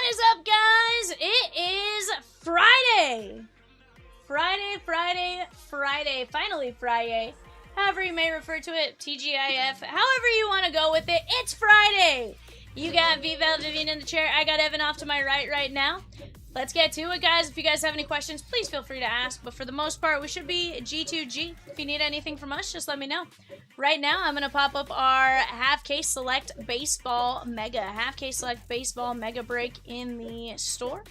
is up, guys? It is Friday. Friday. Finally Friday. However you may refer to it, TGIF. However you want to go with it, it's Friday. You got VIVIAN in the chair. I got Evan off to my right now. Let's get to it, guys. If you guys have any questions, please feel free to ask. But for the most part, we should be G2G. If you need anything from us, just let me know. Right now, I'm going to pop up our half-case select baseball mega. Half-case select baseball mega break in the store.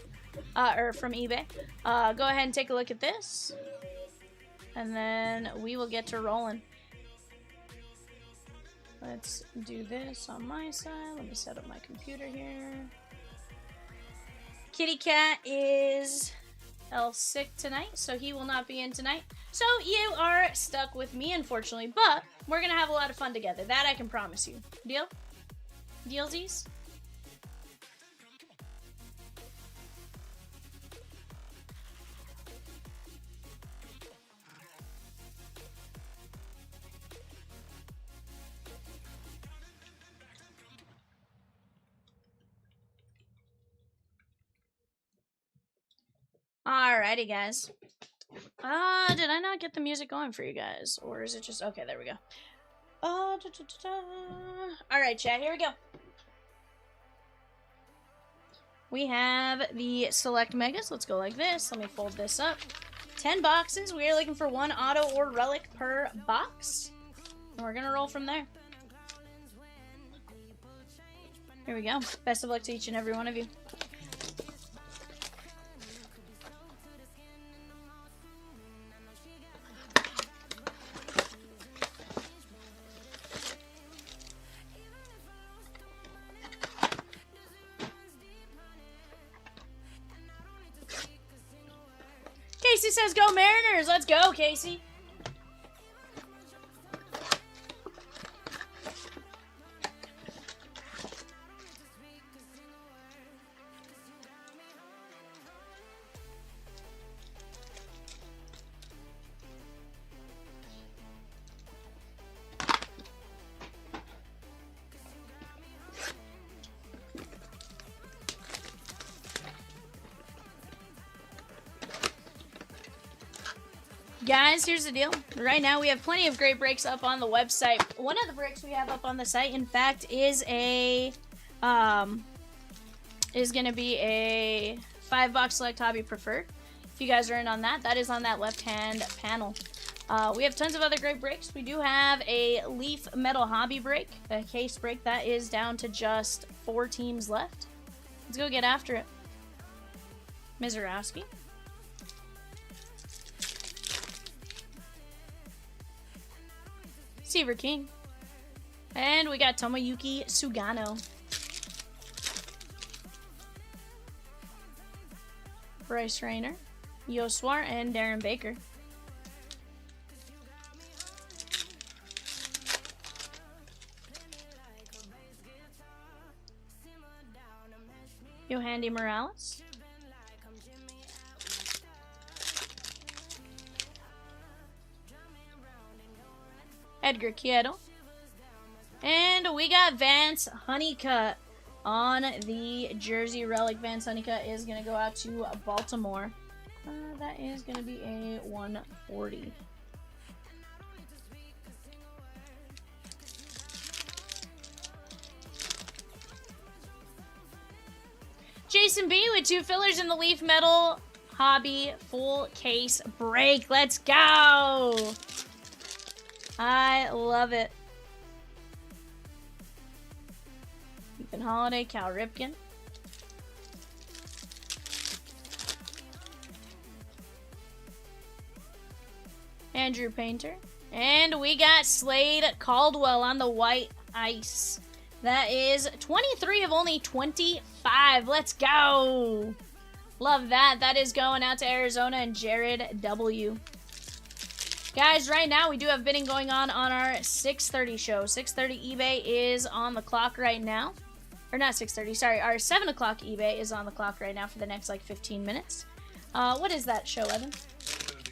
Or from eBay. Go ahead and take a look at this. And then we will get to rolling. Let's do this on my side. Let me set up my computer here. Kitty Cat is sick tonight, so he will not be in tonight. So you are stuck with me, unfortunately, but we're going to have a lot of fun together. That I can promise you. Deal? Dealsies? Alrighty, guys. Did I not get the music going for you guys? Or is it just... Okay, there we go. Alright, chat, here we go. We have the select megas. Let's go like this. Let me fold this up. 10 boxes. We are looking for 1 auto or relic per box. And we're going to roll from there. Here we go. Best of luck to each and every one of you. Casey says go Mariners. Let's go, Casey. Guys, here's the deal. Right now, we have plenty of great breaks up on the website. One of the breaks we have up on the site, in fact, is a gonna be a 5-box select hobby preferred. If you guys are in on that, that is on that left-hand panel. We have tons of other great breaks. We do have a Leaf Metal hobby break, a case break that is down to just 4 teams left. Let's go get after it. Mizurowski. Seaver King. And we got Tomoyuki Sugano. Bryce Rayner. Yoswar and Darren Baker. Yohandy Morales. Edgar Quieto. And we got Vance Honeycutt on the jersey relic. Vance Honeycutt is going to go out to Baltimore. That is going to be a 140. Jason B with 2 fillers in the Leaf Metal hobby full case break. Let's go! I love it. Ethan Holiday, Cal Ripken. Andrew Painter. And we got Slade Caldwell on the white ice. That is 23 of only 25. Let's go. Love that. That is going out to Arizona and Jared W. Guys, right now we do have bidding going on our 6:30 show. 6:30 eBay is on the clock right now. Or not 6:30, sorry. Our 7 o'clock eBay is on the clock right now for the next, like, 15 minutes. What is that show, Evan? It's going to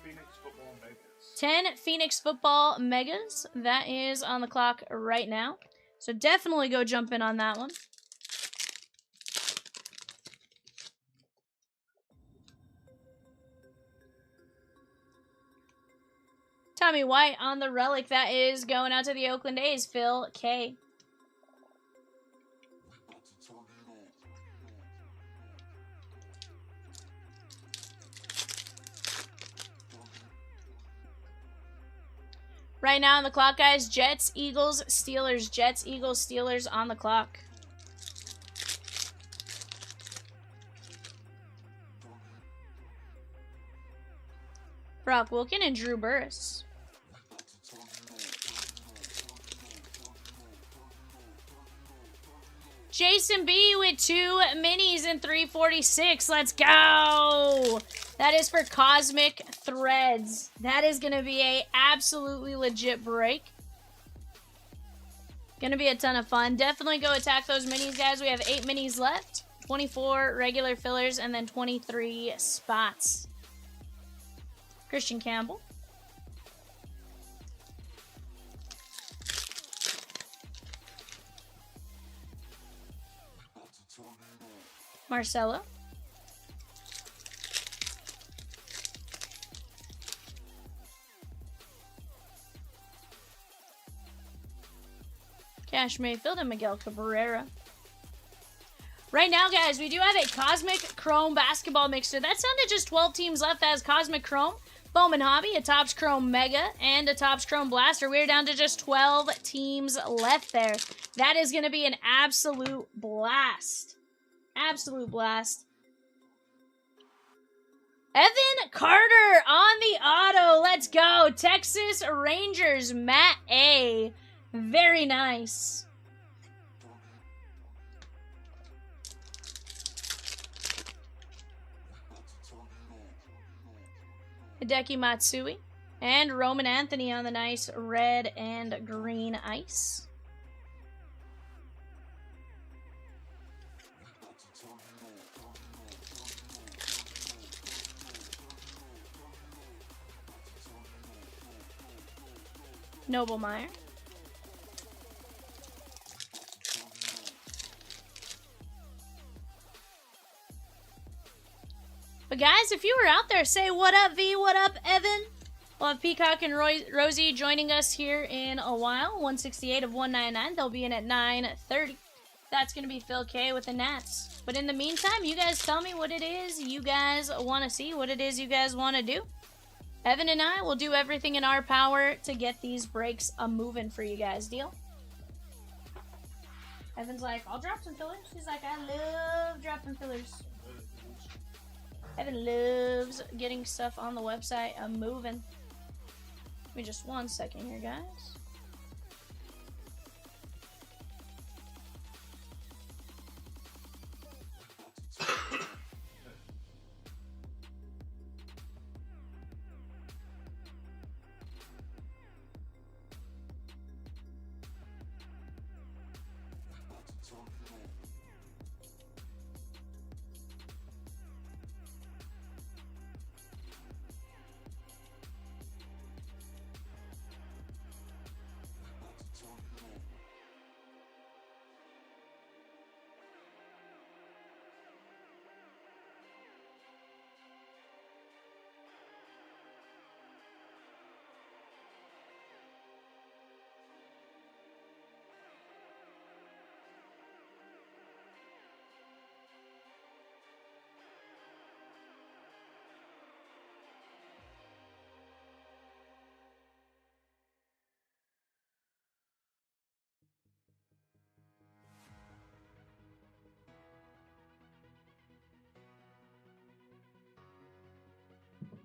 be a 10 Phoenix Football Megas. 10 Phoenix Football Megas. That is on the clock right now. So definitely go jump in on that one. Tommy White on the relic. That is going out to the Oakland A's. Phil K. Right now on the clock, guys, Jets, Eagles, Steelers. Jets, Eagles, Steelers on the clock. Brock Wilken and Drew Burress. Jason B with 2 minis and 346. Let's go. That is for Cosmic Threads. That is going to be a absolutely legit break. Going to be a ton of fun. Definitely go attack those minis, guys. We have 8 minis left. 24 regular fillers and then 23 spots. Christian Campbell. Marcelo. Cash Mayfield and Miguel Cabrera. Right now, guys, we do have a Cosmic Chrome basketball mixer. That's down to just 12 teams left. That has Cosmic Chrome, Bowman Hobby, a Topps Chrome Mega, and a Topps Chrome Blaster. We're down to just 12 teams left there. That is going to be an absolute blast. Absolute blast. Evan Carter on the auto. Let's go. Texas Rangers, Matt A. Very nice. Hideki Matsui and Roman Anthony on the nice red and green ice. Noblemeyer. But guys, if you were out there, say what up, V, what up, Evan? We'll have Peacock and Rosie joining us here in a while. 168 of 199. They'll be in at 9:30. That's going to be Phil K with the Nats. But in the meantime, you guys tell me what it is you guys want to see, what it is you guys want to do. Evan and I will do everything in our power to get these breaks a-moving for you guys. Deal? Evan's like, I'll drop some fillers. He's like, I love dropping fillers. Evan loves getting stuff on the website a-moving. Give me just 1 second here, guys.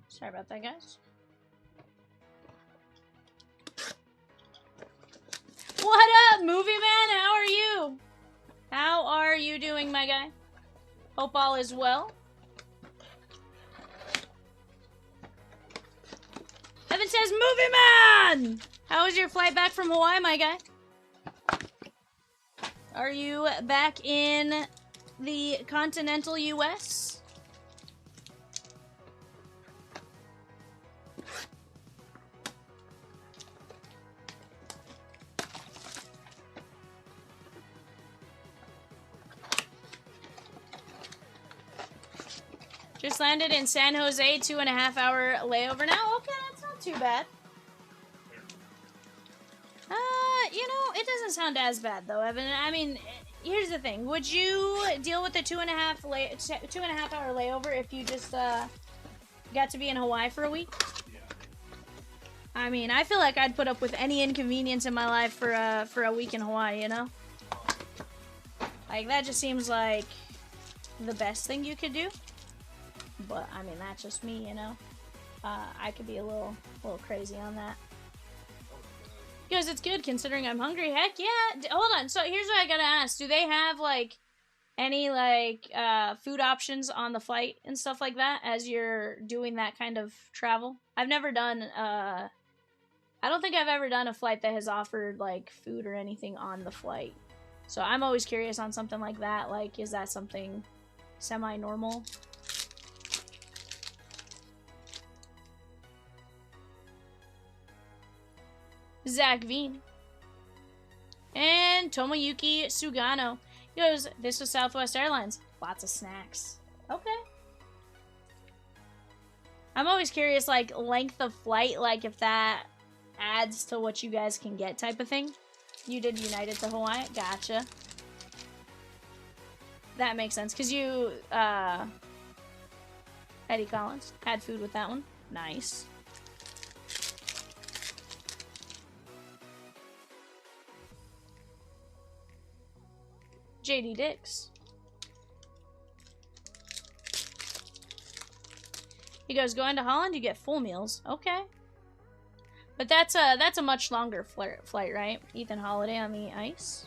Sorry about that, guys. What up, Movie Man? How are you? How are you doing, my guy? Hope all is well. Evan says, Movie Man! How was your flight back from Hawaii, my guy? Are you back in the continental U.S.? Just landed in San Jose, 2.5 hour layover now. Okay, that's not too bad. It doesn't sound as bad though, Evan. I mean, here's the thing: would you deal with the 2.5 hour layover if you just got to be in Hawaii for a week? Yeah. I mean, I feel like I'd put up with any inconvenience in my life for a week in Hawaii. You know, like that just seems like the best thing you could do. But I mean, that's just me. You know, I could be a little crazy on that. Because it's good considering I'm hungry. Heck yeah. Hold on. So here's what I gotta ask. Do they have, like, any, like, food options on the flight and stuff like that as you're doing that kind of travel? I've never done, I don't think I've ever done a flight that has offered, like, food or anything on the flight. So I'm always curious on something like that. Like, is that something semi-normal? Zach Veen. And Tomoyuki Sugano. He goes, this was Southwest Airlines. Lots of snacks. Okay. I'm always curious, like, length of flight, like, if that adds to what you guys can get type of thing. You did United to Hawaii. Gotcha. That makes sense, because you, Eddie Collins had food with that one. Nice. JD Dix. He goes, going to Holland, you get full meals. Okay. But that's a much longer flight, right? Ethan Holiday on the ice.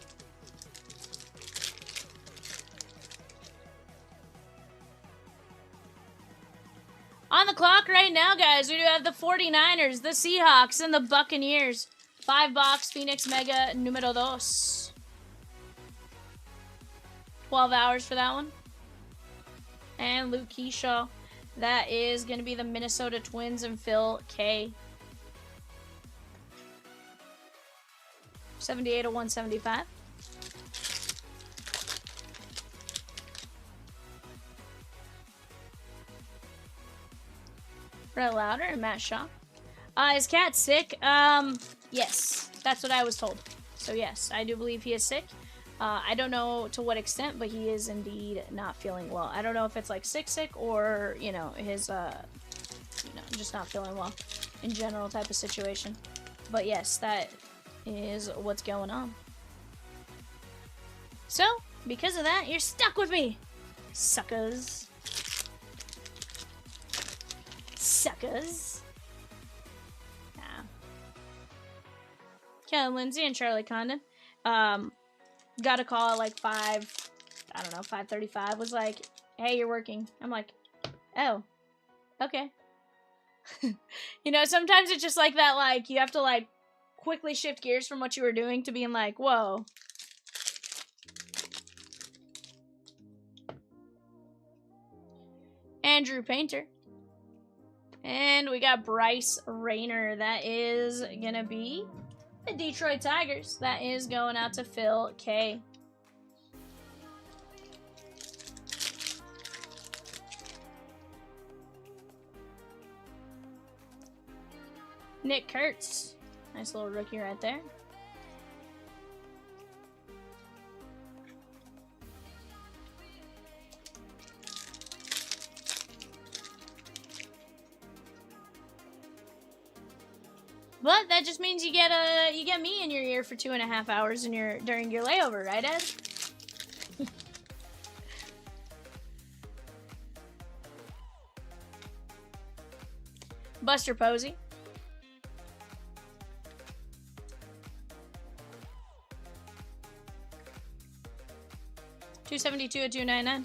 On the clock right now, guys, we do have the 49ers, the Seahawks, and the Buccaneers. 5-box Phoenix Mega Numero 2. 12 hours for that one. And Luke Keyshaw. That is going to be the Minnesota Twins and Phil K. 78 of 175. Brett Lauder and Matt Shaw. Is Cat sick? Yes. That's what I was told. So yes, I do believe he is sick. I don't know to what extent, but he is indeed not feeling well. I don't know if it's like sick or, you know, his, just not feeling well in general type of situation. But yes, that is what's going on. So, because of that, you're stuck with me, suckers. Suckers. Yeah. Kelly Lindsay and Charlie Condon. Got a call at like 5:35, was like, hey, you're working. I'm like, oh, okay. You know, sometimes it's just like that, like, you have to, like, quickly shift gears from what you were doing to being like, whoa. Andrew Painter. And we got Bryce Rayner. That is gonna be the Detroit Tigers. That is going out to Phil K. Nick Kurtz. Nice little rookie right there. But that just means you get me in your ear for 2.5 hours during your layover, right, Ed? Buster Posey. $272 at $299.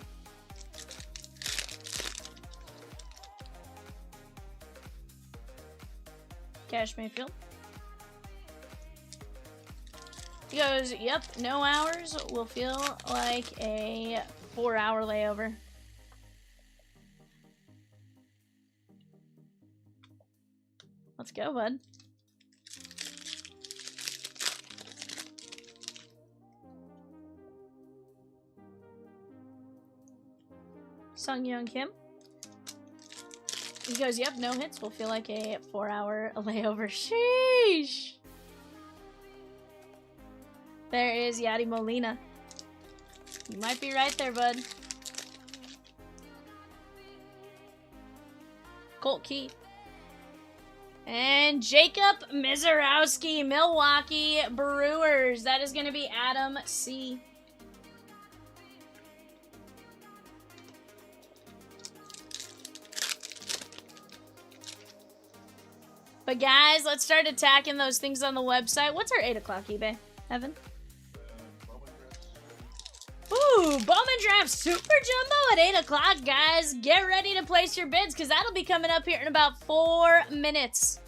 Cash Mayfield. He goes, yep, no hours will feel like a 4-hour layover. Let's go, bud. Sung Young Kim. He goes, yep, no hits will feel like a 4-hour layover. Sheesh! There is Yadi Molina. You might be right there, bud. Colt Key. And Jacob Mizorowski, Milwaukee Brewers. That is going to be Adam C. But guys, let's start attacking those things on the website. What's our 8 o'clock eBay, Evan? Ooh, Bowman Draft Super Jumbo at 8 o'clock, guys. Get ready to place your bids because that'll be coming up here in about 4 minutes.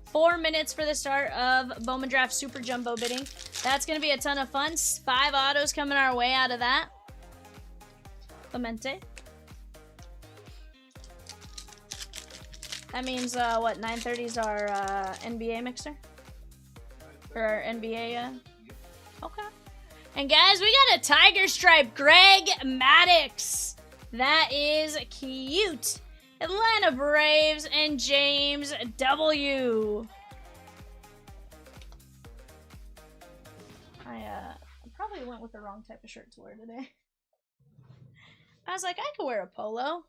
4 minutes for the start of Bowman Draft Super Jumbo bidding. That's going to be a ton of fun. 5 autos coming our way out of that. Clemente. That means, what, 9:30 is our NBA mixer? Or our NBA, Okay. And guys, we got a Tiger Stripe, Greg Maddux. That is cute. Atlanta Braves and James W. I probably went with the wrong type of shirt to wear today. I was like, I could wear a polo.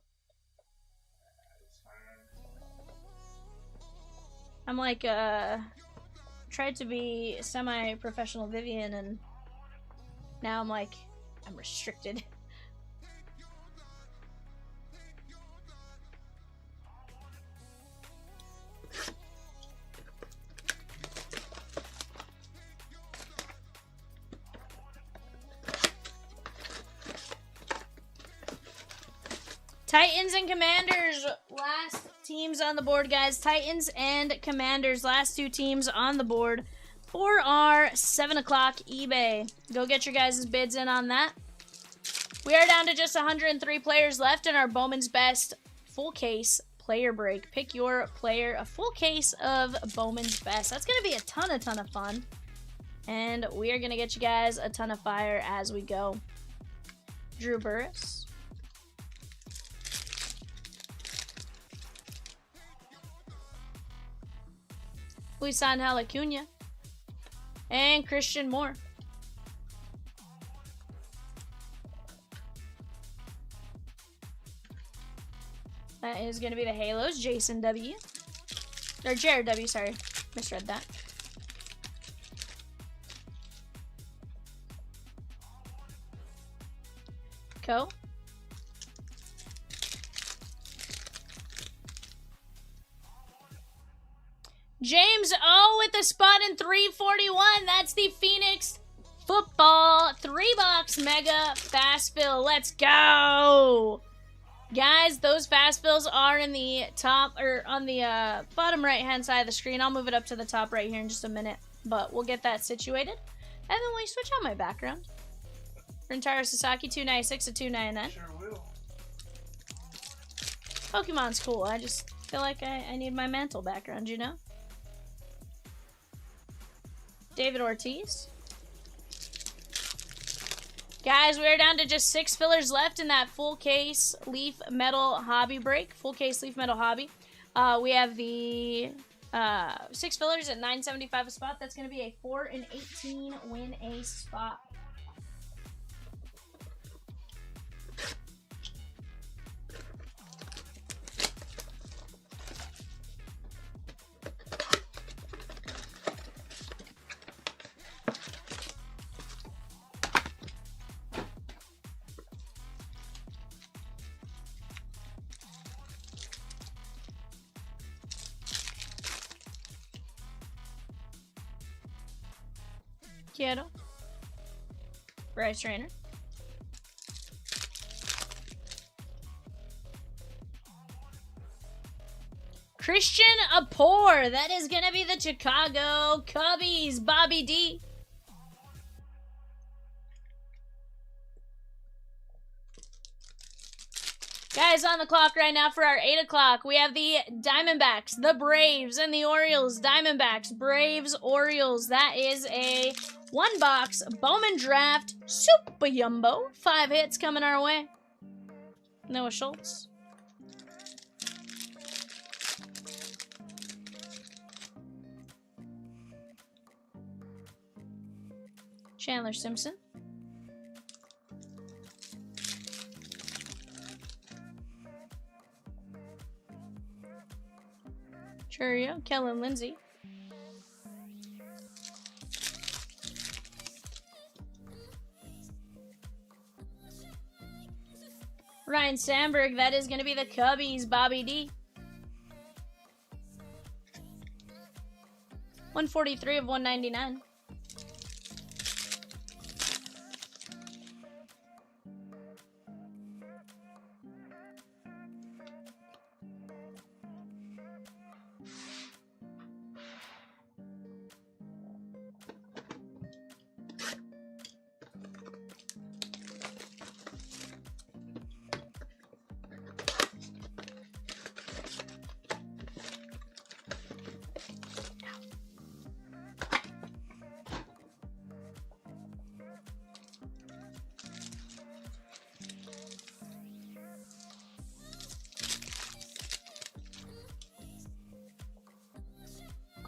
I'm like, tried to be semi-professional Vivian, and now I'm like, I'm restricted. Titans and Commanders, last teams on the board, guys. Titans and Commanders, last 2 teams on the board for our 7 o'clock eBay. Go get your guys' bids in on that. We are down to just 103 players left in our Bowman's Best full case player break. Pick your player, a full case of Bowman's Best. That's going to be a ton of fun. And we are going to get you guys a ton of fire as we go. Drew Burris. Luisangel Acuna. And Christian Moore. That is going to be the Halos. Jason W. Or Jared W, sorry. Misread that. Co. James O with the spot in 341. That's the Phoenix Football 3-box Mega Fast Fill. Let's go! Guys, those fast fills are in the top, or on the bottom right-hand side of the screen. I'll move it up to the top right here in just a minute, but we'll get that situated. And then we switch out my background. Rintaro Sasaki, 296 to 299. Sure will. Pokemon's cool. I just feel like I need my mantle background, you know? David Ortiz. Guys, we're down to just 6 fillers left in that full case Leaf Metal Hobby break. Full case Leaf Metal Hobby. We have the 6 fillers at $9.75 a spot. That's going to be a 4 and 18 win a spot. Quiero. Bryce Trainer. Christian Apor. That is going to be the Chicago Cubbies. Bobby D. Guys, on the clock right now for our 8 o'clock, we have the Diamondbacks, the Braves, and the Orioles. Diamondbacks, Braves, Orioles. That is a 1-box Bowman Draft Super Jumbo. 5 hits coming our way. Noah Schultz. Chandler Simpson. Churio, Kellen Lindsay. Ryan Sandberg, that is going to be the Cubbies, Bobby D. 143 of 199.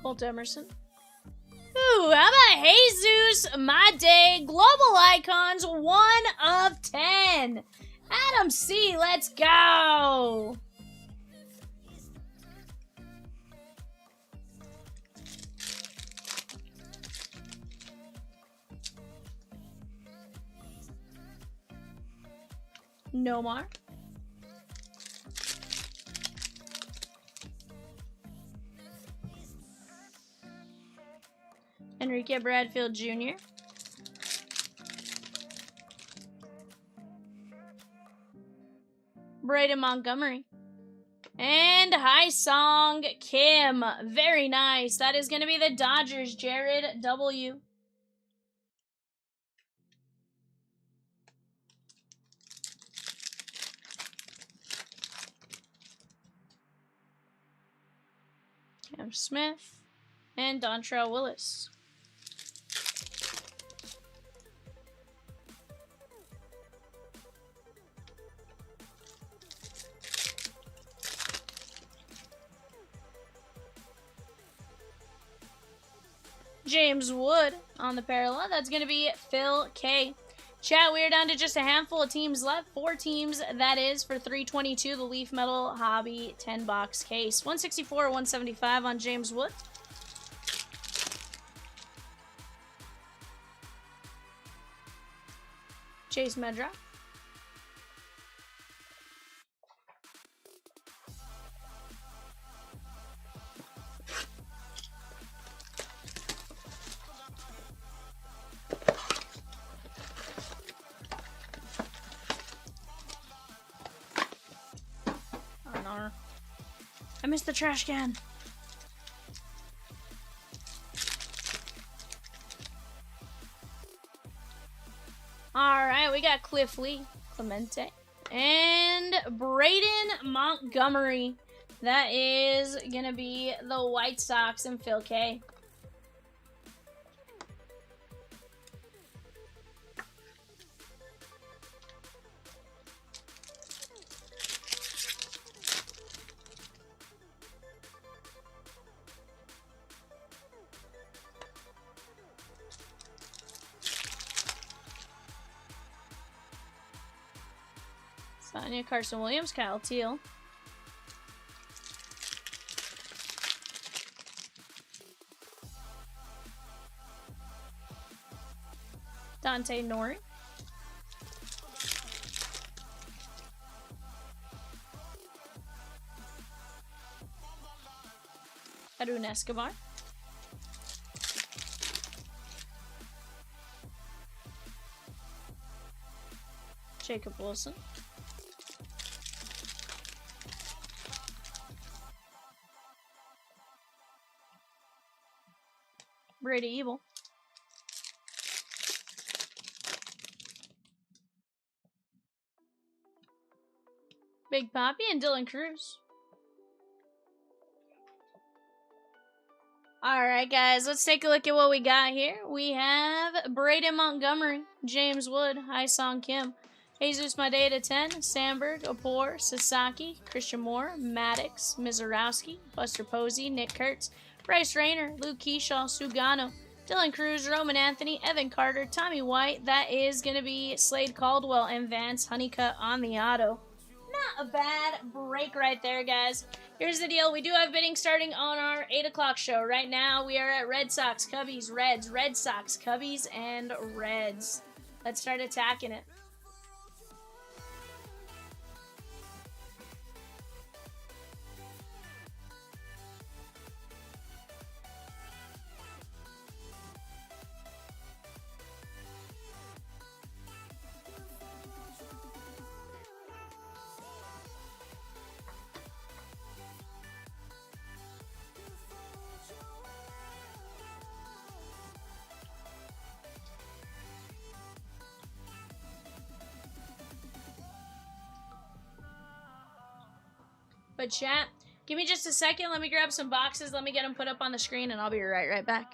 Colt Emerson. Ooh, how about Jesus, My Day, Global Icons, 1 of 10. Adam C, let's go. Nomar. Enrique Bradfield Jr. Braden Montgomery. And Song Kim. Very nice. That is going to be the Dodgers, Jared W. Cam Smith. And Dontrell Willis. James Wood on the parallel. That's going to be Phil K. Chat, we are down to just a handful of teams left. 4 teams, that is, for 322, the Leaf Metal Hobby 10-box case. 164, 175 on James Wood. Chase Medra. I missed the trash can. Alright, we got Cliff Lee, Clemente, and Braden Montgomery. That is going to be the White Sox and Phil K. Sonia, Carson Williams, Kyle Teal. Dante Nori. Arun Escobar. Jacob Wilson. Brady Evil. Big Poppy and Dylan Cruz. Alright, guys, let's take a look at what we got here. We have Braden Montgomery, James Wood, Song Kim, Jesus My Day to 10, Sandberg, Apor, Sasaki, Christian Moore, Maddox, Mizorowski, Buster Posey, Nick Kurtz, Bryce Rayner, Luke Keyshaw, Sugano, Dylan Cruz, Roman Anthony, Evan Carter, Tommy White. That is going to be Slade Caldwell and Vance Honeycutt on the auto. Not a bad break right there, guys. Here's the deal. We do have bidding starting on our 8 o'clock show. Right now, we are at Red Sox, Cubbies, Reds, Red Sox, Cubbies, and Reds. Let's start attacking it. But chat, give me just a second. Let me grab some boxes. Let me get them put up on the screen, and I'll be right back.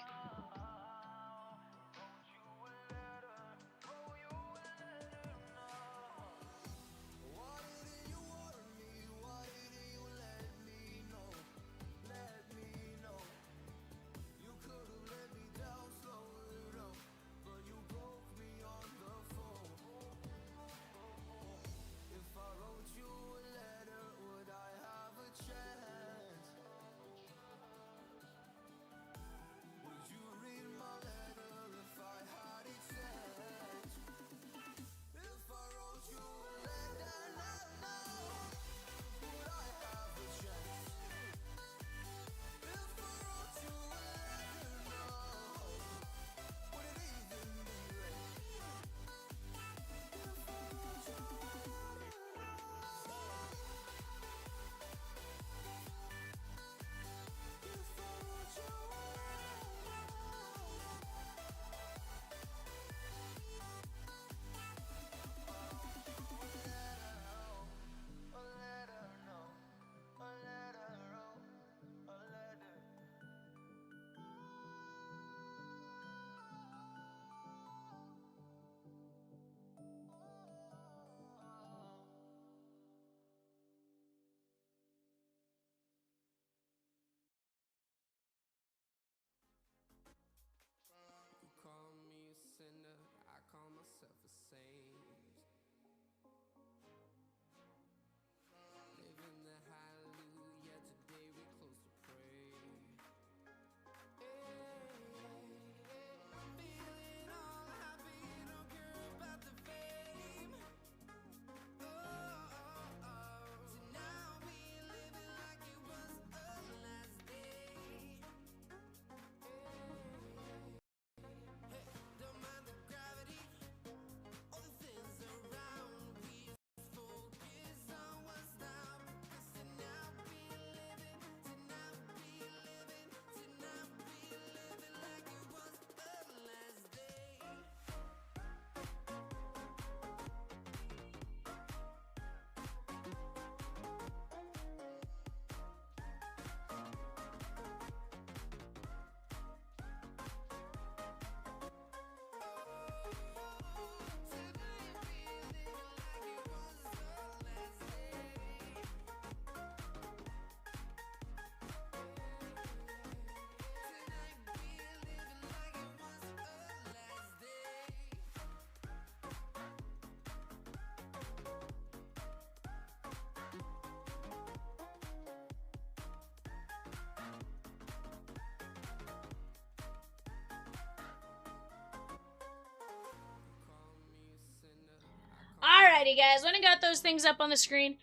Alrighty, guys, when I got those things up on the screen,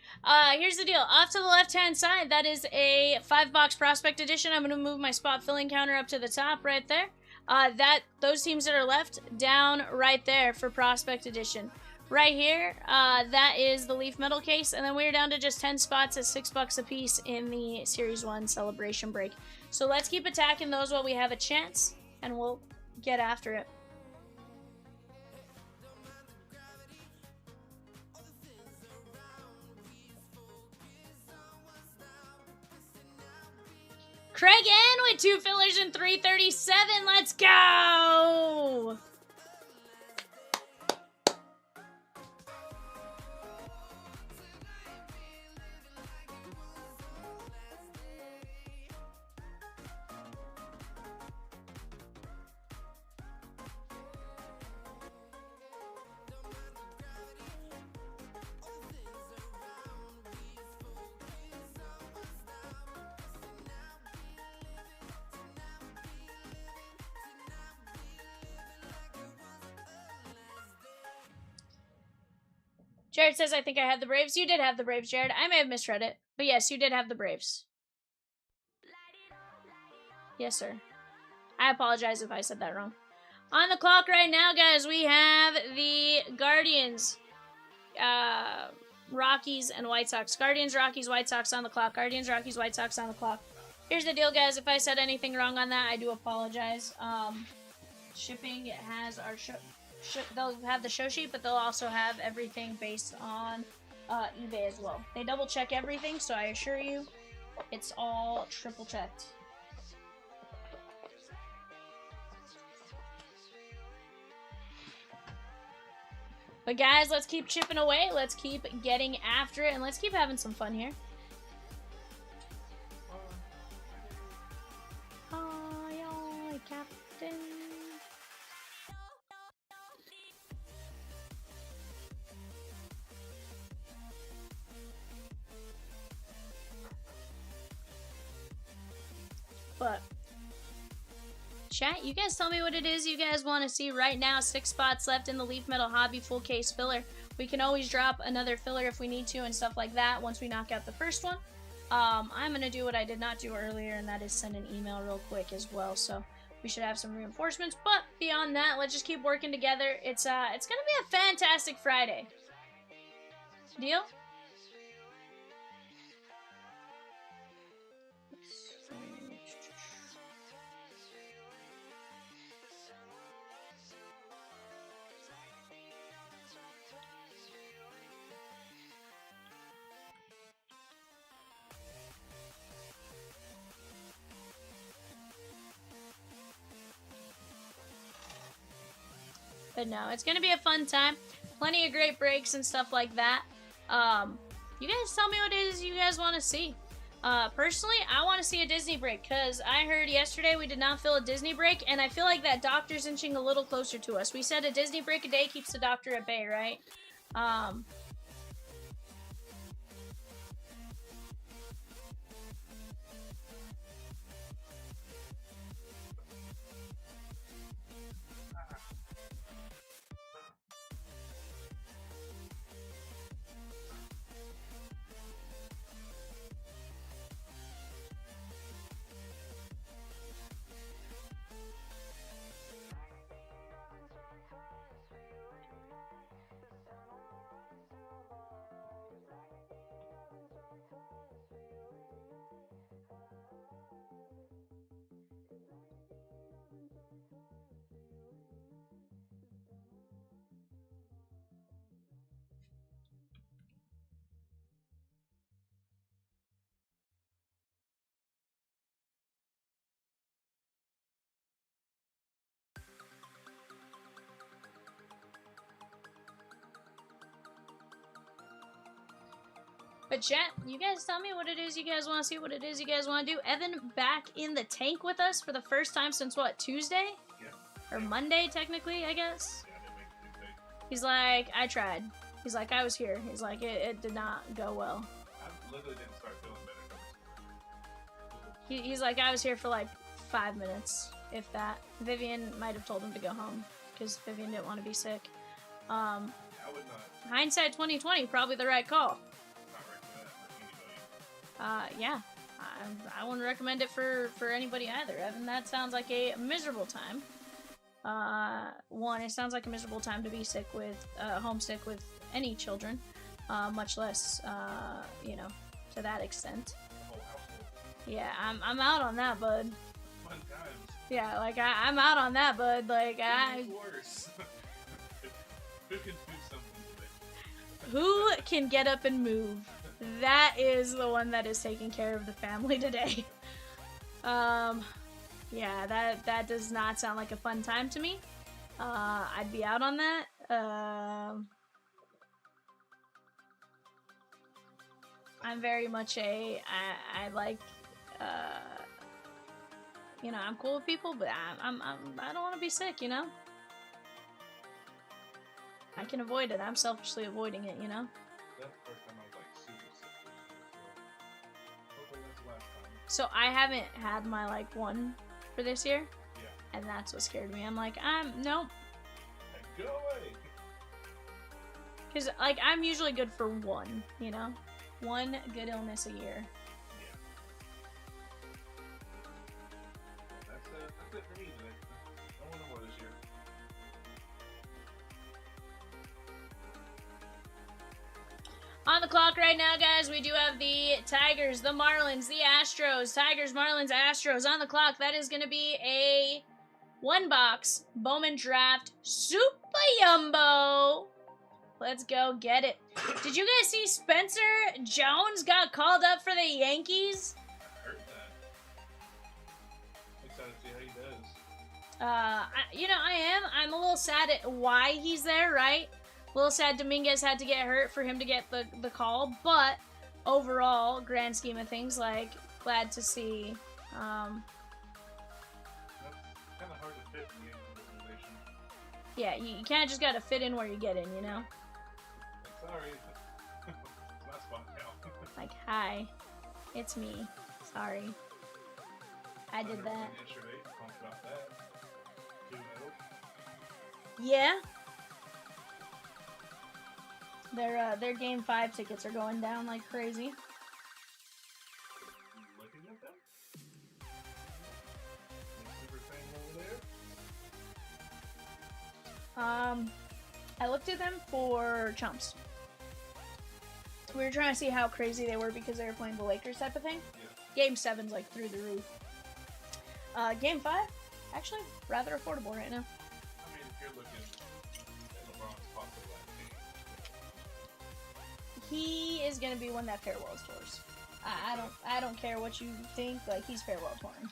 here's the deal. Off to the left-hand side, that is a 5-box prospect edition. I'm going to move my spot filling counter up to the top right there. Those teams that are left, down right there for prospect edition. Right here, that is the Leaf Metal case, and then we're down to just 10 spots at $6 a piece in the Series 1 celebration break. So let's keep attacking those while we have a chance, and we'll get after it. Craig N with 2 fillers and 337. Let's go! Jared says, I think I had the Braves. You did have the Braves, Jared. I may have misread it. But yes, you did have the Braves. Yes, sir. I apologize if I said that wrong. On the clock right now, guys, we have the Guardians, Rockies, and White Sox. Guardians, Rockies, White Sox on the clock. Guardians, Rockies, White Sox on the clock. Here's the deal, guys. If I said anything wrong on that, I do apologize. Shipping has our they'll have the show sheet, but they'll also have everything based on eBay as well. They double check everything, so I assure you, it's all triple checked. But guys, let's keep chipping away. Let's keep getting after it, and let's keep having some fun here. Aye, Captain. But chat, you guys tell me what it is you guys want to see right now. 6 spots left in the Leaf Metal Hobby full case filler. We can always drop another filler if we need to and stuff like that once we knock out the first one. I'm going to do what I did not do earlier, and that is send an email real quick as well. So we should have some reinforcements. But beyond that, let's just keep working together. It's going to be a fantastic Friday. Deal? But no, it's going to be a fun time. Plenty of great breaks and stuff like that. You guys tell me what it is you guys want to see. Personally, I want to see a Disney break because I heard yesterday we did not fill a Disney break, and I feel like that doctor's inching a little closer to us. We said a Disney break a day keeps the doctor at bay, right? But chat, you guys tell me what it is you guys want to see, what it is you guys want to do. Evan back in the tank with us for the first time since what, Tuesday? Yeah. Or Monday, technically, I guess? Yeah, they make me think. He's like, I tried. He's like, I was here. He's like, it did not go well. I literally didn't start feeling better. He's like, I was here for like 5 minutes, if that. Vivian might have told him to go home because Vivian didn't want to be sick. I would not. Hindsight 2020, probably the right call. Not recommend that for anybody. Yeah, I wouldn't recommend it for anybody either, Evan. That sounds like a miserable time. One, it sounds like a miserable time to be sick with, homesick with any children, much less, you know, to that extent. The whole household. Yeah, I'm out on that, bud. Fun times. Yeah, like, I'm out on that, bud. Like, It's worse. Who can do something today? Who can get up and move? That is the one that is taking care of the family today. Yeah, that does not sound like a fun time to me. I'd be out on that. I'm very much I like, you know, I'm cool with people, but I don't want to be sick, you know? I can avoid it. I'm selfishly avoiding it, you know? That's the first time I was like super sick. Hopefully that's the last time. So I haven't had my like one for this year, Yeah. and that's what scared me. I'm like, nope. Like, go away. Because, like, I'm usually good for one, you know? One good illness a year. Yeah. That's it for me today. I want more this year. On the clock right now, guys, we do have the Tigers, the Marlins, the Astros. Tigers, Marlins, Astros on the clock. That is going to be a one-box Bowman Draft Super Yumbo. Let's go get it. Did you guys see Spencer Jones got called up for the Yankees? I heard that. I'm excited to see how he does. I am. I'm a little sad at why he's there, right? A little sad Dominguez had to get hurt for him to get the call, but overall, grand scheme of things, like, glad to see. That's kind of hard to fit in the Yankee organization. Yeah, you can't just gotta fit in where you get in, you know? Like, sorry. It's my spot now. Like, hi, it's me. Sorry. I did that. Yesterday, talked about that. 2-0. Yeah. Their Game 5 tickets are going down like crazy. Looking at them? Super fan over there? I looked at them for chumps. We were trying to see how crazy they were because they were playing the Lakers type of thing. Yeah. Game 7's like through the roof. Game 5, actually rather affordable right now. I mean, if you're looking at LeBron's possible last game. He is gonna be one that farewells tours. I don't care what you think. Like, he's farewell touring.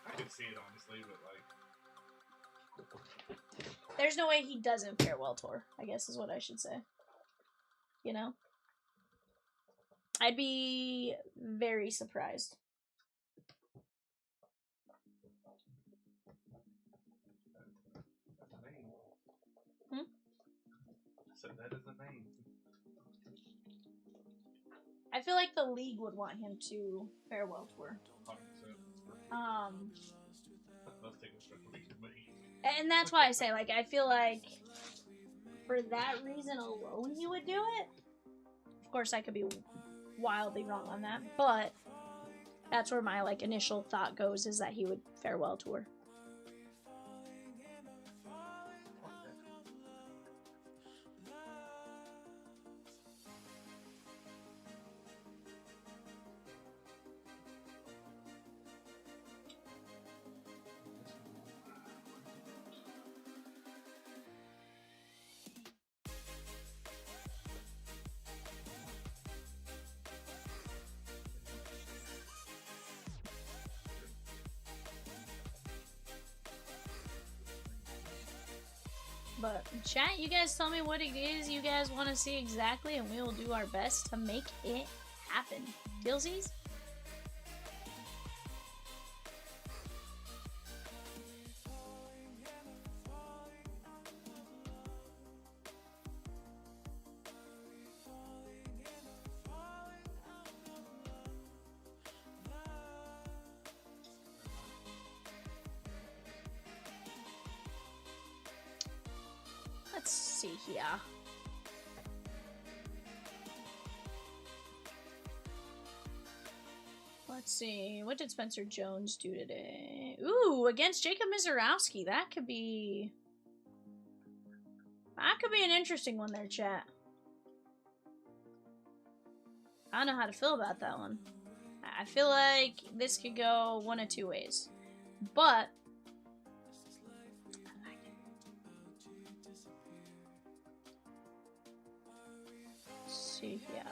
I could see it honestly, but like, There's no way he doesn't farewell tour, I guess is what I should say. You know? I'd be very surprised. that's a name. Hmm? I said that is a name. I feel like the league would want him to farewell tour. 100%. Those tickets are really good money. And that's why I say, like, I feel like for that reason alone he would do it. Of course, I could be wildly wrong on that, but that's where my, like, initial thought goes, is that he would farewell tour. But chat, you guys tell me what it is you guys want to see exactly, and we will do our best to make it happen. Dealsies? Let's see here. Let's see. What did Spencer Jones do today? Ooh, against Jacob Mizorowski. That could be an interesting one there, chat. I don't know how to feel about that one. I feel like this could go one of two ways. But see here.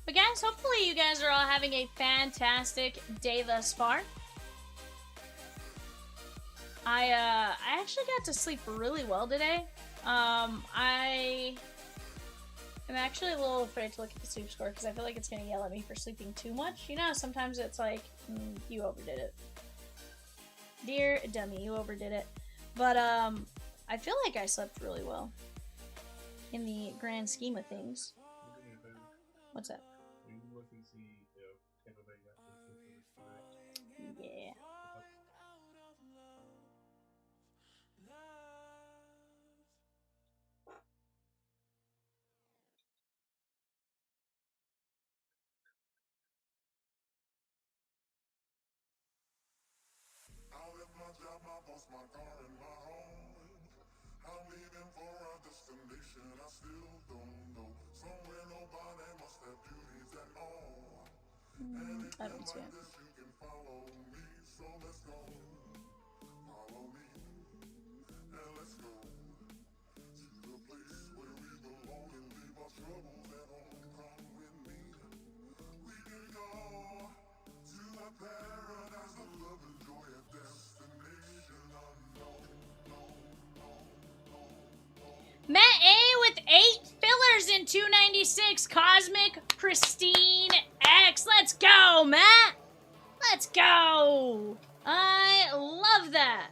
But guys, hopefully you guys are all having a fantastic day thus far. I actually got to sleep really well today. I I'm actually a little afraid to look at the soup score because I feel like it's gonna yell at me for sleeping too much. You know, sometimes it's like, you overdid it. Dear dummy, you overdid it. But, I feel like I slept really well. In the grand scheme of things. What's that? Yeah. I don't see it. Matt A with 8 fillers in 296. Cosmic Pristine X. Let's go, Matt. Let's go. I love that.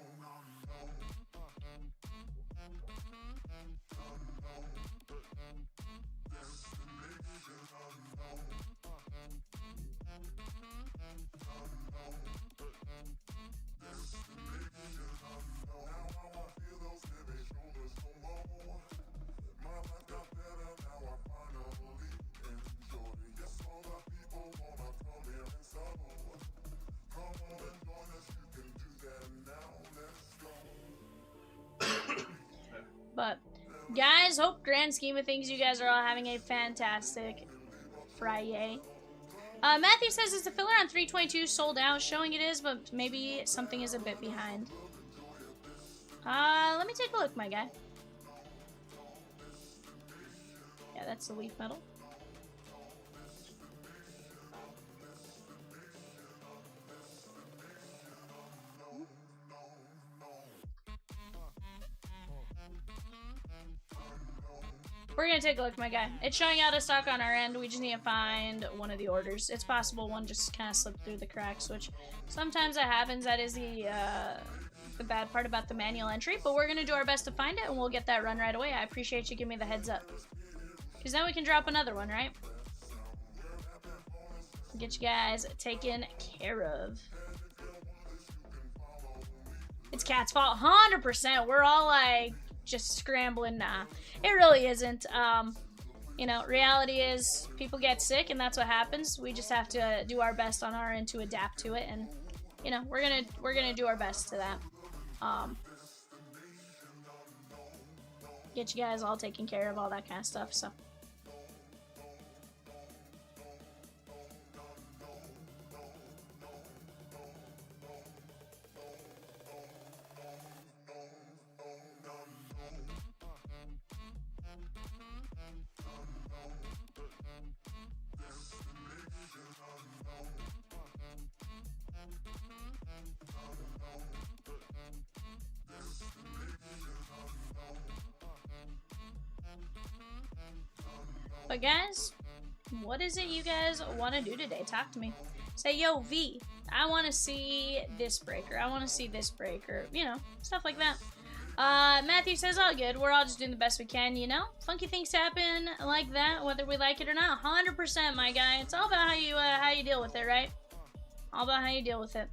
But, guys, hope grand scheme of things you guys are all having a fantastic Friday. Matthew says it's a filler on 322 sold out, showing it is, but maybe something is a bit behind. Let me take a look, my guy. Yeah, that's the leaf metal. We're gonna take a look, my guy. It's showing out of stock on our end. We just need to find one of the orders. It's possible one just kind of slipped through the cracks, which sometimes that happens. That is the bad part about the manual entry, but we're gonna do our best to find it, and we'll get that run right away. I appreciate you giving me the heads up, because then we can drop another one, right? Get you guys taken care of. It's Cat's fault, 100%. We're all like just scrambling. Nah, it really isn't. You know, reality is people get sick, and that's what happens. We just have to do our best on our end to adapt to it, and you know, we're gonna do our best to that. Get you guys all taken care of, all that kind of stuff. So. But guys, what is it you guys want to do today? Talk to me. Say, yo, V, I want to see this breaker. I want to see this breaker. You know, stuff like that. Matthew says, all good. We're all just doing the best we can, you know? Funky things happen like that, whether we like it or not. 100%, my guy. It's all about how you deal with it, right? All about how you deal with it.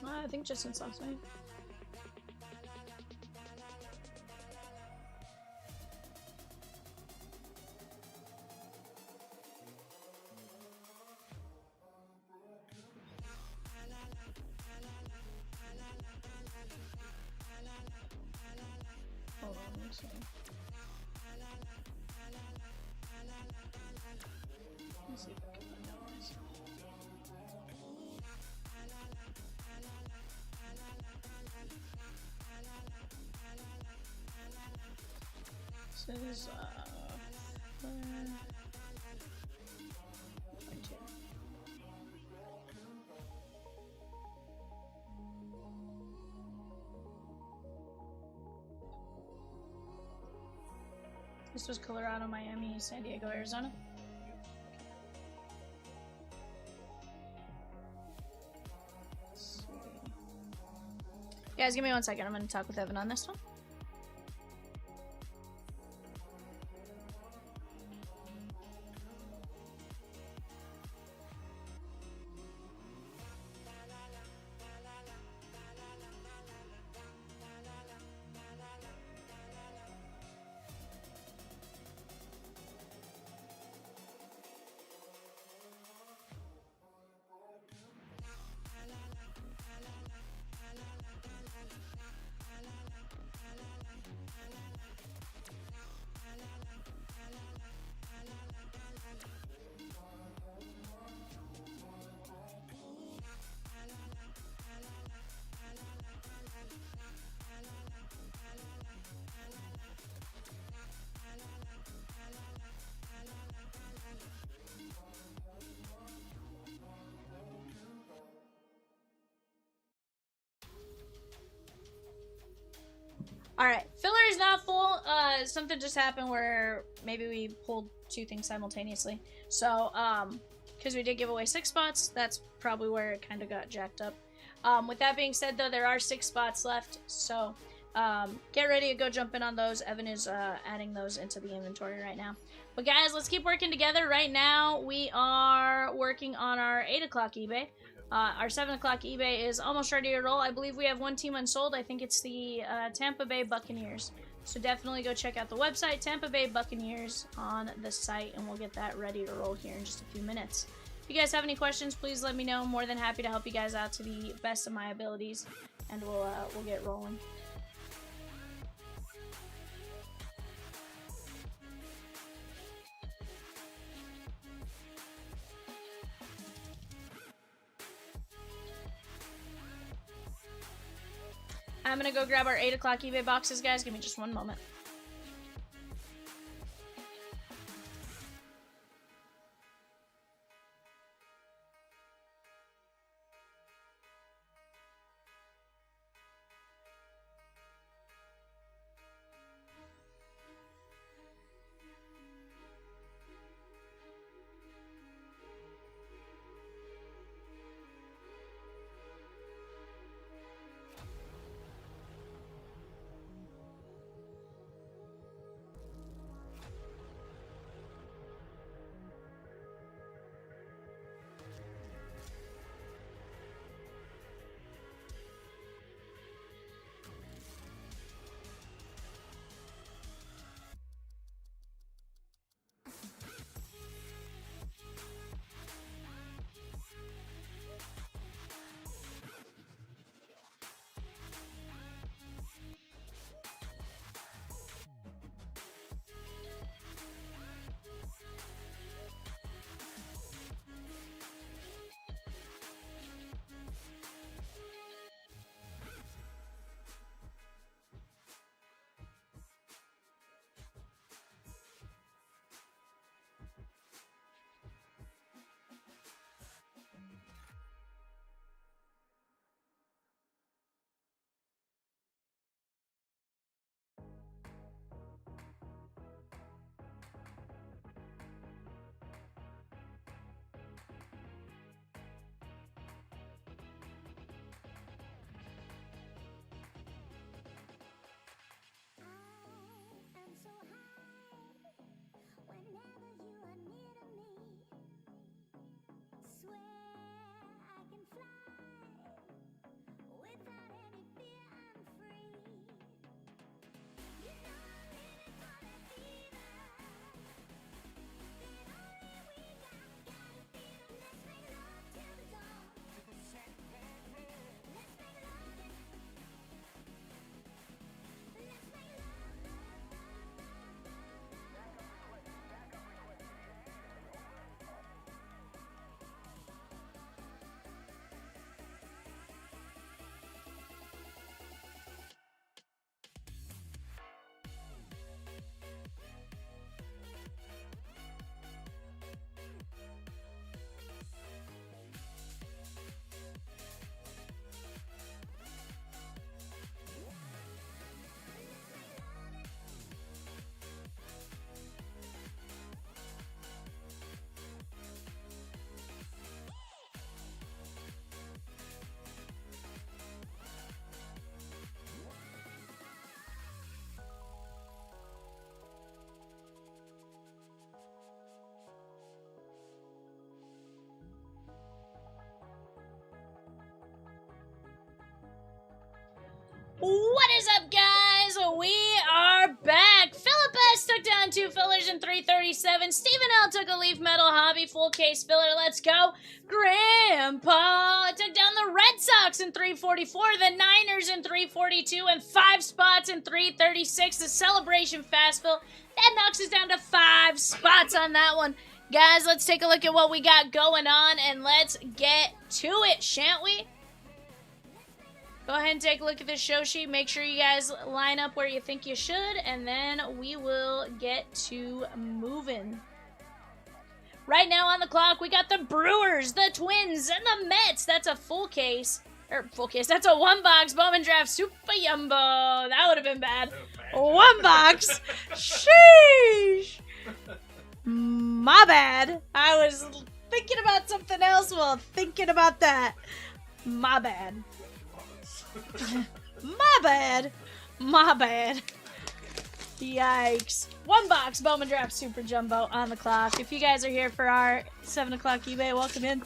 I think just in sauce, right? Hold on, let me see. Let's see if I can find out this. This is this was Colorado, Miami, San Diego, Arizona. Guys, give me 1 second. I'm going to talk with Evan on this one. Alright, filler is not full. Something just happened where maybe we pulled 2 things simultaneously. So, because we did give away 6 spots, that's probably where it kind of got jacked up. With that being said, though, there are 6 spots left. So, get ready to go jump in on those. Evan is adding those into the inventory right now. But guys, let's keep working together. Right now, we are working on our 8 o'clock eBay. Our 7 o'clock eBay is almost ready to roll. I believe we have 1 team unsold. I think it's the Tampa Bay Buccaneers. So definitely go check out the website, Tampa Bay Buccaneers, on the site, and we'll get that ready to roll here in just a few minutes. If you guys have any questions, please let me know. I'm more than happy to help you guys out to the best of my abilities, and we'll get rolling. I'm gonna go grab our 8 o'clock eBay boxes, guys. Give me just 1 moment. What is up, guys? We are back. Philip S. took down 2 fillers in 337. Stephen L. took a Leaf Metal Hobby full case filler. Let's go. Grandpa took down the Red Sox in 344, the Niners in 342, and 5 spots in 336. The Celebration Fast Fill. That knocks us down to 5 spots on that one. Guys, let's take a look at what we got going on, and let's get to it, shan't we? Go ahead and take a look at the show sheet. Make sure you guys line up where you think you should, and then we will get to moving. Right now on the clock, we got the Brewers, the Twins, and the Mets. That's a full case. That's a 1 box Bowman Draft Super Yumbo. That would have been bad. 1 box. Sheesh. My bad. I was thinking about something else while thinking about that. My bad. My bad. My bad. Yikes. 1 box Bowman Draft Super Jumbo on the clock. If you guys are here for our 7 o'clock eBay, welcome in.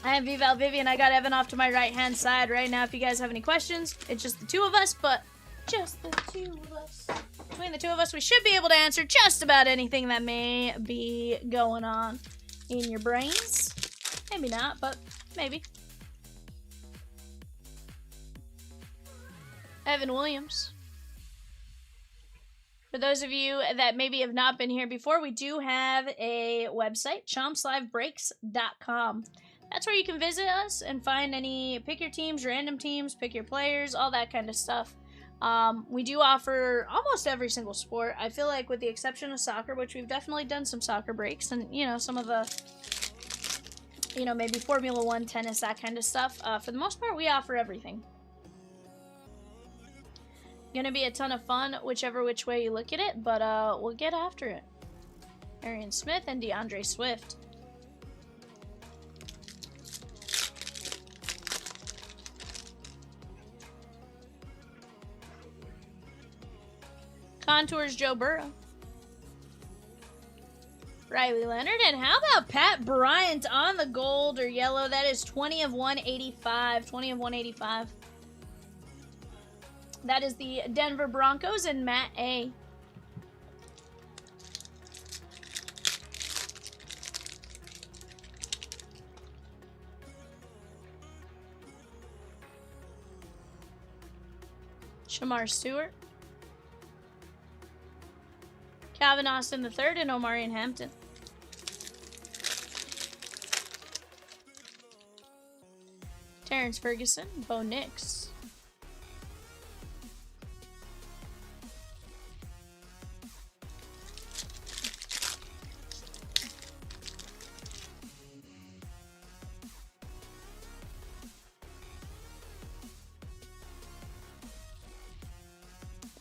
I am VIVIAN. I got Evan off to my right-hand side right now. If you guys have any questions, it's just the 2 of us, but just the 2 of us. Between the 2 of us, we should be able to answer just about anything that may be going on in your brains. Maybe not, but maybe. Evan Williams. For those of you that maybe have not been here before, we do have a website, chompslivebreaks.com. That's where you can visit us and find pick your teams, random teams, pick your players, all that kind of stuff. We do offer almost every single sport. I feel like with the exception of soccer, which we've definitely done some soccer breaks, and, some of the, maybe Formula 1, tennis, that kind of stuff. For the most part, we offer everything. Gonna be a ton of fun, whichever which way you look at it, but we'll get after it. Arian Smith and DeAndre Swift. Contours Joe Burrow. Riley Leonard, and how about Pat Bryant on the gold or yellow? That is 20 of 185. 20 of 185. That is the Denver Broncos and Matt A. Shamar Stewart. Calvin Austin III and Omarion Hampton. Terrence Ferguson, Bo Nix.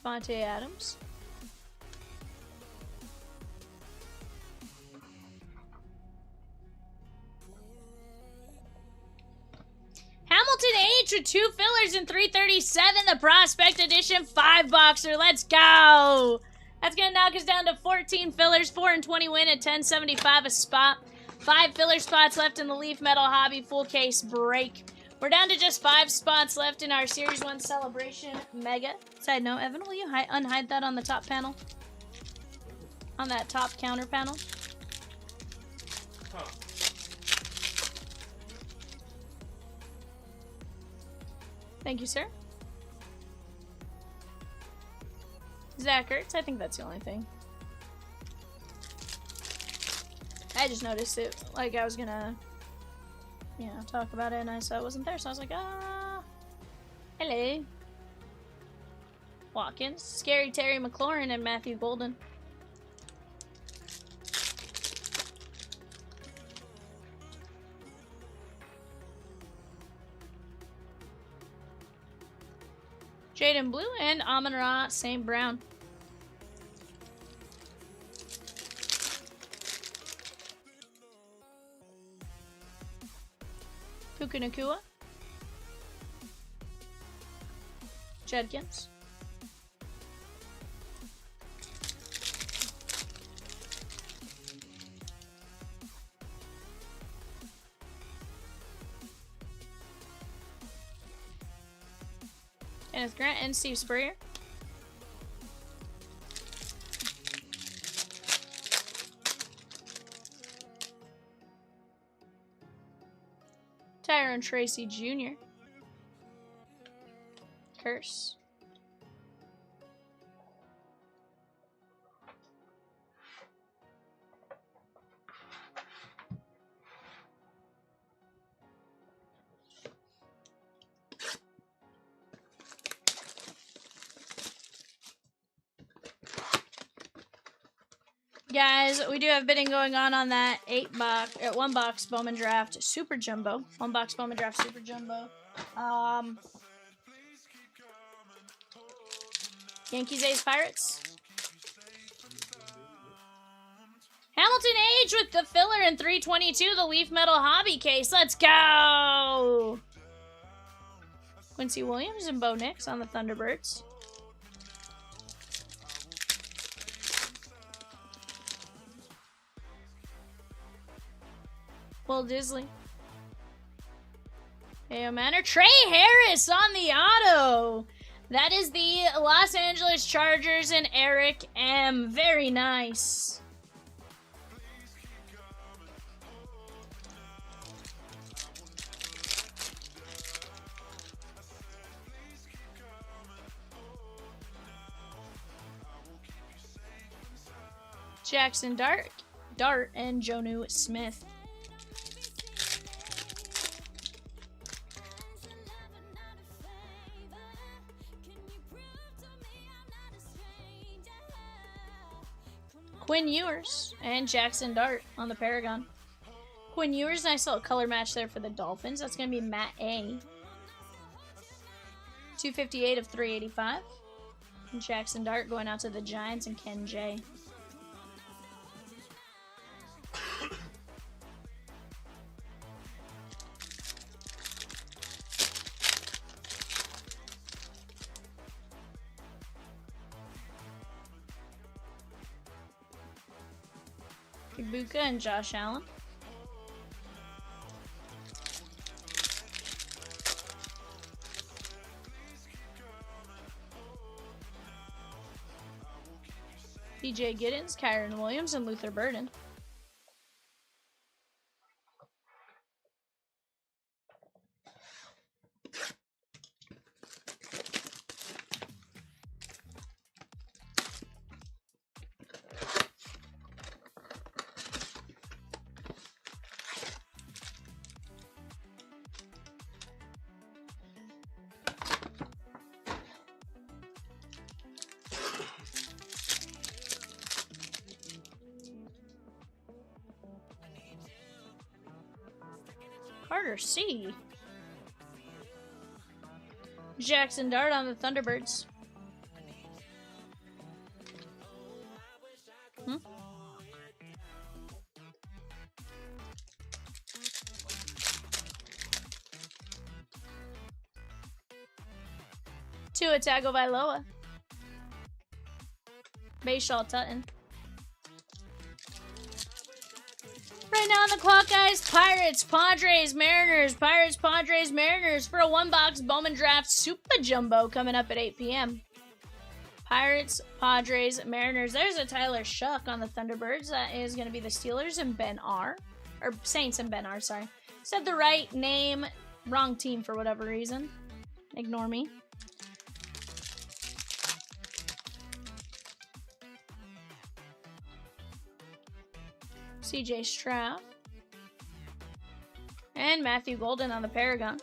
Devontae Adams. Hamilton H with 2 fillers in 337, the Prospect Edition 5-boxer. Let's go. That's going to knock us down to 14 fillers, 4 and 20 win at 1075 a spot. 5 filler spots left in the Leaf Metal Hobby full case break. We're down to just 5 spots left in our Series 1 Celebration Mega. Side note, Evan, will you unhide that on the top panel? On that top counter panel? Huh. Thank you, sir. Zach Ertz, I think that's the only thing. I just noticed it, like I was gonna, talk about it, and I saw it wasn't there, so I was like, hello. Watkins, Scary Terry McLaurin, and Matthew Golden. Jaden Blue and Amon-Ra St. Brown. Puka Nacua. Judkins. Kenneth Grant and Steve Spurrier. Tyrone Tracy Jr. Curse. Guys, we do have bidding going on that 1 box Bowman Draft Super Jumbo. 1 box Bowman Draft Super Jumbo. Yankees A's Pirates. Hamilton Age with the filler in 322, the Leaf Metal Hobby case. Let's go! Quincy Williams and Bo Nix on the Thunderbirds. Will Disley. Ayo Manor. Trey Harris on the auto. That is the Los Angeles Chargers and Eric M. Very nice. Jackson Dart and Jonu Smith. Quinn Ewers and Jackson Dart on the Paragon. Quinn Ewers, nice little color match there for the Dolphins. That's going to be Matt A. 258 of 385. And Jackson Dart going out to the Giants and Ken J. Ibuka and Josh Allen. DJ Giddens, Kyron Williams, and Luther Burden. Carter C. Jackson Dart on the Thunderbirds. Tua Tagovailoa. Bayshaw Tutton. Right now on the clock, guys, Pirates, Padres, Mariners. Pirates, Padres, Mariners for a 1-box Bowman Draft Super Jumbo coming up at 8 p.m. Pirates, Padres, Mariners. There's a Tyler Shuck on the Thunderbirds. That is going to be the Steelers and Ben R. Or Saints and Ben R, sorry. Said the right name, wrong team for whatever reason. Ignore me. CJ Stroud. And Matthew Golden on the Paragon.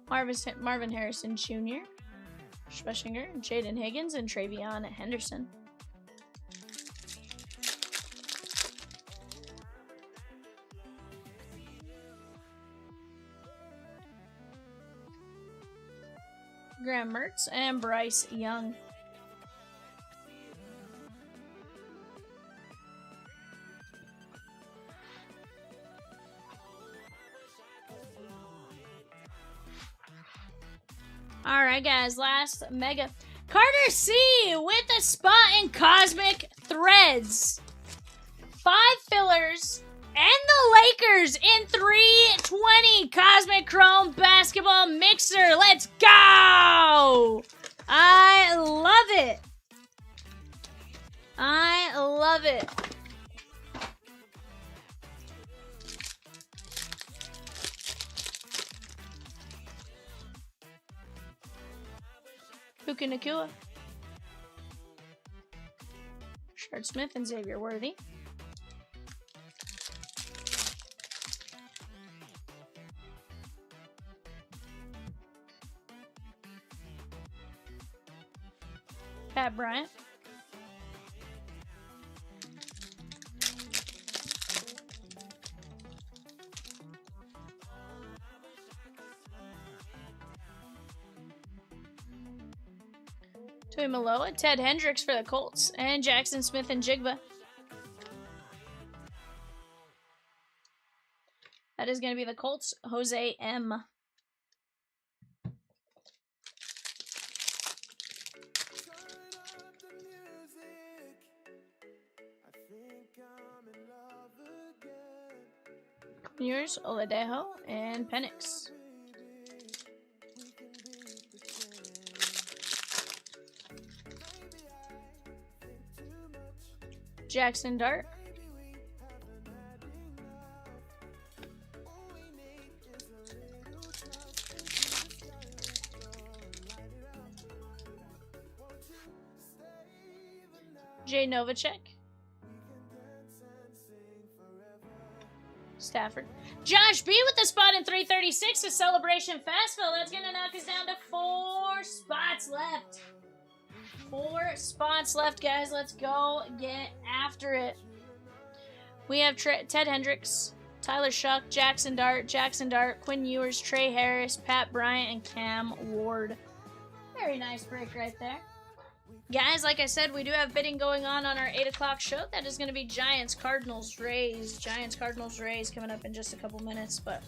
Marvin Harrison Jr., Schweschinger, Jaden Higgins, and Travion Henderson. Graham Mertz and Bryce Young. All right, guys, last mega. Carter C with a spot in Cosmic Threads. 5 fillers And the Lakers in 320 Cosmic Chrome Basketball Mixer. Let's go! I love it. I love it. Puka Nacua. Shard Smith and Xavier Worthy. Pat Bryant. Tui Maloa, Ted Hendricks for the Colts, and Jackson Smith and Jigba. That is going to be the Colts, Jose M. Yours, Oladejo, and Penix. Jackson Dart. Jay Novacek. Stafford. Josh B with the spot in 336, a celebration fast fill. That's going to knock us down to 4 spots left. 4 spots left, guys. Let's go get after it. We have Ted Hendricks, Tyler Shuck, Jackson Dart, Quinn Ewers, Trey Harris, Pat Bryant, and Cam Ward. Very nice break right there. Guys, like I said, we do have bidding going on our 8 o'clock show. That is going to be Giants, Cardinals, Rays. Giants, Cardinals, Rays coming up in just a couple minutes. But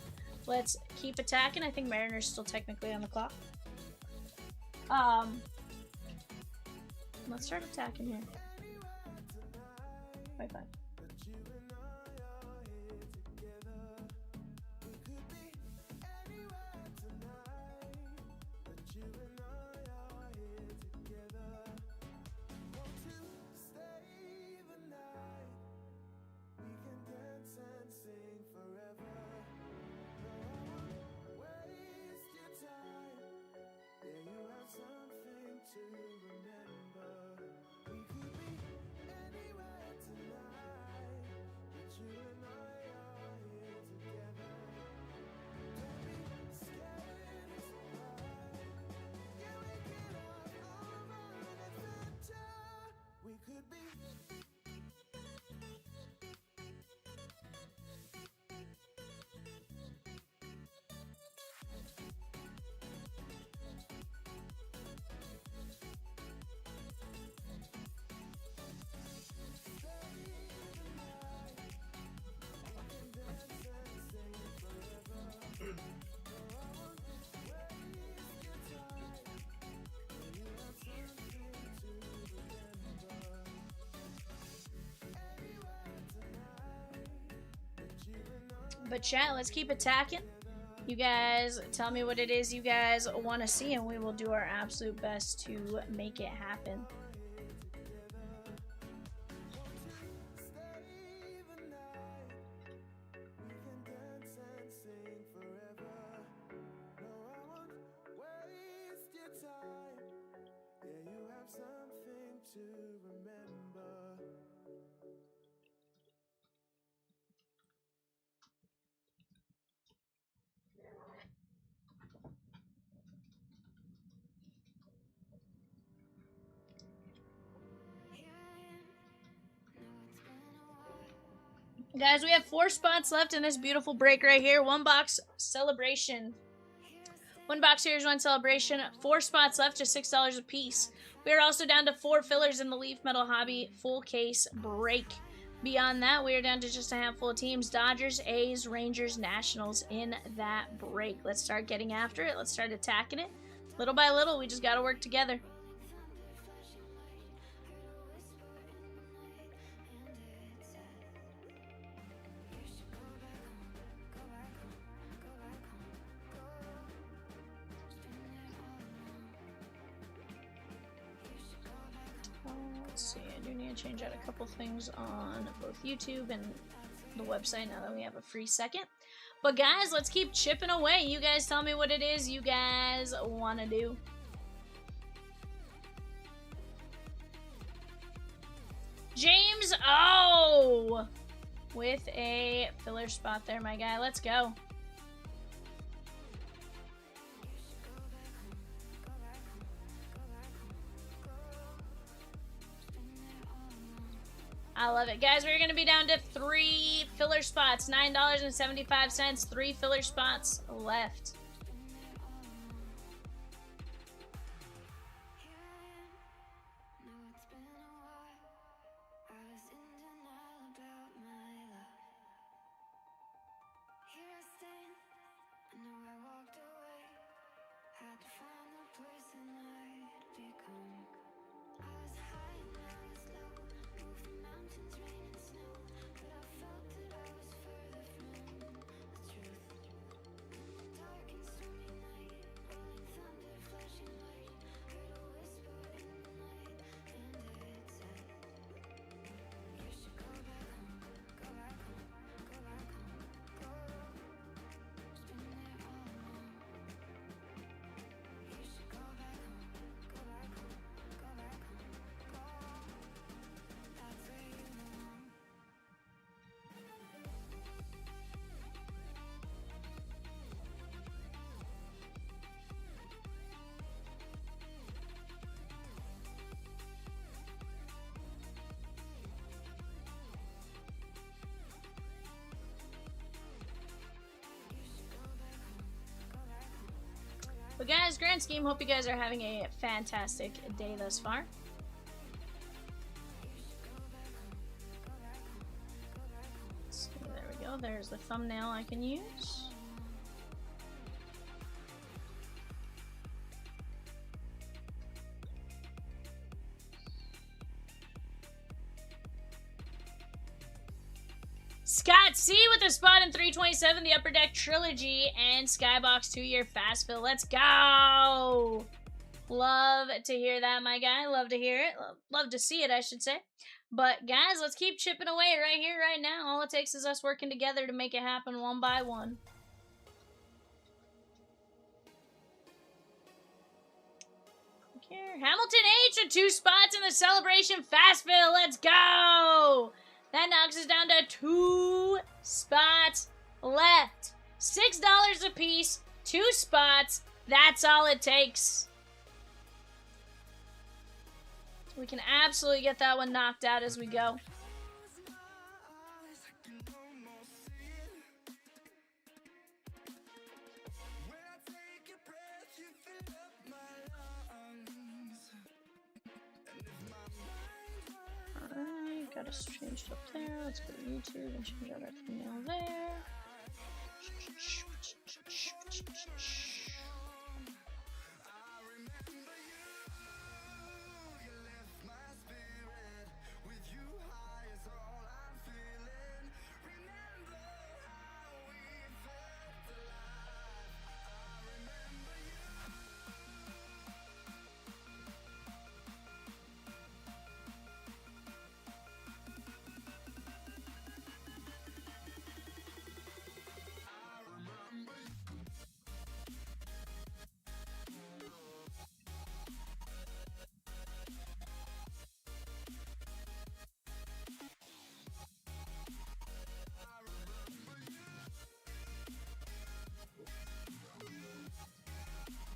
let's keep attacking. I think Mariners still technically on the clock. Let's start attacking here. Bye-bye. But chat, let's keep attacking. You guys tell me what it is you guys want to see, and we will do our absolute best to make it happen. Guys, we have 4 spots left in this beautiful break right here. 1 box celebration. 1 box series 1 celebration. 4 spots left, just $6 a piece. We are also down to 4 fillers in the Leaf Metal Hobby full case break. Beyond that, we are down to just a handful of teams. Dodgers, A's, Rangers, Nationals in that break. Let's start getting after it. Let's start attacking it. Little by little, we just got to work together. Let's see, I do need to change out a couple things on both YouTube and the website now that we have a free second. But guys, let's keep chipping away. You guys tell me what it is you guys want to do. James, oh! With a filler spot there, my guy. Let's go. I love it. Guys, we're going to be down to 3 filler spots. $9.75. 3 filler spots left. But guys, grand scheme, hope you guys are having a fantastic day thus far. So there we go, there's the thumbnail I can use. Scott C with a spot in 327, the Upper Deck Trilogy, and Skybox 2-year fast fill. Let's go! Love to hear that, my guy. Love to hear it. Love to see it, I should say. But, guys, let's keep chipping away right here, right now. All it takes is us working together to make it happen one by one. Click here. Hamilton H with 2 spots in the Celebration fast fill. Let's go! That knocks us down to 2 spots left. $6 a piece, 2 spots. That's all it takes. We can absolutely get that one knocked out as we go. Alright, got us changed up there. Let's go to YouTube and change out our thumbnail there.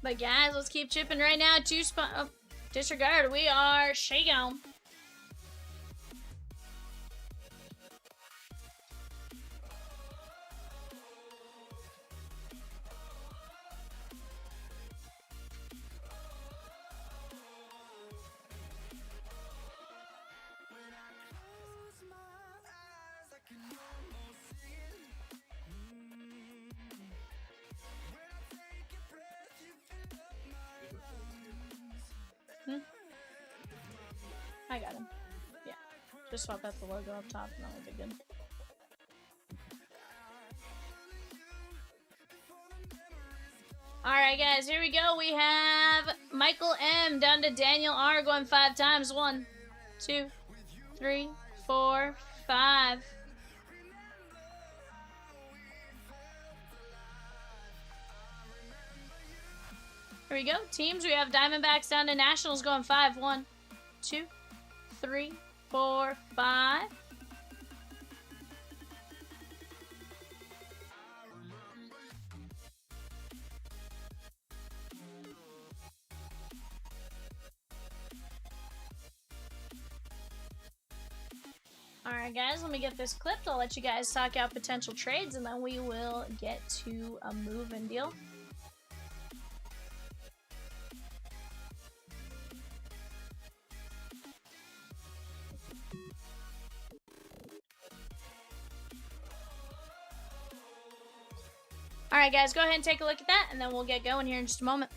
But guys, let's keep chipping right now. 2 spot. Oh, disregard. We are shakedown. I got him. Yeah. Just swap out the logo up top and that will be good. Alright guys, here we go. We have Michael M down to Daniel R going 5 times. 1, 2, 3, 4, 5. Here we go. Teams, we have Diamondbacks down to Nationals going 5. 1, 2, 3, 4, 5. Alright guys, let me get this clipped. I'll let you guys talk out potential trades and then we will get to a move and deal. Alright guys, go ahead and take a look at that and then we'll get going here in just a moment.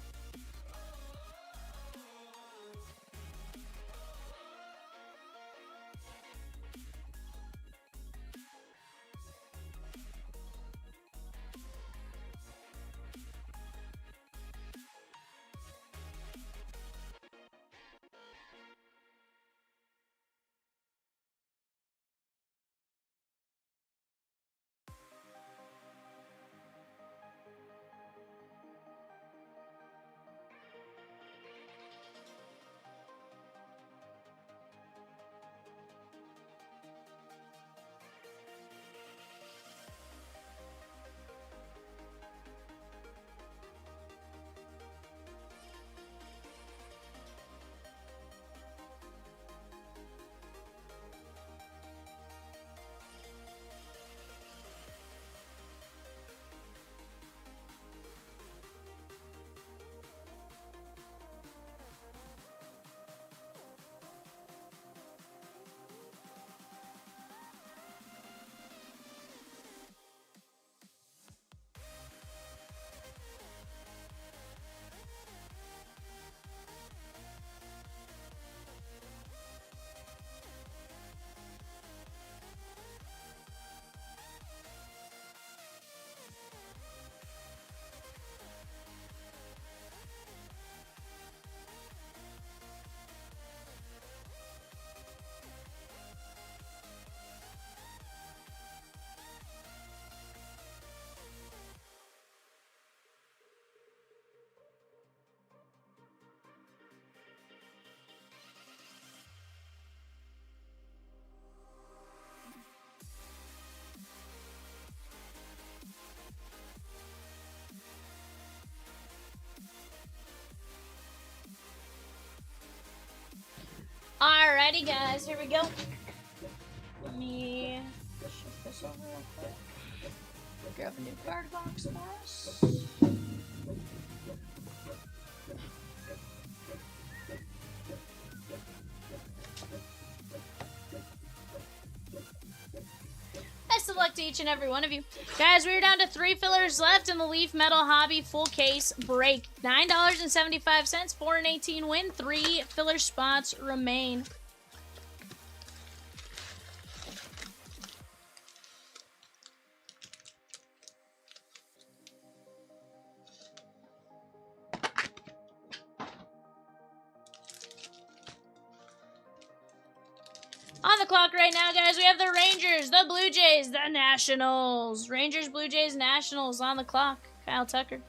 Alrighty guys, here we go. Let me shift this over real quick. Grab a new card box for us. Best of luck to each and every one of you. Guys, we're down to 3 fillers left in the Leaf Metal Hobby full case break. $9.75, 4 and 18 win. 3 filler spots remain. On the clock right now, guys, we have the Rangers, the Blue Jays, the Nationals. Rangers, Blue Jays, Nationals on the clock. Kyle Tucker.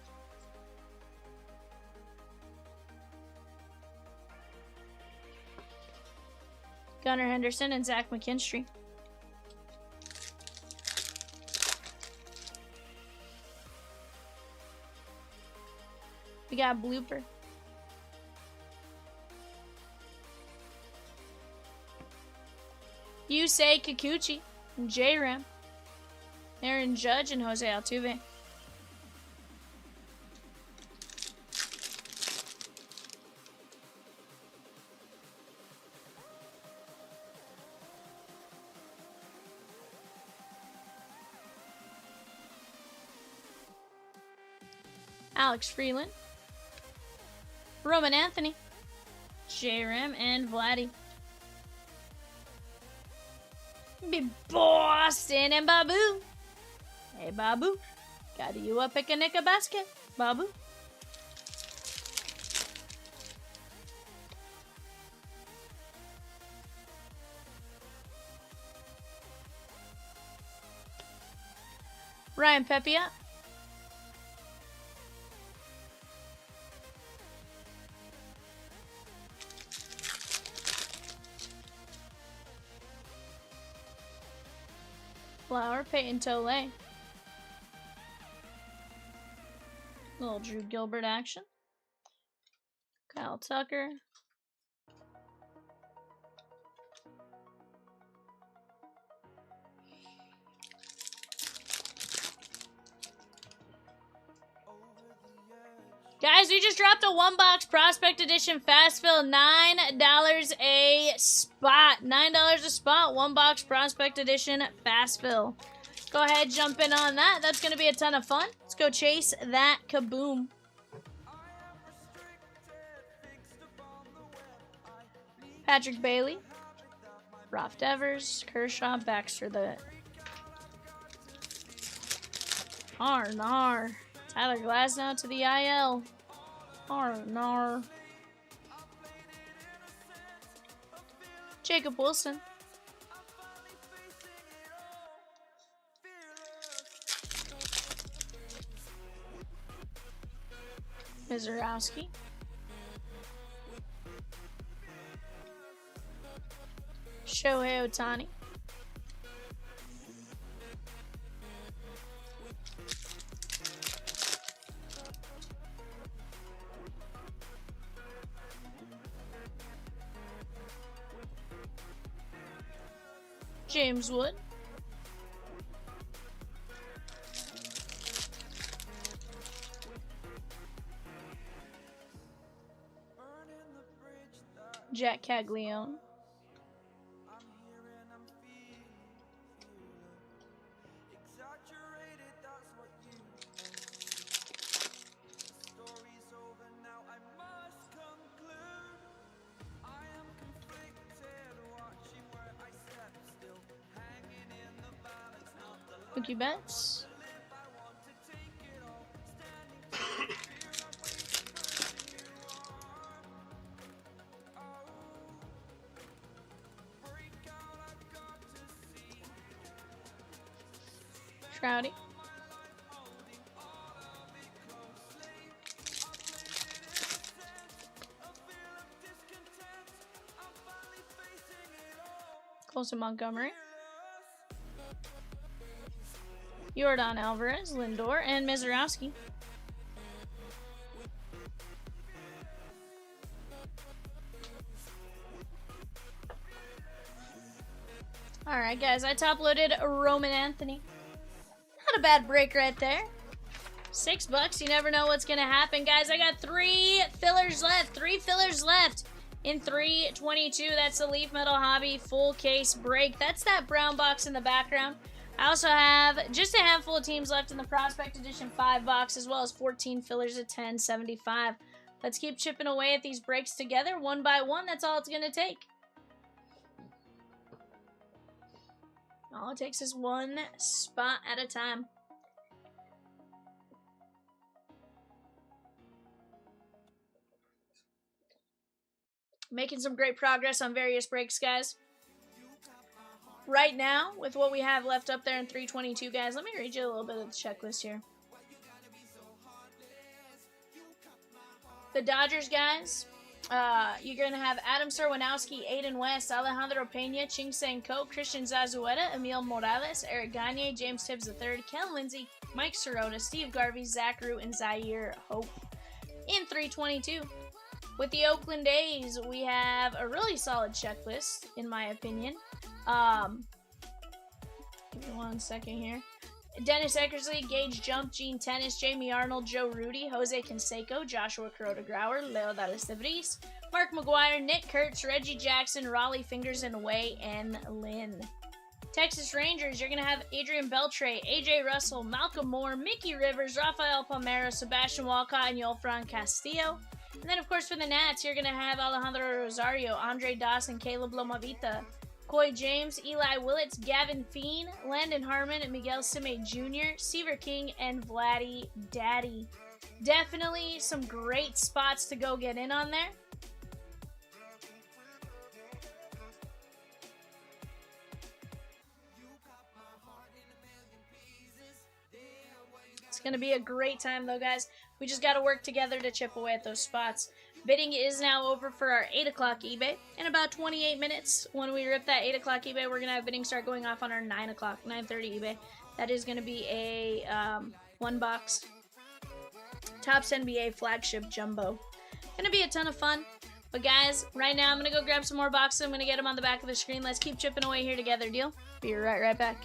Gunnar Henderson and Zach McKinstry. We got Blooper. Yusei Kikuchi, J-Ram, Aaron Judge, and Jose Altuve. Alex Freeland, Roman Anthony, J-Ram, and Vladdy. Be Boston and Babu. Hey, Babu. Got you a picnic a basket, Babu. Ryan Pepia. Flower, Peyton Tole. Little Drew Gilbert action. Kyle Tucker. Guys, we just dropped a one-box Prospect Edition Fast Fill. $9 a spot. $9 a spot. One-box Prospect Edition Fast Fill. Go ahead, jump in on that. That's going to be a ton of fun. Let's go chase that kaboom. Patrick Bailey. Roft Evers. Kershaw. Baxter the... Nar. Tyler Glasnow to the IL. Nar. Jacob Wilson. Mizorowski. Shohei Ohtani. James Wood. Jack Caglione. Mookie Betts. Trouty. Colson Montgomery. Yordan Alvarez, Lindor, and Mizorowski. Alright, guys, I top-loaded Roman Anthony. Not a bad break right there. $6, you never know what's going to happen. Guys, I got 3 fillers left. 3 fillers left in 322. That's the Leaf Metal Hobby full case break. That's that brown box in the background. I also have just a handful of teams left in the Prospect Edition 5 box, as well as 14 fillers at $10.75. Let's keep chipping away at these breaks together, one by one. That's all it's going to take. All it takes is one spot at a time. Making some great progress on various breaks, guys. Right now, with what we have left up there in 322, guys, let me read you a little bit of the checklist here. The Dodgers, guys, you're going to have Adam Serwinowski, Aiden West, Alejandro Pena, Ching-Sang Ko, Christian Zazueta, Emil Morales, Eric Gagne, James Tibbs III, Ken Lindsay, Mike Sirota, Steve Garvey, Zach Root, and Zaire Hope in 322. With the Oakland A's, we have a really solid checklist, in my opinion. Give me 1 second here. Dennis Eckersley, Gage Jump, Gene Tennis, Jamie Arnold, Joe Rudy, Jose Canseco, Joshua Kuroda-Grauer, Leo Dallas de Vries, Mark McGuire, Nick Kurtz, Reggie Jackson, Raleigh Fingers and Way, and Lynn. Texas Rangers, you're going to have Adrian Beltre, AJ Russell, Malcolm Moore, Mickey Rivers, Rafael Palmeiro, Sebastian Walcott, and Yolfran Castillo. And then, of course, for the Nats, you're going to have Alejandro Rosario, Andre Dawson, Caleb Lomavita, Coy James, Eli Willits, Gavin Feen, Landon Harmon, Miguel Sime Jr., Seaver King, and Vladdy Daddy. Definitely some great spots to go get in on there. going to be a great time, though, guys. We just got to work together to chip away at those spots. Bidding is now over for our 8 o'clock eBay. In about 28 minutes, when we rip that 8 o'clock eBay, we're going to have bidding start going off on our 9 o'clock, 9:30 eBay. That is going to be a one-box Topps NBA Flagship Jumbo. Going to be a ton of fun. But guys, right now I'm going to go grab some more boxes. I'm going to get them on the back of the screen. Let's keep chipping away here together, deal? Be right back.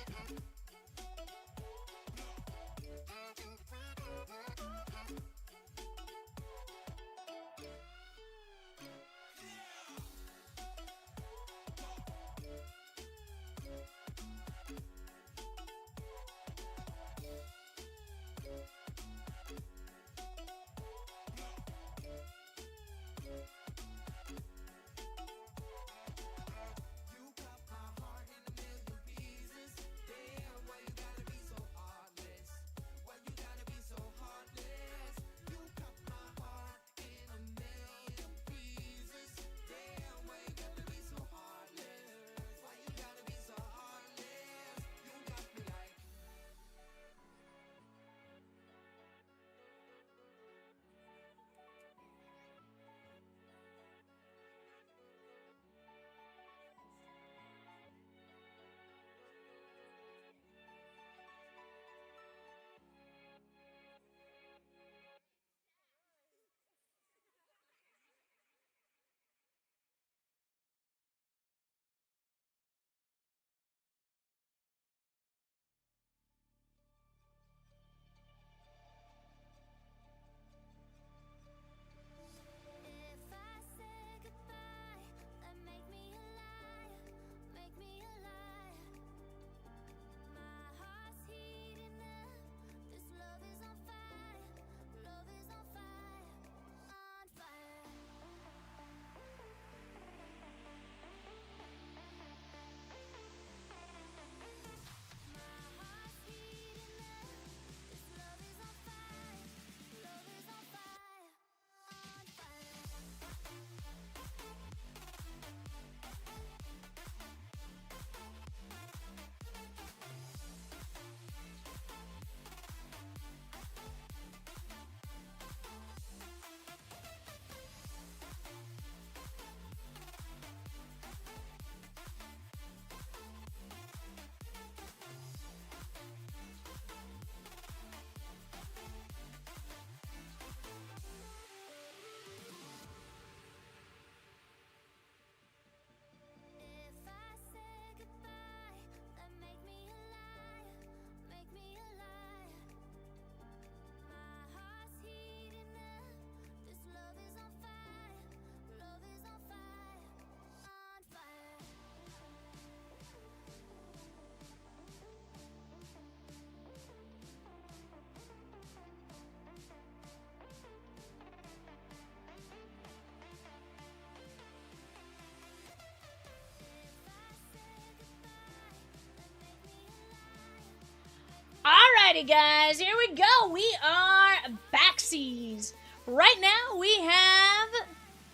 Alrighty, guys, here we go. We are backsies. Right now, we have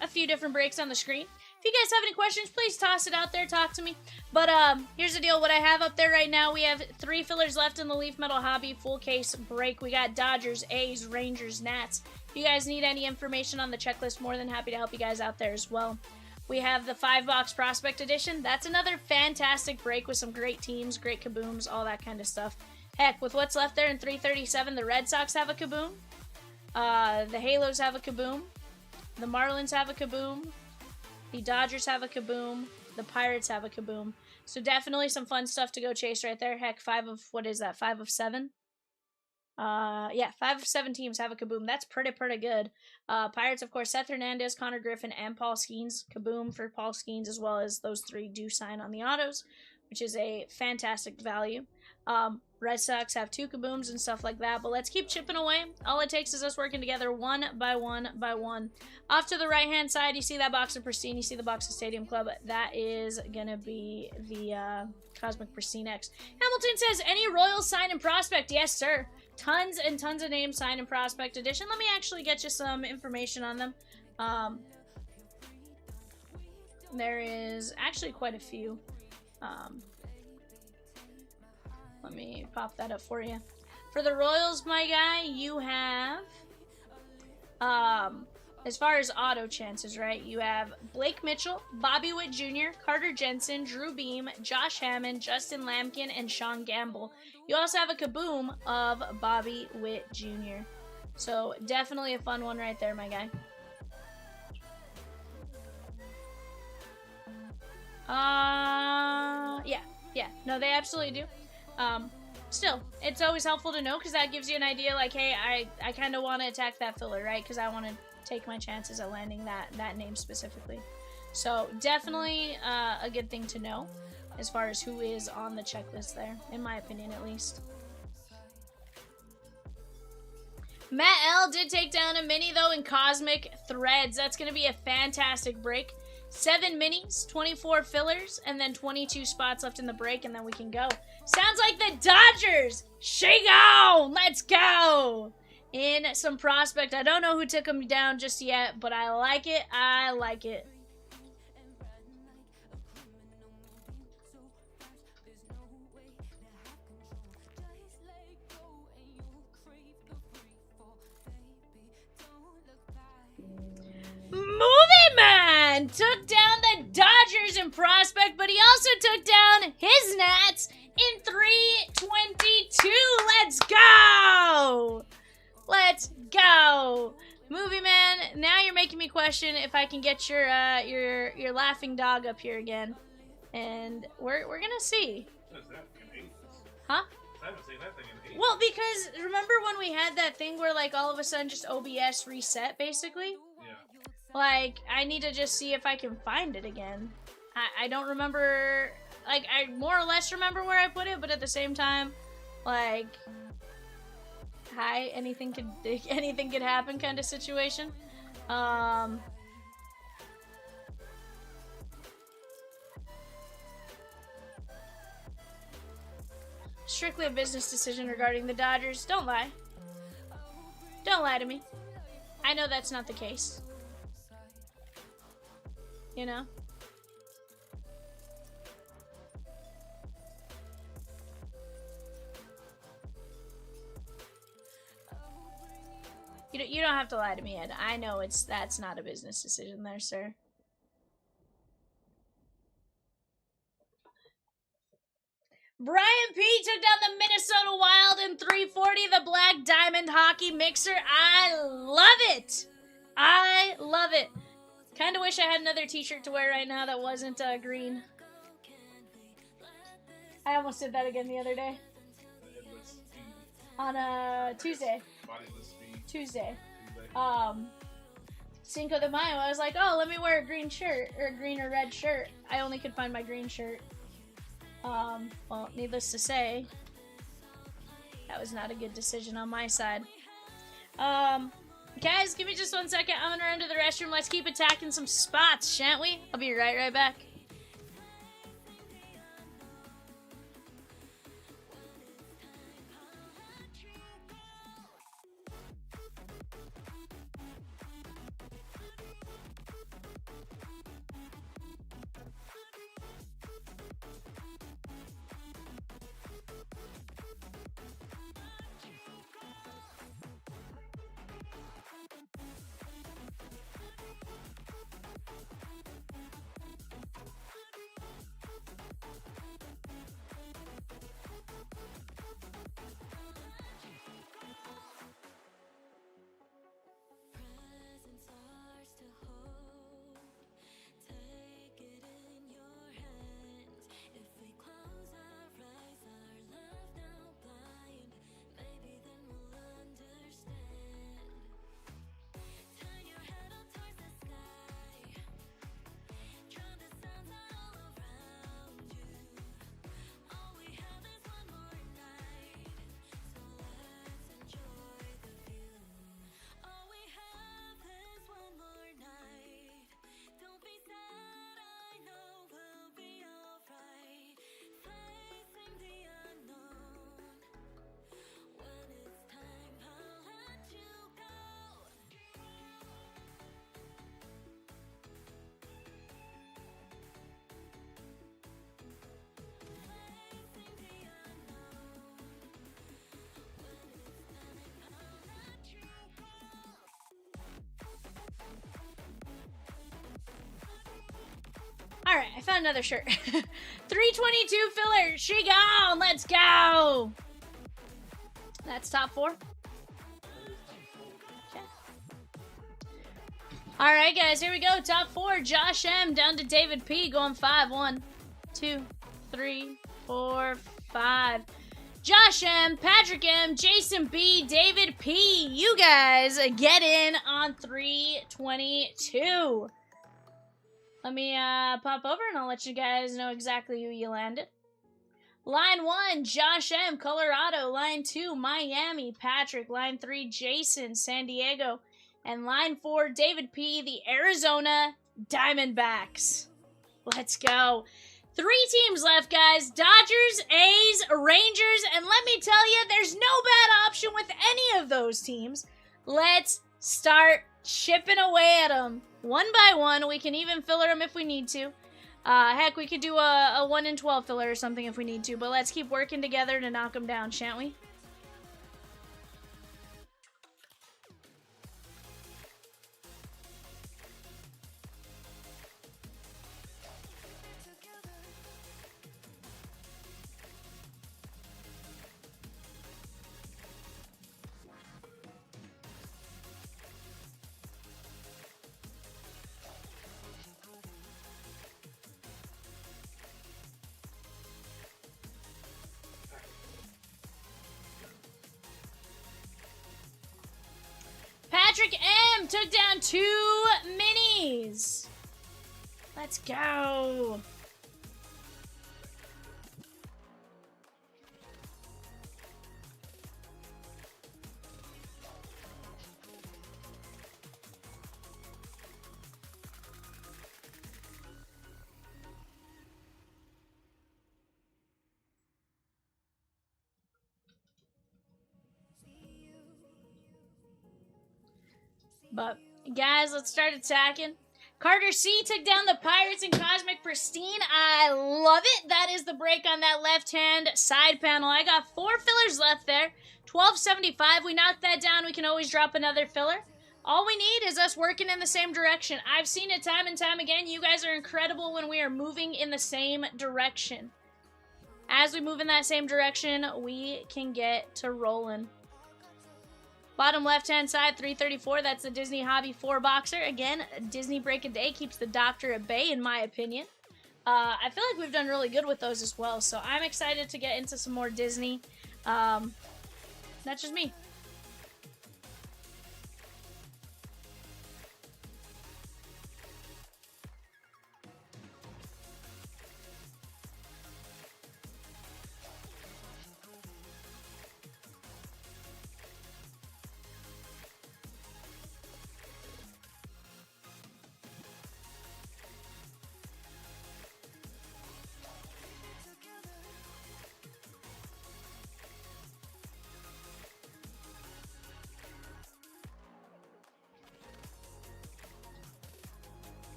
a few different breaks on the screen. If you guys have any questions, please toss it out there. Talk to me. But here's the deal. What I have up there right now, we have 3 fillers left in the Leaf Metal Hobby full case break. We got Dodgers, A's, Rangers, Nats. If you guys need any information on the checklist, more than happy to help you guys out there as well. We have the 5-box Prospect Edition. That's another fantastic break with some great teams, great kabooms, all that kind of stuff. Heck, with what's left there in 337, the Red Sox have a kaboom. The Halos have a kaboom. The Marlins have a kaboom. The Dodgers have a kaboom. The Pirates have a kaboom. So definitely some fun stuff to go chase right there. Heck, 5 of 7? Yeah, 5 of 7 teams have a kaboom. That's pretty good. Pirates, of course, Seth Hernandez, Connor Griffin, and Paul Skeens. Kaboom for Paul Skeens, as well as those 3 do sign on the autos, which is a fantastic value. Red Sox have 2 kabooms and stuff like that, but let's keep chipping away. All it takes is us working together one by one by one. Off to the right-hand side, you see that box of Pristine, you see the box of Stadium Club. That is going to be the Cosmic Pristine X. Hamilton says, any Royals sign and prospect? Yes, sir. Tons and tons of names sign and prospect edition. Let me actually get you some information on them. There is actually quite a few. Let me pop that up for you. For the Royals, my guy, you have, as far as auto chances, right, you have Blake Mitchell, Bobby Witt Jr., Carter Jensen, Drew Beam, Josh Hammond, Justin Lampkin, and Sean Gamble. You also have a kaboom of Bobby Witt Jr. So definitely a fun one right there, my guy. Yeah. No, they absolutely do. Still, it's always helpful to know because that gives you an idea like, hey, I kind of want to attack that filler, right? Because I want to take my chances at landing that name specifically. So definitely a good thing to know as far as who is on the checklist there, in my opinion at least. Matt L did take down a mini, though, in Cosmic Threads. That's going to be a fantastic break. 7 minis, 24 fillers, and then 22 spots left in the break, and then we can go. Sounds like the Dodgers! Shake on! Let's go! In some prospect. I don't know who took him down just yet, but I like it. I like it. Movie Man took down the Dodgers in prospect, but he also took down his Nats in 322. Let's go! Let's go! Movie Man, now you're making me question if I can get your laughing dog up here again. And we're gonna see. Huh? I haven't seen that thing in 8 Well, because remember when we had that thing where like all of a sudden just OBS reset basically? Yeah. Like, I need to just see if I can find it again. I don't remember, like, I more or less remember where I put it, but at the same time, like, hi, anything could happen kind of situation. Strictly a business decision regarding the Dodgers. Don't lie. Don't lie to me. I know that's not the case. You know? You don't have to lie to me, Ed. I know that's not a business decision there, sir. Brian P. took down the Minnesota Wild in 340, the Black Diamond Hockey Mixer. I love it! I love it. Kind of wish I had another t-shirt to wear right now that wasn't green. I almost did that again the other day. On Tuesday. Tuesday. Cinco de Mayo. I was like, oh, let me wear a green shirt, or a green or red shirt. I only could find my green shirt. Well, needless to say, that was not a good decision on my side. Guys, give me just 1 second. I'm gonna run to the restroom. Let's keep attacking some spots, shan't we? I'll be right back. Alright, I found another shirt. 322 filler. She gone. Let's go. That's top 4. Okay. Alright, guys. Here we go. Top 4. Josh M. down to David P. Going 5. 1, 2, 3, 4, 5. Josh M, Patrick M, Jason B, David P. You guys get in on 322. Let me pop over and I'll let you guys know exactly who you landed. Line 1, Josh M, Colorado. Line 2, Miami, Patrick. Line 3, Jason, San Diego. And line 4, David P, the Arizona Diamondbacks. Let's go. 3 teams left, guys. Dodgers, A's, Rangers, and let me tell you, there's no bad option with any of those teams. Let's start chipping away at them. One by one. We can even filler them if we need to. Heck, we could do a 1 in 12 filler or something if we need to, but let's keep working together to knock them down, shan't we? Patrick M took down 2 minis. Let's go. But, guys, let's start attacking. Carter C took down the Pirates in Cosmic Pristine. I love it. That is the break on that left-hand side panel. I got 4 fillers left there. 1275. We knocked that down. We can always drop another filler. All we need is us working in the same direction. I've seen it time and time again. You guys are incredible when we are moving in the same direction. As we move in that same direction, we can get to rolling. Bottom left-hand side, 334. That's the Disney Hobby 4-boxer. Again, Disney Break a Day keeps the doctor at bay, in my opinion. I feel like we've done really good with those as well, so I'm excited to get into some more Disney. That's just me.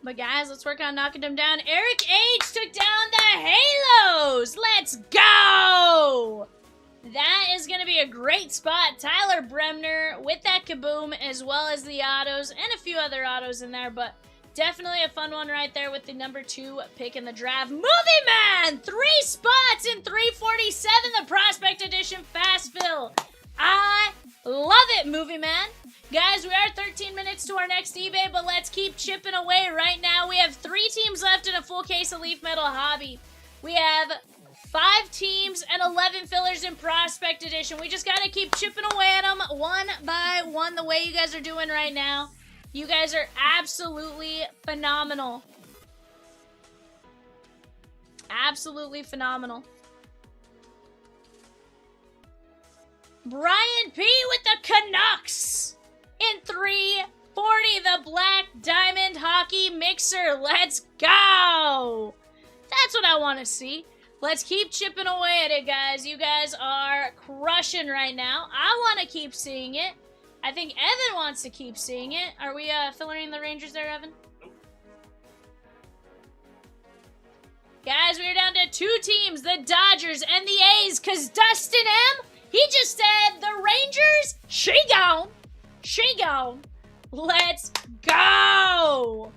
But guys, let's work on knocking them down. Eric H took down the Halos. Let's go. That is going to be a great spot. Tyler Bremner with that Kaboom, as well as the autos and a few other autos in there. But definitely a fun one right there with the number 2 pick in the draft. Movie Man! 3 spots in 347, the Prospect Edition Fast Fill. I love it, Movie Man. Guys, we are 13 minutes to our next eBay, but let's keep chipping away right now. We have 3 teams left in a full case of Leaf Metal Hobby. We have 5 teams and 11 fillers in Prospect Edition. We just got to keep chipping away at them one by one the way you guys are doing right now. You guys are absolutely phenomenal. Absolutely phenomenal. Brian P. with the Canucks in 340, the Black Diamond Hockey Mixer. Let's go. That's what I want to see. Let's keep chipping away at it, guys. You guys are crushing right now. I want to keep seeing it. I think Evan wants to keep seeing it. Are we fillering the Rangers there, Evan? Nope. Guys, we are down to 2 teams, the Dodgers and the A's, because Dustin M., he just said the Rangers, she gone. She gone. Let's go.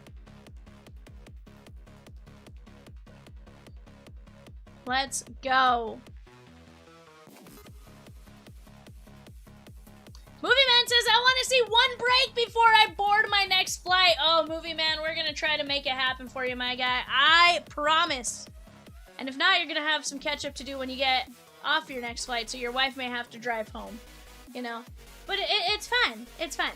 Let's go. Movie Man says, I want to see one break before I board my next flight. Oh, Movie Man, we're going to try to make it happen for you, my guy. I promise. And if not, you're going to have some catch up to do when you get off your next flight, so your wife may have to drive home, you know. But it's fine. It's fine.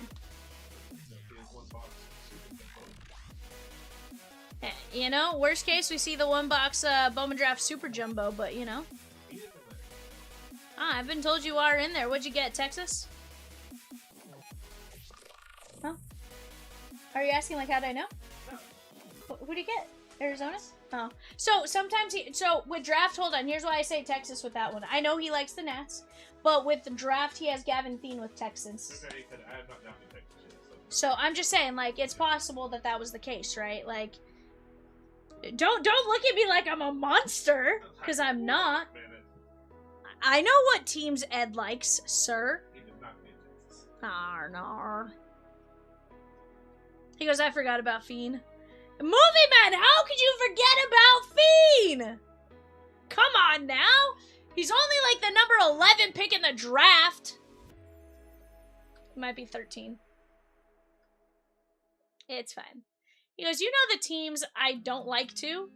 You know, worst case, we see the 1-box Bowman Draft Super Jumbo, but, you know. I've been told you are in there. What'd you get, Texas? Huh? Are you asking, like, how'd I know? Who'd you get? Arizona? Oh. So, sometimes so, with draft, hold on, here's why I say Texas with that one. I know he likes the Nats, but with the draft, he has Gavin Thien with Texans. Okay, I have not doubted Texas yet, so, I'm just saying, like, it's possible that that was the case, right? Like, don't look at me like I'm a monster, because I'm not. I know what teams Ed likes, sir. He did not get Texas. Nar. He goes, I forgot about Fiend. Movie Man, how could you forget about Fiend? Come on now. He's only like the number 11 pick in the draft. He might be 13. It's fine. He goes, you know the teams I don't like to?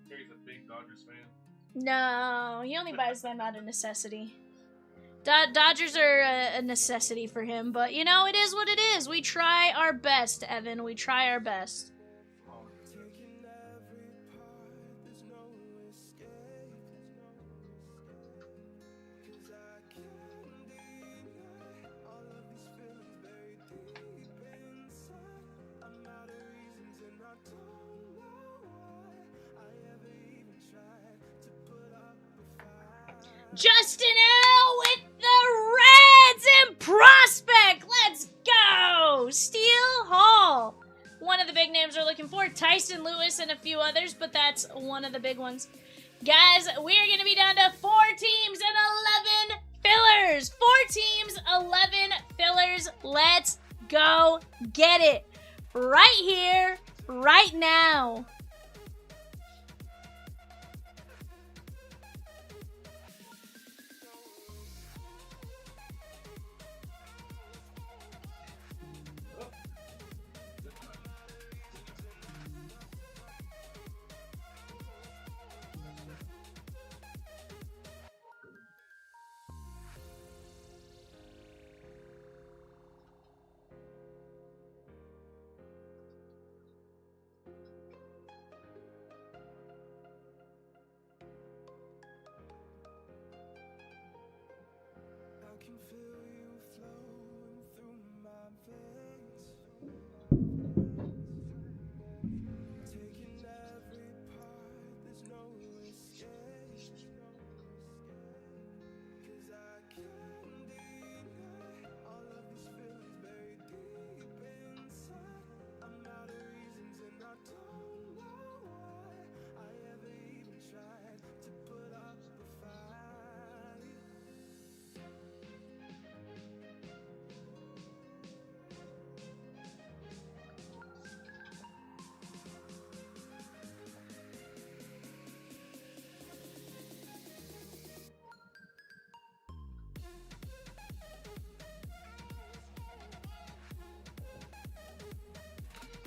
He's a big Dodgers fan. No, he only buys them out of necessity. Dodgers are a necessity for him, but you know, it is what it is. We try our best, Evan. We try our best. Justin L with the Reds and Prospect. Let's go. Steel Hall. One of the big names we're looking for. Tyson Lewis and a few others, but that's one of the big ones. Guys, we're going to be down to 4 teams and 11 fillers. 4 teams, 11 fillers. Let's go get it. Right here, right now.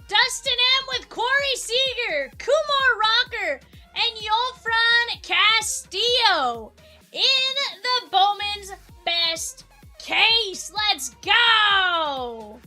Dustin M with Corey Seager, Kumar Rocker, and Yolfran Castillo in the Bowman's best case. Let's go!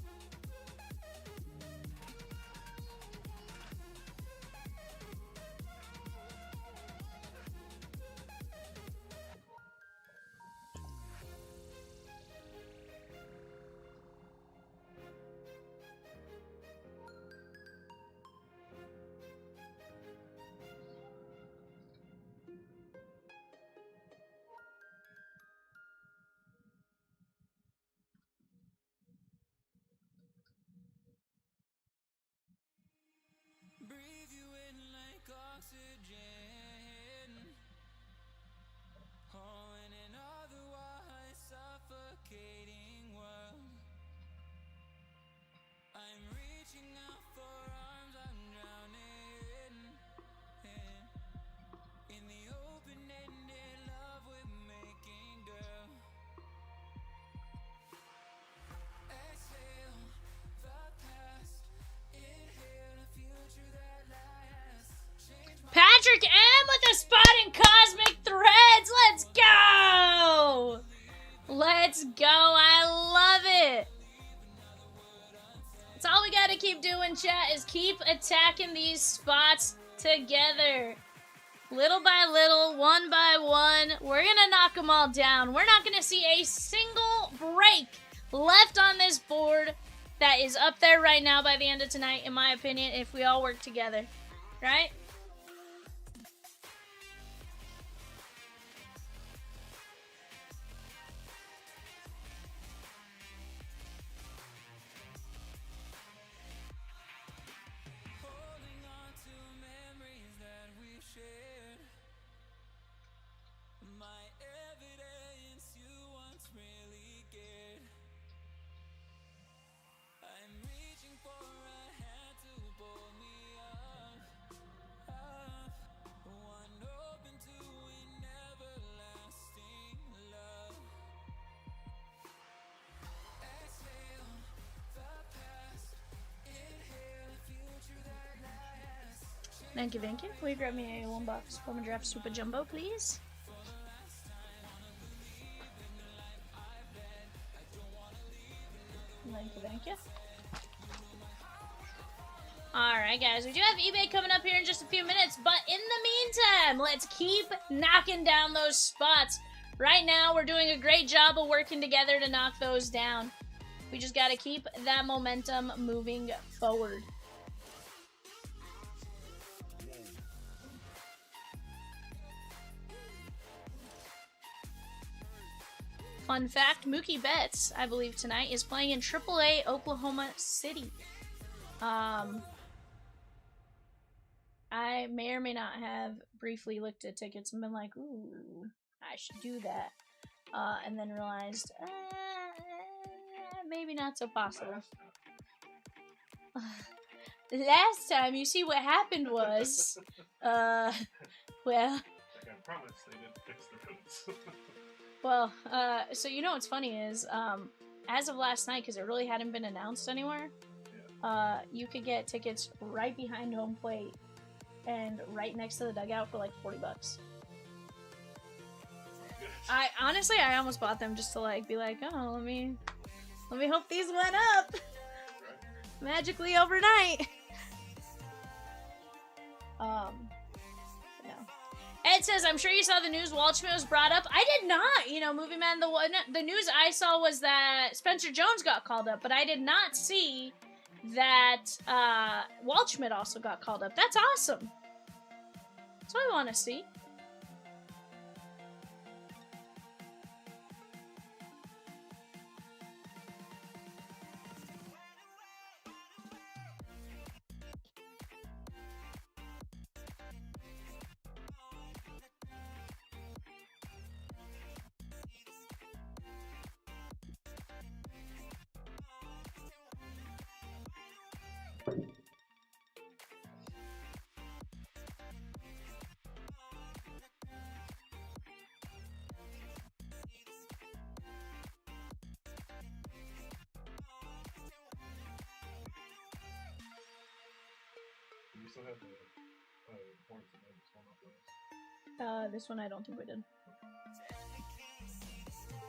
Breathe you in like oxygen. Oh, in an otherwise suffocating world, I'm reaching out for arms, I'm drowning in the open-ended love we're making, girl. Exhale the past, inhale a future that lasts. Patrick M with a spot in Cosmic Threads. Let's go! Let's go. I love it. That's all we got to keep doing, chat, is keep attacking these spots together. Little by little, one by one, we're going to knock them all down. We're not going to see a single break left on this board that is up there right now by the end of tonight, in my opinion, if we all work together. Right? Holding on to memories that we've shared. My evidence you once really cared. I'm reaching for a hand to pull me up, one open to an everlasting love. Exhale the past, inhale a future that lasts. Thank you, thank you. Will you grab me a one-box Bowman Draft Super Jumbo, please? Thank you, thank you. Alright, guys. We do have eBay coming up here in just a few minutes, but in the meantime, let's keep knocking down those spots. Right now, we're doing a great job of working together to knock those down. We just got to keep that momentum moving forward. Fun fact, Mookie Betts, I believe tonight, is playing in AAA Oklahoma City. I may or may not have briefly looked at tickets and been like, ooh, I should do that. And then realized, maybe not so possible. Last time, you see what happened was, well... I promise they didn't fix the roads. Well, so you know what's funny is, as of last night, because it really hadn't been announced anywhere, you could get tickets right behind home plate and right next to the dugout for like $40. I honestly, I almost bought them just to like be like, oh, let me hope these went up magically overnight. No. Ed says, I'm sure you saw the news Waldschmidt was brought up. I did not. You know, Movie Man, the news I saw was that Spencer Jones got called up, but I did not see that Waldschmidt also got called up. That's awesome. That's what I want to see. You still have the points and then just one up there. This one I don't think we did.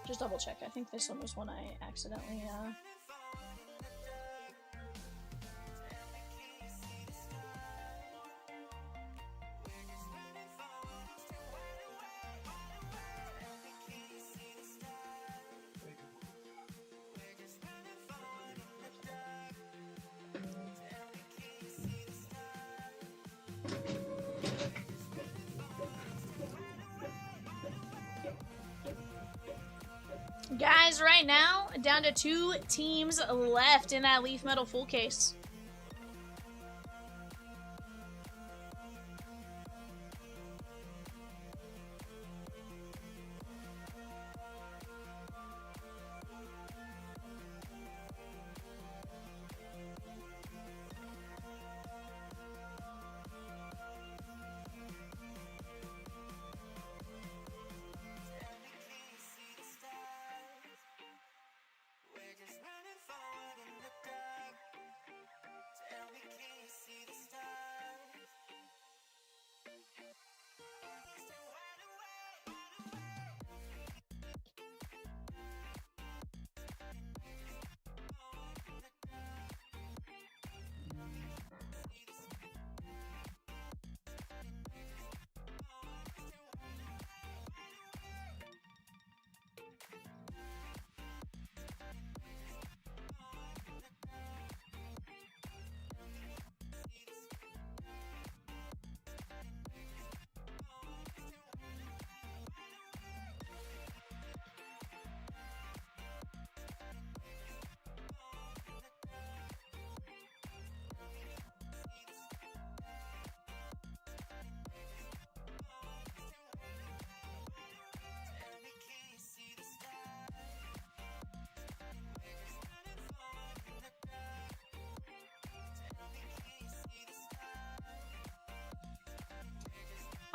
Just double check. I think this one was one I accidentally, Guys, right now, down to 2 teams left in that Leaf Metal full case.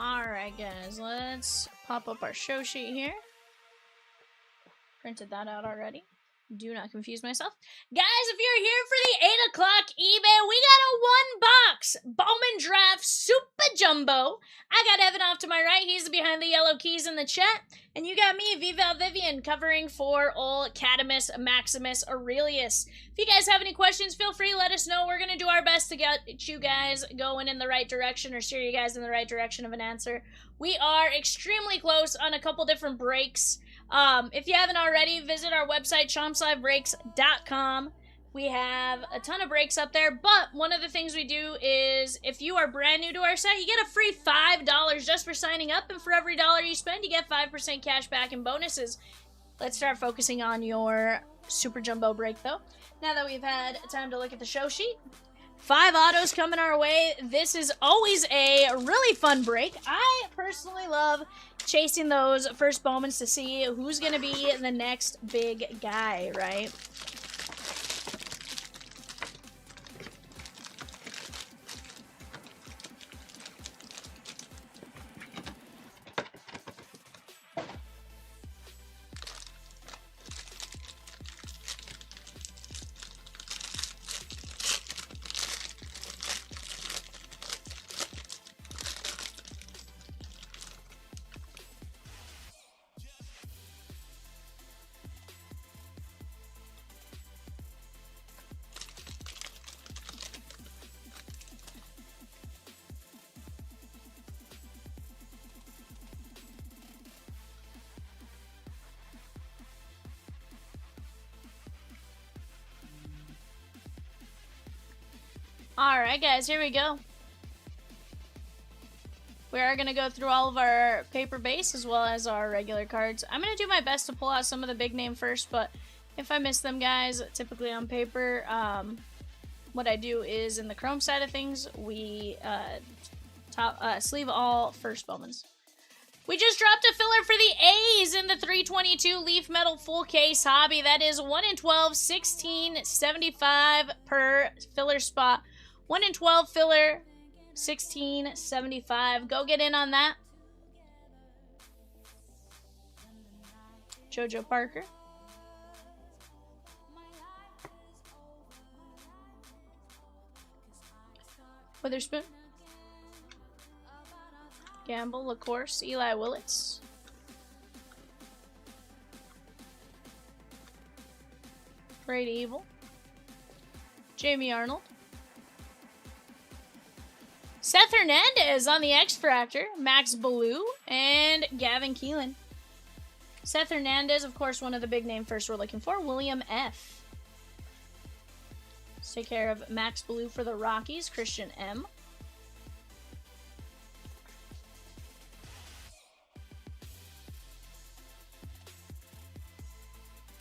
Alright guys, let's pop up our show sheet here. Printed that out already. Do not confuse myself. Guys, if you're here for the 8 o'clock eBay, we got a 1-box Bowman Draft Super Jumbo. I got Evan off to my right. He's behind the yellow keys in the chat. And you got me, VIVIAN, covering for old Catamus Maximus Aurelius. If you guys have any questions, feel free, let us know. We're going to do our best to get you guys going in the right direction or steer you guys in the right direction of an answer. We are extremely close on a couple different breaks. If you haven't already, visit our website, chompslivebreaks.com. We have a ton of breaks up there, but one of the things we do is if you are brand new to our site, you get a free $5 just for signing up, and for every dollar you spend, you get 5% cash back and bonuses. Let's start focusing on your Super Jumbo break, though. Now that we've had time to look at the show sheet, 5 autos coming our way. This is always a really fun break. I personally love chasing those first Bowmans to see who's going to be the next big guy, right? Alright guys, here we go. We are going to go through all of our paper base as well as our regular cards. I'm going to do my best to pull out some of the big name first, but if I miss them guys, typically on paper, what I do is in the chrome side of things, we sleeve all first Bowmans. We just dropped a filler for the A's in the 322 Leaf Metal full case hobby. That is 1 in 12, 16.75 per filler spot. 1 in 12 filler, 16.75. Go get in on that. Jojo Parker. Witherspoon. Gamble, LaCourse, Eli Willits. Great Evil. Jamie Arnold. Seth Hernandez on the X Factor. Max Ballou and Gavin Keelan. Seth Hernandez, of course, one of the big name first we're looking for. William F. Let's take care of Max Ballou for the Rockies. Christian M.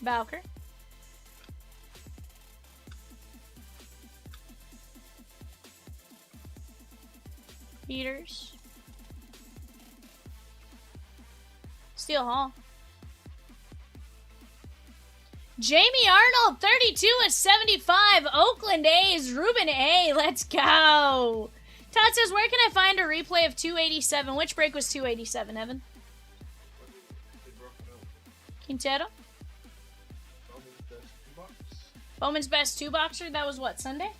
Bowker. Peters. Steele Hall. Jamie Arnold, 32 of 75. Oakland A's, Ruben A. Let's go. Todd says, where can I find a replay of 287? Which break was 287, Evan? Quintero? Bowman's best two boxer. That was what, Sunday?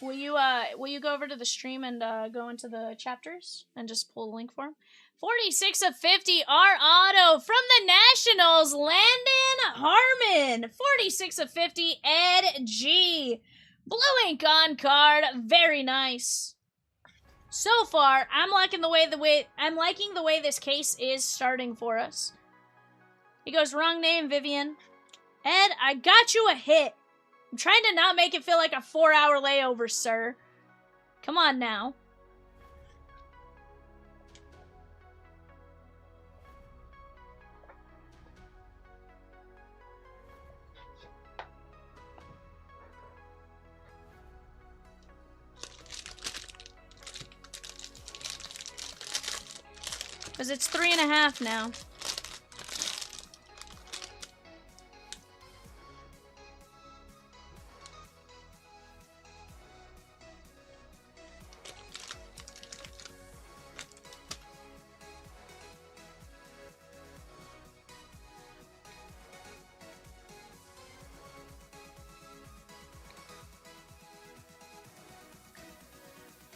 Will you go over to the stream and go into the chapters and just pull the link for him? 46 of 50, our auto from the Nationals, Landon Harmon. 46 of 50, Ed G. Blue ink on card, very nice. So far, I'm liking the way this case is starting for us. He goes, wrong name, Vivian. Ed, I got you a hit. I'm trying to not make it feel like a 4-hour layover, sir. Come on now. Because it's 3.5 now.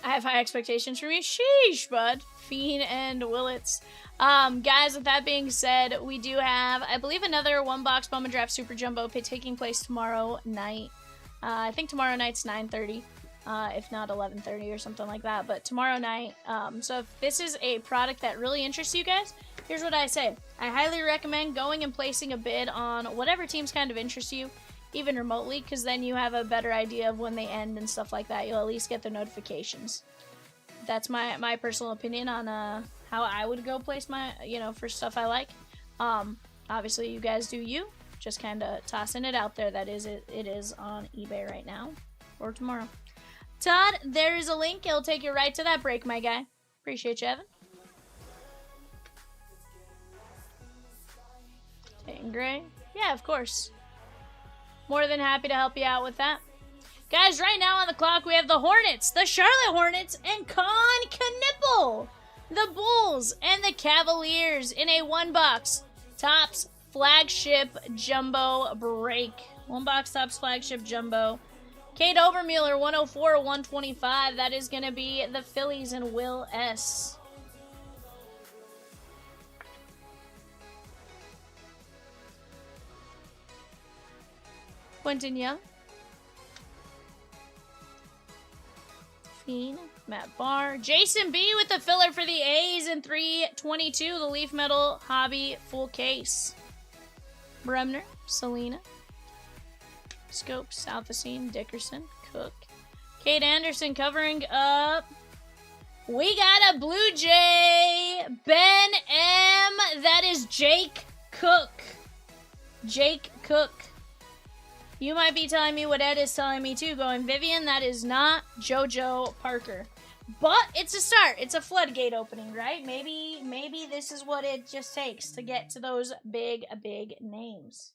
I have high expectations from you. Sheesh, bud. Fiend and Willits. Guys, with that being said, we do have, I believe, another one-box Bowman Draft Super Jumbo taking place tomorrow night. I think tomorrow night's 9:30, if not 11:30 or something like that. But tomorrow night. So if this is a product that really interests you guys, here's what I say. I highly recommend going and placing a bid on whatever teams kind of interest you, even remotely, because then you have a better idea of when they end and stuff like that. You'll at least get the notifications. That's my personal opinion on how I would go place my, for stuff I like. Obviously, you guys do you. Just kind of tossing it out there. That is it is on eBay right now or tomorrow. Todd, there is a link. It'll take you right to that break, my guy. Appreciate you, Evan. Peyton Gray. Yeah, of course. More than happy to help you out with that. Guys, right now on the clock, we have the Hornets, the Charlotte Hornets, and Con Knipple. The Bulls and the Cavaliers in a one-box Topps Flagship Jumbo break. One-box Topps Flagship Jumbo. Kate Overmueller, 104, 125. That is going to be the Phillies and Will S. Quentin Young. Fiend. Matt Barr. Jason B with the filler for the A's in 322. The Leaf Metal Hobby full case. Bremner. Selena. Scopes. Althacene. Dickerson. Cook. Kate Anderson covering up. We got a Blue Jay. Ben M. That is Jake Cook. Jake Cook. You might be telling me what Ed is telling me too, going, Vivian, that is not JoJo Parker. But it's a start. It's a floodgate opening, right? Maybe this is what it just takes to get to those big names.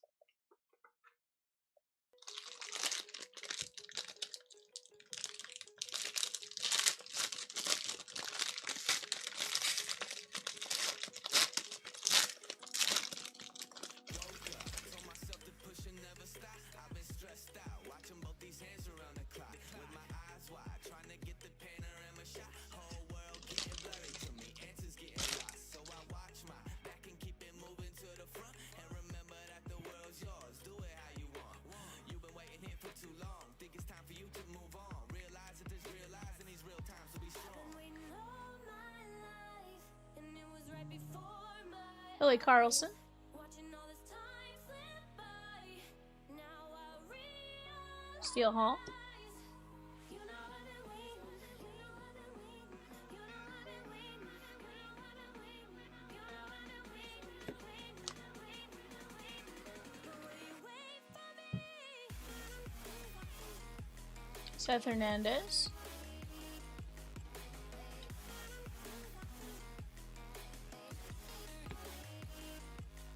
Billy Carlson. Steel Hall. Seth Hernandez.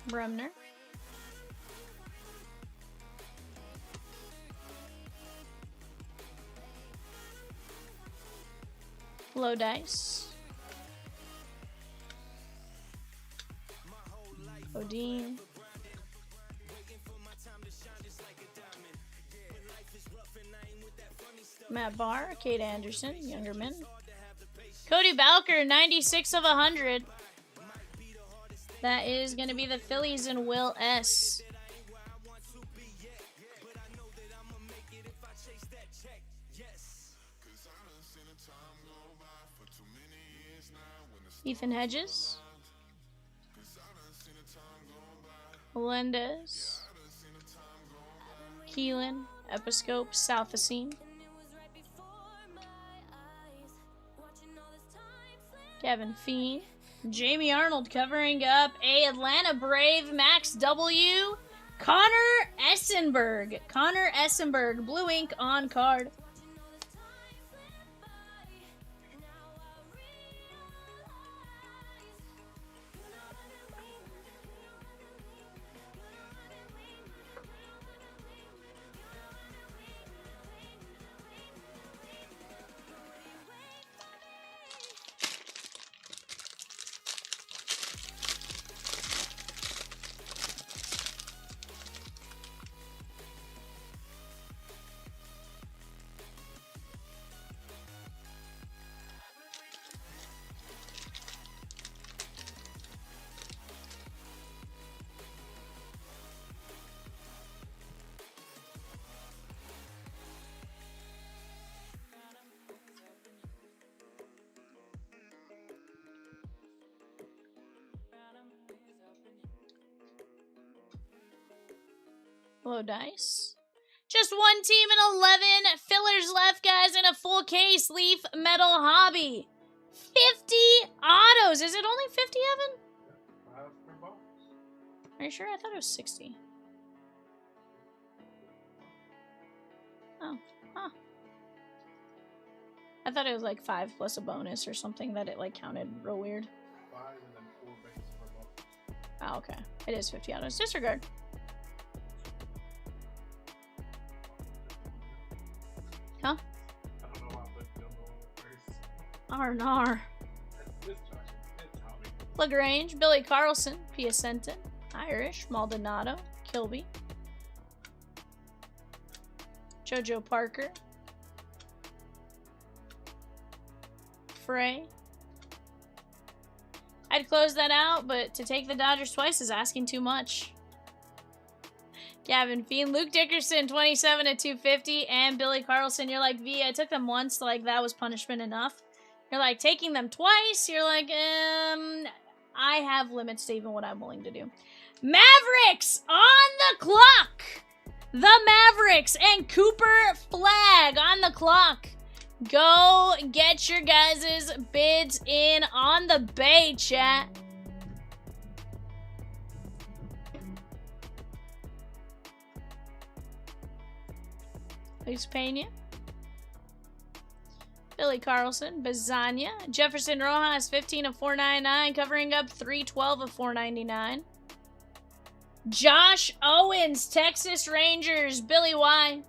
Bremner. Low dice. Odin. Matt Barr, Kate Anderson, Youngerman. Cody Balker, 96 of 100. That is going to be the Phillies and Will S. Ethan Hedges. Melendez. Keelan, Episcope, Southacene. Kevin Feen. Jamie Arnold covering up a Atlanta Brave Max W. Connor Essenberg. Connor Essenberg, blue ink on card. Low dice. Just one team and 11 fillers left, guys, in a full case. Leaf Metal Hobby. 50 autos. Is it only 50, Evan? Per box. Are you sure? I thought it was 60. Oh, huh. I thought it was like 5 plus a bonus or something that it like counted real weird. 5 and then 4 base per box. Oh, okay. It is 50 autos. Disregard. Huh? I don't know why I put Bill first. R&R. It's Tommy. Lagrange, Billy Carlson, Piacenta, Irish, Maldonado, Kilby, Jojo Parker, Frey. I'd close that out, but to take the Dodgers twice is asking too much. Gavin Feen, Luke Dickerson, 27 at 250, and Billy Carlson. You're like, V, I took them once, like that was punishment enough. You're like, taking them twice, you're like, I have limits to even what I'm willing to do. Mavericks on the clock! The Mavericks and Cooper Flag on the clock. Go get your guys' bids in on the bay, chat. Luis Pena, Billy Carlson, Bazania, Jefferson Rojas, 15 of 499, covering up 312 of 499. Josh Owens, Texas Rangers, Billy Y.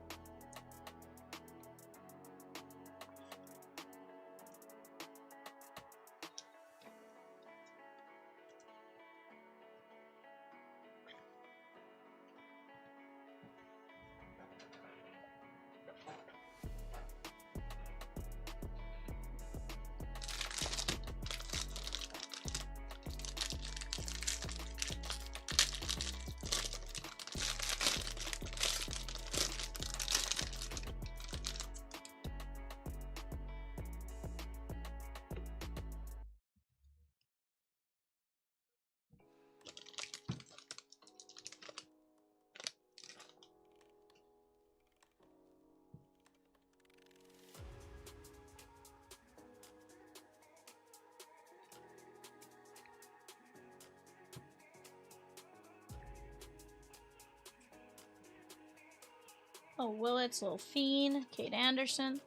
Oh, Willits, Lil Fiend, Kate Anderson.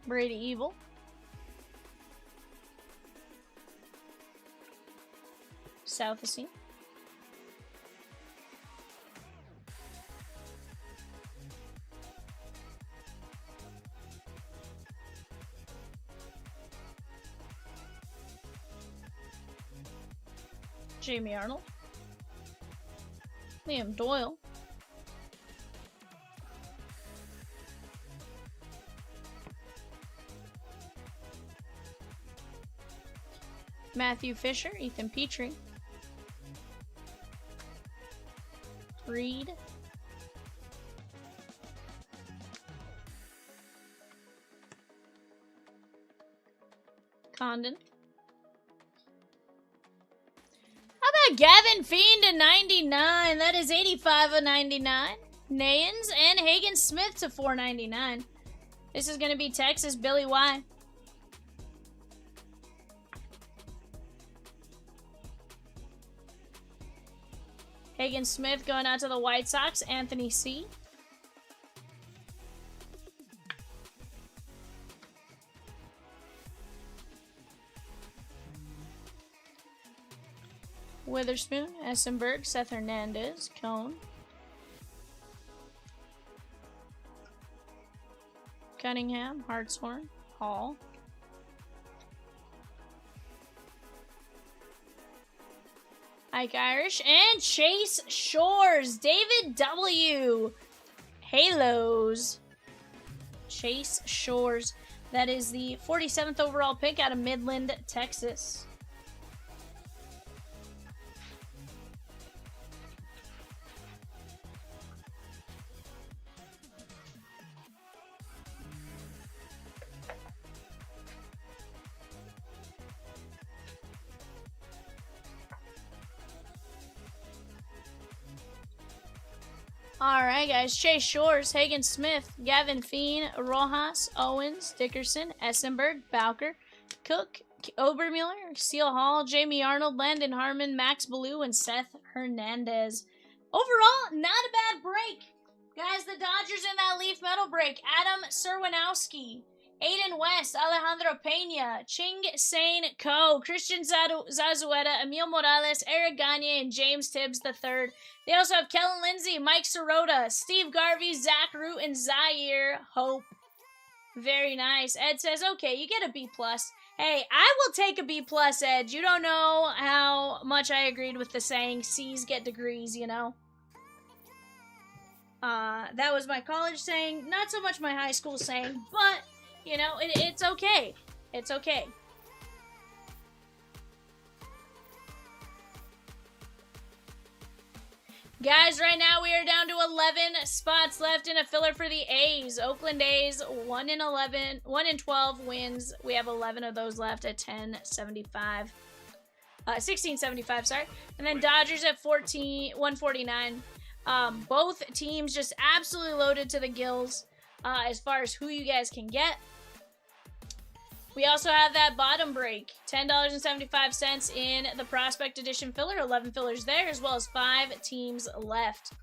Brady Evil. South of Sea. Jamie Arnold. Liam Doyle. Matthew Fisher, Ethan Petrie. Reed. Condon. How about Gavin Fiend to 99? That is 85 of 99. Nayans and Hagen Smith to 499. This is going to be Texas Billy Y. Hagen Smith going out to the White Sox. Anthony C. Witherspoon, Essenberg, Seth Hernandez, Cone. Cunningham, Hartshorn, Hall. Ike Irish, and Chase Shores. David W. Halos. Chase Shores. That is the 47th overall pick out of Midland, Texas. Alright guys, Chase Shores, Hagen Smith, Gavin Fiend, Rojas, Owens, Dickerson, Essenberg, Bowker, Cook, Obermuller, Seal Hall, Jamie Arnold, Landon Harmon, Max Ballou, and Seth Hernandez. Overall, not a bad break. Guys, the Dodgers in that Leaf Metal break. Adam Serwanowski, Aiden West, Alejandro Pena, Ching Sane Ko, Christian Zazueta, Emil Morales, Eric Gagne, and James Tibbs III. They also have Kellen Lindsay, Mike Sirota, Steve Garvey, Zach Root, and Zaire Hope. Very nice. Ed says, okay, you get a B+. Hey, I will take a B+, Ed. You don't know how much I agreed with the saying, C's get degrees, you know? That was my college saying, not so much my high school saying, but, you know, it's okay. It's okay. Guys, right now we are down to 11 spots left in a filler for the A's. Oakland A's, 1 in 12 wins. We have 11 of those left at 1675, sorry. And then Dodgers at 149. Both teams just absolutely loaded to the gills as far as who you guys can get. We also have that bottom break, $10.75 in the Prospect Edition filler, 11 fillers there, as well as 5 teams left.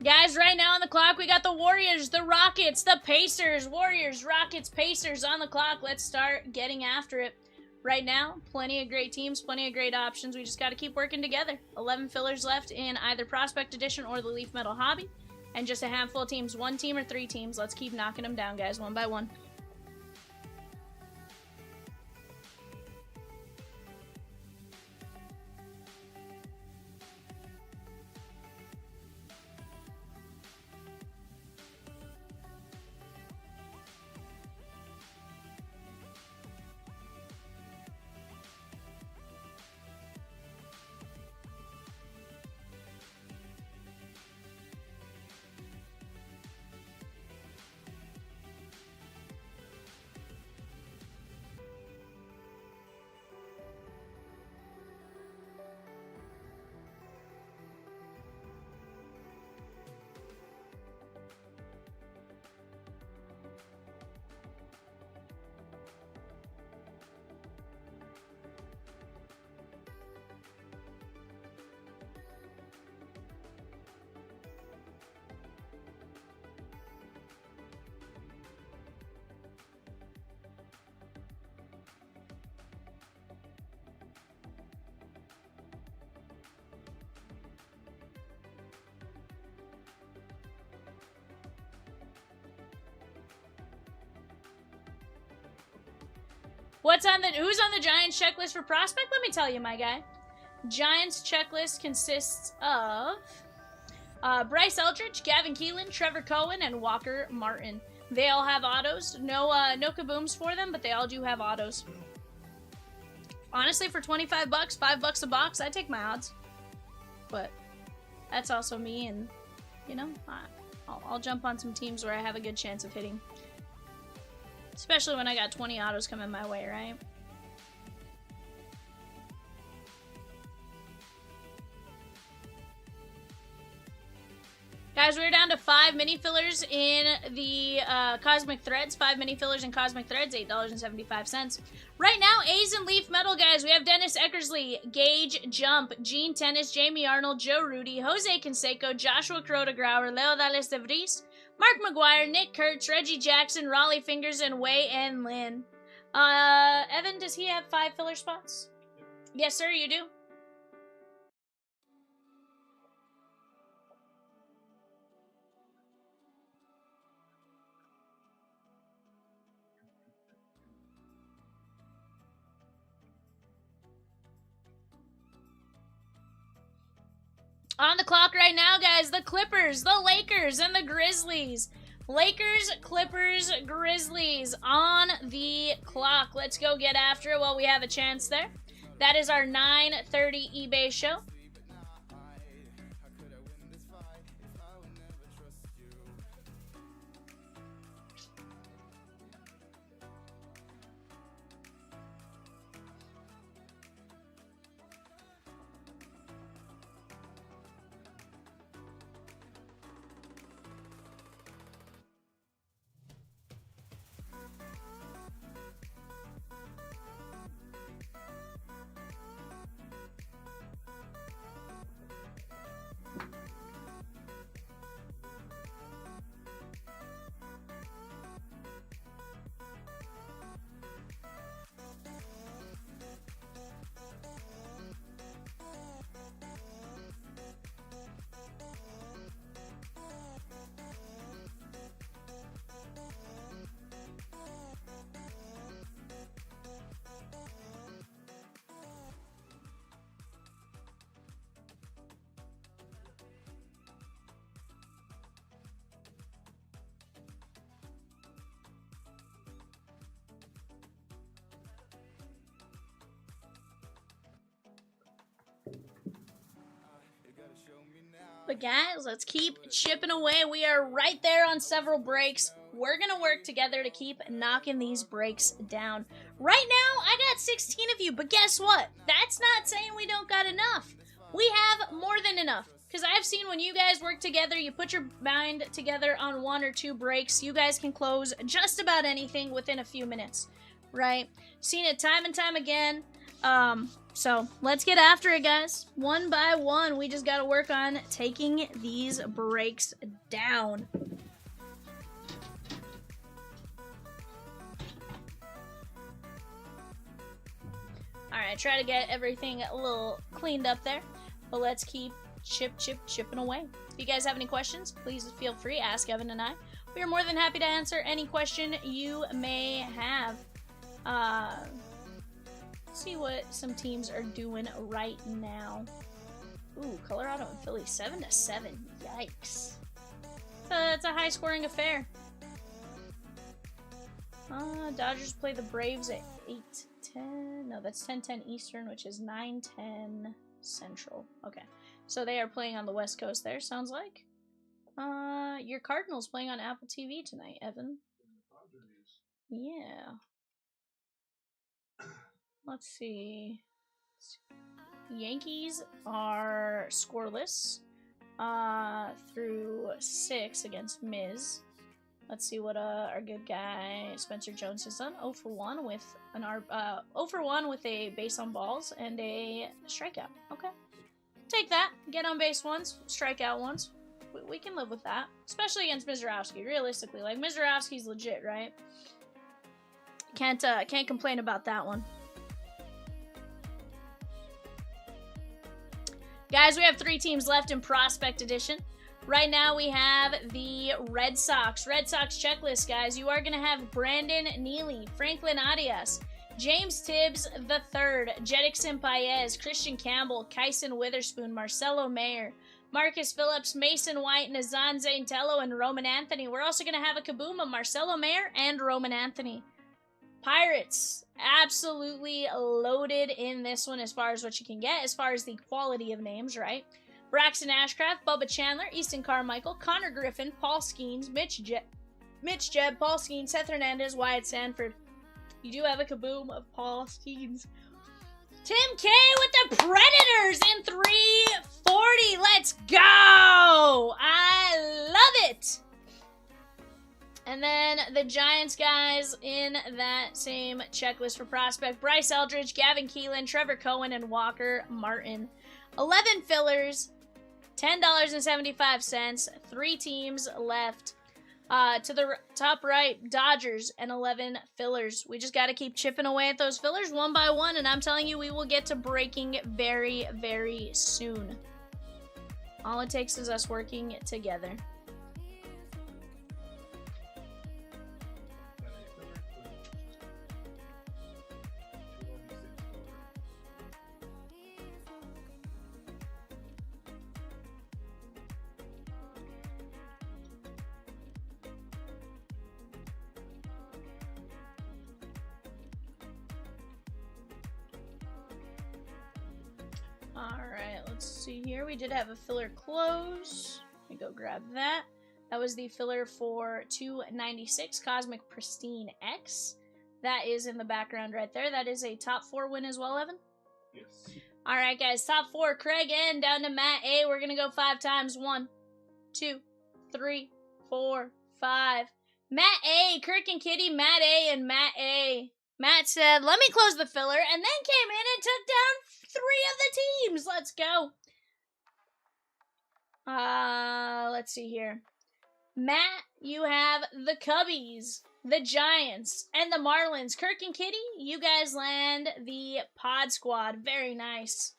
Guys, right now on the clock, we got the Warriors, the Rockets, the Pacers. Warriors, Rockets, Pacers on the clock. Let's start getting after it. Right now, plenty of great teams, plenty of great options. We just got to keep working together. 11 fillers left in either Prospect Edition or the Leaf Metal Hobby. And just a handful of teams, 1 team or 3 teams. Let's keep knocking them down, guys, one by one. Who's on the Giants checklist for Prospect? Let me tell you, my guy. Giants checklist consists of Bryce Eldridge, Gavin Keelan, Trevor Cohen, and Walker Martin. They all have autos. No kabooms for them, but they all do have autos. Honestly, for 25 bucks, $5 a box, I take my odds. But that's also me, and you know, I'll jump on some teams where I have a good chance of hitting. Especially when I got 20 autos coming my way, right? Guys, we're down to 5 mini fillers in the Cosmic Threads. 5 mini fillers in Cosmic Threads, $8.75. Right now, A's and Leaf Metal, guys. We have Dennis Eckersley, Gage Jump, Gene Tennis, Jamie Arnold, Joe Rudy, Jose Canseco, Joshua Crota-Grauer, Leo Dallas de Vries, Mark McGuire, Nick Kurtz, Reggie Jackson, Raleigh Fingers, and Wei and Lin. Evan, does he have 5 filler spots? Yes, sir, you do. On the clock right now, guys, the Clippers, the Lakers, and the Grizzlies. Lakers, Clippers, Grizzlies on the clock. Let's go get after it while we have a chance there. That is our 9:30 eBay show. But guys, let's keep chipping away. We are right there on several breaks. We're going to work together to keep knocking these breaks down. Right now, I got 16 of you, but guess what? That's not saying we don't got enough. We have more than enough. Because I've seen when you guys work together, you put your mind together on 1 or 2 breaks, you guys can close just about anything within a few minutes, right? Seen it time and time again. So let's get after it, guys. One by one, we just got to work on taking these breaks down. Alright, try to get everything a little cleaned up there. But let's keep chipping away. If you guys have any questions, please feel free. Ask Evan and I. We are more than happy to answer any question you may have. Let's see what some teams are doing right now. Ooh, Colorado and Philly, 7-7. Yikes. It's a high-scoring affair. Dodgers play the Braves at 8:10. No, that's 10:10 Eastern, which is 9:10 Central. Okay, so they are playing on the West Coast there, sounds like. Your Cardinals playing on Apple TV tonight, Evan. Yeah. Let's see. Yankees are scoreless through 6 against Miz. Let's see what our good guy Spencer Jones has done. 0 for 1 with an 0 for 1 with a base on balls and a strikeout. Okay, take that. Get on base once, strikeout once. We can live with that, especially against Mizorowski. Realistically, like Mizorowski's legit, right? Can't complain about that one. Guys, we have 3 teams left in Prospect Edition. Right now, we have the Red Sox. Red Sox checklist, guys. You are going to have Brandon Neely, Franklin Arias, James Tibbs III, Jedrickson Paez, Christian Campbell, Kyson Witherspoon, Marcelo Mayer, Marcus Phillips, Mason White, Nazan Zaintello, and Roman Anthony. We're also going to have a kaboom of Marcelo Mayer and Roman Anthony. Pirates, absolutely loaded in this one as far as what you can get, as far as the quality of names, right? Braxton Ashcraft, Bubba Chandler, Easton Carmichael, Connor Griffin, Paul Skeens, Mitch Jebb, Paul Skeens, Seth Hernandez, Wyatt Sanford. You do have a kaboom of Paul Skeens. Tim K with the Predators in 340. Let's go! I love it! And then the Giants guys in that same checklist for prospect. Bryce Eldridge, Gavin Keelan, Trevor Cohen, and Walker Martin. 11 fillers, $10.75. 3 teams left. To the top right, Dodgers and 11 fillers. We just got to keep chipping away at those fillers one by one, and I'm telling you, we will get to breaking very, very soon. All it takes is us working together. Alright, let's see here. We did have a filler close. Let me go grab that. That was the filler for 296 Cosmic Pristine X. That is in the background right there. That is a top 4 win as well, Evan? Yes. Alright, guys. Top 4. Craig N down to Matt A. We're going to go 5 times. 1, 2, 3, 4, 5. Matt A. Kirk and Kitty, Matt A. and Matt A. Matt said, let me close the filler, and then came in and took down 3 of the teams. Let's go. Let's see here. Matt, you have the Cubbies, the Giants, and the Marlins. Kirk and Kitty, you guys land the Pod Squad. Very nice.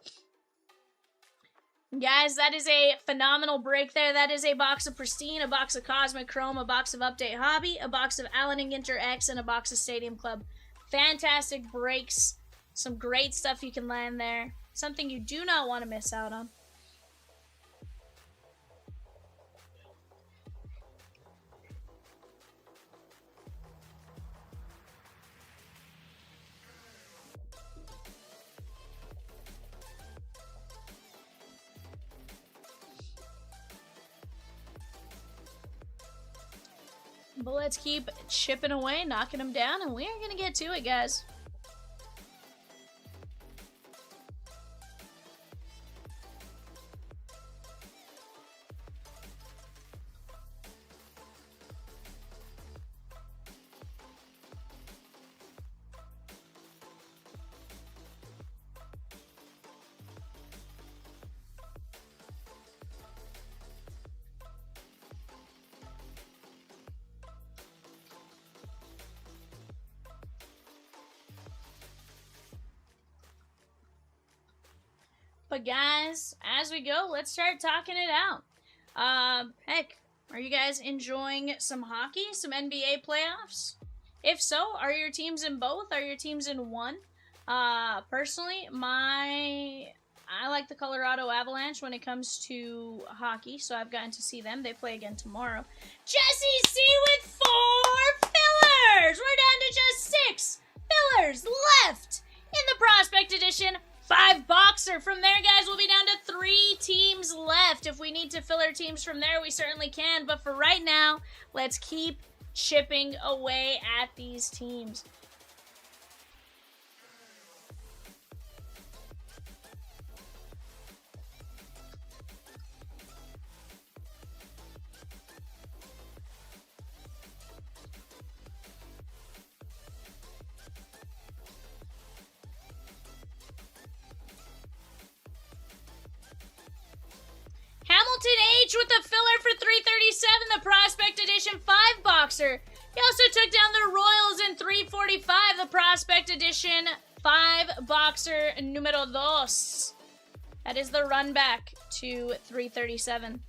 Guys, that is a phenomenal break there. That is a box of Pristine, a box of Cosmic Chrome, a box of Update Hobby, a box of Allen and Ginter X, and a box of Stadium Club. Fantastic breaks. Some great stuff you can land there. Something you do not want to miss out on. But let's keep chipping away, knocking them down, and we are going to get to it, guys. But guys, as we go, let's start talking it out. Heck, are you guys enjoying some hockey, some NBA playoffs? If so, are your teams in both? Are your teams in one? Personally, I like the Colorado Avalanche when it comes to hockey, so I've gotten to see them. They play again tomorrow. Jesse C with 4 fillers! We're down to just 6 fillers left in the Prospect Edition 5 boxer. From there, guys, we'll be down to 3 teams left. If we need to fill our teams from there, we certainly can. But for right now, let's keep chipping away at these teams. Hamilton H with a filler for 337, the Prospect Edition 5 boxer. He also took down the Royals in 345, the Prospect Edition 5 boxer numero dos. That is the run back to 337.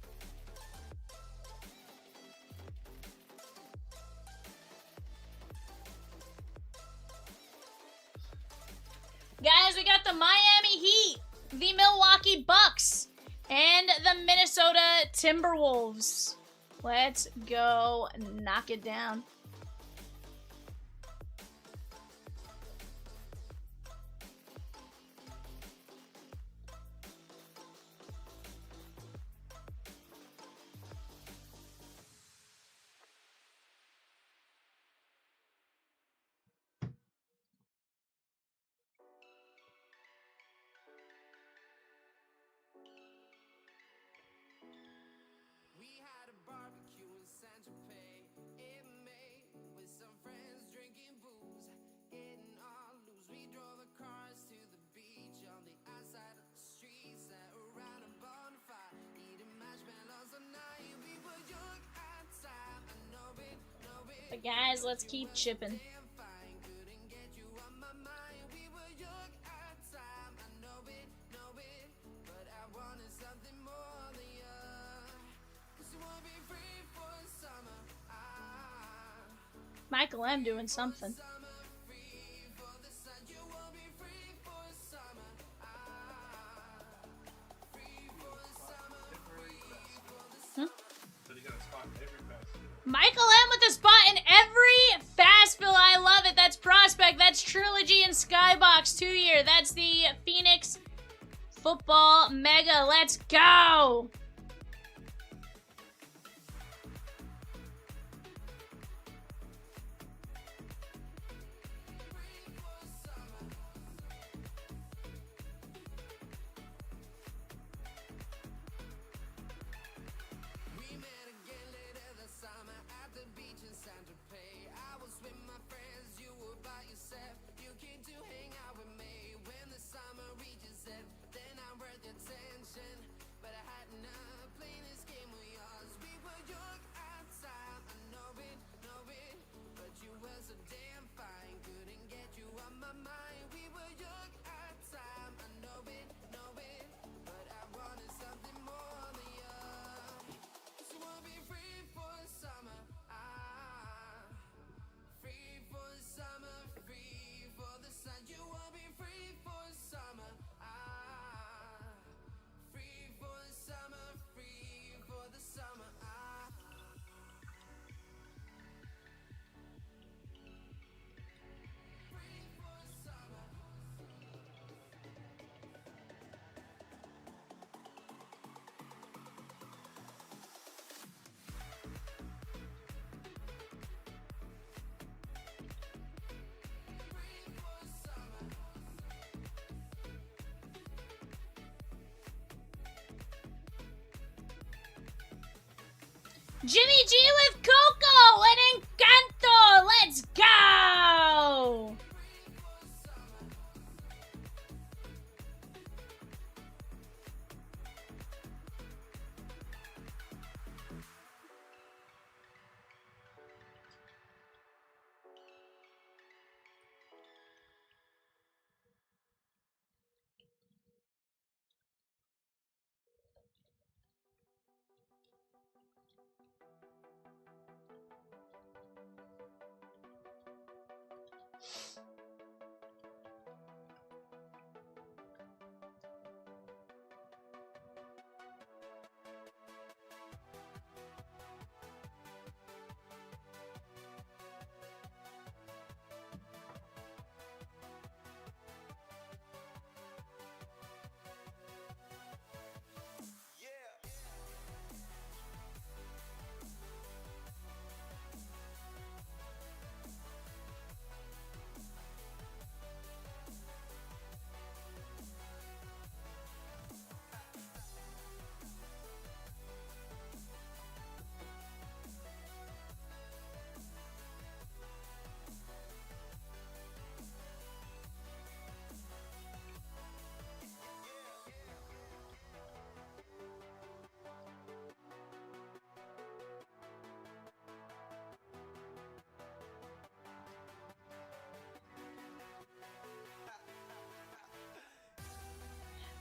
Guys, we got the Miami Heat, the Milwaukee Bucks, and the Minnesota Timberwolves. Let's go knock it down. But guys, let's keep chipping. Michael M doing something. Michael M with a spot in every fast fill. I love it. That's Prospect. That's Trilogy and Skybox 2-year. That's the Phoenix Football Mega. Let's go. Jimmy G with Coco and Encanto. Let's go.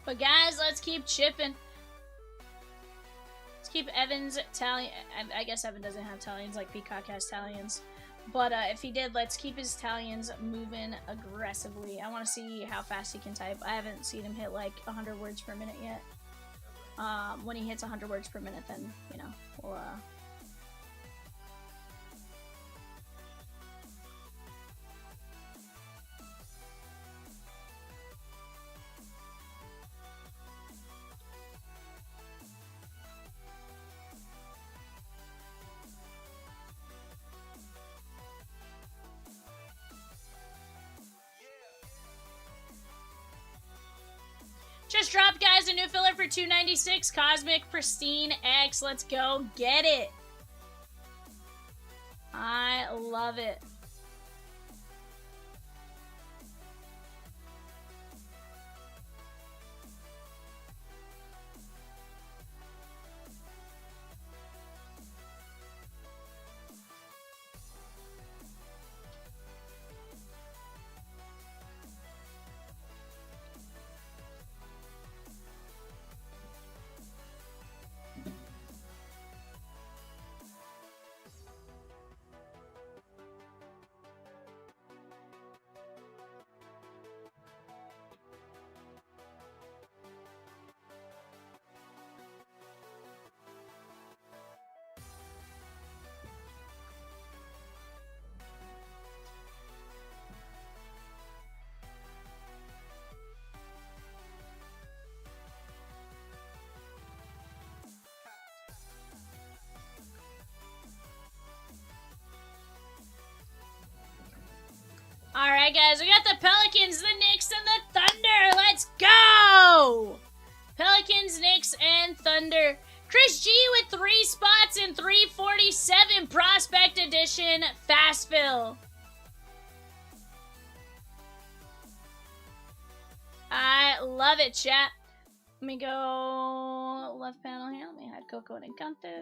But guys, let's keep chipping. Let's keep Evan's Italian. I guess Evan doesn't have Italians like Peacock has Italians. But if he did, let's keep his Italians moving aggressively. I want to see how fast he can type. I haven't seen him hit like 100 words per minute yet. When he hits 100 words per minute, then, you know, we'll just dropped, guys, a new filler for 296, Cosmic Pristine X. Let's go get it. I love it. Alright, guys, we got the Pelicans, the Knicks, and the Thunder. Let's go! Pelicans, Knicks, and Thunder. Chris G with 3 spots in 347 Prospect Edition Fast Fill. I love it, chat. Let me go left panel here. Let me hide Coco and Encanto.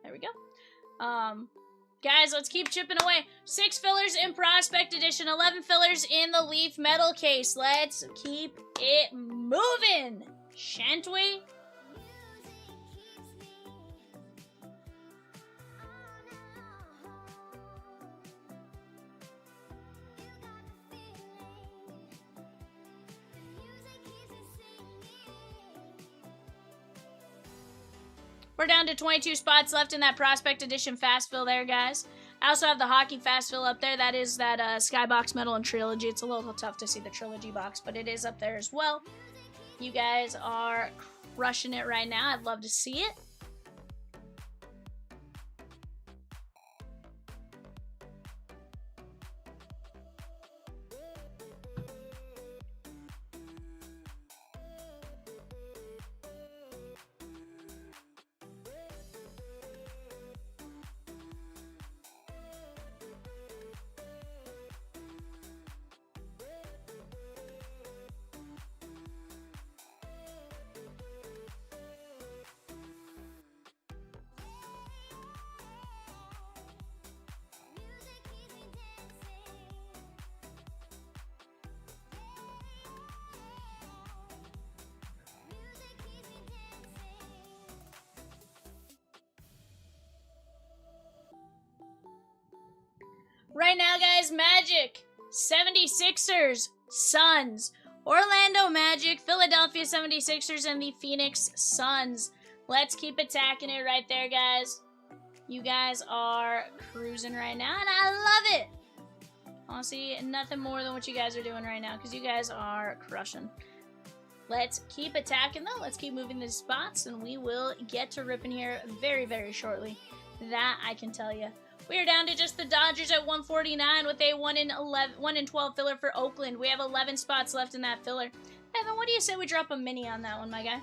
There we go. Guys, let's keep chipping away. 6 fillers in Prospect Edition, 11 fillers in the Leaf Metal case. Let's keep it moving, shan't we? We're down to 22 spots left in that Prospect Edition Fast Fill there, guys. I also have the Hockey Fast Fill up there. That is that Skybox Metal and Trilogy. It's a little tough to see the Trilogy box, but it is up there as well. You guys are crushing it right now. I'd love to see it. Right now, guys, Magic, 76ers, Suns, Orlando Magic, Philadelphia 76ers, and the Phoenix Suns. Let's keep attacking it right there, guys. You guys are cruising right now, and I love it. Honestly, nothing more than what you guys are doing right now, because you guys are crushing. Let's keep attacking, though. Let's keep moving these spots, and we will get to ripping here very, very shortly. That I can tell you. We are down to just the Dodgers at 149 with a 1 in 12 filler for Oakland. We have 11 spots left in that filler. Evan, what do you say we drop a mini on that one, my guy?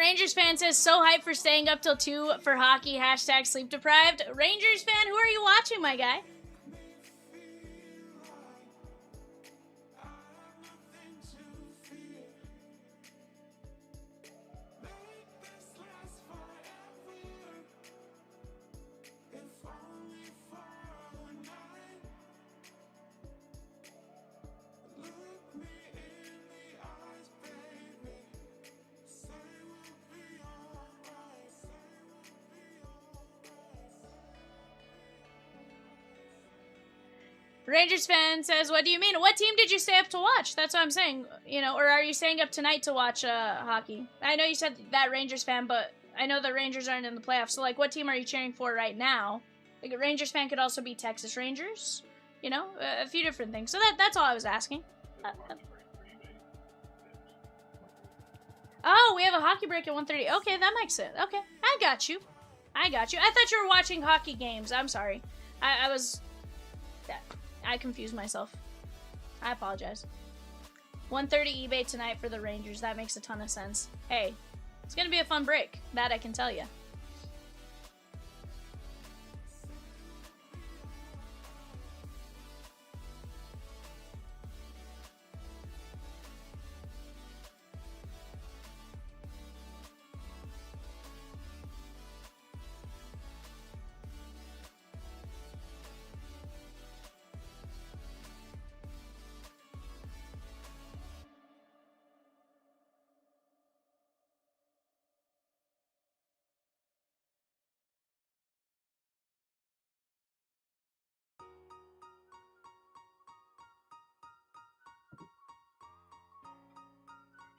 Rangers fan says, so hyped for staying up till 2 for hockey, hashtag sleep deprived. Rangers fan, who are you watching, my guy? Rangers fan says, what do you mean? What team did you stay up to watch? That's what I'm saying. You know, or are you staying up tonight to watch hockey? I know you said that Rangers fan, but I know the Rangers aren't in the playoffs. So, like, what team are you cheering for right now? Like, a Rangers fan could also be Texas Rangers. You know, a few different things. So that's all I was asking. Oh, we have a hockey break at 1:30. Okay, that makes it. Okay, I got you. I thought you were watching hockey games. I'm sorry. I was... I confused myself. I apologize. 1:30 eBay tonight for the Rangers. That makes a ton of sense. Hey, it's gonna be a fun break. That I can tell you.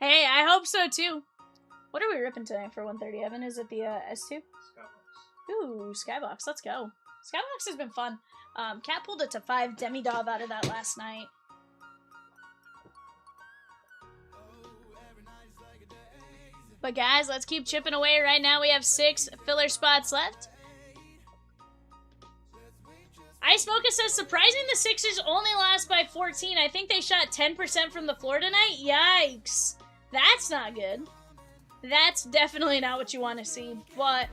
Hey, I hope so too. What are we ripping tonight for 1:30, Evan? Is it the S2? Skybox. Ooh, Skybox. Let's go. Skybox has been fun. Cat pulled it to 5 Demi-Dov out of that last night. But guys, let's keep chipping away. Right now we have 6 filler spots left. Ice Mocha says, surprising the Sixers only lost by 14. I think they shot 10% from the floor tonight. Yikes. That's not good. That's definitely not what you want to see. But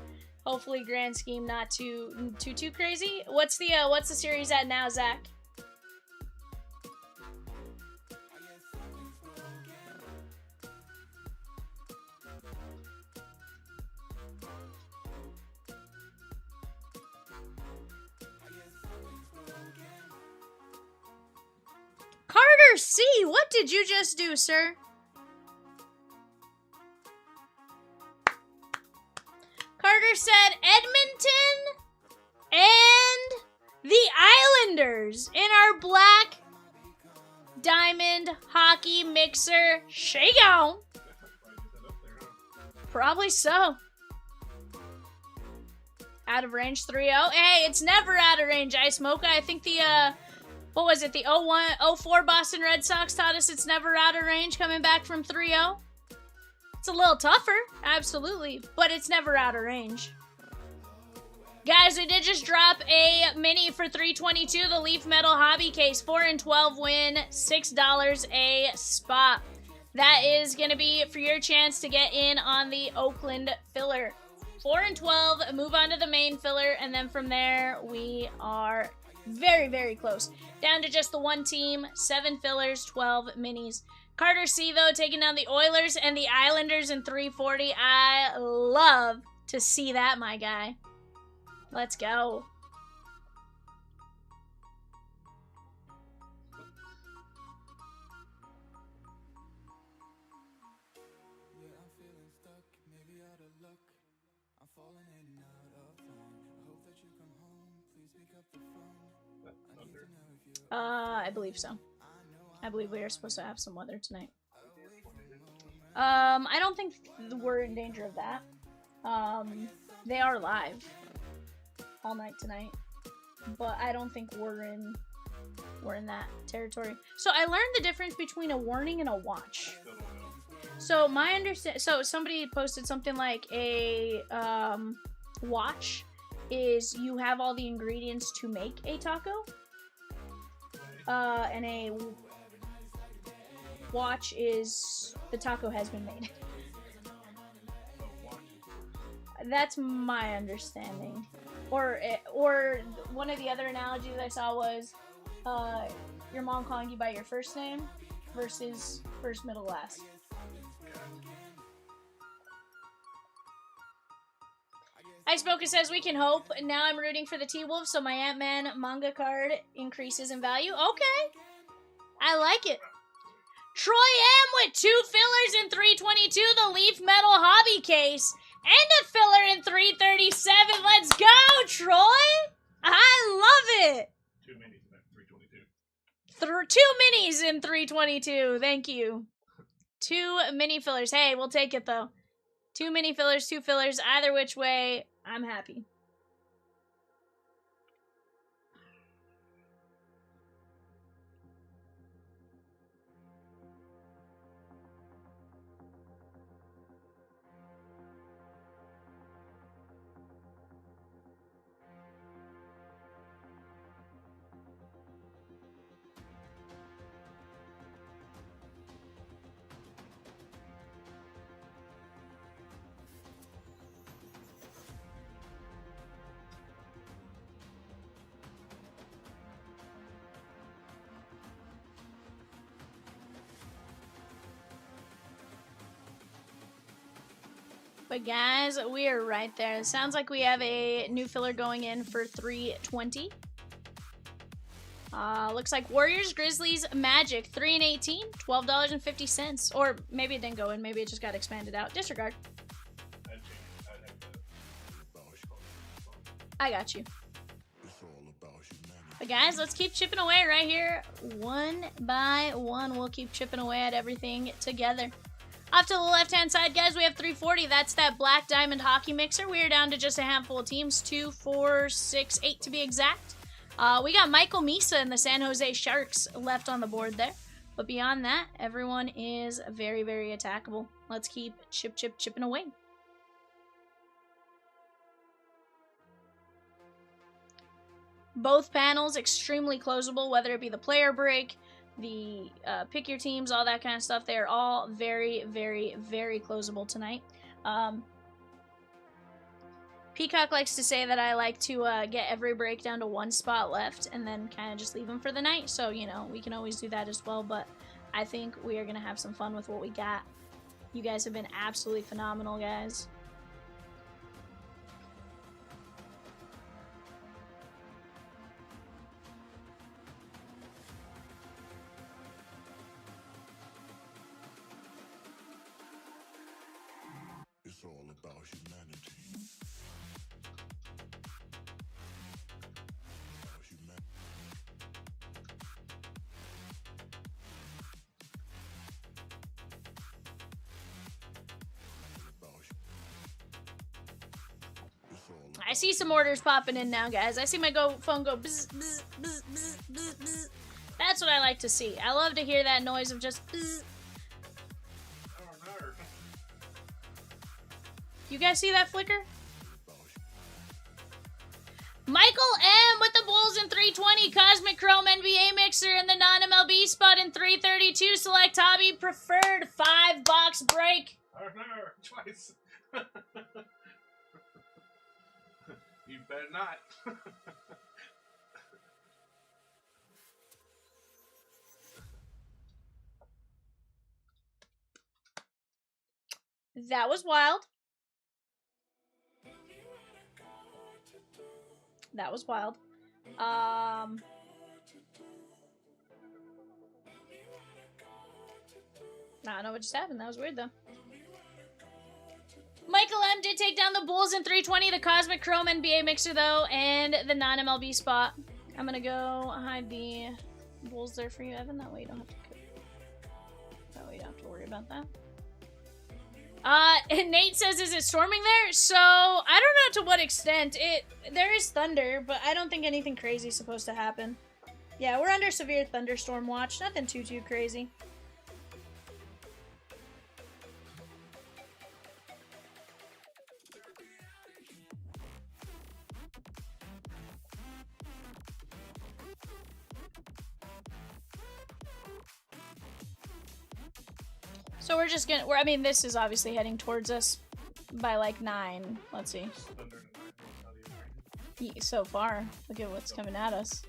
hopefully grand scheme not too crazy. What's the series at now, Zach? Carter C, what did you just do, sir? Carter said Edmonton and the Islanders in our Black Diamond Hockey Mixer Shakedown. Probably so. Out of range 3-0. Hey, it's never out of range, Ice Mocha. I think the, what was it? The 0-4 Boston Red Sox taught us it's never out of range coming back from 3-0. It's a little tougher, absolutely, but it's never out of range. Guys, we did just drop a mini for 322, the Leaf Metal Hobby Case. 4 and 12 win, $6 a spot. That is going to be for your chance to get in on the Oakland filler. 4 and 12, move on to the main filler, and then from there, we are very, very close. Down to just the one team, 7 fillers, 12 minis. Carter C, though, taking down the Oilers and the Islanders in 340. I love to see that, my guy. Let's go. I believe so. I believe we are supposed to have some weather tonight. I don't think we're in danger of that. They are live all night tonight, but I don't think we're in that territory. So I learned the difference between a warning and a watch. So so somebody posted something like a watch is you have all the ingredients to make a taco. And a watch is the taco has been made. That's my understanding. Or one of the other analogies I saw was your mom calling you by your first name versus first, middle, last. Iceboca says we can hope. Now I'm rooting for the T-Wolf, so my Ant-Man manga card increases in value. Okay. I like it. Troy M with 2 fillers in 322, the Leaf Metal Hobby Case, and a filler in 337. Let's go, Troy! I love it! 2 minis in 322. 2 minis in 322. Thank you. 2 mini fillers. Hey, we'll take it, though. 2 mini fillers, 2 fillers. Either which way, I'm happy. But guys, we are right there. It sounds like we have a new filler going in for 320. Looks like Warriors, Grizzlies, Magic, 3 and 18, $12.50. Or maybe it didn't go in. Maybe it just got expanded out. Disregard. I got you. But guys, let's keep chipping away right here. One by one, we'll keep chipping away at everything together. Off to the left-hand side, guys, we have 340. That's that Black Diamond Hockey Mixer. We are down to just a handful of teams. 2, 4, 6, 8 to be exact. We got Michael Misa and the San Jose Sharks left on the board there. But beyond that, everyone is very, very attackable. Let's keep chipping away. Both panels extremely closable, whether it be the player break, the pick your teams, all that kind of stuff. They are all very, very, very closable tonight. Peacock likes to say that I like to get every break down to 1 spot left and then kind of just leave them for the night. So, you know, we can always do that as well. But I think we are going to have some fun with what we got. You guys have been absolutely phenomenal, guys. It's all about humanity. I see some orders popping in now, guys. I see my phone go bzz, bzz, bzz, bzz, bzz, bzz. That's what I like to see. I love to hear that noise of just bzz. You guys see that flicker? Michael M with the Bulls in 320, Cosmic Chrome NBA Mixer in the non-MLB spot in 332, select hobby preferred 5-box break. Twice. You better not. That was wild. That was wild. I don't know what just happened. That was weird, though. Michael M did take down the Bulls in 320, the Cosmic Chrome NBA Mixer, though, and the non-MLB spot. I'm going to go hide the Bulls there for you, Evan. That way you don't have to... That way you don't have to worry about that. And Nate says, is it storming there? So, I don't know to what extent. There is thunder, but I don't think anything crazy is supposed to happen. Yeah, we're under severe thunderstorm watch. Nothing too crazy. So we're just gonna, I mean, this is obviously heading towards us. by like 9. Let's see. Thunder and lightning, So far, look at what's coming at us.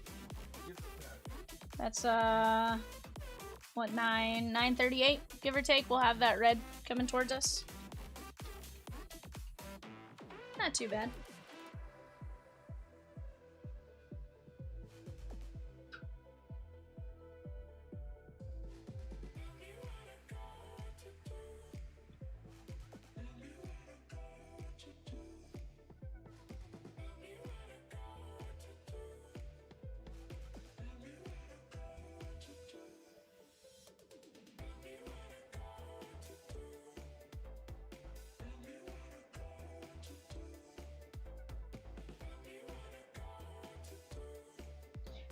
That's what, 9:38, give or take. We'll have that red coming towards us. Not too bad.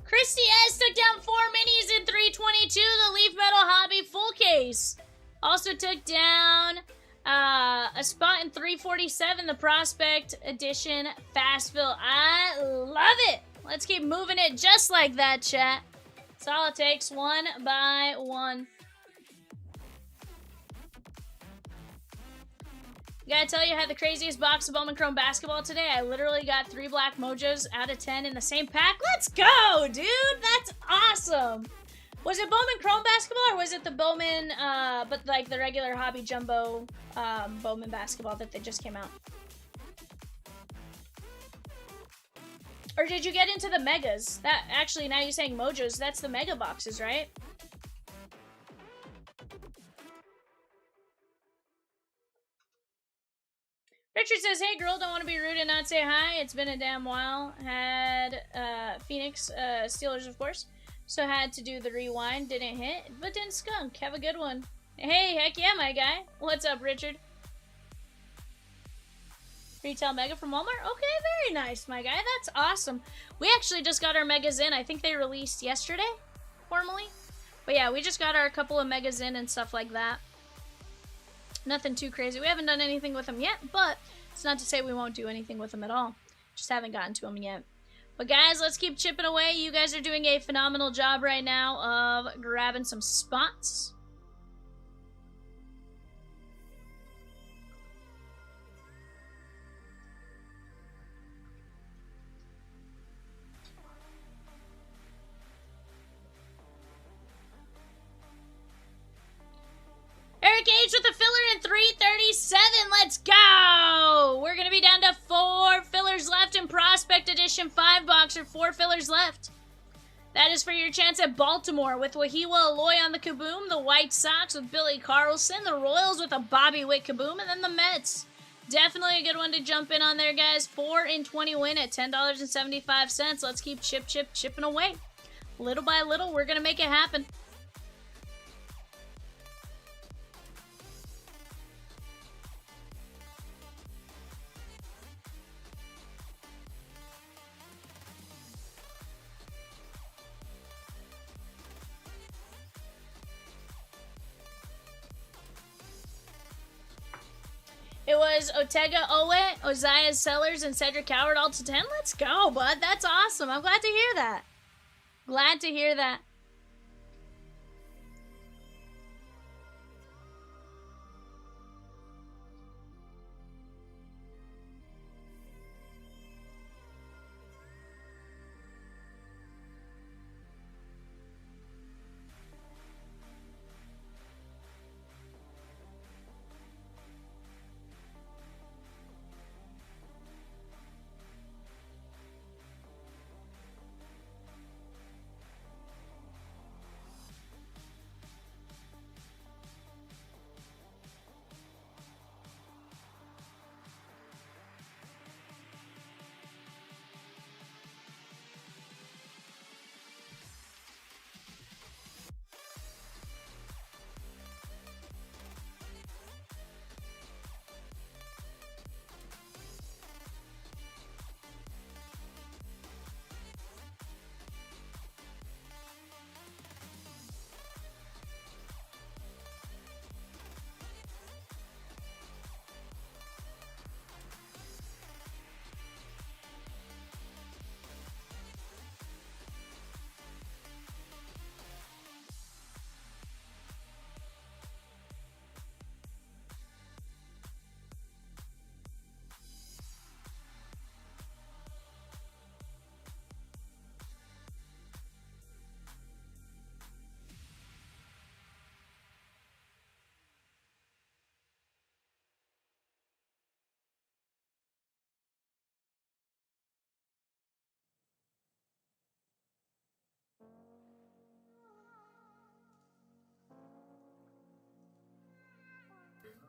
Christy S took down 4 minis in 322, the Leaf Metal Hobby full case. Also took down a spot in 347, the Prospect Edition Fastville. I love it. Let's keep moving it just like that, chat. That's all it takes, one by one. Gotta tell you, I had the craziest box of Bowman Chrome basketball today. I literally got 3 black mojos out of 10 in the same pack. Let's go, dude! That's awesome! Was it Bowman Chrome basketball, or was it the Bowman, but like the regular Hobby Jumbo Bowman basketball that they just came out? Or did you get into the megas? That actually, now you're saying mojos, that's the mega boxes, right? Richard says, hey girl, don't want to be rude and not say hi. It's been a damn while. Had Phoenix Steelers, of course. So had to do the rewind. Didn't hit, but didn't skunk. Have a good one. Hey, heck yeah, my guy. What's up, Richard? Retail mega from Walmart? Okay, very nice, my guy. That's awesome. We actually just got our megas in. I think they released yesterday, formally. But yeah, we just got our couple of megas in and stuff like that. Nothing too crazy. We haven't done anything with them yet, but it's not to say we won't do anything with them at all. Just haven't gotten to them yet. But guys, let's keep chipping away. You guys are doing a phenomenal job right now of grabbing some spots. Eric H with a filler in 337. Let's go. We're going to be down to 4 fillers left in Prospect Edition 5-boxer. 4 fillers left. That is for your chance at Baltimore with Wahiwa Aloy on the Kaboom, the White Sox with Billy Carlson, the Royals with a Bobby Witt Kaboom, and then the Mets. Definitely a good one to jump in on there, guys. 4 in 20 win at $10.75. Let's keep chipping away. Little by little, we're going to make it happen. It was Otega Owe, Oziah Sellers, and Cedric Howard all to 10. Let's go, bud. That's awesome. I'm glad to hear that. Glad to hear that.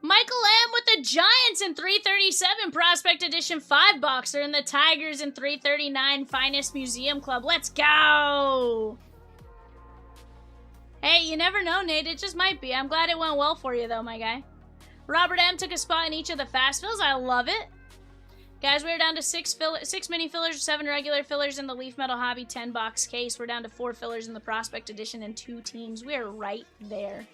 Michael M with the Giants in 337 Prospect Edition 5-boxer and the Tigers in 339 Finest Museum Club. Let's go! Hey, you never know, Nate. It just might be. I'm glad it went well for you, though, my guy. Robert M took a spot in each of the fast fills. I love it. Guys, we're down to 6 mini fillers, 7 regular fillers in the Leaf Metal Hobby 10-box case. We're down to 4 fillers in the Prospect Edition and 2 teams. We are right there.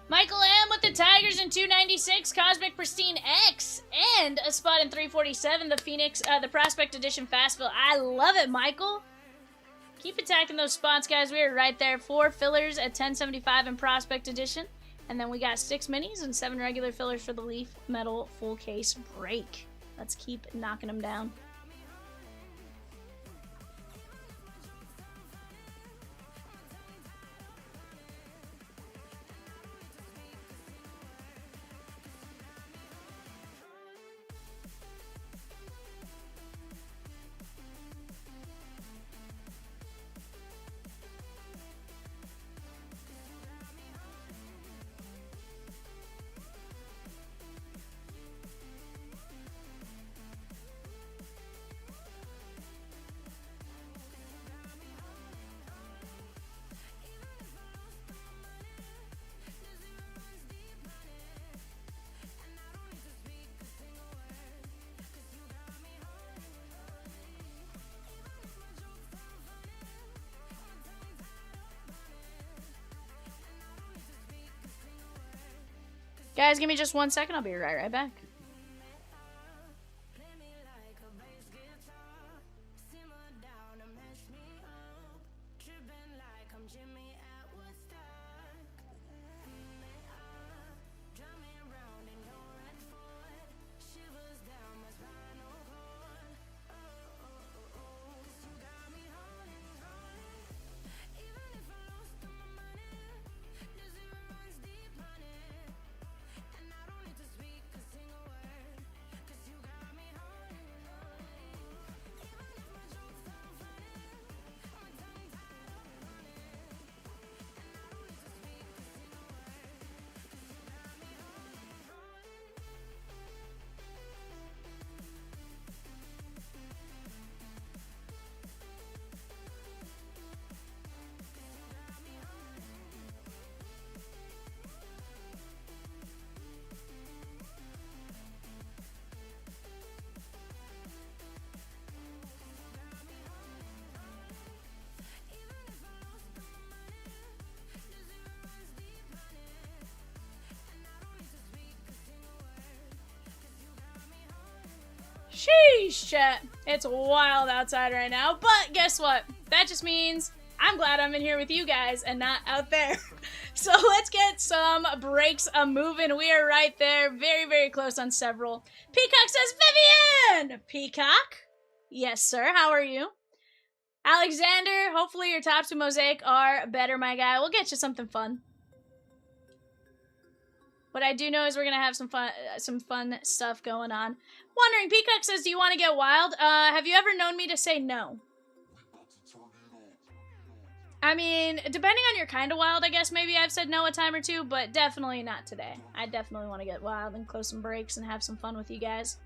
Michael M with the Tigers in 296, Cosmic Pristine X, and a spot in 347, the Phoenix, the Prospect Edition Fastville. I love it, Michael. Keep attacking those spots, guys. We are right there. 4 fillers at 1075 in Prospect Edition. And then we got 6 minis and 7 regular fillers for the Leaf Metal Full Case Break. Let's keep knocking them down. Guys, give me just 1 second. I'll be right back. Sheesh, chat. It's wild outside right now, but guess what? That just means I'm glad I'm in here with you guys and not out there. So let's get some breaks moving. We are right there, very, very close on several. Peacock says, Vivian! Peacock? Yes, sir. How are you? Alexander, hopefully your top 2 mosaic are better, my guy. We'll get you something fun. What I do know is we're gonna have some fun stuff going on. Wondering, Peacock says, do you want to get wild? Have you ever known me to say no? I mean, depending on your kind of wild, I guess maybe I've said no a time or two, but definitely not today. I definitely want to get wild and close some breaks and have some fun with you guys.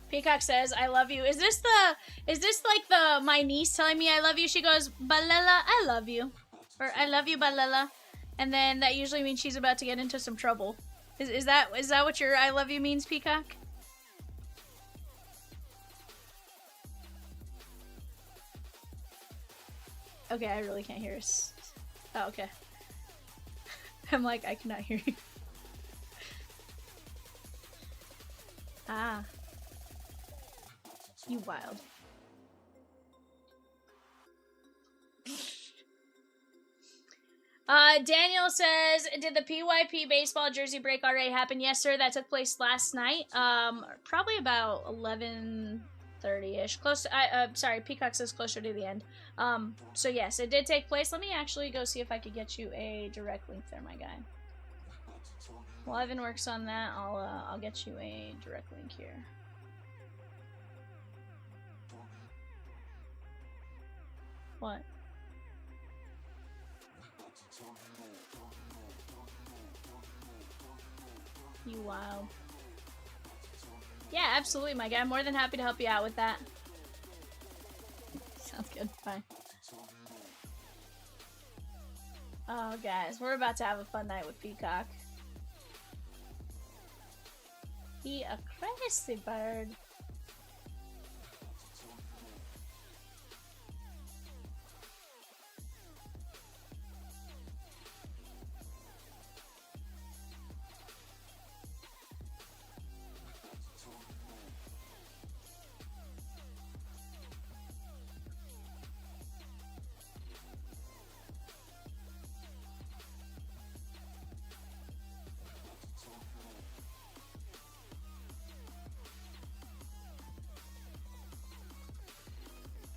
Peacock says, I love you. Is this like my niece telling me I love you? She goes, Balela, I love you. Or, I love you, Balela. And then that usually means she's about to get into some trouble. Is that what your I love you means, Peacock? Okay, I really can't hear us. Oh, okay. I'm like, I cannot hear you. Ah. You wild. Daniel says, did the PYP baseball jersey break already happen? Yes, sir. That took place last night. Probably about 11:30-ish. Close to, sorry, Peacock says closer to the end. So yes, it did take place. Let me actually go see if I could get you a direct link there, my guy. While Evan works on that, I'll get you a direct link here. What? You wild. Yeah, absolutely, my guy. I'm more than happy to help you out with that. Sounds good. Bye. Oh, guys, we're about to have a fun night with Peacock. He a crazy bird.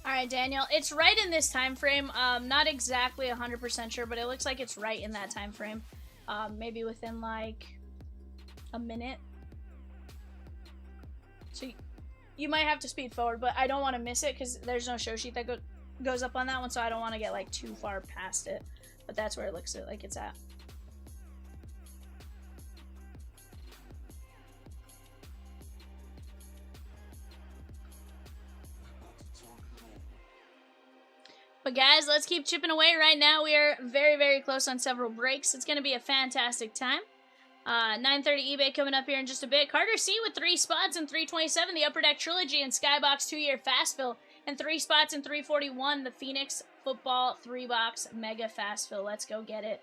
Alright, Daniel. It's right in this time frame. Not exactly 100% sure, but it looks like it's right in that time frame. Maybe within, like, a minute. So you might have to speed forward, but I don't want to miss it because there's no show sheet that goes up on that one, so I don't want to get like too far past it. But that's where it looks like it's at. But guys, let's keep chipping away. Right now, we are very, very close on several breaks. It's going to be a fantastic time. 9:30 eBay coming up here in just a bit. Carter C with 3 spots in 327, the Upper Deck Trilogy and Skybox 2-year Fast Fill, and 3 spots in 341, the Phoenix Football 3-box Mega Fast Fill. Let's go get it.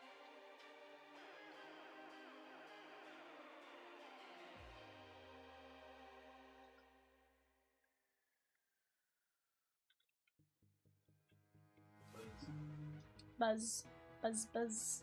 Buzz, buzz, buzz.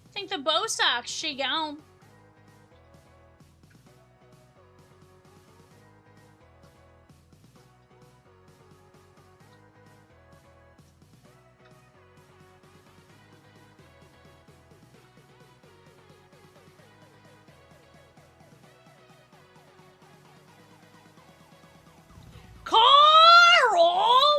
I think the Bow Sox, she gone. Carl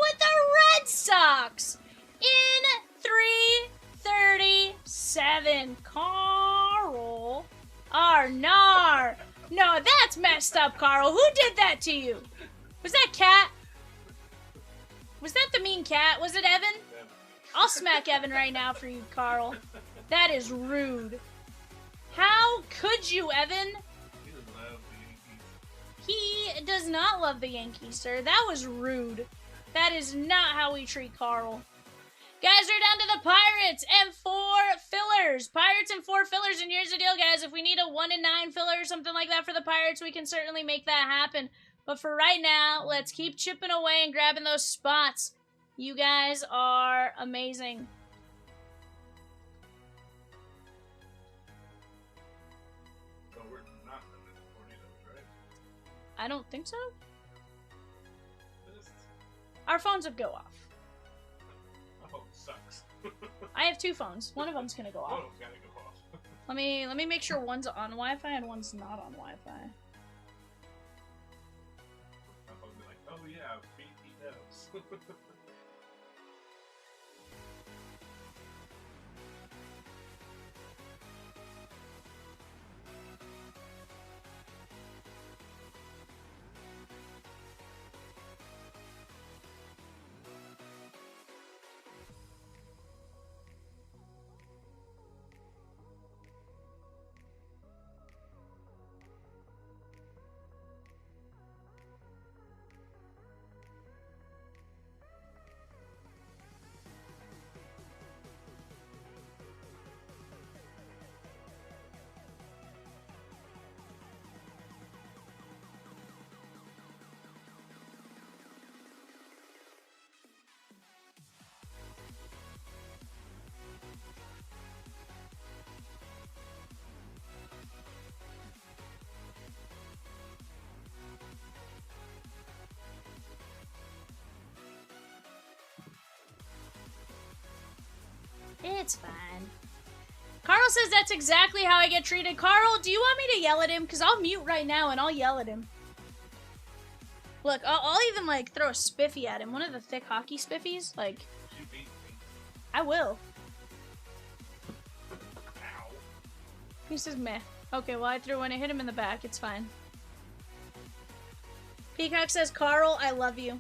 with the Red Sox in 337. Carl Arnar. No, that's messed up, Carl. Who did that to you? Was that Cat? Was that the mean cat? Was it Evan? I'll smack Evan right now for you, Carl. That is rude. How could you, Evan? He does not love the Yankees, sir. That was rude. That is not how we treat Carl. Guys, we're down to the Pirates and 4 fillers. Pirates and 4 fillers, and here's the deal, guys. If we need a 1-9 filler or something like that for the Pirates, we can certainly make that happen. But for right now, let's keep chipping away and grabbing those spots. You guys are amazing. I don't think so. Our phones would go off. My phone sucks. I have 2 phones. One of them's gonna go off. One of them's gotta go off. Let me make sure one's on Wi-Fi and one's not on Wi-Fi. My phone be like, oh yeah, BT knows. It's fine. Carl says that's exactly how I get treated. Carl, do you want me to yell at him? Because I'll mute right now and I'll yell at him. Look, I'll even, like, throw a spiffy at him. One of the thick hockey spiffies. Like, You beat me. I will. Ow. He says meh. Okay, well, I threw one. It hit him in the back. It's fine. Peacock says, Carl, I love you.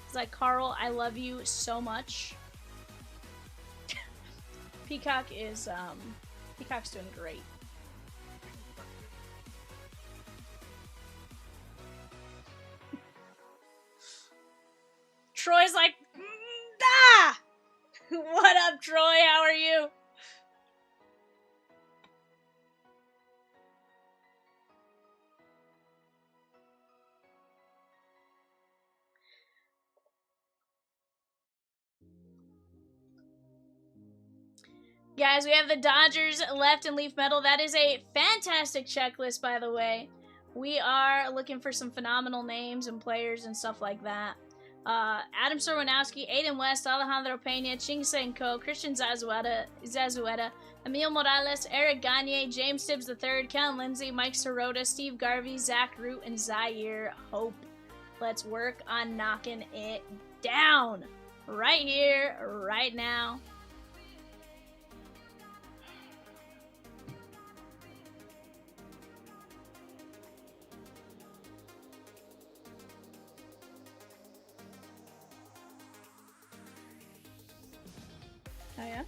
It's like, Carl, I love you so much. Peacock is, Peacock's doing great. Troy's like, ah! What up, Troy? How are you? Guys, we have the Dodgers left in Leaf Metal. That is a fantastic checklist, by the way. We are looking for some phenomenal names and players and stuff like that. Adam Sorwanowski, Aiden West, Alejandro Pena, Ching Ko, Christian Zazueta, Emil Morales, Eric Gagne, James Tibbs III, Ken Lindsay, Mike Sirota, Steve Garvey, Zach Root, and Zaire Hope. Let's work on knocking it down. Right here, right now. Oh, yeah?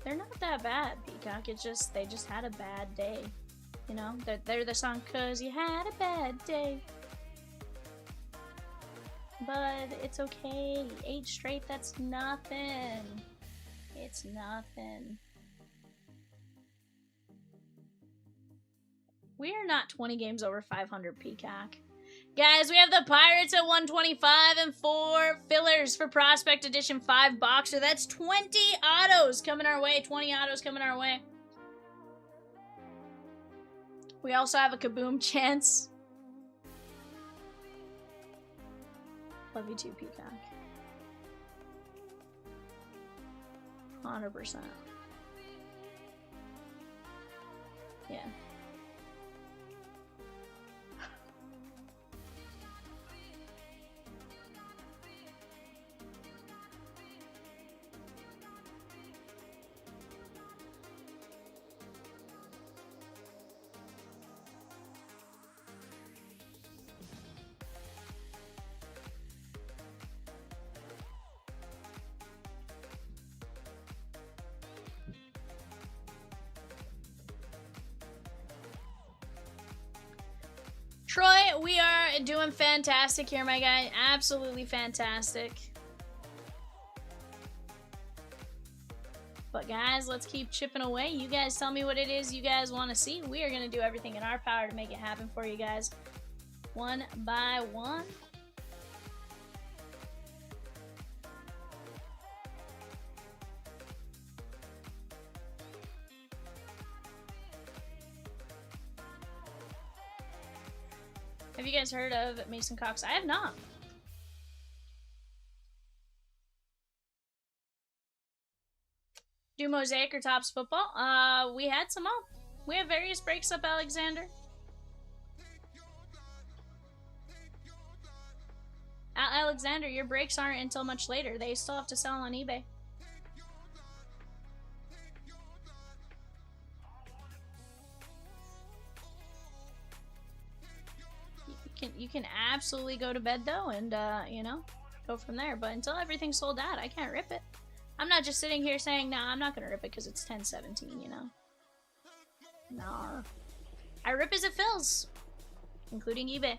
They're not that bad, Peacock. It's just, they just had a bad day. You know? They're the song, 'Cause You Had a Bad Day. But it's okay. 8 straight, that's nothing. It's nothing. We are not 20 games over 500, Peacock. Guys, we have the Pirates at 125 and 4 fillers for Prospect Edition 5 Boxer. That's 20 autos coming our way. 20 autos coming our way. We also have a Kaboom chance. Love you too, Peacock. 100%. Yeah. Troy, we are doing fantastic here, my guy. Absolutely fantastic. But guys, let's keep chipping away. You guys tell me what it is you guys want to see. We are going to do everything in our power to make it happen for you guys. One by one. Have you guys heard of Mason Cox? I have not. Do Mosaic or Topps football? We had some up. We have various breaks up, Alexander. Alexander, your breaks aren't until much later. They still have to sell on eBay. You can absolutely go to bed though, and you know, go from there. But until everything's sold out, I can't rip it. I'm not just sitting here saying, nah, I'm not gonna rip it because it's 10/17, you know. Nah, I rip as it fills, including eBay.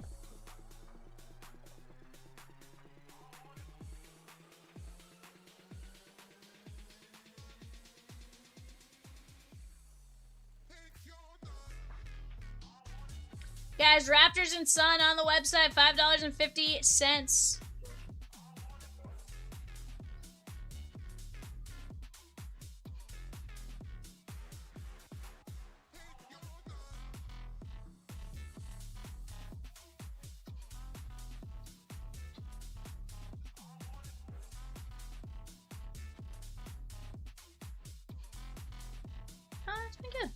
Guys, Raptors and Sun on the website, $5.50. Oh, it's been good.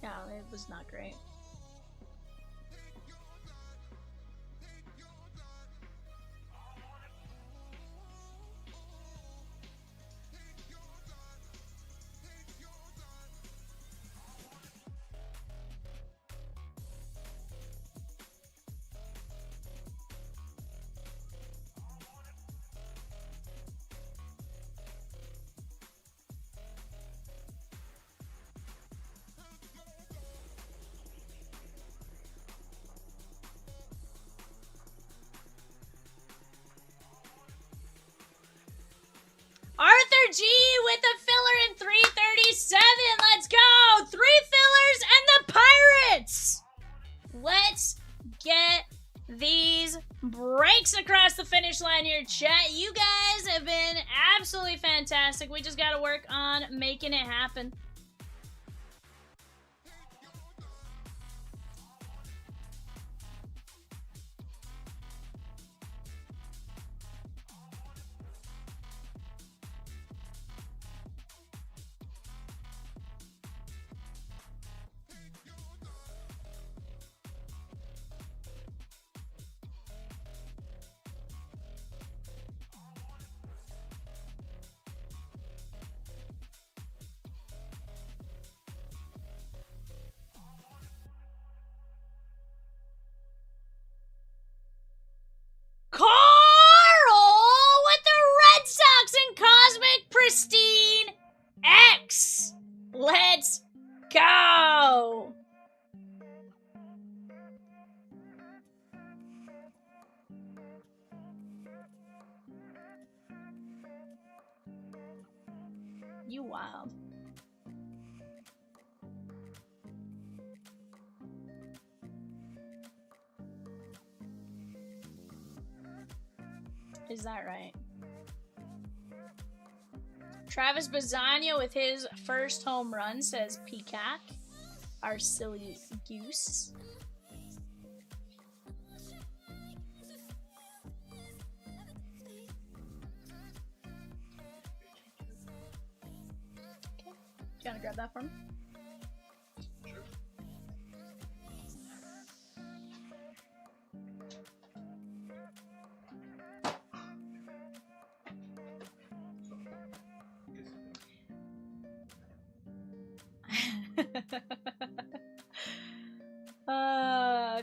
Yeah, it was not great. G with a filler in 337. Let's go. 3 fillers and the Pirates. Let's get these breaks across the finish line here, chat. You guys have been absolutely fantastic. We just got to work on making it happen. Carl with the Red Sox and Cosmic Pristine X. Let's go. You wild. Is that right? Travis Bazzania with his first home run, says Peacock, our silly goose. Okay. You wanna grab that for me?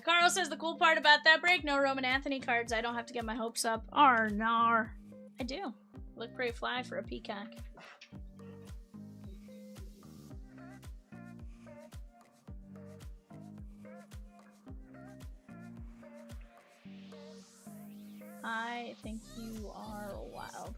Carl says the cool part about that break, no Roman Anthony cards. I don't have to get my hopes up. Arnar. I do. Look pretty fly for a peacock. I think you are wild.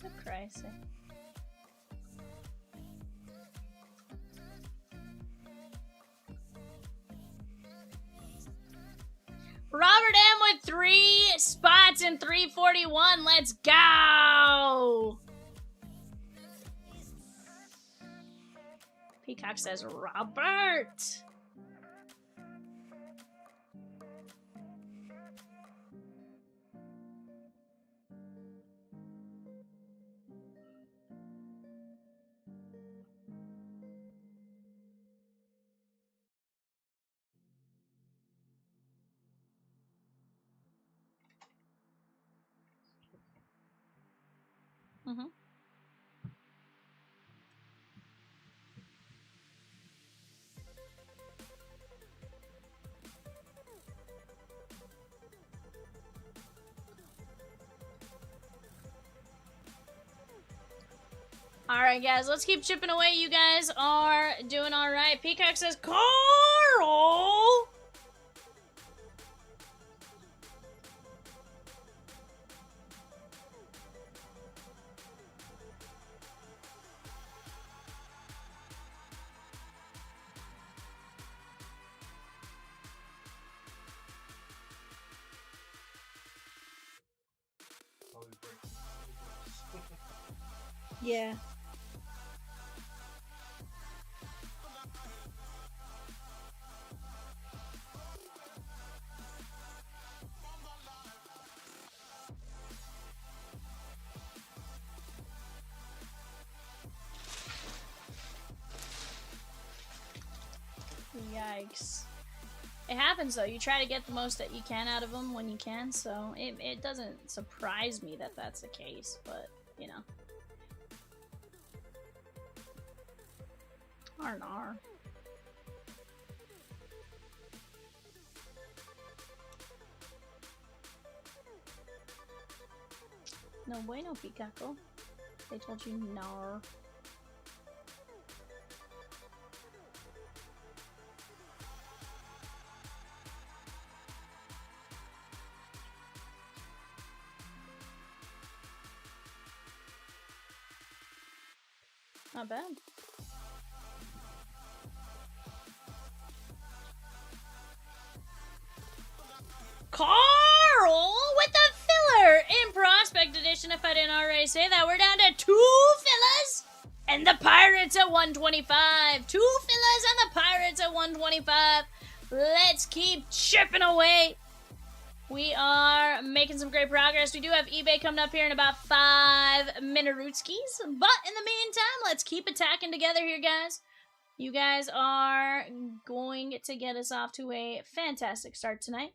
So crazy. Robert M with 3 spots in 341. Let's go. Peacock says Robert. Mm-hmm. Alright, guys, let's keep chipping away. You guys are doing alright. Peacock says, Carl! Yeah. Yikes. It happens though. You try to get the most that you can out of them when you can, so it doesn't surprise me that that's the case, but, you know. R&R. No bueno, Picaco. They told you no. Not bad. Carl with the filler in Prospect Edition. If I didn't already say that, we're down to 2 fillers and the Pirates at 125. 2 fillers and the Pirates at 125. Let's keep chipping away. We are making some great progress. We do have eBay coming up here in about 5 Minorutskis. But in the meantime, let's keep attacking together here, guys. You guys are going to get us off to a fantastic start tonight.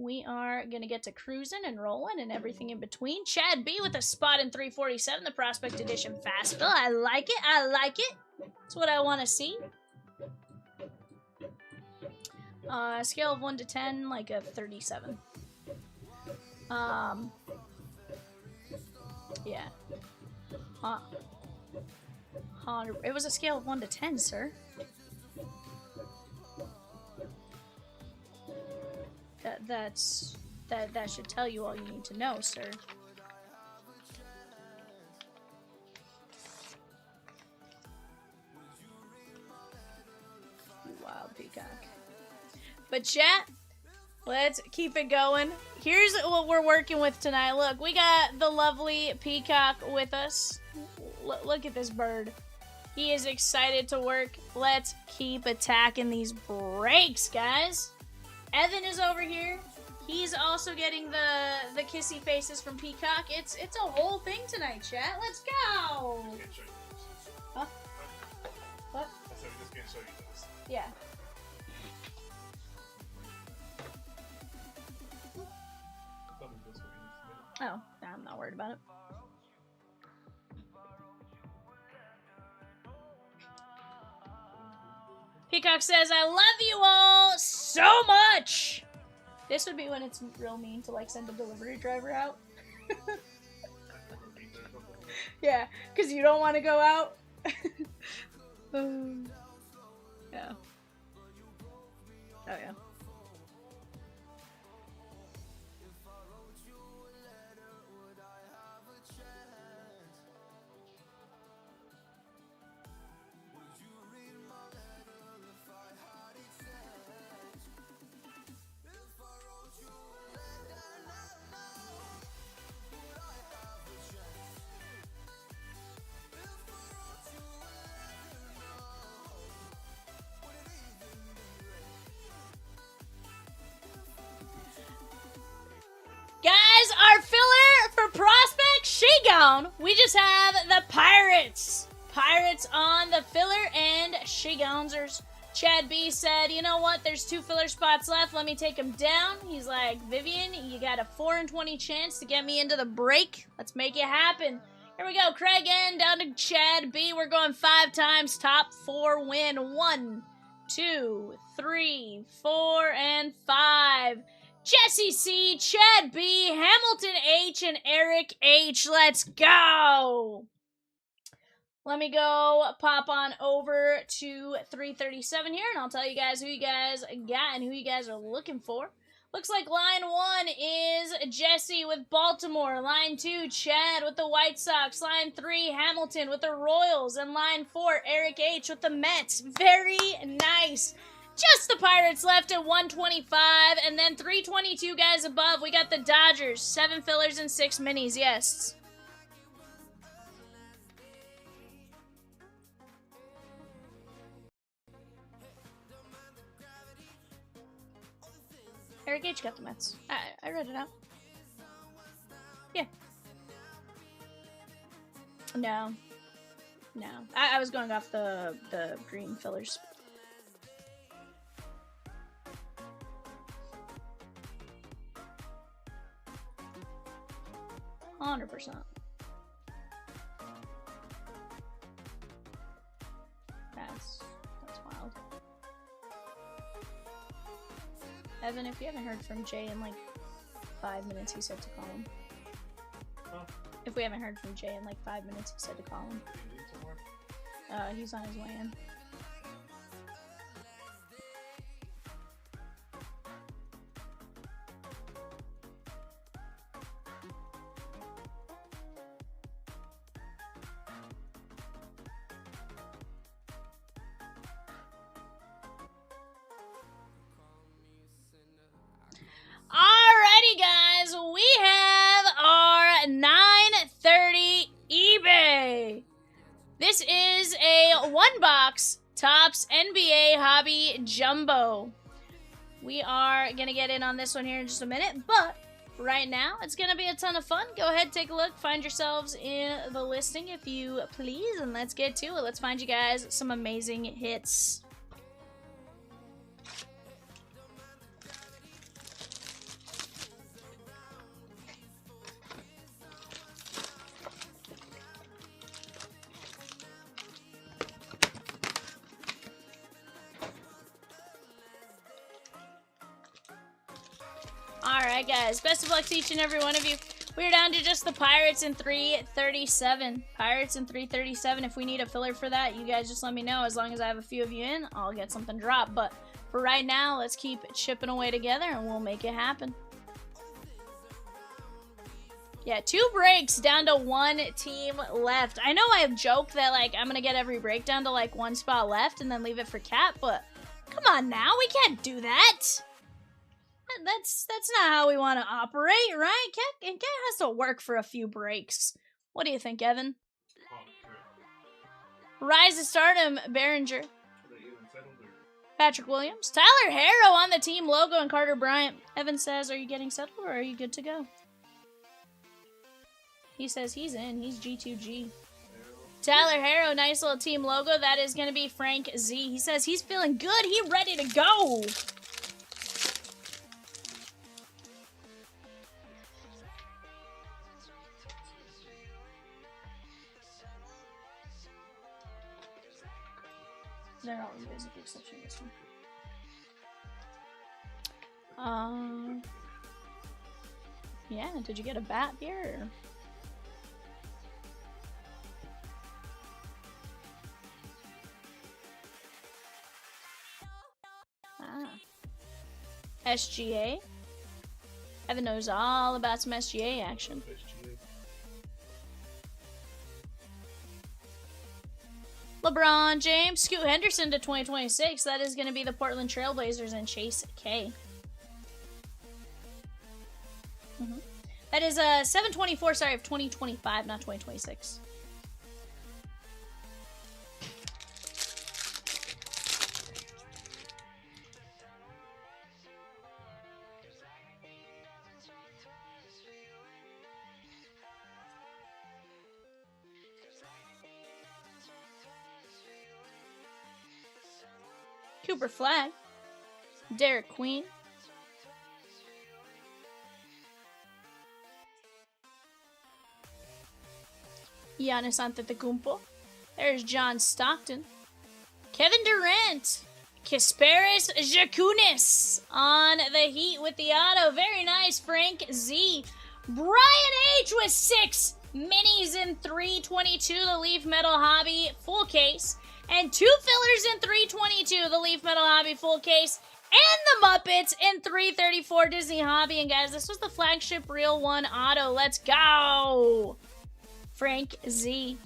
We are going to get to cruising and rolling and everything in between. Chad B with a spot in 347, the Prospect Edition fast fill. I like it. I like it. That's what I want to see. Scale of 1 to 10, like a 37. Yeah. It was a scale of 1 to 10, sir. That should tell you all you need to know, sir. Wild peacock. But chat, let's keep it going. Here's what we're working with tonight. Look, we got the lovely peacock with us. Look at this bird. He is excited to work. Let's keep attacking these breaks, guys. Evan is over here. He's also getting the kissy faces from Peacock. It's a whole thing tonight, chat. Let's go. Huh? What? I said we just can't show you this. Yeah. Oh, I'm not worried about it. Peacock says, I love you all so much! This would be when it's real mean to, like, send a delivery driver out. Yeah, because you don't want to go out. Yeah. Oh, yeah. Guys, our filler for Prospect Shakedown, we just have the Pirates. Pirates on the filler and Shakedowners. Chad B said, you know what, there's 2 filler spots left, let me take them down. He's like, Vivian, you got a 4 in 20 chance to get me into the break. Let's make it happen. Here we go, Craig N down to Chad B. We're going 5 times, top 4 win. 1, 2, 3, 4, and 5. Jesse C, Chad B, Hamilton H, and Eric H. Let's go! Let me go pop on over to 337 here, and I'll tell you guys who you guys got and who you guys are looking for. Looks like line 1 is Jesse with Baltimore. Line 2, Chad with the White Sox. Line 3, Hamilton with the Royals. And line 4, Eric H with the Mets. Very nice. Just the Pirates left at 125, and then 322 guys above. We got the Dodgers, 7 fillers and 6 minis, yes. Eric H got the Mets. I read it out. Yeah. No. I was going off the green fillers. 100%. That's wild. Evan, if you haven't heard from Jay in like 5 minutes, he said to call him. Oh. If we haven't heard from Jay in like 5 minutes, he said to call him. Do you need somewhere? He's on his way in. Alrighty, guys, we have our 930 eBay. This is a one-box Topps NBA Hobby Jumbo. We are going to get in on this one here in just a minute, but right now it's going to be a ton of fun. Go ahead, take a look, find yourselves in the listing if you please, and let's get to it. Let's find you guys some amazing hits. Alright, guys. Best of luck to each and every one of you. We're down to just the Pirates in 337. Pirates in 337. If we need a filler for that, you guys just let me know. As long as I have a few of you in, I'll get something dropped. But for right now, let's keep chipping away together and we'll make it happen. Yeah, 2 breaks down to 1 team left. I know I have joked that, like, I'm going to get every break down to, like, 1 spot left and then leave it for Cat, but come on now. We can't do that. That's not how we want to operate, right? Cat has to work for a few breaks. What do you think, Evan? Rise to Stardom, Behringer. Patrick Williams. Tyler Harrow on the team logo and Carter Bryant. Evan says, are you getting settled or are you good to go? He says he's in. He's G2G. Tyler Harrow, nice little team logo. That is going to be Frank Z. He says he's feeling good. He's ready to go. They're all with the exception of this one. Yeah, did you get a bat here? Or? SGA. Evan knows all about some SGA action. LeBron James, Scoot Henderson to 2026. That is going to be the Portland Trailblazers and Chase K. That is a 724, sorry, of 2025, not 2026. Cooper Flag, Derek Queen, Giannis Antetokounmpo. There's John Stockton, Kevin Durant, Kasparis Jakunis on the Heat with the auto. Very nice, Frank Z. Brian H with 6 minis in 322, the Leaf Metal Hobby full case. And 2 fillers in 322, the Leaf Metal Hobby full case. And the Muppets in 334 Disney Hobby. And guys, this was the flagship Real 1 auto. Let's go! Frank Z.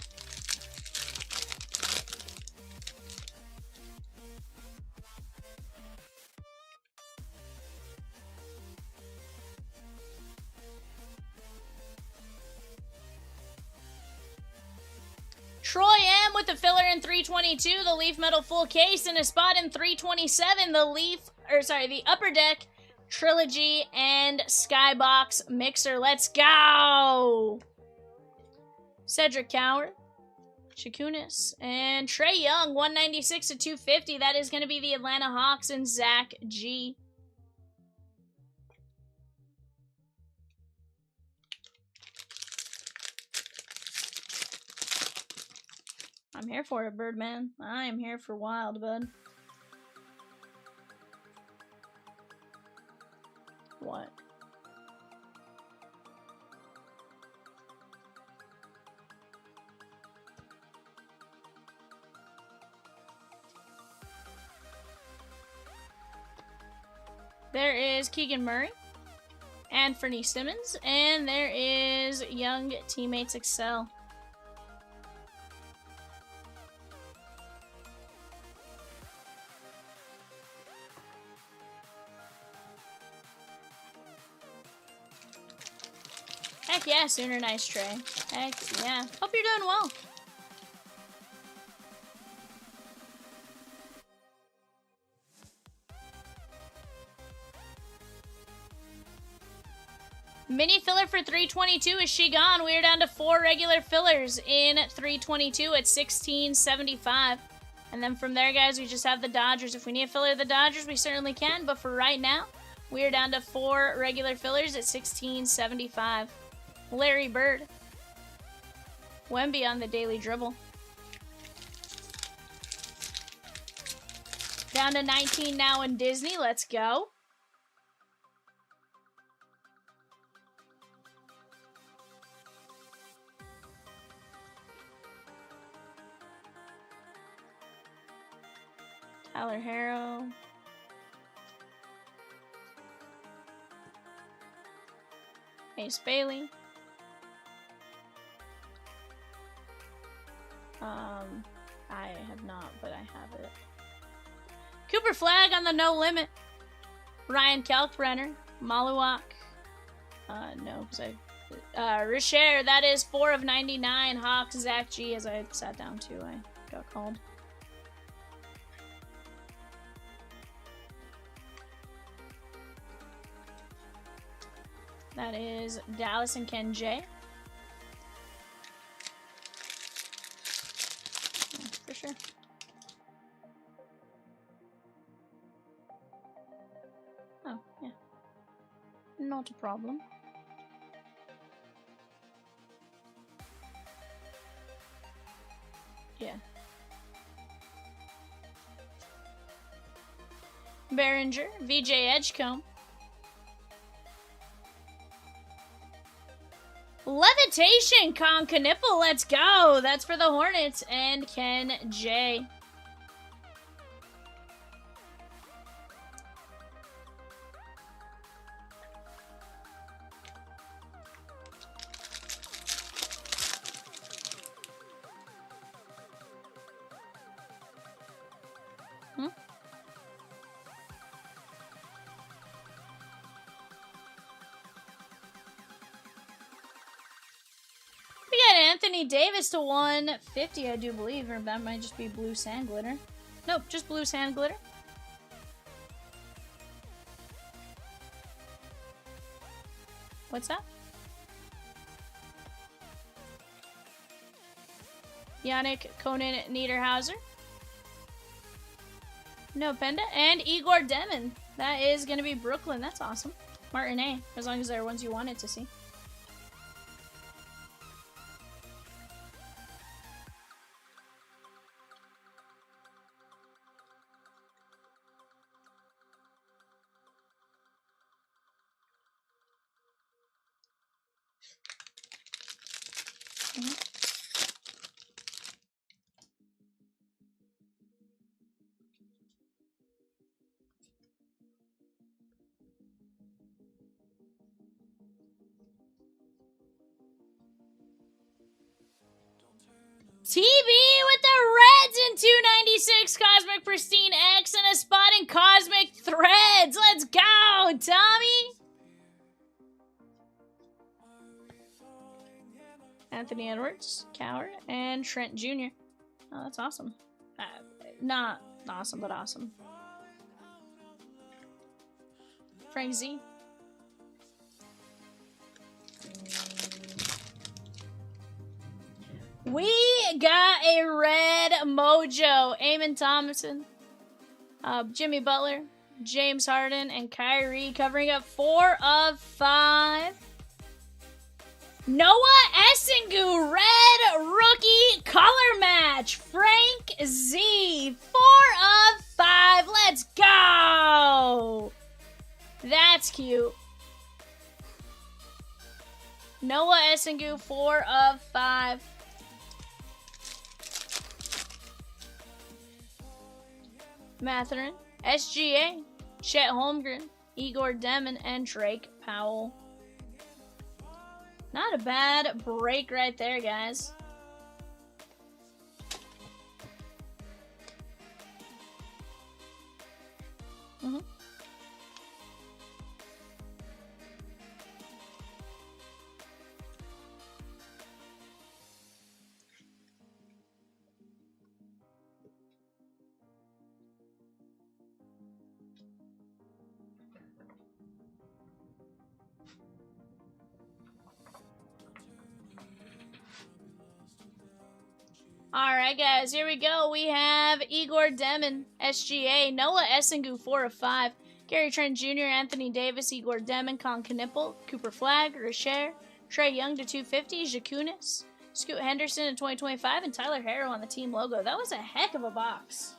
Troy M with the filler in 322, the Leaf Metal full case, and a spot in 327, the Upper Deck Trilogy and Skybox mixer. Let's go! Cedric Coward, Shakunis, and Trae Young, 196 to 250. That is going to be the Atlanta Hawks and Zach G. I'm here for it, Birdman. I am here for wild, bud. What? There is Keegan Murray. Anthony Simmons. And there is Young Teammates Excel. Heck yeah, Sooner, nice tray. Heck yeah. Hope you're doing well. Mini filler for 322. Is she gone? We are down to 4 regular fillers in 322 at 1675. And then from there, guys, we just have the Dodgers. If we need a filler of the Dodgers, we certainly can. But for right now, we are down to 4 regular fillers at 1675. Larry Bird. Wemby on the daily dribble. Down to 19 now in Disney. Let's go. Tyler Harrow. Ace Bailey. I have not, but I have it. Cooper Flag on the No Limit. Ryan Kalkbrenner. Maluak. No, because Richer, that is 4 of 99. Hawks, Zach G, as I sat down too, I got called. That is Dallas and Ken J. Yeah, for sure. Oh, yeah. Not a problem. Yeah. Behringer, VJ Edgecombe. Levitation, Con Knipple, let's go. That's for the Hornets and Ken J. We got Anthony Davis to 150, I do believe, or that might just be blue sand glitter. Nope, just blue sand glitter. What's that? Yannick Conan Niederhauser. No Penda. And Igor Demon. That is going to be Brooklyn. That's awesome. Martin A. As long as they're ones you wanted to see. TB with the Reds in 296, Cosmic Pristine X, and a spot in Cosmic Threads. Let's go, Tommy! Anthony Edwards, Coward, and Trent Jr. Oh, that's awesome. Not awesome, but awesome. Frank Z. We got a red mojo. Eamon Thomason, Jimmy Butler, James Harden, and Kyrie covering up 4 of 5. Noah Essingu, red rookie color match. Frank Z, 4 of 5. Let's go. That's cute. Noah Essingu, 4 of 5. Matherin, SGA, Chet Holmgren, Igor Demon, and Drake Powell. Not a bad break right there, guys. Alright, guys, here we go. We have Igor Demon, SGA, Noah Essingu, 4 of 5, Gary Trent Jr., Anthony Davis, Igor Demon, Con Knipple, Cooper Flagg, Richer, Trey Young to 250, Jakunis, Scoot Henderson in 2025, and Tyler Harrow on the team logo. That was a heck of a box.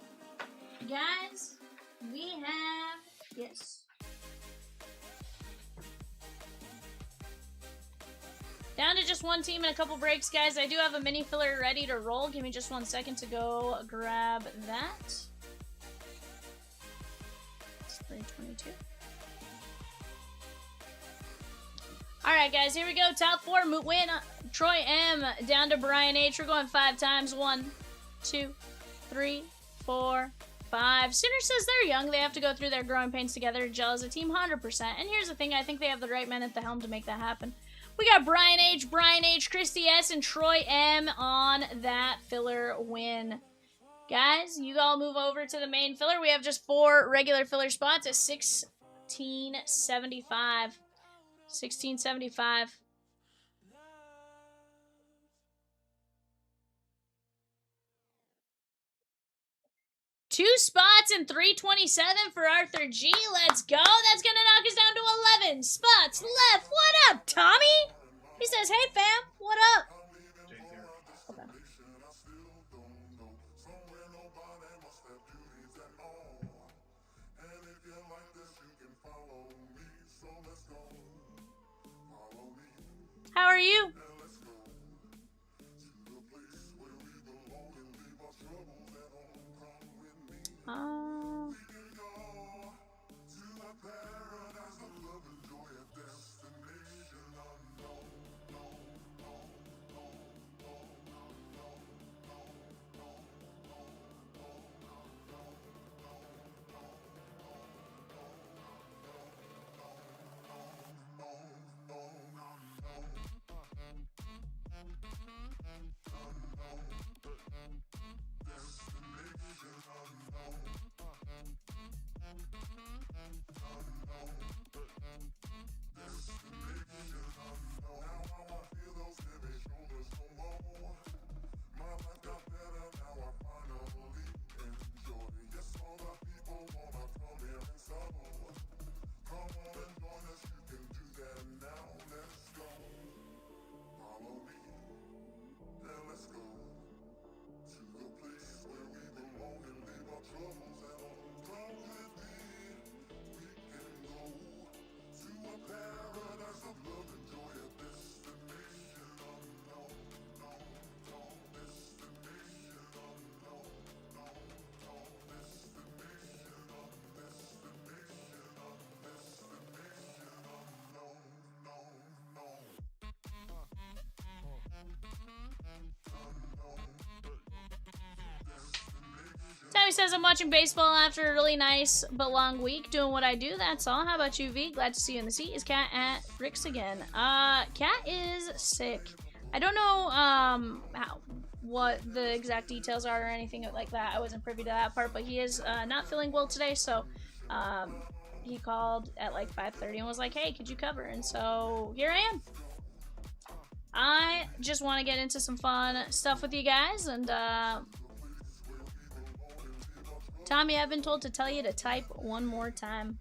Guys, we have, yes. Down to just one team and a couple breaks, guys. I do have a mini filler ready to roll. Give me just 1 second to go grab that. It's 322. Alright, guys, here we go. Top 4, Moot win. Troy M. Down to Brian H. We're going 5 times. 1, 2, 3, 4, 5. Sooner says they're young. They have to go through their growing pains together. Gel as a team, 100%. And here's the thing. I think they have the right men at the helm to make that happen. We got Brian H, Christy S, and Troy M on that filler win. Guys, you all move over to the main filler. We have just 4 regular filler spots at 1675. 1675. Two spots and 327 for Arthur G. Let's go. That's going to knock us down to 11 spots left. What up, Tommy? He says, hey, fam. What up? Okay. How are you? Tommy says, I'm watching baseball after a really nice but long week, doing what I do. That's all. How about you, V? Glad to see you in the seat. Is Cat at Rick's again? Cat is sick. I don't know what the exact details are or anything like that. I wasn't privy to that part, but he is not feeling well today, so he called at like 5:30 and was like, hey, could you cover? And so here I am. I just want to get into some fun stuff with you guys, and Tommy, I've been told to tell you to type one more time.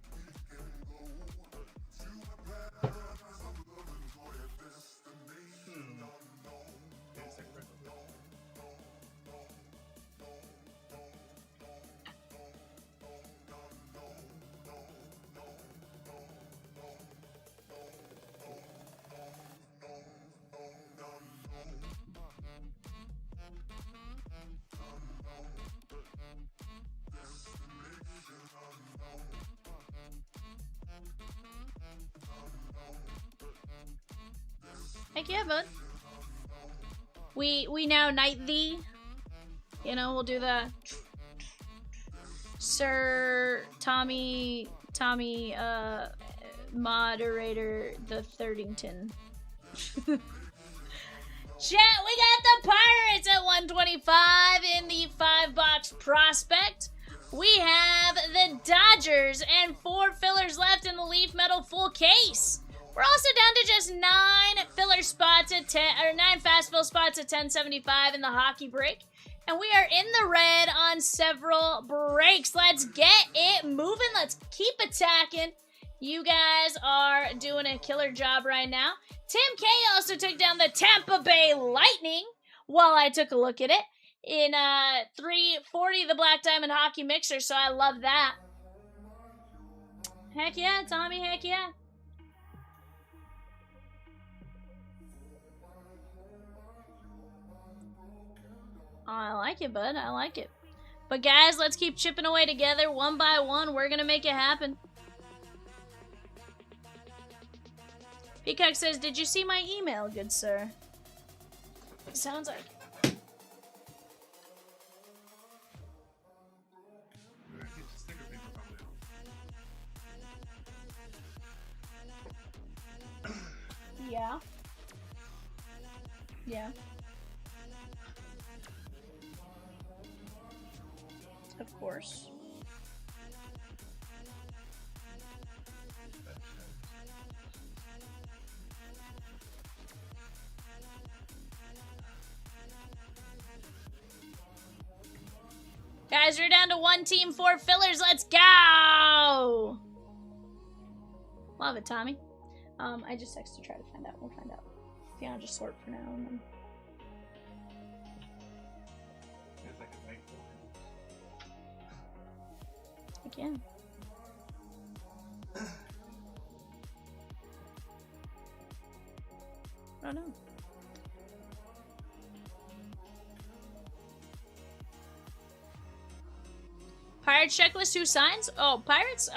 Heck yeah, bud. We now knight thee. You know, we'll do the Sir Tommy, moderator, the Thirdington. Chat, we got the Pirates at 125 in the 5-box prospect. We have the Dodgers and 4 fillers left in the Leaf Metal full case. We're also down to just 9 filler spots at 10, or 9 fast fill spots at 1075 in the hockey break. And we are in the red on several breaks. Let's get it moving. Let's keep attacking. You guys are doing a killer job right now. Tim K also took down the Tampa Bay Lightning while I took a look at it in 340, the Black Diamond Hockey Mixer, so I love that. Heck yeah, Tommy, heck yeah. I like it, bud. I like it. But guys, let's keep chipping away together. One by one, we're going to make it happen. Peacock says, did you see my email, good sir? It sounds like it. Yeah. Yeah. Of course. Guys, we're down to 1 team, 4 fillers. Let's go! Love it, Tommy. I just texted to try to find out. We'll find out. If you want to just sort for now and then. I can. I don't know. Pirates checklist, who signs? Oh, Pirates?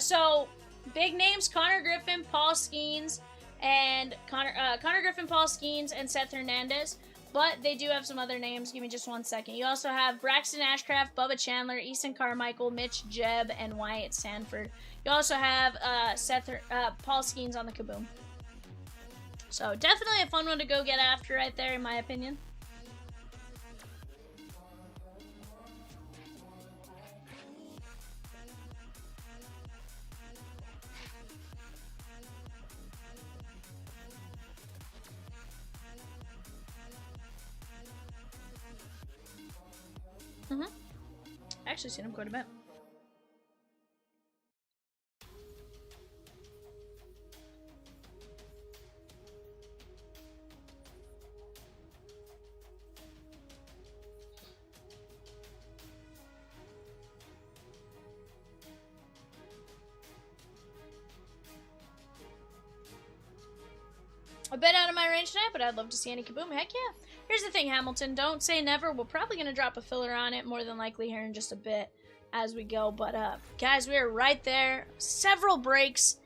So, big names, Connor Griffin, Paul Skeens, and Connor Griffin, Paul Skeens, and Seth Hernandez. But they do have some other names. Give me just 1 second. You also have Braxton Ashcraft, Bubba Chandler, Easton Carmichael, Mitch Jebb, and Wyatt Sanford. You also have Paul Skeens on the Kaboom. So definitely a fun one to go get after right there, in my opinion. I actually seen him quite a bit. A bit out of my range tonight, but I'd love to see any Kaboom. Heck yeah. Here's the thing, Hamilton. Don't say never. We're probably going to drop a filler on it more than likely here in just a bit as we go. But, guys, we are right there. Several breaks.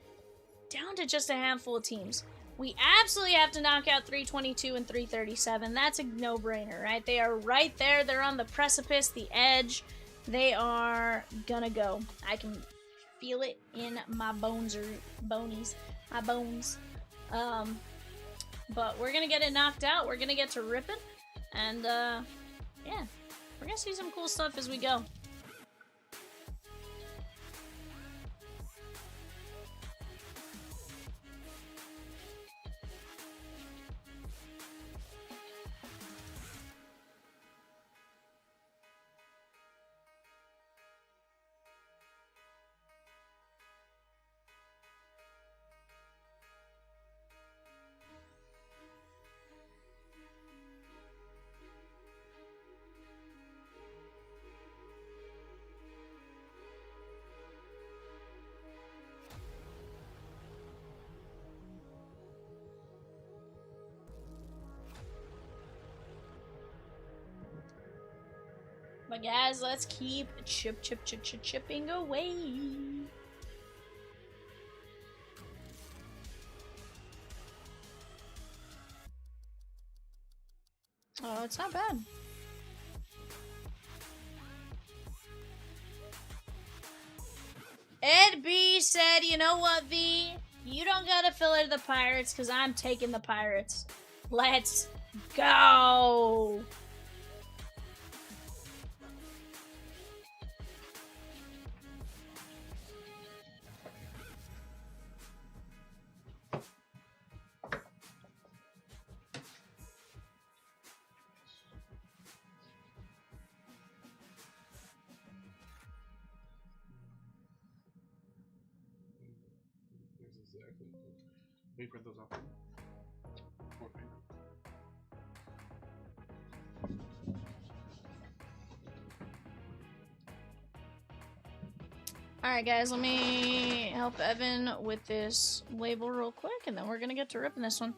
Down to just a handful of teams. We absolutely have to knock out 322 and 337. That's a no-brainer, right? They are right there. They're on the precipice, the edge. They are going to go. I can feel it in my bones or bonies. My bones. But we're going to get it knocked out. We're going to get to ripping. And, yeah. We're going to see some cool stuff as we go. But guys, let's keep chipping away. Oh, it's not bad. Ed B said, you know what, V? You don't gotta filler the pirates, because I'm taking the pirates. Let's go! We print those off. Alright guys, let me help Evan with this label real quick, and then we're gonna get to ripping this one.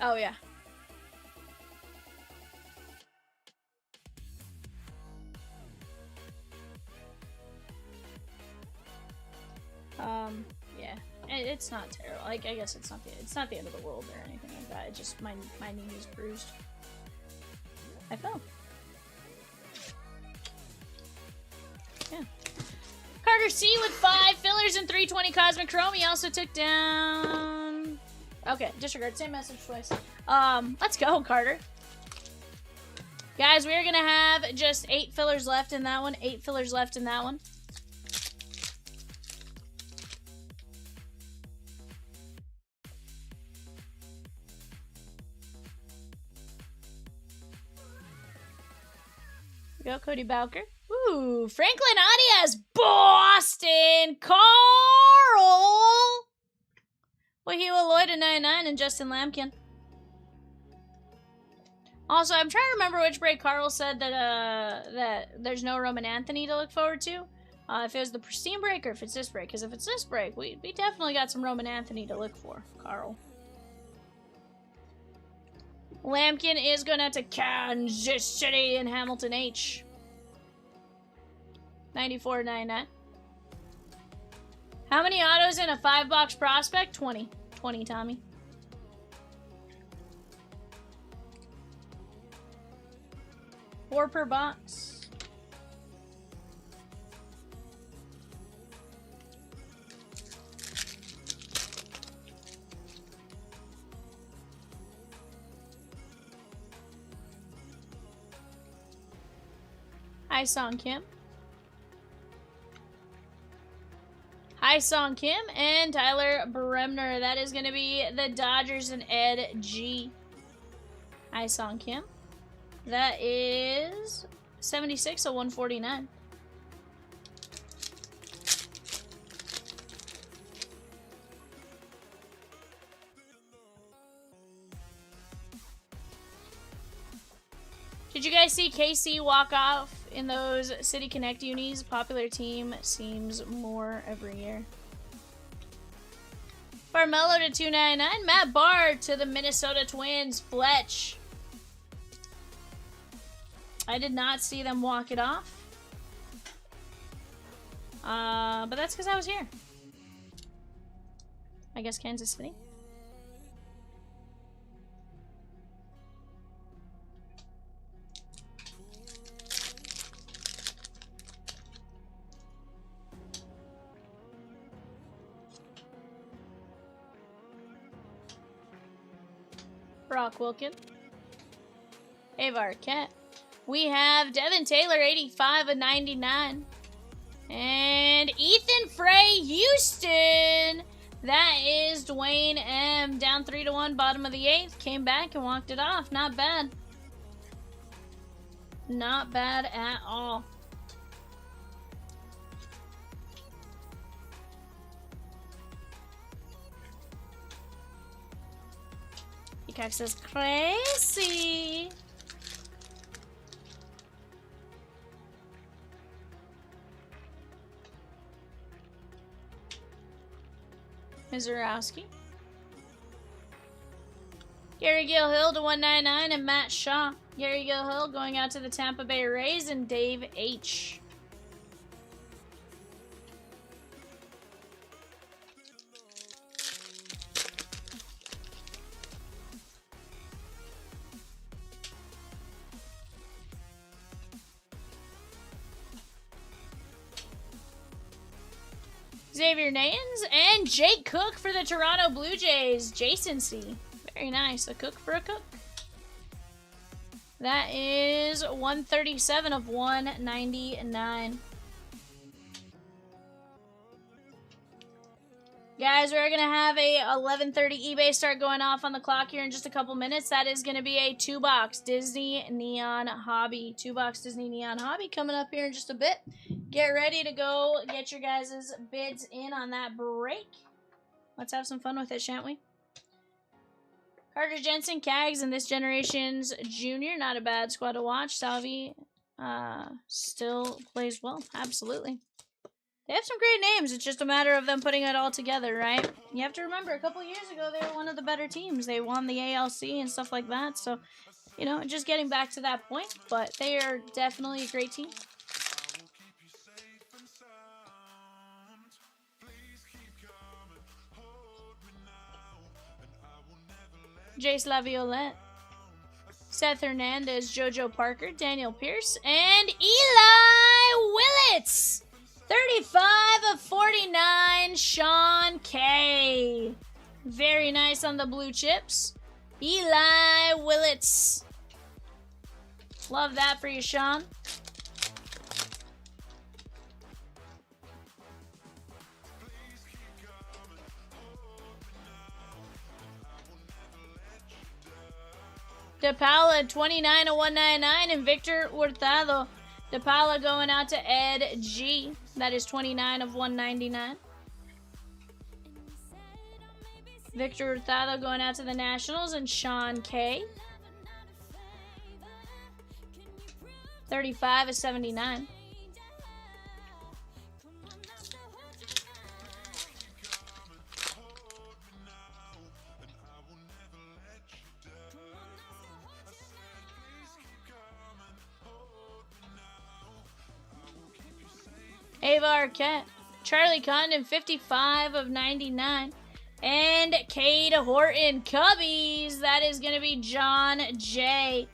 Oh, yeah. Yeah. It's not terrible. Like, I guess it's not the end of the world or anything like that. It just, my knee is bruised. I fell. Yeah. Carter C with 5 fillers and 320 Cosmic Chrome. He also took down... Okay, disregard. Same message twice. Let's go, Carter. Guys, we are gonna have just 8 fillers left in that one. 8 fillers left in that one. Here we go, Cody Bowker. Ooh, Franklin Arias, Boston, Carl. Wahila Lloyd at 99 and Justin Lampkin. Also, I'm trying to remember which break Carl said that there's no Roman Anthony to look forward to. If it was the Pristine break or if it's this break. Because if it's this break, we definitely got some Roman Anthony to look for, Carl. Lampkin is going out to Kansas City and Hamilton H. 94.99. How many autos in a 5-box prospect? 20. 20, Tommy. Four per box. Hi, Song Kim. Song Kim and Tyler Bremner. That is going to be the Dodgers and Ed G. Song Kim. That is 76 of 149. Did you guys see KC walk off in those City Connect unis? Popular team seems more every year. Farmello to 299. Matt Barr to the Minnesota Twins. Fletch. I did not see them walk it off. But that's because I was here. I guess Kansas City. Brock Wilkin. Ava Arquette. We have Devin Taylor, 85 of 99. And Ethan Frey, Houston. That is Dwayne M. Down 3-1, bottom of the 8th. Came back and walked it off. Not bad. Not bad at all. Peacock says crazy. Mizurowski. Gary Gilhill to 199 and Matt Shaw. Gary Gilhill going out to the Tampa Bay Rays and Dave H. Xavier Nayans and Jake Cook for the Toronto Blue Jays. Jason C. Very nice. A Cook for a Cook. That is 137 of 199. Guys, we're going to have a 11:30 eBay start going off on the clock here in just a couple minutes. That is going to be a 2-box Disney Neon Hobby. 2-box Disney Neon Hobby coming up here in just a bit. Get ready to go get your guys' bids in on that break. Let's have some fun with it, shan't we? Carter Jensen, Cags, and this generation's junior. Not a bad squad to watch. Salvi still plays well. Absolutely. They have some great names. It's just a matter of them putting it all together, right? You have to remember, a couple years ago, they were one of the better teams. They won the ALC and stuff like that. So, you know, just getting back to that point. But they are definitely a great team. Jace Laviolette, Seth Hernandez, JoJo Parker, Daniel Pierce, and Eli Willits. 35 of 49, Sean K. Very nice on the blue chips. Eli Willits. Love that for you, Sean. DePaula, 29 of 199, and Victor Hurtado. DePaula going out to Ed G. That is 29 of 199. Victor Hurtado going out to the Nationals and Sean K. 35 of 79. Ava Arquette, Charlie Condon, 55 of 99. And Cade Horton, Cubbies. That is going to be John J.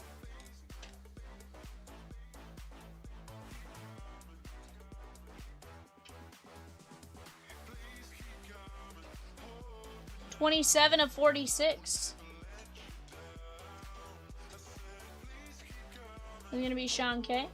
$27 of 46. It's going to be Sean K.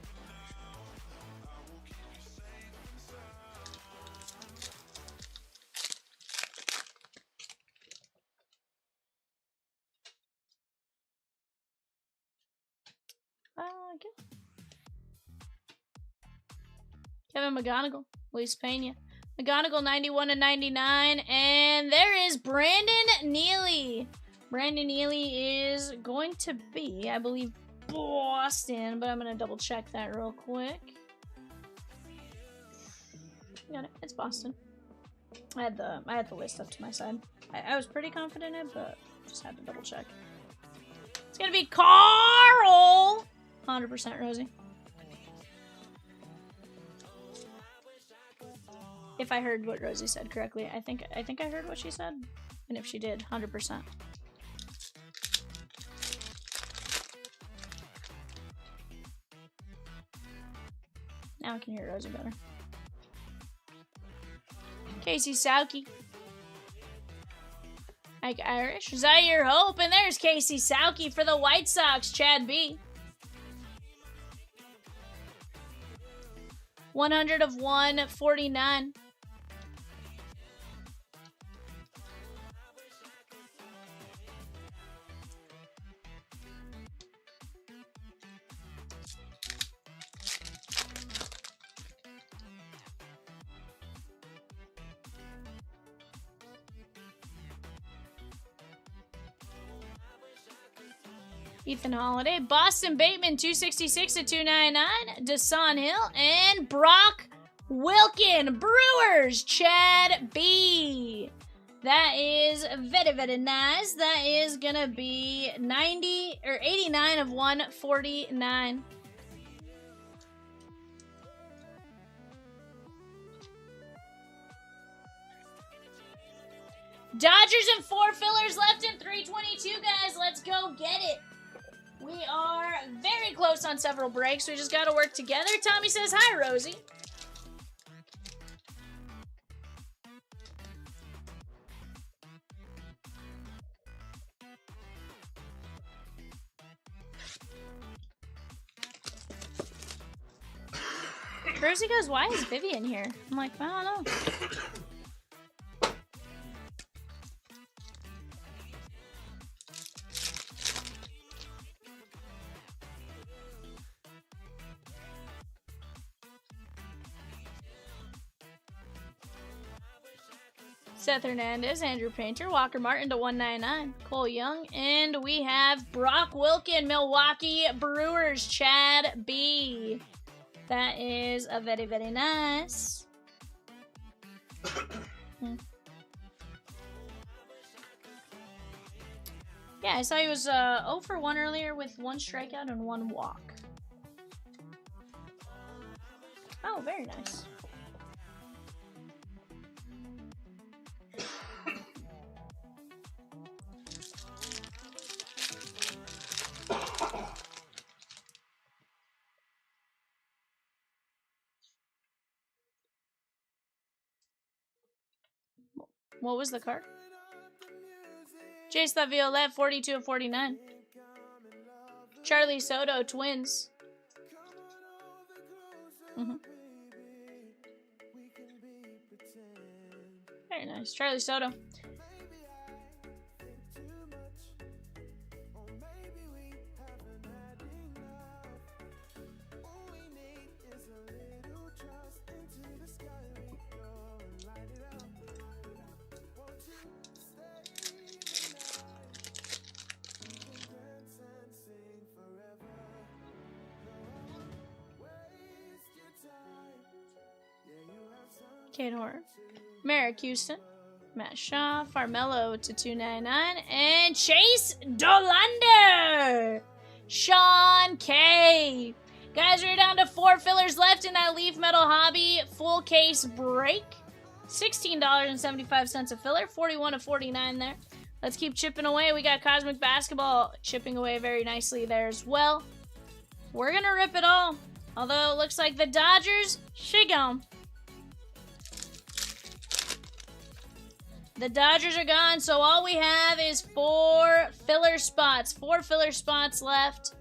Kevin McGonigal, Luis Pena. McGonigal 91/99. And there is Brandon Neely. Brandon Neely is going to be, I believe, Boston, but I'm going to double check that real quick. Got it. It's Boston. I had the list up to my side. I was pretty confident in it, but just had to double check. It's gonna be Carl! 100% Rosie. If I heard what Rosie said correctly, I think I heard what she said. And if she did, 100%. Now I can hear Rosie better. Casey Sauke. Ike Irish. Zaire Hope. And there's Casey Sauke for the White Sox. Chad B. 100/149. Ethan Holiday, Boston Bateman, 266/299, Desan Hill, and Brock Wilkin, Brewers, Chad B. That is very, very nice. That is gonna be 89/149. Dodgers and 4 fillers left in 322, guys. Let's go get it. We are very close on several breaks. We just got to work together. Tommy says, hi, Rosie. Rosie goes, why is Vivian here? I'm like, I don't know. Seth Hernandez, Andrew Painter, Walker Martin /199, Cole Young, and we have Brock Wilkin, Milwaukee Brewers, Chad B. That is a very, very nice. Yeah, I saw he was 0 for 1 earlier with 1 strikeout and 1 walk. Oh, very nice. What was the card? Jace LaViolette, 42/49. Charlie Soto, Twins. Very nice. Charlie Soto. Kate Horror. Merrick Houston. Matt Shaw. Farmello /299. And Chase Dolander. Sean K. Guys, we're down to 4 fillers left in that Leaf Metal Hobby full case break. $16.75 a filler. 41/49 there. Let's keep chipping away. We got Cosmic Basketball chipping away very nicely there as well. We're going to rip it all. Although it looks like the Dodgers, she gone. The Dodgers are gone, so all we have is 4 filler spots. 4 filler spots left.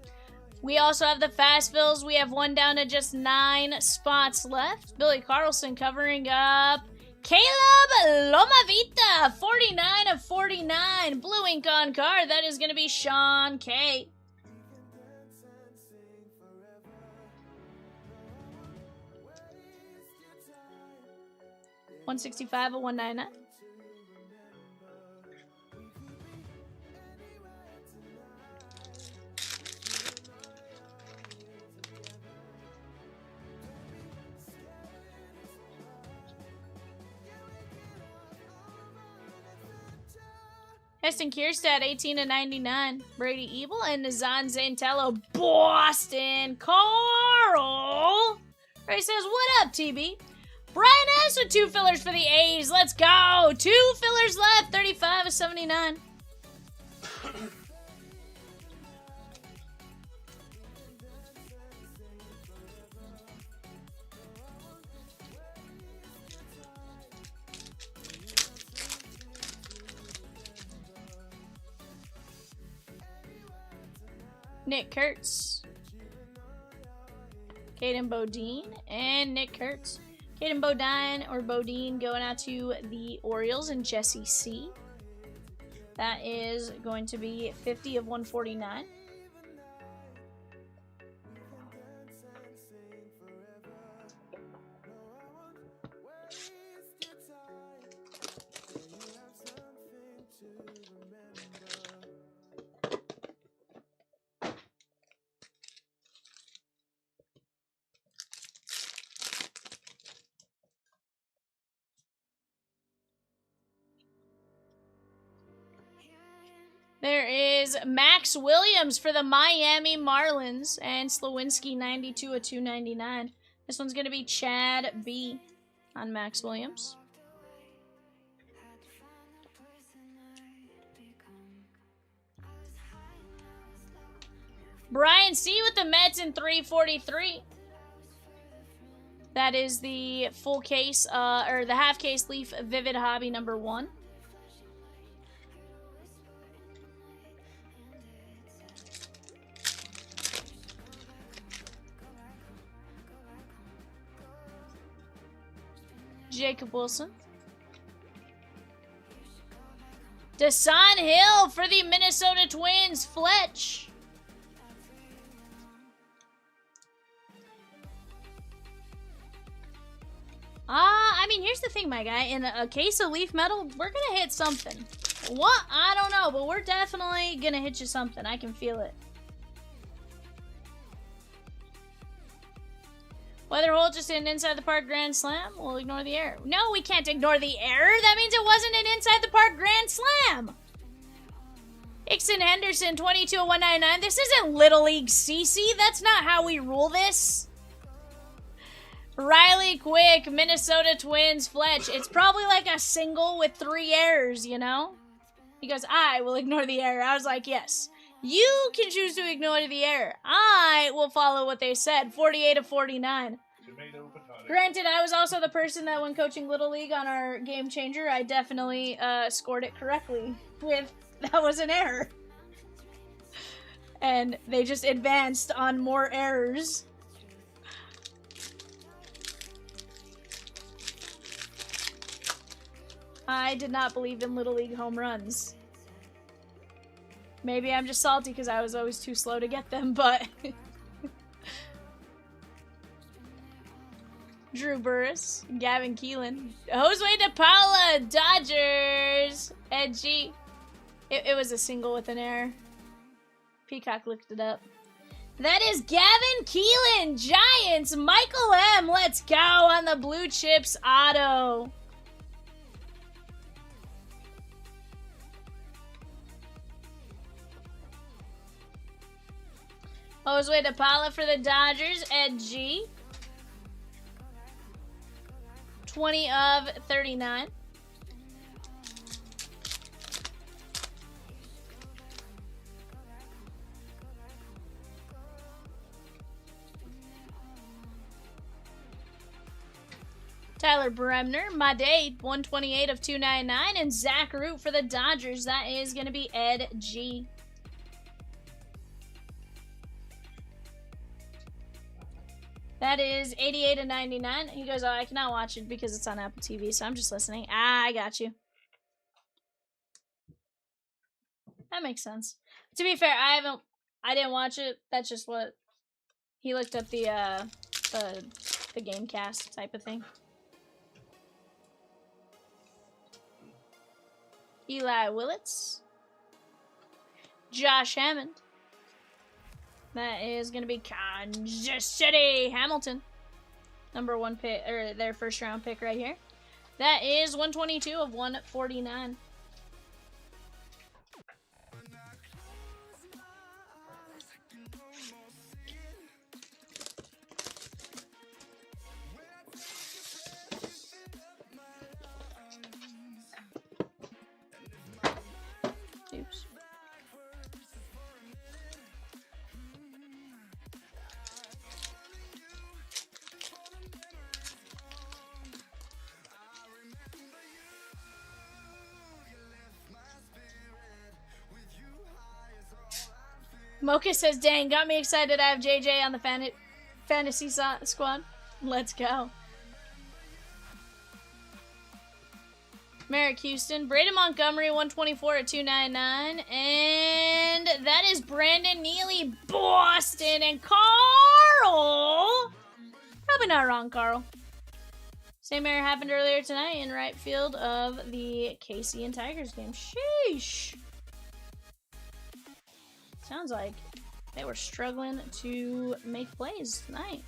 We also have the fast fills. We have 1 down to just 9 spots left. Billy Carlson covering up Caleb Lomavita, 49/49. Blue ink on card. That is going to be Sean K. 165 of 199. Heston Kierstad, 18 of 99. Brady Evil and Nazan Zantello, Boston. Carl! Ray says, what up, TB? Brian S with 2 fillers for the A's. Let's go. 2 fillers left. 35 of 79. Nick Kurtz, Caden Bodine, and Nick Kurtz. Caden Bodine or Bodine going out to the Orioles and Jesse C. That is going to be 50 of 149. There is Max Williams for the Miami Marlins and Slawinski 92 of 299. This one's going to be Chad B on Max Williams. Brian C with the Mets in 343. That is the full case, or the half case Leaf Vivid Hobby number 1. Jacob Wilson. Desan Hill for the Minnesota Twins, Fletch. I mean, here's the thing, my guy. In a case of Leaf Metal, we're going to hit something. What? I don't know, but we're definitely going to hit you something. I can feel it. Whether Holt just an inside the park grand slam, we'll ignore the error. No, we can't ignore the error. That means it wasn't an inside the park grand slam. Hickson Henderson, 22 of 199. This isn't Little League CC. That's not how we rule this. Riley Quick, Minnesota Twins, Fletch. It's probably like a single with 3 errors, you know? He goes, I will ignore the error. I was like, yes. You can choose to ignore the error. I will follow what they said. 48 of 49. Granted, I was also the person that when coaching Little League on our Game Changer, I definitely scored it correctly with, that was an error. And they just advanced on more errors. I did not believe in Little League home runs. Maybe I'm just salty because I was always too slow to get them, but... Drew Burris, Gavin Keelan. Jose De Paula, Dodgers, Edgy. It was a single with an error. Peacock looked it up. That is Gavin Keelan, Giants, Michael M. Let's go on the Blue Chips auto. Jose De Paula for the Dodgers, Edgy. 20 of 39. Tyler Bremner, my day, 128 of 299. And Zach Root for the Dodgers. That is going to be Ed G. That is 88 of 99. He goes, oh, I cannot watch it because it's on Apple TV, so I'm just listening. Ah, I got you. That makes sense. To be fair, I didn't watch it. That's just what he looked up the Gamecast type of thing. Eli Willits. Josh Hammond. That is going to be Kansas City Hamilton. Number 1 pick, or their first round pick right here. That is 122 of 149. Oops. Mocha says, dang, got me excited. I have JJ on the fantasy squad. Let's go. Merrick Houston. Braden Montgomery, 124 at 299. And that is Brandon Neely, Boston. And Carl. Probably not wrong, Carl. Same error happened earlier tonight in right field of the KC and Tigers game. Sheesh. Sounds like they were struggling to make plays tonight.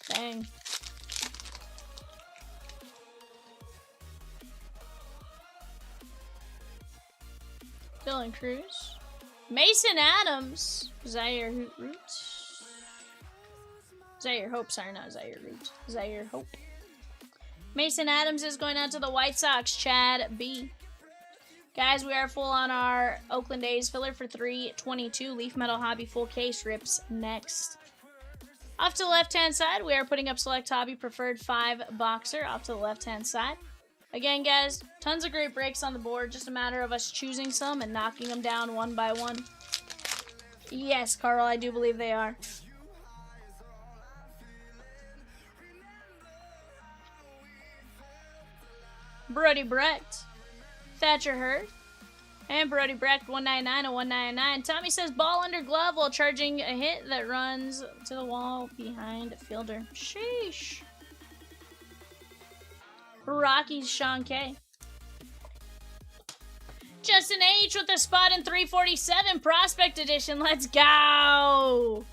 Dang. Dylan Cruz. Mason Adams. Zaire Root. Zaire Hope, sorry, not Zaire Root. Zaire Hope. Mason Adams is going out to the White Sox. Chad B. Guys, we are full on our Oakland A's filler for 322. Leaf Metal Hobby full case rips next. Off to the left-hand side, we are putting up Select Hobby Preferred 5 Boxer off to the left-hand side. Again, guys, tons of great breaks on the board. Just a matter of us choosing some and knocking them down one by one. Yes, Carl, I do believe they are. Brody Brecht, Thatcher Hurd, and Brody Brecht, 199 and 199. Tommy says ball under glove while charging a hit that runs to the wall behind fielder. Sheesh. Rockies, Sean K. Justin H with a spot in 347 Prospect Edition. Let's go.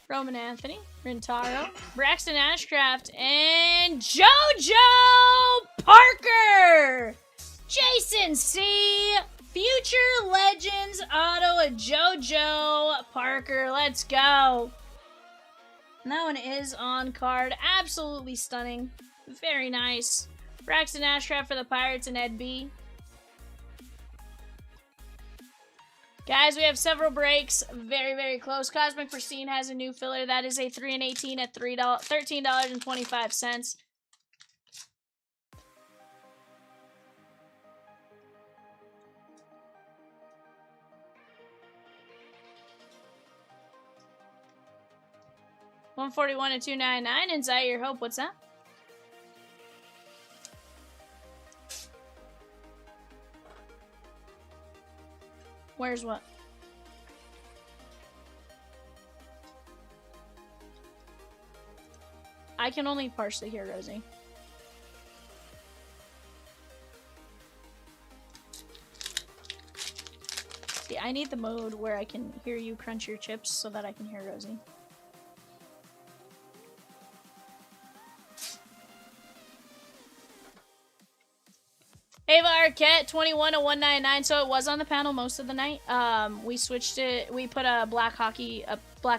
Roman Anthony, Rintaro, Braxton Ashcraft, and JoJo Parker! Jason C. Future Legends auto of JoJo Parker. Let's go. And that one is on card. Absolutely stunning. Very nice. Braxton Ashcraft for the Pirates and Ed B. Guys, we have several breaks. Very, very close. Cosmic Pristine has a new filler. That is a 3 and 18 at $13.25. $141 at $299. And Zaire Hope, what's that? Where's what? I can only partially hear Rosie. See, I need the mode where I can hear you crunch your chips so that I can hear Rosie. Ava Arquette, 21 to 199. So it was on the panel most of the night. We switched it. We put a black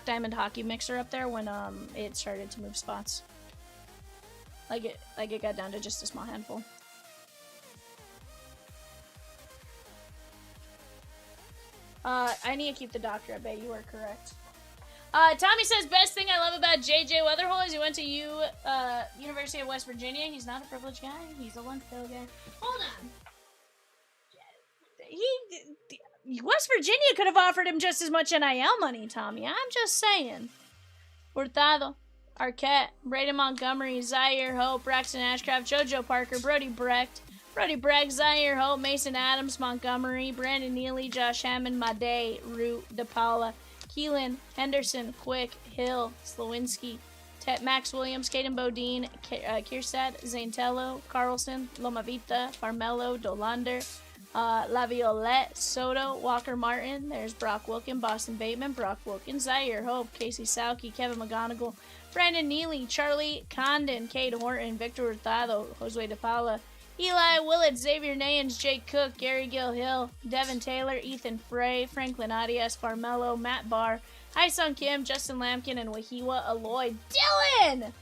diamond hockey mixer up there when it started to move spots. Like it got down to just a small handful. I need to keep the doctor at bay. You are correct. Tommy says, best thing I love about JJ Weatherhole is he went to University of West Virginia. He's not a privileged guy. He's a lunch bill guy. Hold on. West Virginia could have offered him just as much NIL money, Tommy. I'm just saying. Hurtado, Arquette, Braden Montgomery, Zaire Hope, Braxton Ashcraft, JoJo Parker, Brody Brecht, Zaire Hope, Mason Adams, Montgomery, Brandon Neely, Josh Hammond, Made, Root, DePaula, Keelan, Henderson, Quick, Hill, Slowinski, Max Williams, Caden Bodine, Kierstad, Zaintello, Carlson, Lomavita, Farmelo, Dolander, Laviolette, Soto, Walker Martin. There's Brock Wilkin, Boston Bateman, Brock Wilkin, Zaire Hope, Casey Sauke, Kevin McGonigal, Brandon Neely, Charlie Condon, Cade Horton, Victor Hurtado, Josue DePaula, Eli Willett, Xavier Nayans, Jake Cook, Gary Gill-Hill, Devin Taylor, Ethan Frey, Franklin Arias, Farmelo, Matt Barr, Hyesung Kim, Justin Lampkin, and Wahiwa Aloy. Dylan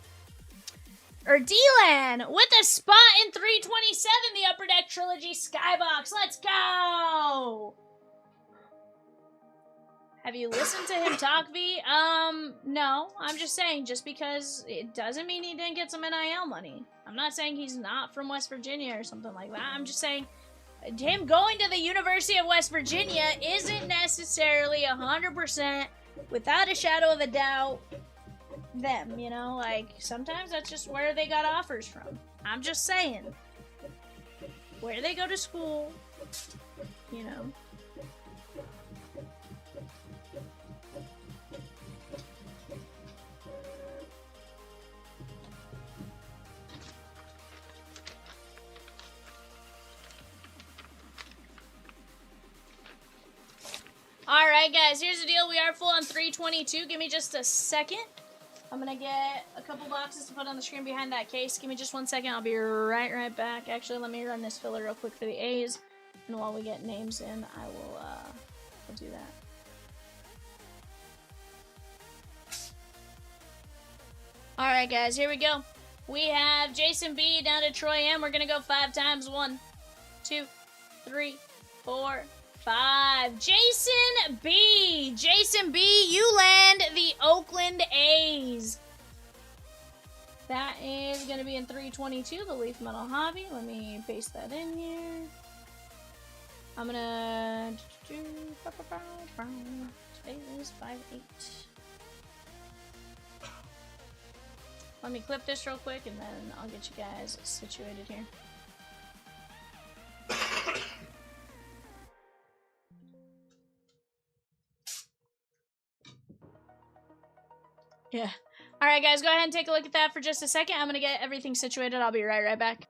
with a spot in 327, the Upper Deck Trilogy Skybox. Let's go! Have you listened to him talk, V? No. I'm just saying, just because it doesn't mean he didn't get some NIL money. I'm not saying he's not from West Virginia or something like that. I'm just saying him going to the University of West Virginia isn't necessarily 100%, without a shadow of a doubt, them, you know? Like, sometimes that's just where they got offers from. I'm just saying. Where they go to school, you know? Alright, guys, here's the deal. We are full on 322. Give me just a second. I'm going to get a couple boxes to put on the screen behind that case. Give me just 1 second. I'll be right back. Actually, let me run this filler real quick for the A's. And while we get names in, I will I'll do that. Alright, guys, here we go. We have Jason B down to Troy M. We're going to go 5 times. 1, 2, 3, 4, 5. Jason B, you land the Oakland A's. That is going to be in 322, the Leaf Metal Hobby. Let me paste that in here. I'm going to do space 5-8. Let me clip this real quick and then I'll get you guys situated here. Yeah. Alright, guys, go ahead and take a look at that for just a second. I'm going to get everything situated. I'll be right back.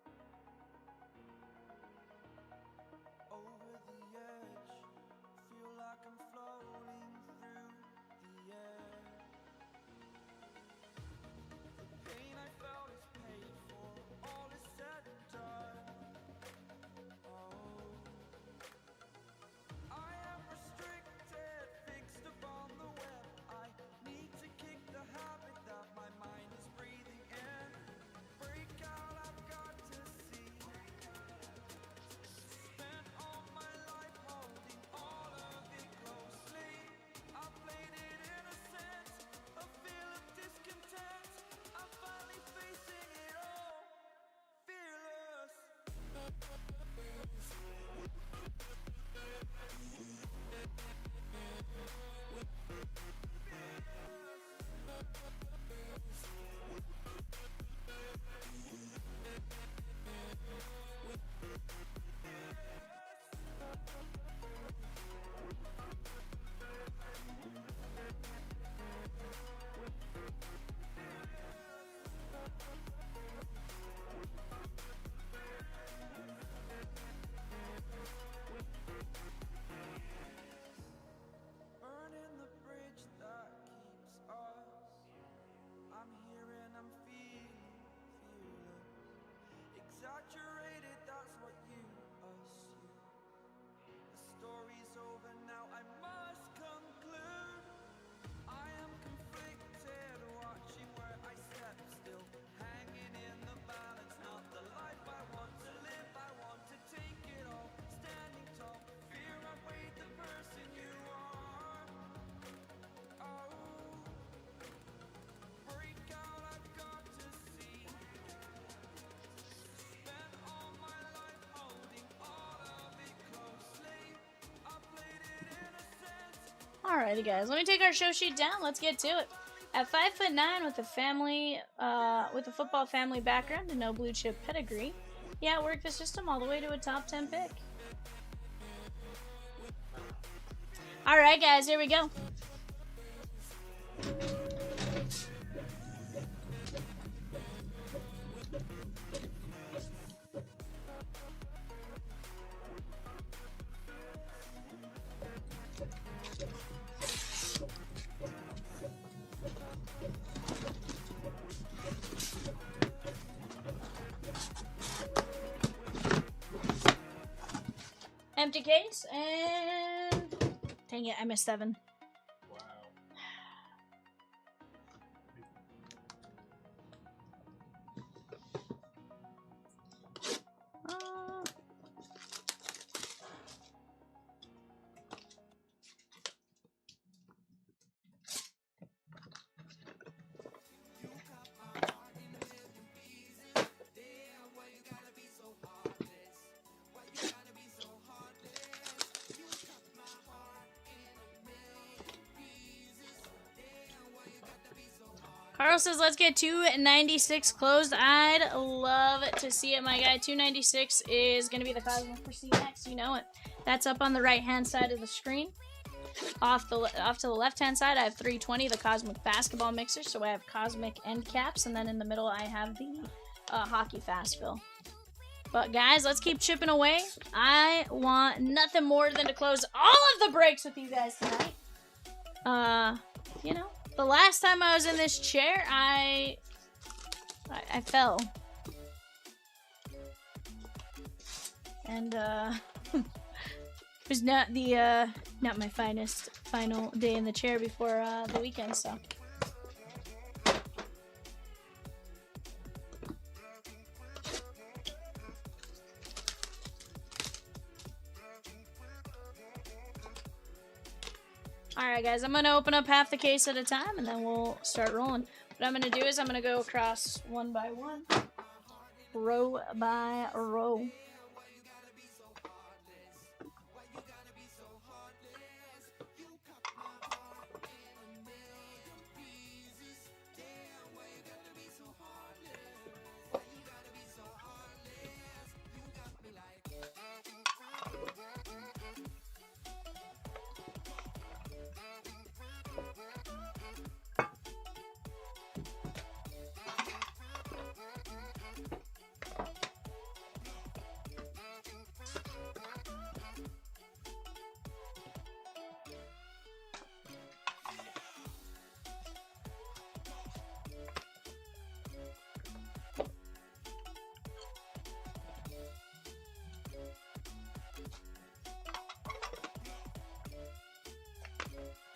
Alrighty, guys. Let me take our show sheet down. Let's get to it. At 5'9" with a family, with a football family background and no blue chip pedigree, he outworked the system all the way to a top 10 pick. Alright, guys, here we go. Empty case, and dang it, I missed 7. Wow. Carl says, let's get 296 closed. I'd love to see it, my guy. 296 is going to be the Cosmic for CX. You know it. That's up on the right-hand side of the screen. Off to the left-hand side, I have 320, the Cosmic Basketball Mixer. So I have Cosmic end caps. And then in the middle, I have the Hockey Fast Fill. But, guys, let's keep chipping away. I want nothing more than to close all of the breaks with you guys tonight. You know. The last time I was in this chair, I fell. And, it was not the, not my final day in the chair before, the weekend, so. Alright, guys, I'm going to open up half the case at a time, and then we'll start rolling. What I'm going to do is I'm going to go across one by one, row by row.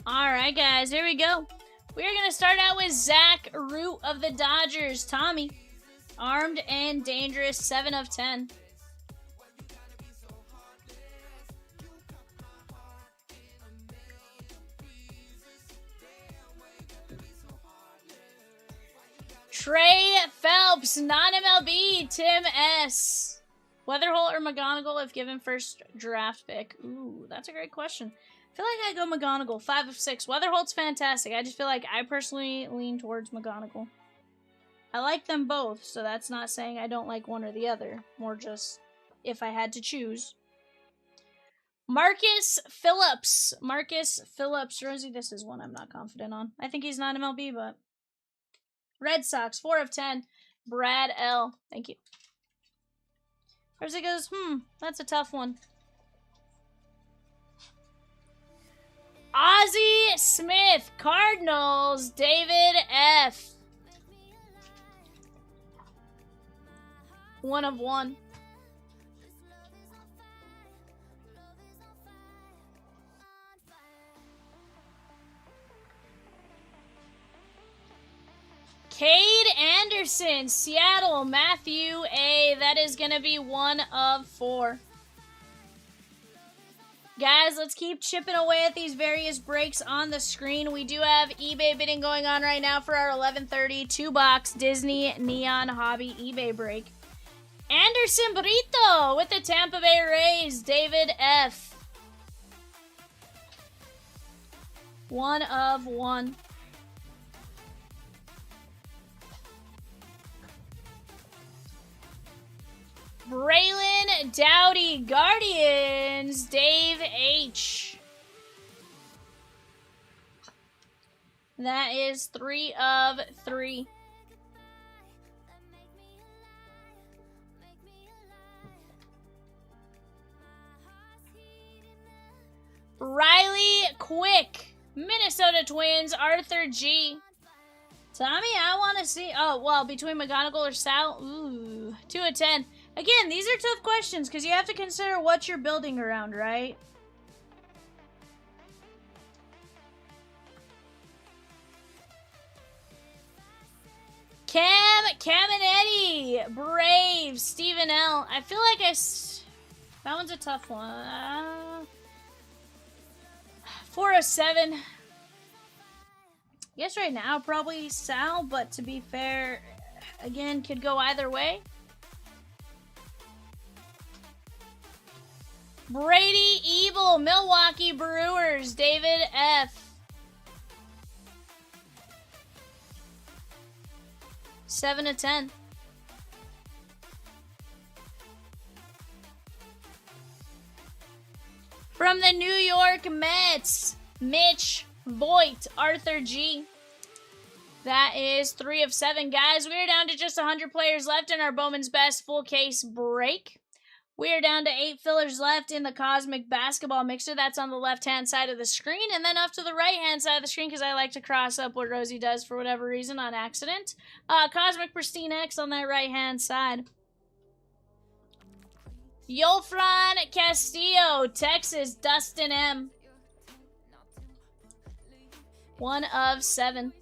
Alright, guys, here we go. We're going to start out with Zach Root of the Dodgers. Tommy, armed and dangerous, 7 of 10. Trey Phelps, non-MLB, Tim S. Weatherholt or McGonigal if given first draft pick? Ooh, that's a great question. I feel like I go McGonigal, 5 of 6. Weatherholt's fantastic. I just feel like I personally lean towards McGonigal. I like them both, so that's not saying I don't like one or the other. More just if I had to choose. Marcus Phillips. Marcus Phillips. Rosie, this is one I'm not confident on. I think he's not MLB, but... Red Sox, 4 of 10. Brad L. Thank you. Rosie goes, that's a tough one. Ozzie Smith, Cardinals, David F. 1 of 1. Cade Anderson, Seattle, Matthew A. That is going to be 1 of 4. Guys, let's keep chipping away at these various breaks on the screen. We do have eBay bidding going on right now for our 11:30 2-box Disney Neon Hobby eBay break. Anderson Brito with the Tampa Bay Rays, David F. 1 of 1. Braylon Dowdy, Guardians, Dave H. That is 3 of 3. Riley Quick, Minnesota Twins, Arthur G. Tommy, I want to see. Oh, well, between McGonagall or Sal? Ooh, 2 of 10. Again, these are tough questions because you have to consider what you're building around, right? Caminetti, Braves, Stephen L. I feel like that one's a tough one. 407. Guess right now probably Sal, but to be fair, again, could go either way. Brady Evil, Milwaukee Brewers, David F. 7 of 10. From the New York Mets, Mitch Voigt, Arthur G. That is 3 of 7. Guys, we're down to just 100 players left in our Bowman's Best full case break. We are down to 8 fillers left in the Cosmic Basketball Mixer. That's on the left-hand side of the screen. And then off to the right-hand side of the screen, because I like to cross up what Rosie does for whatever reason on accident. Cosmic Pristine X on that right-hand side. Yolfran Castillo, Texas, Dustin M. 1 of 7.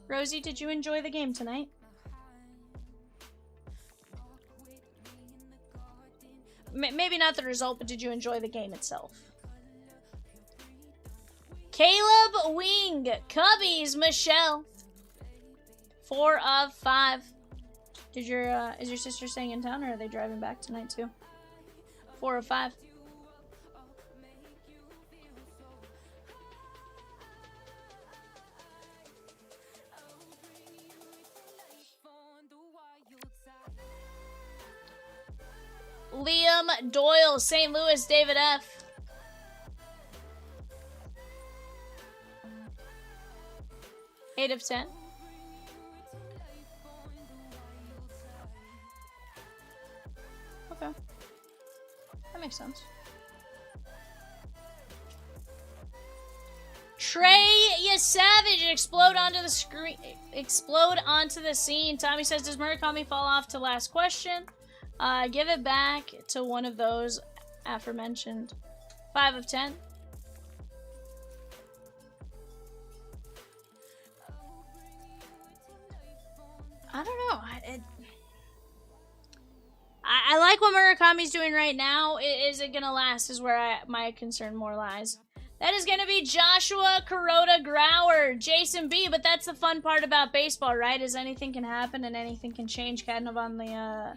Rosie, did you enjoy the game tonight? Maybe not the result, but did you enjoy the game itself? Caleb Wing, Cubbies, Michelle. 4 of 5. Is your sister staying in town, or are they driving back tonight too? 4 of 5. Liam Doyle, St. Louis, David F. Eight of 10. Okay. That makes sense. Trey Savage, explode onto the screen. Explode onto the scene. Tommy says, does Murakami fall off to last question? Give it back to one of those aforementioned. 5 of 10. I don't know. I like what Murakami's doing right now. Is it going to last is where my concern more lies. That is going to be Joshua Kuroda Grauer, Jason B. But that's the fun part about baseball, right? Is anything can happen and anything can change kind of on the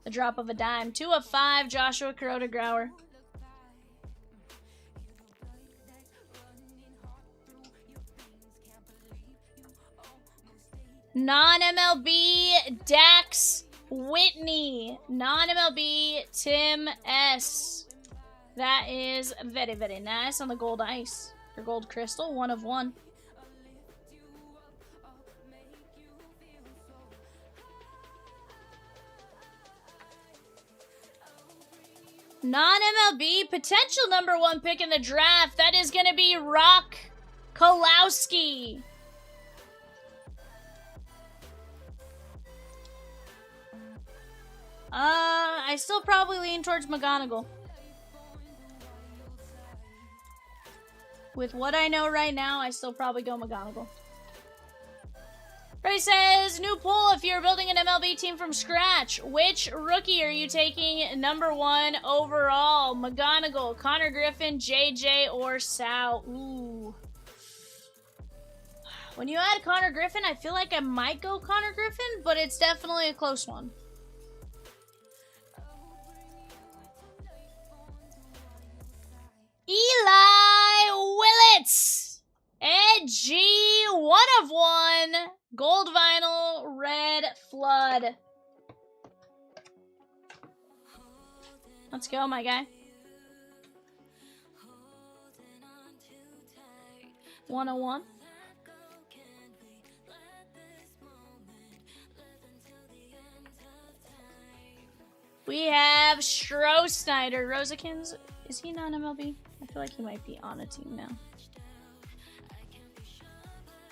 drop of a dime. 2 of 5, Joshua Kuroda Grauer. Non-MLB, Dax Whitney. Non-MLB, Tim S. That is very, very nice on the gold ice. Or gold crystal, 1 of 1. Non-MLB, potential #1 pick in the draft. That is going to be Rock Kolowski. I still probably lean towards McGonagall. With what I know right now, I still probably go McGonagall. Ray says, new poll, if you're building an MLB team from scratch, which rookie are you taking #1 overall? McGonagall, Connor Griffin, JJ, or Sal? Ooh. When you add Connor Griffin, I feel like I might go Connor Griffin, but it's definitely a close one. Eli Let's go, my guy. 101. We have Stroh-Snyder. Rosekins, is he non-MLB? I feel like he might be on a team now.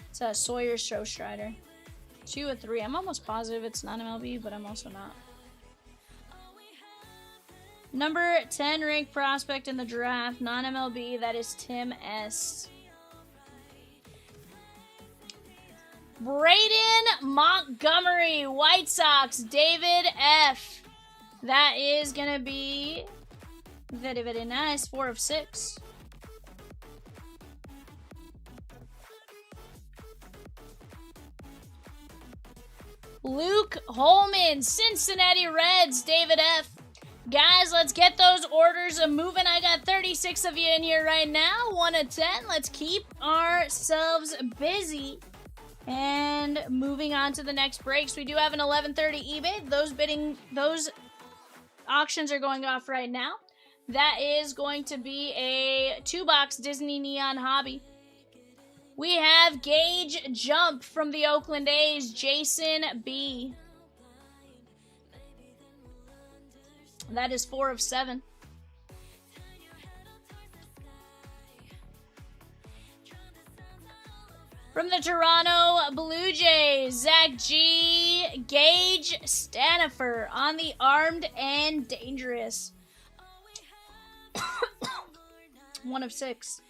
It's Sawyer Stroh-Strider. 2 of 3. I'm almost positive it's non-MLB, but I'm also not. Number 10 ranked prospect in the draft, non-MLB, that is Tim S. Braden Montgomery, White Sox, David F. That is going to be very, very nice. 4 of 6. Luke Holman, Cincinnati Reds, David F. Guys, let's get those orders moving. I got 36 of you in here right now. 1 of 10. Let's keep ourselves busy. And moving on to the next breaks, we do have an 11:30 eBay. Those auctions are going off right now. That is going to be a 2-box Disney Neon Hobby. We have Gage Jump from the Oakland A's, Jason B. That is 4 of 7. From the Toronto Blue Jays, Zach G. Gage Stanifer on the Armed and Dangerous. 1 of 6.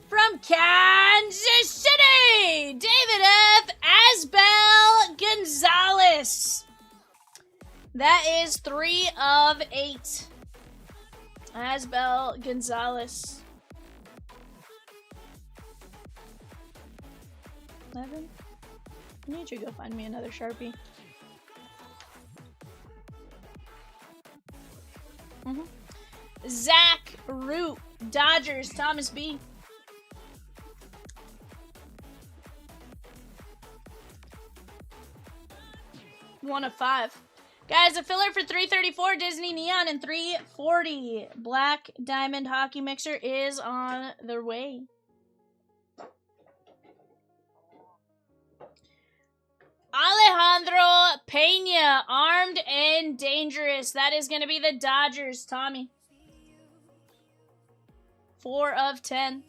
From Kansas City, David F. Asbel Gonzalez. That is 3 of 8. Asbel Gonzalez. 11. I need you to go find me another Sharpie. Zach Root, Dodgers, Thomas B. 1 of 5. Guys, a filler for 334 Disney Neon and 340 Black Diamond Hockey Mixer is on their way. Alejandro Pena, Armed and Dangerous. That is going to be the Dodgers, Tommy. 4 of 10.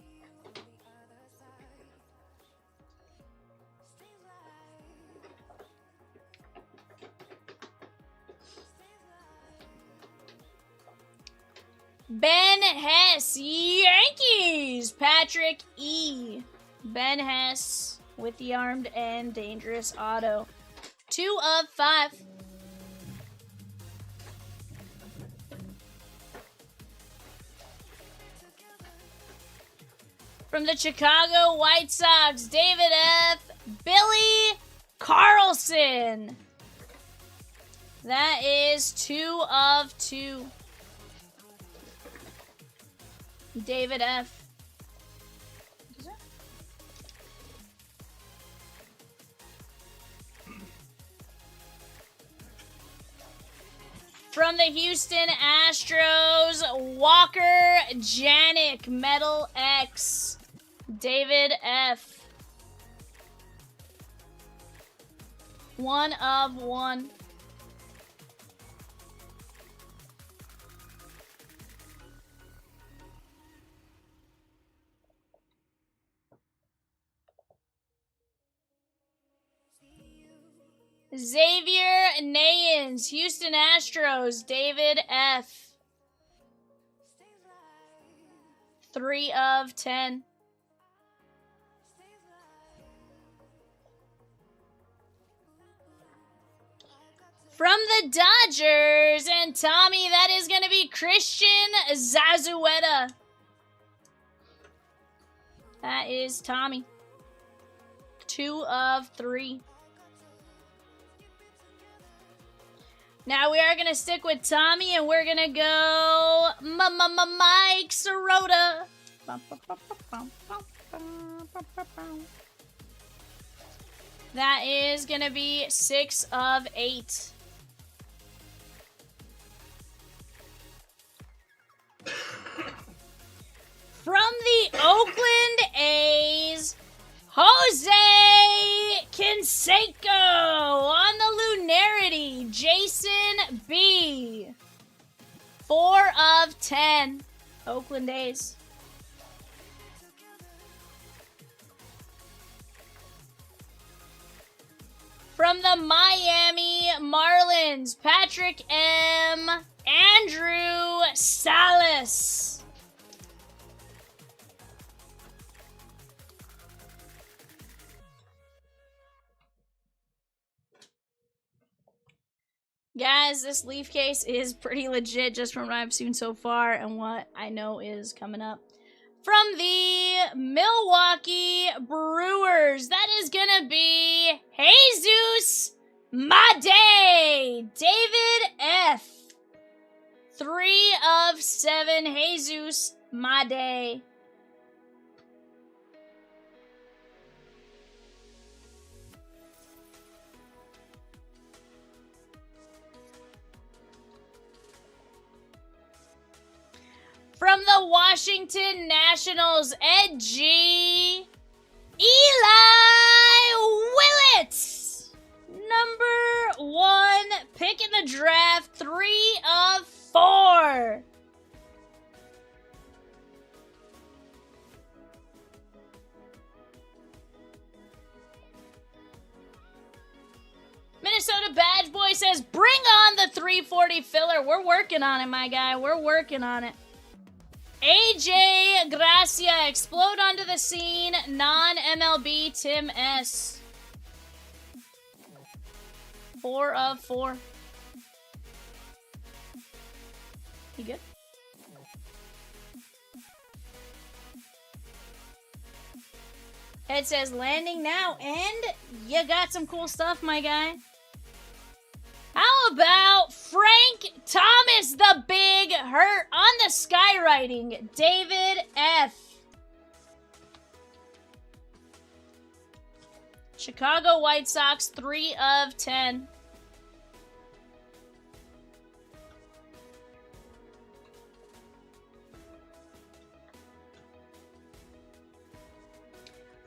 Ben Hess, Yankees, Patrick E. Ben Hess with the Armed and Dangerous auto. 2 of 5. From the Chicago White Sox, David F. Billy Carlson. That is 2 of 2. David F. From the Houston Astros, Walker Janik, Metal X. David F. 1 of 1. Xavier Nayans, Houston Astros, David F. 3 of 10. From the Dodgers, and Tommy, that is going to be Christian Zazueta. That is Tommy. 2 of 3. Now we are going to stick with Tommy, and we're going to go Mike Sirota. That is going to be 6 of 8. From the Oakland A's, Jose Canseco on the Lunarity, Jason B. 4 of 10, Oakland A's. From the Miami Marlins, Patrick M. Andrew Salas. Guys, this Leaf case is pretty legit just from what I've seen so far and what I know is coming up. From the Milwaukee Brewers, that is going to be Jesus Made, David F. 3 of 7, Jesus Made. From the Washington Nationals, Ed G. Eli Willett. Number 1 pick in the draft, 3 of 4. Minnesota Badge Boy says, bring on the 340 filler. We're working on it, my guy. We're working on it. AJ Gracia, explode onto the scene, non-MLB Tim S. 4 of 4. You good? It says landing now, and you got some cool stuff, my guy. How about Frank Thomas, the big hurt on the skywriting, David F. Chicago White Sox, 3 of 10.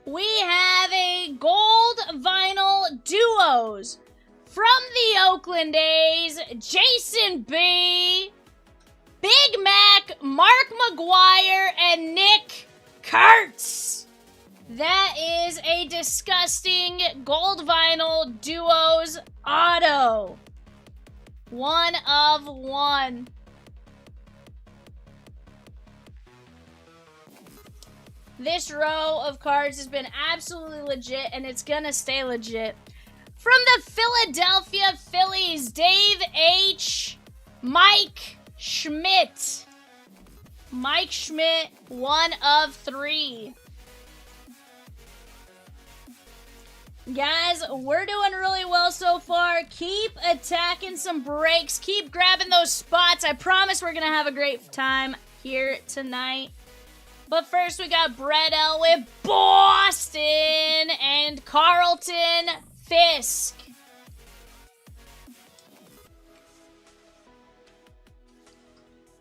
We have a gold vinyl duos. From the Oakland A's, Jason B. Big Mac, Mark McGuire, and Nick Kurtz. That is a disgusting gold vinyl duos auto. 1 of 1. This row of cards has been absolutely legit, and it's gonna stay legit. From the Philadelphia Phillies, Dave H. Mike Schmidt. Mike Schmidt, 1 of 3. Guys, we're doing really well so far. Keep attacking some breaks. Keep grabbing those spots. I promise we're going to have a great time here tonight. But first, we got Brett L. with Boston and Carlton Fisk.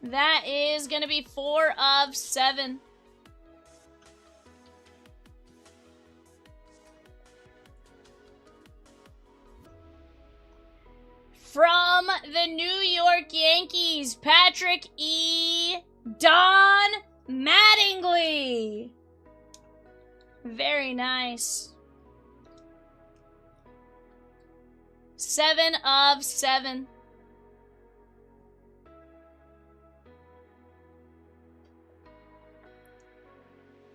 That is going to be 4 of 7. From the New York Yankees, Patrick E. Don Mattingly. Very nice. 7 of 7.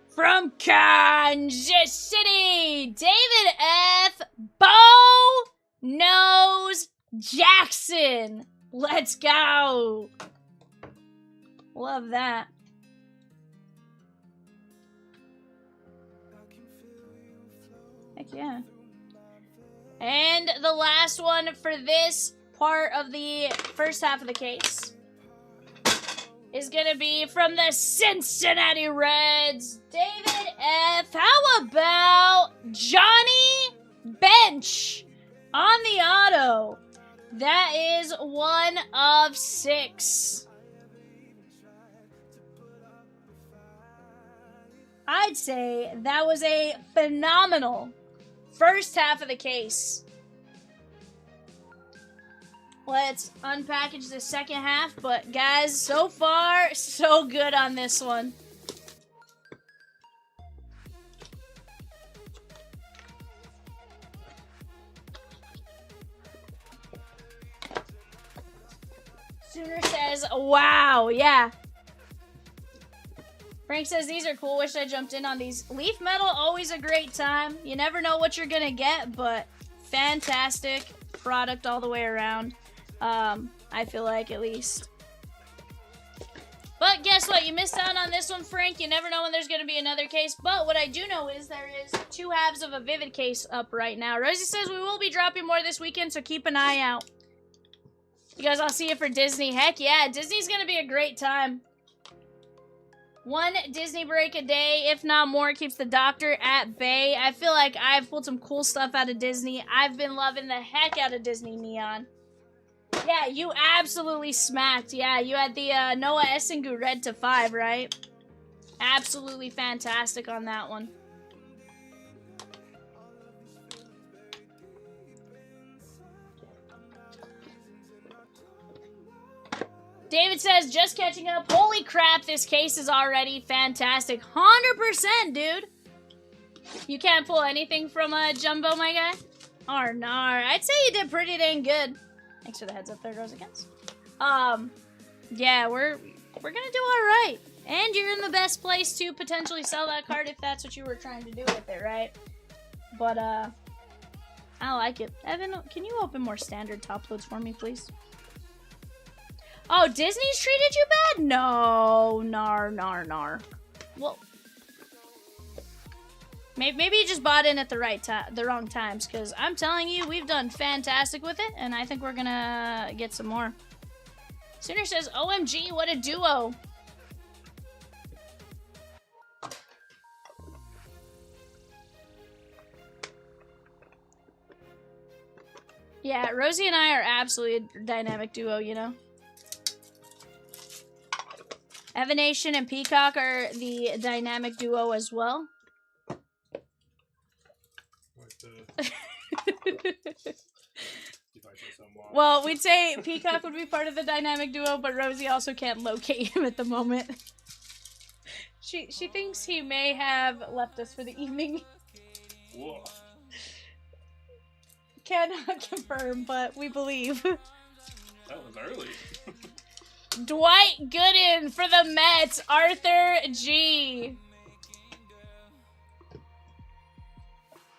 From Kansas City, David F. Bo Nose Jackson. Let's go. Love that. Heck yeah. And the last one for this part of the first half of the case is going to be from the Cincinnati Reds, David F. How about Johnny Bench on the auto? That is 1 of 6. I'd say that was a phenomenal first half of the case. Let's unpackage the second half, but guys, so far, so good on this one. Sooner says, wow, yeah. Frank says, these are cool. Wish I jumped in on these. Leaf metal, always a great time. You never know what you're going to get, but fantastic product all the way around. I feel like, at least. But guess what? You missed out on this one, Frank. You never know when there's going to be another case. But what I do know is there is 2 halves of a Vivid case up right now. Rosie says we will be dropping more this weekend, so keep an eye out. You guys all see it for Disney. Heck yeah, Disney's going to be a great time. 1 Disney break a day, if not more, keeps the doctor at bay. I feel like I've pulled some cool stuff out of Disney. I've been loving the heck out of Disney Neon. Yeah, you absolutely smacked. Yeah, you had the Noah Essingu red to 5, right? Absolutely fantastic on that one. David says, just catching up. Holy crap, this case is already fantastic. 100%, dude. You can't pull anything from Jumbo, my guy? Arnar. I'd say you did pretty dang good. Thanks for the heads up there, Rose, against. Yeah, we're gonna do alright. And you're in the best place to potentially sell that card if that's what you were trying to do with it, right? But, I like it. Evan, can you open more standard top loads for me, please? Oh, Disney's treated you bad? No, nar. Well, maybe you just bought in at the wrong times, because I'm telling you, we've done fantastic with it, and I think we're gonna get some more. Sooner says, OMG, what a duo. Yeah, Rosie and I are absolutely a dynamic duo, you know? Evanation and Peacock are the dynamic duo as well. Well, we'd say Peacock would be part of the dynamic duo, but Rosie also can't locate him at the moment. She thinks he may have left us for the evening. Whoa. Cannot confirm, but we believe. That was early. Dwight Gooden for the Mets. Arthur G.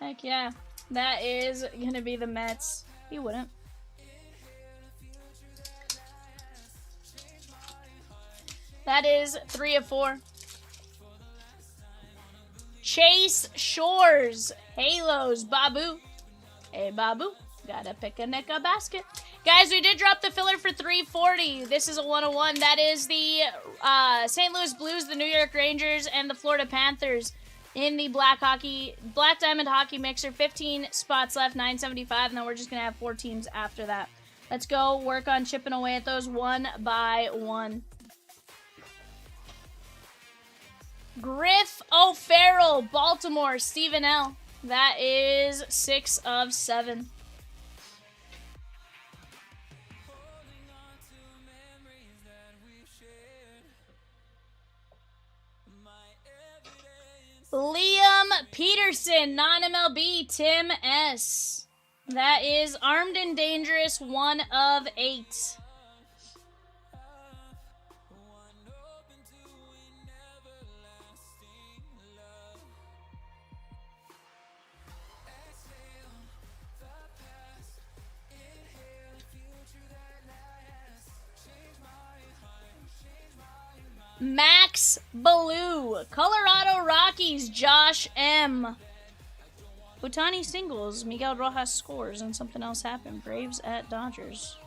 Heck yeah. That is gonna be the Mets. He wouldn't. That is 3 of 4. Chase Shores. Halos. Babu. Hey, Babu. Gotta pick a nicka basket. Guys, we did drop the filler for 340. This is a 101. That is the St. Louis Blues, the New York Rangers, and the Florida Panthers in the Black Diamond Hockey Mixer. 15 spots left, 975, and then we're just going to have 4 teams after that. Let's go work on chipping away at those one by one. Griff O'Farrell, Baltimore, Stephen L. That is 6 of 7. Liam Peterson, non-MLB, Tim S. That is Armed and Dangerous, 1 of 8. Max Ballou, Colorado Rockies, Josh M. Butani singles, Miguel Rojas scores, and something else happened. Braves at Dodgers.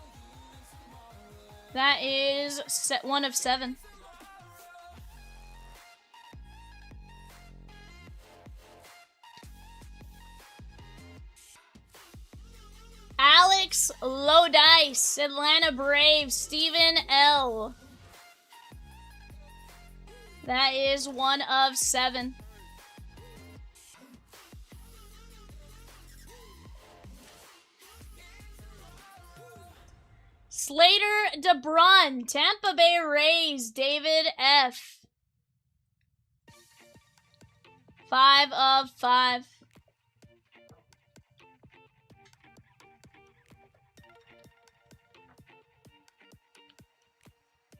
That is 1 of 7. Alex Low Dice, Atlanta Braves, Stephen L. That is 1 of 7. Slater DeBrun, Tampa Bay Rays, David F. 5 of 5.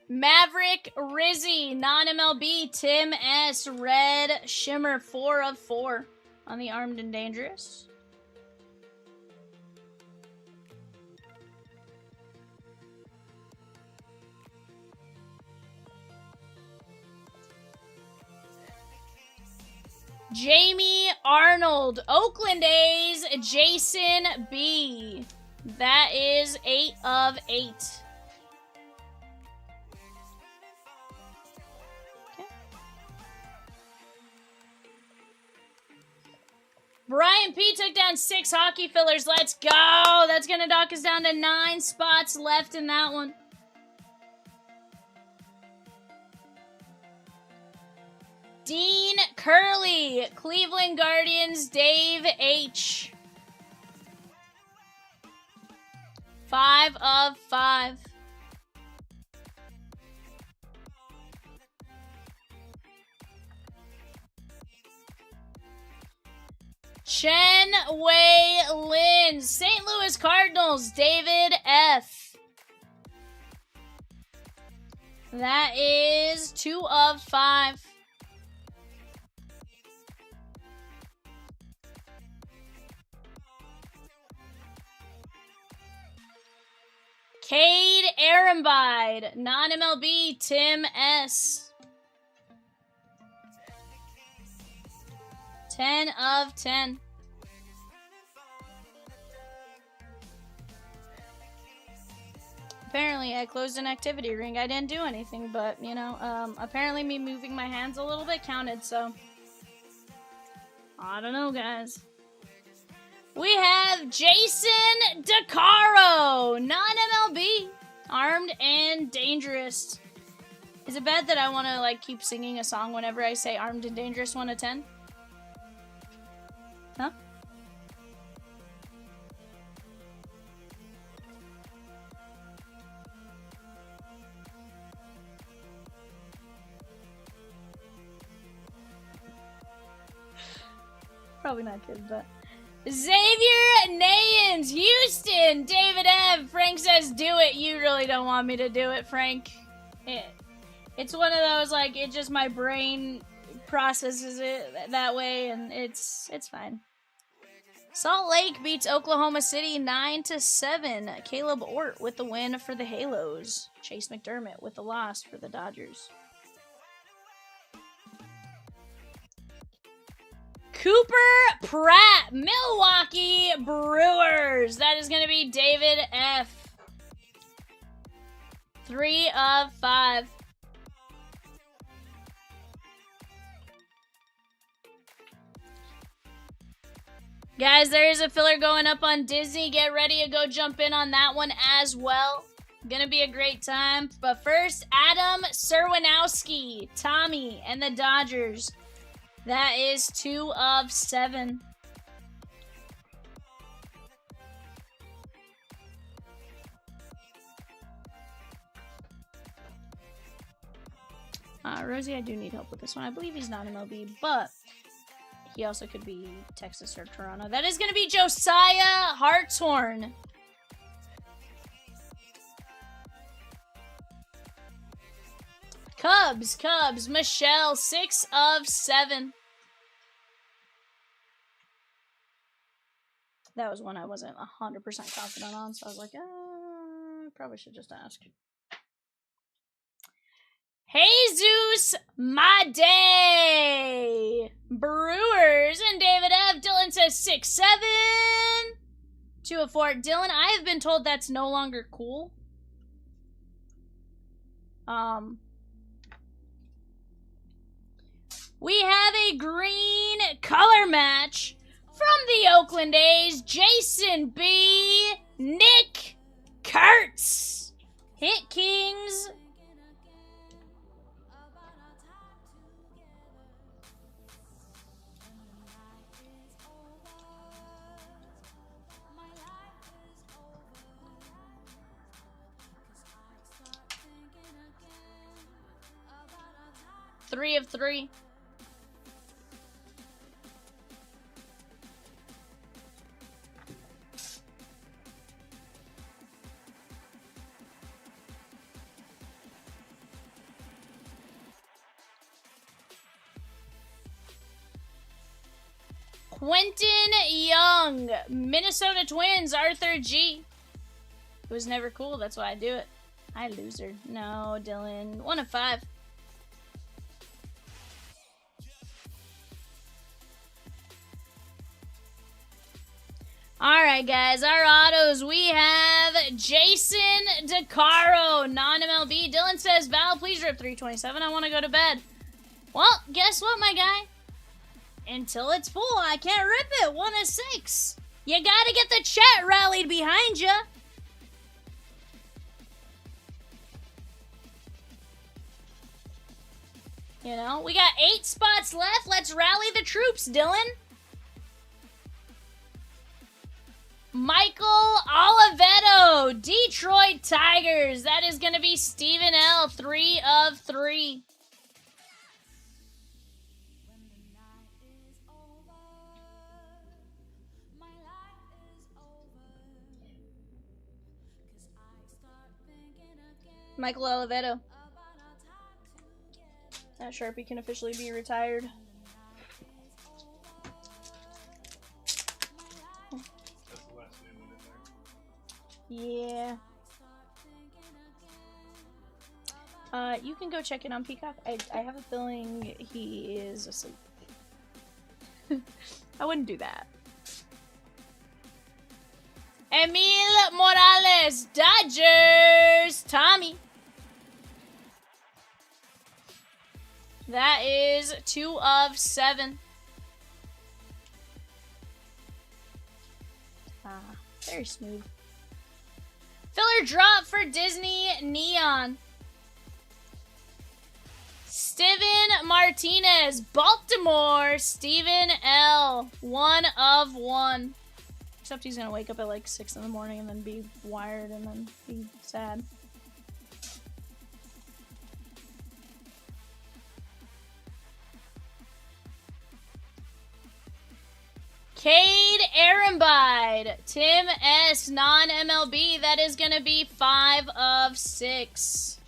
Maverick Rizzy, non-MLB, Tim S. Red Shimmer, 4 of 4 on the Armed and Dangerous. Jamie Arnold, Oakland A's, Jason B. That is 8 of 8. Okay. Brian P. took down 6 hockey fillers. Let's go. That's going to knock us down to 9 spots left in that one. Dean Curley, Cleveland Guardians, Dave H. 5 of 5. Chen Wei Lin, St. Louis Cardinals, David F. That is 2 of 5. Cade Ehrenbide, non-MLB, Tim S. 10 of 10. Apparently, I closed an activity ring. I didn't do anything, but, you know, apparently me moving my hands a little bit counted, so. I don't know, guys. We have Jason DeCaro, non-MLB, Armed and Dangerous. Is it bad that I want to, like, keep singing a song whenever I say Armed and Dangerous 1 of 10? Huh? Probably not good, but... Xavier Nayans, Houston, David F. Frank says, do it. You really don't want me to do it, Frank. It's one of those, like, it just, my brain processes it that way, and it's fine. Salt Lake beats Oklahoma City 9-7. Caleb Ort with the win for the Halos. Chase McDermott with the loss for the Dodgers. Cooper Pratt, Milwaukee Brewers. That is going to be David F. 3 of 5. Guys, there is a filler going up on Disney. Get ready to go jump in on that one as well. Gonna be a great time. But first, Adam Serwinowski, Tommy, and the Dodgers. That is 2 of 7. Rosie, I do need help with this one. I believe he's not MLB, but he also could be Texas or Toronto. That is going to be Josiah Hartshorn. Cubs, Michelle, 6 of 7. That was one I wasn't 100% confident on, so I was like, probably should just ask. Jesus Made, Brewers, and David F. Dylan says 6-7. 2 of 4. Dylan, I have been told that's no longer cool. We have a green color match from the Oakland A's, Jason B. Nick Kurtz. Hit Kings. Three of three. Quentin Young, Minnesota Twins, Arthur G. It was never cool, that's why I do it. Hi, loser. No, Dylan. 1 of 5. Alright, guys, our autos. We have Jason DeCaro, non-MLB. Dylan says, Val, please rip 327. I want to go to bed. Well, guess what, my guy? Until it's full, I can't rip it. 1 of 6. You gotta get the chat rallied behind you. You know, we got 8 spots left. Let's rally the troops, Dylan. Michael Oliveto, Detroit Tigers. That is going to be Stephen L. 3 of 3. Michael Oliveto. That Sharpie can officially be retired. That's the last name in there. Yeah. You can go check it on Peacock. I have a feeling he is asleep. I wouldn't do that. Emil Morales, Dodgers, Tommy. That is 2 of 7. Very smooth. Filler drop for Disney Neon. Steven Martinez, Baltimore, Stephen L. 1 of 1. Except he's gonna wake up at like 6 in the morning and then be wired and then be sad. Cade Ehrenbide, Tim S. non-MLB. That is gonna be 5 of 6.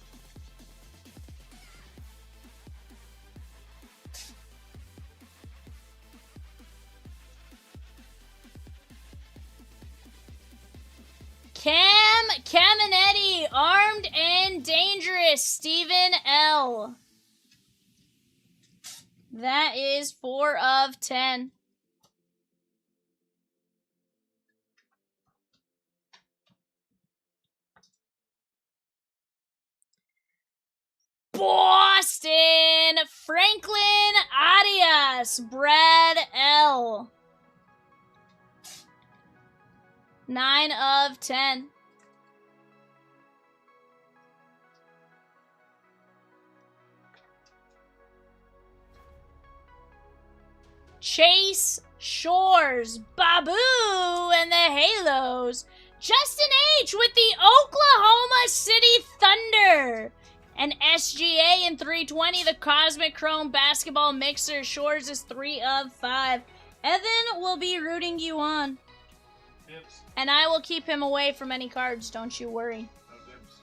Cam Caminetti, Armed and Dangerous, Stephen L. That is 4 of 10. Boston, Franklin Arias, Brad L. 9 of 10. Chase Shores, Babu and the Halos. Justin H with the Oklahoma City Thunder. And SGA in 320, the Cosmic Chrome Basketball Mixer. Shores is 3 of 5. Evan will be rooting you on. Dibs. And I will keep him away from any cards, don't you worry. No dibs.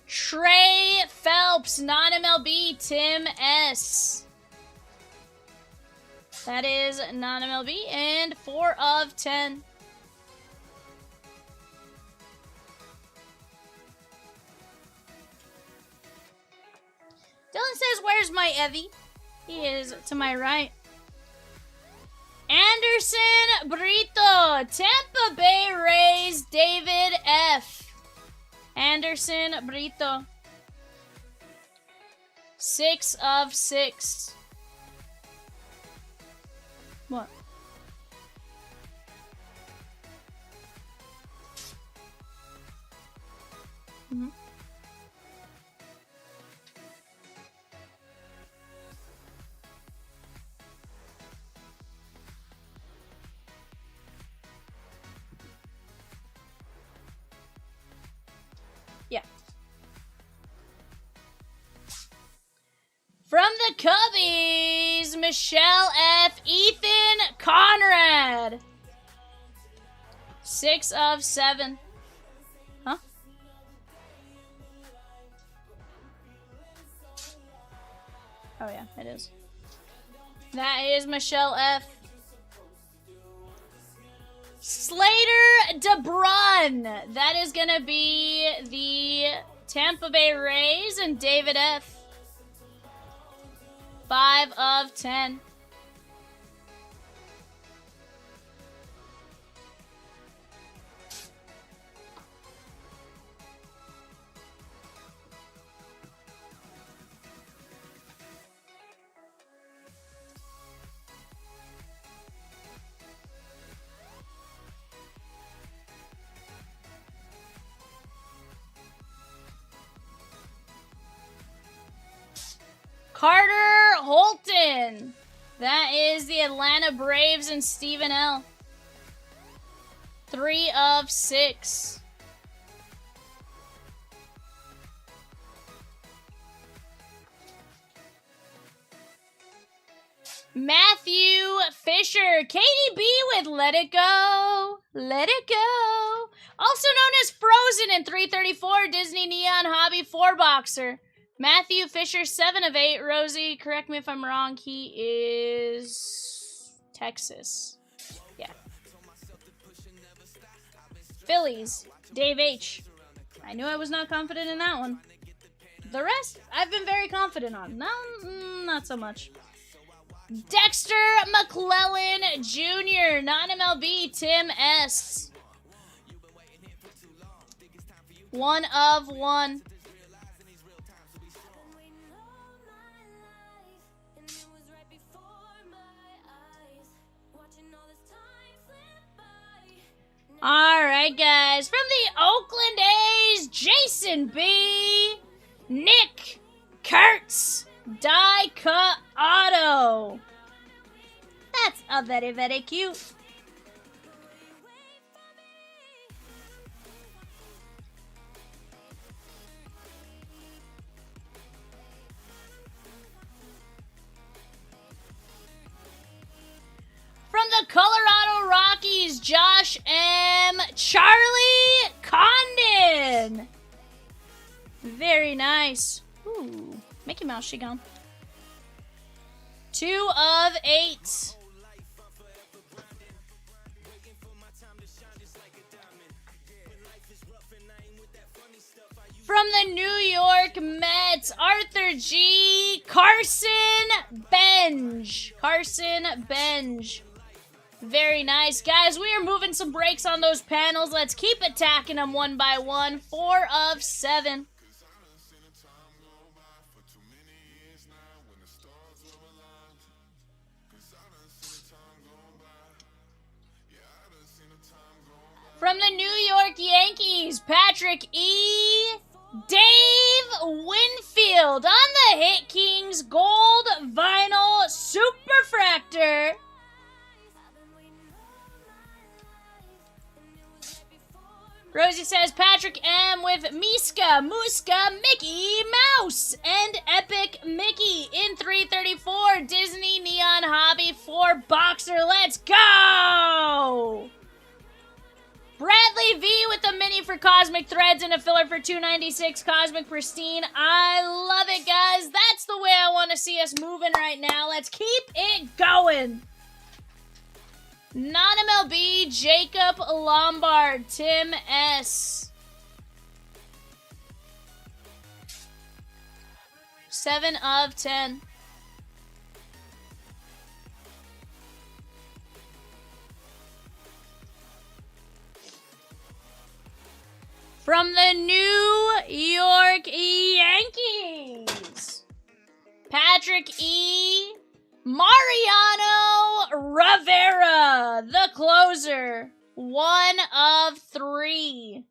Trey Phelps, non-MLB, Tim S. That is non-MLB and 4 of 10. Dylan says, where's my Evie? He is to my right. Anderson Brito, Tampa Bay Rays, David F. Anderson Brito. 6 of 6. What? Mm-hmm. Yeah. From the Cubbies, Michelle F. Ethan Conrad. 6 of 7. Huh? Oh yeah, it is. That is Michelle F. Slater DeBrun. That is going to be the Tampa Bay Rays and David F. 5 of 10. Carter Holton. That is the Atlanta Braves and Stephen L. 3 of 6. Matthew Fisher. KDB with Let It Go. Let It Go. Also known as Frozen in 334 Disney Neon Hobby 4-boxer. Matthew Fisher, 7 of 8. Rosie, correct me if I'm wrong. He is Texas. Yeah. Phillies, Dave H. I knew I was not confident in that one. The rest, I've been very confident on. No, not so much. Dexter McClellan Jr., non-MLB, Tim S. 1 of 1. Alright, guys. From the Oakland A's, Jason B. Nick Kurtz. Die cut auto. That's a very, very cute. From the Colorado Rockies, Josh M. Charlie Condon. Very nice. Ooh, Mickey Mouse, she gone. 2 of 8. From the New York Mets, Arthur G. Carson Benj. Carson Benj. Very nice. Guys, we are moving some breaks on those panels. Let's keep attacking them one by one. 4 of 7. From the New York Yankees, Patrick E. Dave Winfield on the Hit Kings Gold Vinyl Superfractor. Rosie says Patrick M. with Miska, Muska, Mickey Mouse, and Epic Mickey in 334 Disney Neon Hobby 4-boxer. Let's go! Bradley V with a mini for Cosmic Threads and a filler for 296 Cosmic Pristine. I love it, guys. That's the way I want to see us moving right now. Let's keep it going. Non-MLB, Jacob Lombard, Tim S. 7 of 10. From the New York Yankees. Patrick E. Mariano Rivera, the closer. 1 of 3.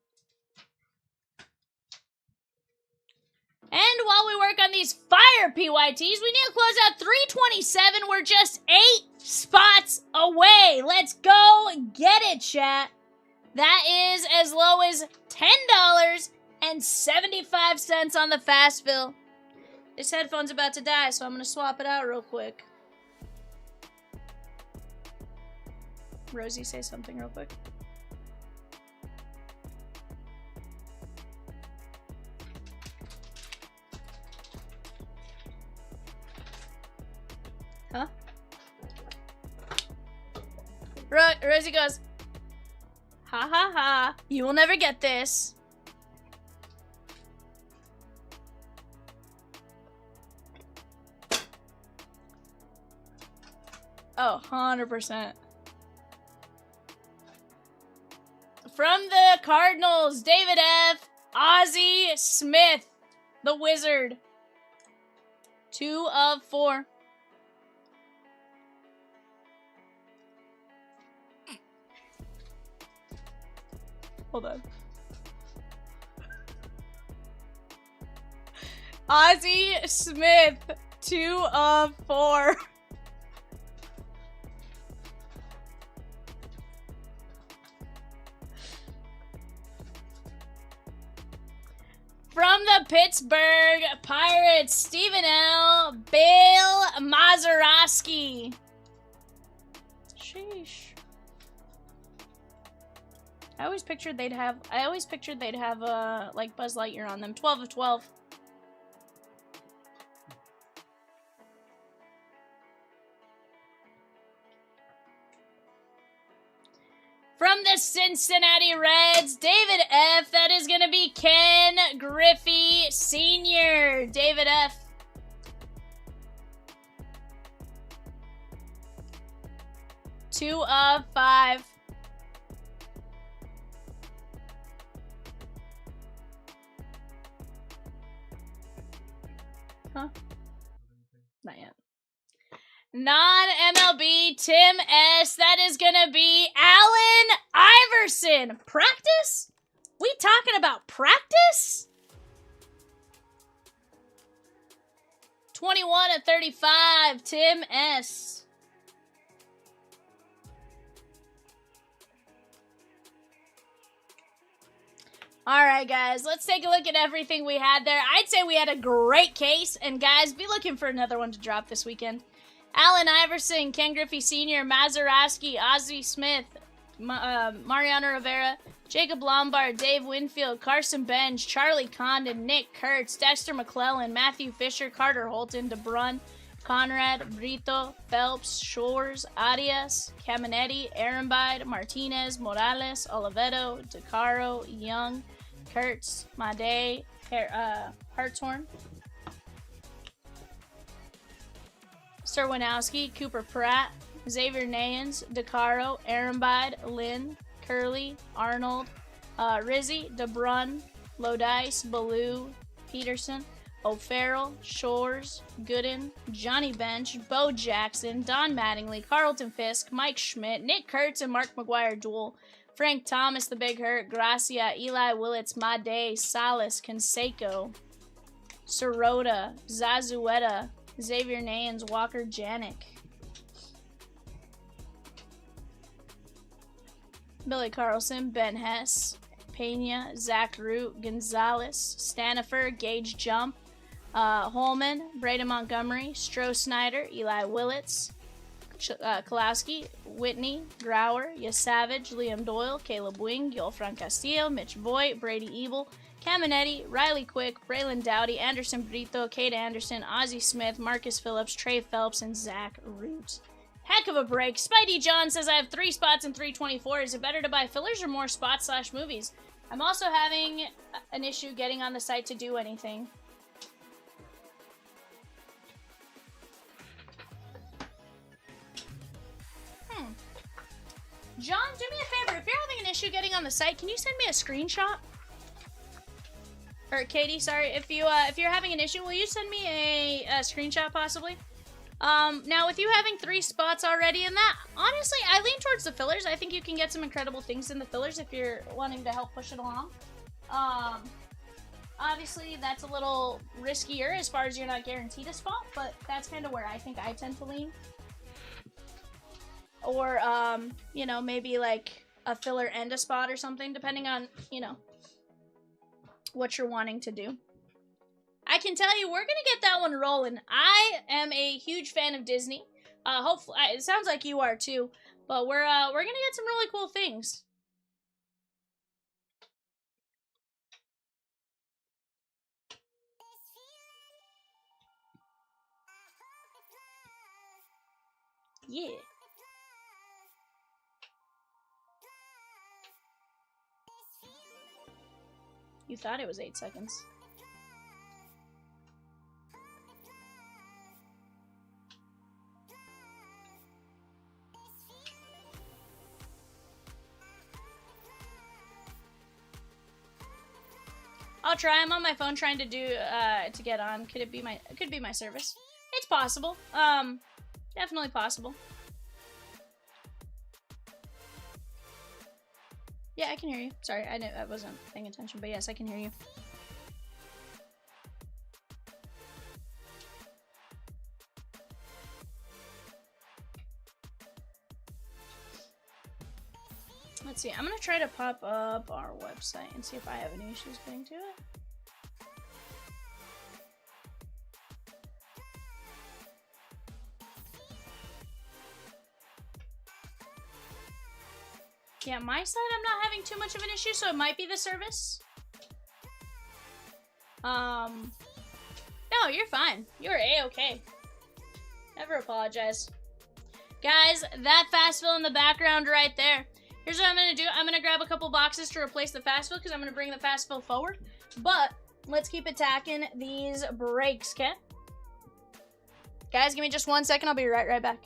And while we work on these fire PYTs, we need to close out 327. We're just 8 spots away. Let's go get it, chat. That is as low as $10.75 on the fast fill. This headphone's about to die, so I'm going to swap it out real quick. Rosie, say something real quick. Huh? Rosie goes, ha ha ha, you will never get this. Oh, 100%. From the Cardinals, David F. Ozzie Smith, the Wizard. 2 of 4. Hold on. Ozzie Smith, 2 of 4. From the Pittsburgh Pirates, Stephen L. Bill Mazeroski. Sheesh. I always pictured they'd have like Buzz Lightyear on them. 12 of 12. From the Cincinnati Reds, David F. That is going to be Ken Griffey Sr. David F. Two of 5. Huh? Not yet. Non-MLB, Tim S. That is gonna be Allen Iverson. Practice? We talking about practice? 21 of 35, Tim S. Alright, guys, let's take a look at everything we had there. I'd say we had a great case, and guys, be looking for another one to drop this weekend. Allen Iverson, Ken Griffey Sr., Mazeroski, Ozzie Smith, Mariano Rivera, Jacob Lombard, Dave Winfield, Carson Bench, Charlie Condon, Nick Kurtz, Dexter McClellan, Matthew Fisher, Carter Holton, DeBrun, Conrad, Brito, Phelps, Shores, Arias, Caminetti, Ehrenbide, Martinez, Morales, Oliveto, DeCaro, Young, Kurtz, Made, Hartshorn, Serwinowski, Cooper Pratt, Xavier Nayans, DeCaro, Ehrenbide, Lynn, Curley, Arnold, Rizzi, DeBrun, Lodice, Ballou, Peterson, O'Farrell, Shores, Gooden, Johnny Bench, Bo Jackson, Don Mattingly, Carlton Fisk, Mike Schmidt, Nick Kurtz, and Mark McGuire duel, Frank Thomas, The Big Hurt, Gracia, Eli Willits, Made, Salas, Canseco, Sirota, Zazueta, Xavier Nayans, Walker Janik, Billy Carlson, Ben Hess, Pena, Zach Root, Gonzalez, Stanifer, Gage Jump, Holman, Braden Montgomery, Stroh Snyder, Eli Willits, Kalowski, Whitney, Grauer, Yasavage, Liam Doyle, Caleb Wing, Yolfran Castillo, Mitch Voigt, Brady Ebel, Caminetti, Riley Quick, Braylon Dowdy, Anderson Brito, Kate Anderson, Ozzie Smith, Marcus Phillips, Trey Phelps, and Zach Root. Heck of a break. Spidey John says, I have 3 spots in 324. Is it better to buy fillers or more spots/movies? I'm also having an issue getting on the site to do anything. John, do me a favor. If you're having an issue getting on the site, can you send me a screenshot? or Katie, sorry, if you're having an issue, will you send me a screenshot possibly? Now with you having 3 spots already in that, honestly, I lean towards the fillers. I think you can get some incredible things in the fillers if you're wanting to help push it along. Obviously that's a little riskier as far as you're not guaranteed a spot, but that's kind of where I think I tend to lean. Or, you know, maybe like a filler and a spot or something, depending on, you know, what you're wanting to do. I can tell you, we're gonna get that one rolling. I am a huge fan of Disney. Hopefully, it sounds like you are too. But we're gonna get some really cool things. Yeah. You thought it was 8 seconds. I'll try. I'm on my phone trying to to get on. Could it be my service? It's possible. Definitely possible. Yeah, I can hear you. Sorry, I wasn't paying attention, but yes, I can hear you. Let's see. I'm gonna try to pop up our website and see if I have any issues getting to it. Yeah, my side, I'm not having too much of an issue, so it might be the service. No, you're fine. You're A-okay. Never apologize. Guys, that fast fill in the background right there. Here's what I'm gonna do. I'm gonna grab a couple boxes to replace the fast fill because I'm gonna bring the fast fill forward. But let's keep attacking these breaks, okay? Guys, give me just 1 second. I'll be right back.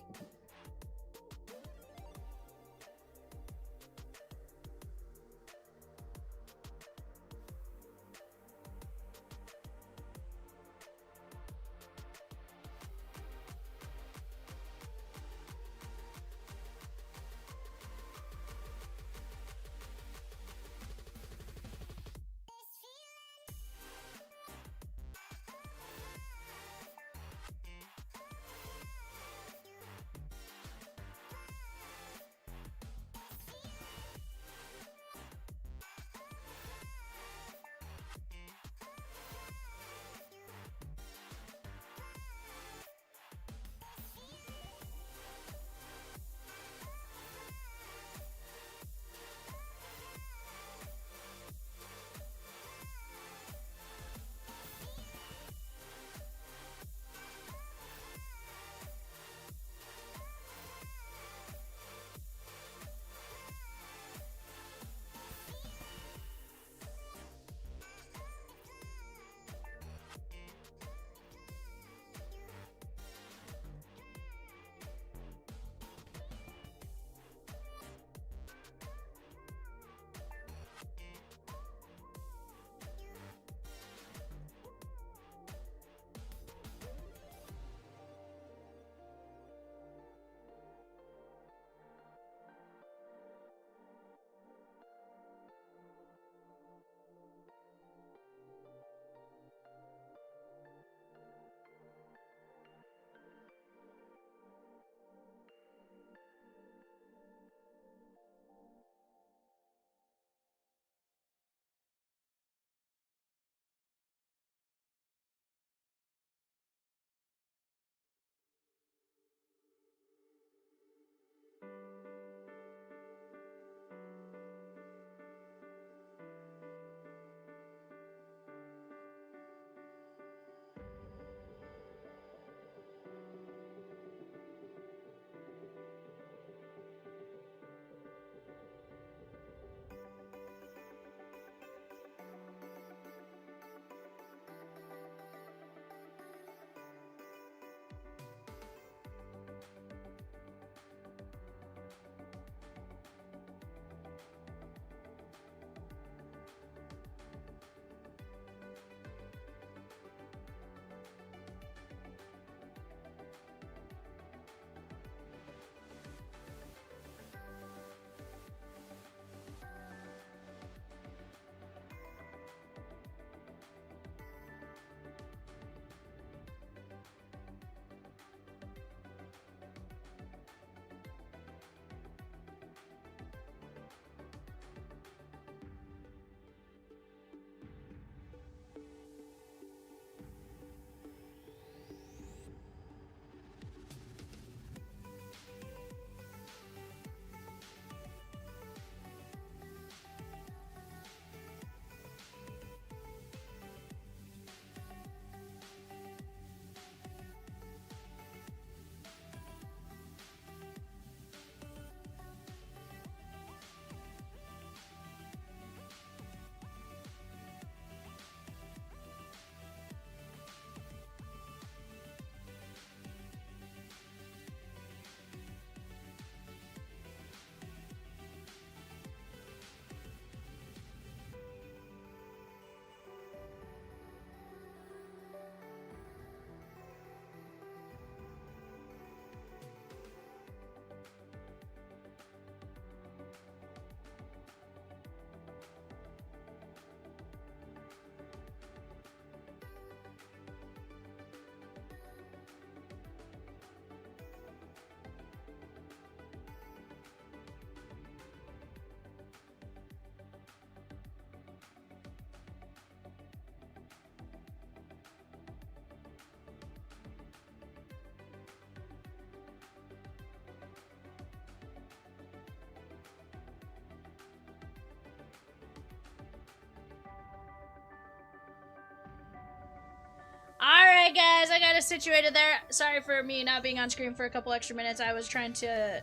I got us situated there. Sorry for me not being on screen for a couple extra minutes. I was trying to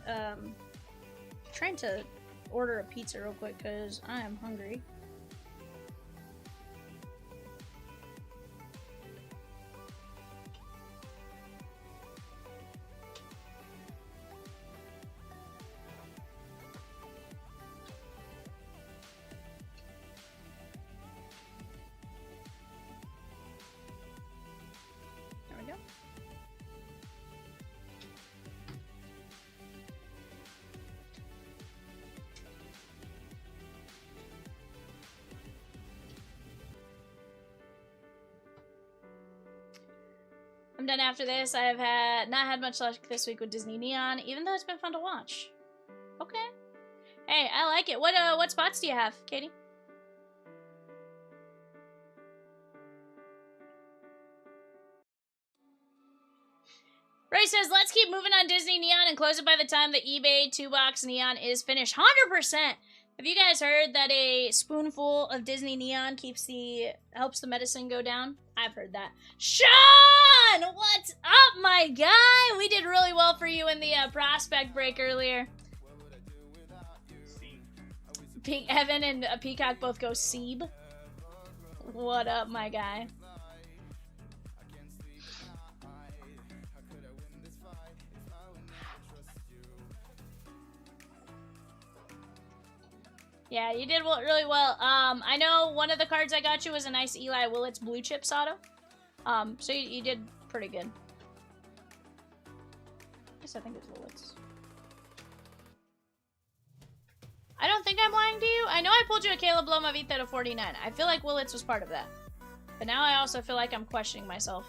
order a pizza real quick because I am hungry. There we go. I'm done after this. I have not had much luck this week with Disney Neon, even though it's been fun to watch. Okay. Hey, I like it. What spots do you have, Katie? Ray says, let's keep moving on Disney Neon and close it by the time the eBay 2-box Neon is finished. 100%! Have you guys heard that a spoonful of Disney Neon helps the medicine go down? I've heard that. Sean! What's up, my guy? We did really well for you in the prospect break earlier. Evan and Peacock both go Seeb. What up, my guy? Yeah, you did really well. I know one of the cards I got you was a nice Eli Willits Blue Chips auto. So you did pretty good. I think it's Willits. I don't think I'm lying to you. I know I pulled you a Caleb Loma Vita to 49. I feel like Willits was part of that. But now I also feel like I'm questioning myself.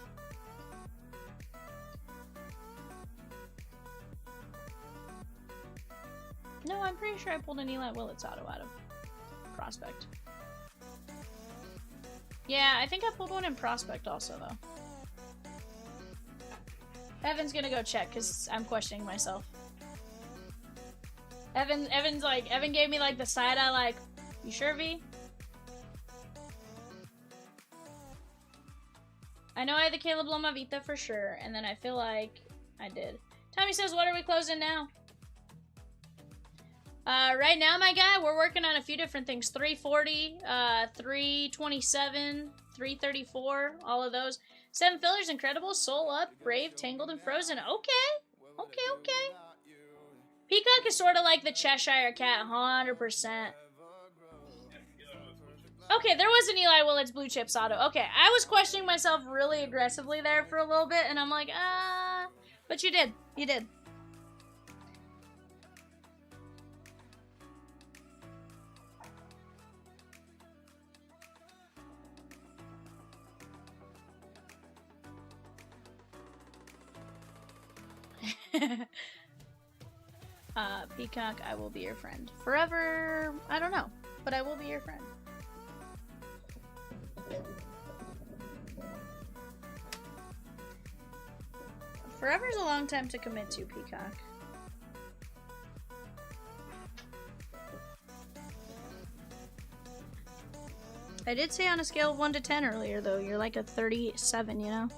No, I'm pretty sure I pulled an Eli Willits auto out of Prospect. Yeah, I think I pulled one in Prospect also, though. Evan's gonna go check, because I'm questioning myself. Evan gave me, like, the side-eye, like, you sure, V? I know I had the Caleb Loma Vita for sure, and then I feel like I did. Tommy says, what are we closing now? Right now, my guy, we're working on a few different things. 340, 327, 334, all of those. 7 fillers, Incredible, Soul Up, Brave, Tangled, and Frozen. Okay. Peacock is sort of like the Cheshire Cat, 100%. Okay, there was an Eli Willits Blue Chips auto. Okay, I was questioning myself really aggressively there for a little bit, and I'm like, but you did. You did. Peacock, I will be your friend. Forever, I don't know, but I will be your friend. Forever's a long time to commit to, Peacock. I did say on a scale of 1 to 10 earlier, though, you're like a 37, you know?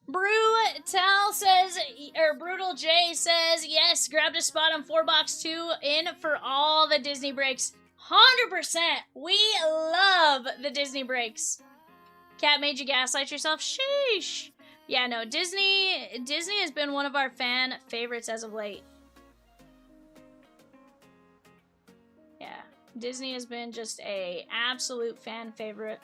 Brutal says, or Brutal J says, yes, grabbed a spot on 4-box 2 in for all the Disney breaks. 100%. We love the Disney breaks. Cat made you gaslight yourself? Sheesh. Yeah, no, Disney has been one of our fan favorites as of late. Yeah, Disney has been just a absolute fan favorite.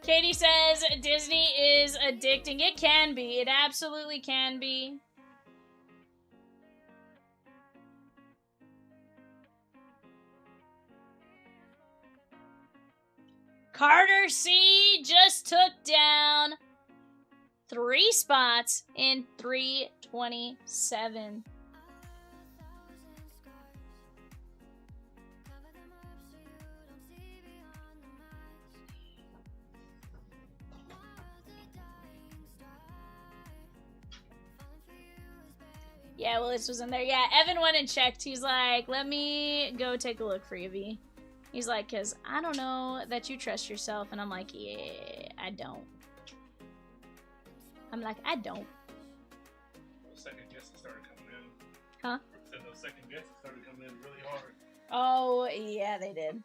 Katie says Disney is addicting. It can be. It absolutely can be. Carter C just took down 3 spots in 327. Yeah, well, this was in there. Yeah, Evan went and checked. He's like, let me go take a look for you, V. He's like, because I don't know that you trust yourself. And I'm like, yeah, I don't. I'm like, I don't. Those second guesses started coming in. Huh? Said those second guesses started coming in really hard. Oh, yeah, they did.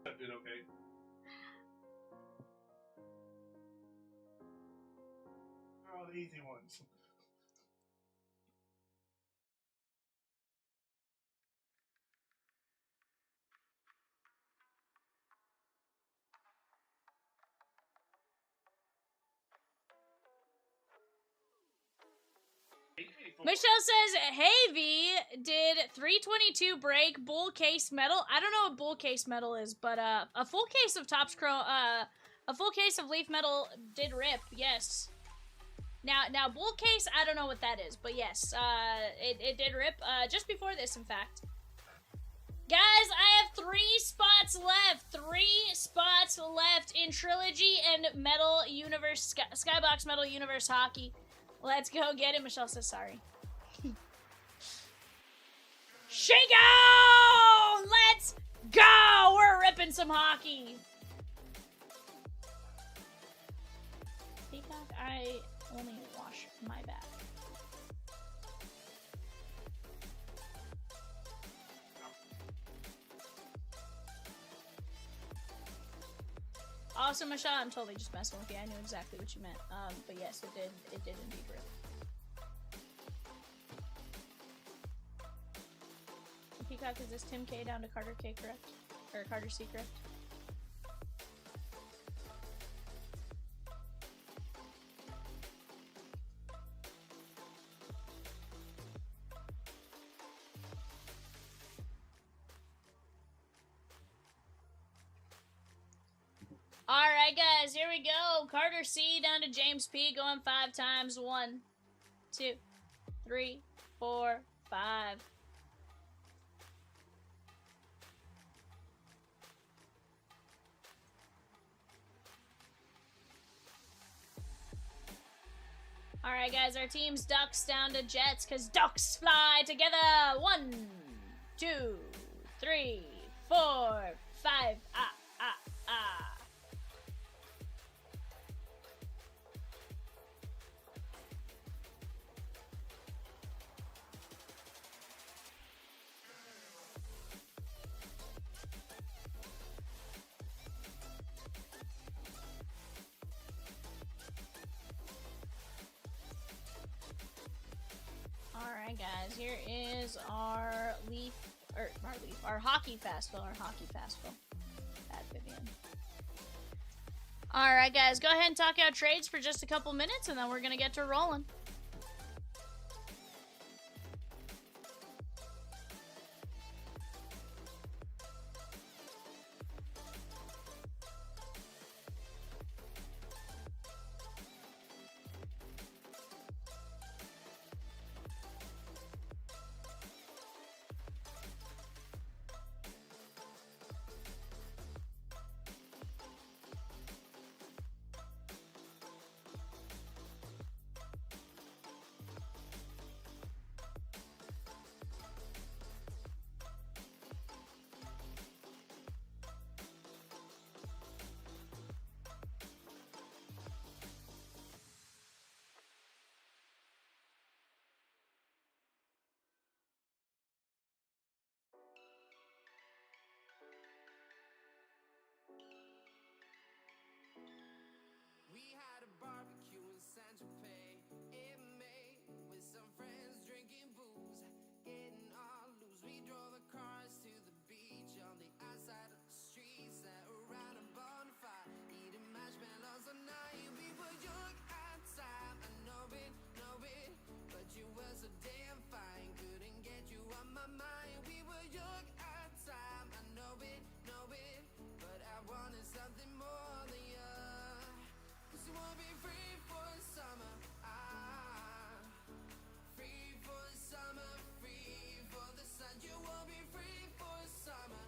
That did okay. Oh, the easy ones. Michelle says, hey V, did 322 break bull case metal? I don't know what bull case metal is, but a full case of Topps Chrome, a full case of leaf metal did rip, yes. Now bull case, I don't know what that is, but yes, it did rip, just before this, in fact. Guys, I have 3 spots left. 3 spots left in Trilogy and Metal Universe, Skybox Metal Universe Hockey. Let's go get it. Michelle says sorry. Shingo! Let's go! We're ripping some hockey. Peacock, I only wash my back. Also, Michelle, I'm totally just messing with you. I knew exactly what you meant. But yes, it did indeed rip. Peacock, is this Tim K down to Carter K correct? Or Carter C correct? Alright guys, here we go. Carter C down to James P going 5 times. 1, 2, 3, 4, 5. Alright guys, our team's Ducks down to Jets, because Ducks fly together. 1, 2, 3, 4, 5. Alright guys, here is our our hockey fast fill, at Vivian. Alright guys, go ahead and talk out trades for just a couple minutes and then we're gonna get to rolling. to pay. It may with some friends drinking booze, getting all loose. We drove the cars to the beach on the outside of the street, sat around a bonfire, eating marshmallows all night. We were young at time, I know it, but you were so damn fine. Couldn't get you on my mind. We were young at time, I know it, but I wanted something more than you. 'Cause you won't be free for the summer. Free for the summer, free for the sun. You won't be free for the summer.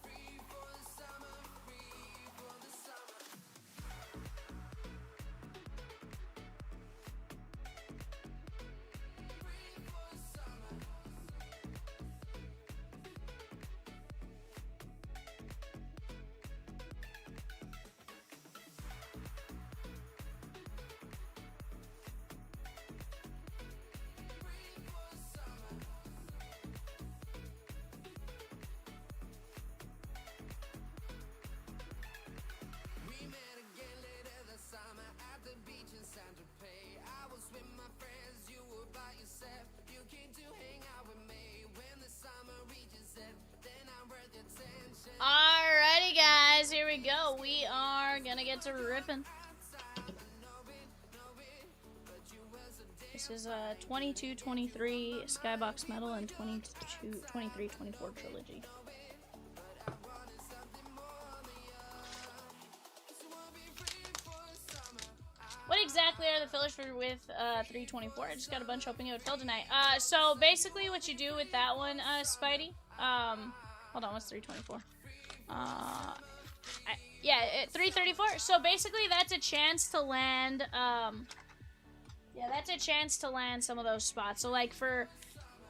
Free for the summer, free for the summer. Free for the summer. Free for the summer. We met again later this summer at the beach in San Tropez. I was with my friends, you were by yourself. You came to hang out with me. When the summer reaches it, then I'm worth your attention. Alrighty, guys, here we go. We are gonna get to ripping. This is a 22-23 Skybox Metal and 23-24 Trilogy. What exactly are the fillers for with 324? I just got a bunch hoping it would fill tonight. So basically what you do with that one, Spidey, hold on, what's 324? Yeah, 334. So basically that's a chance to land, yeah, that's a chance to land some of those spots. So like for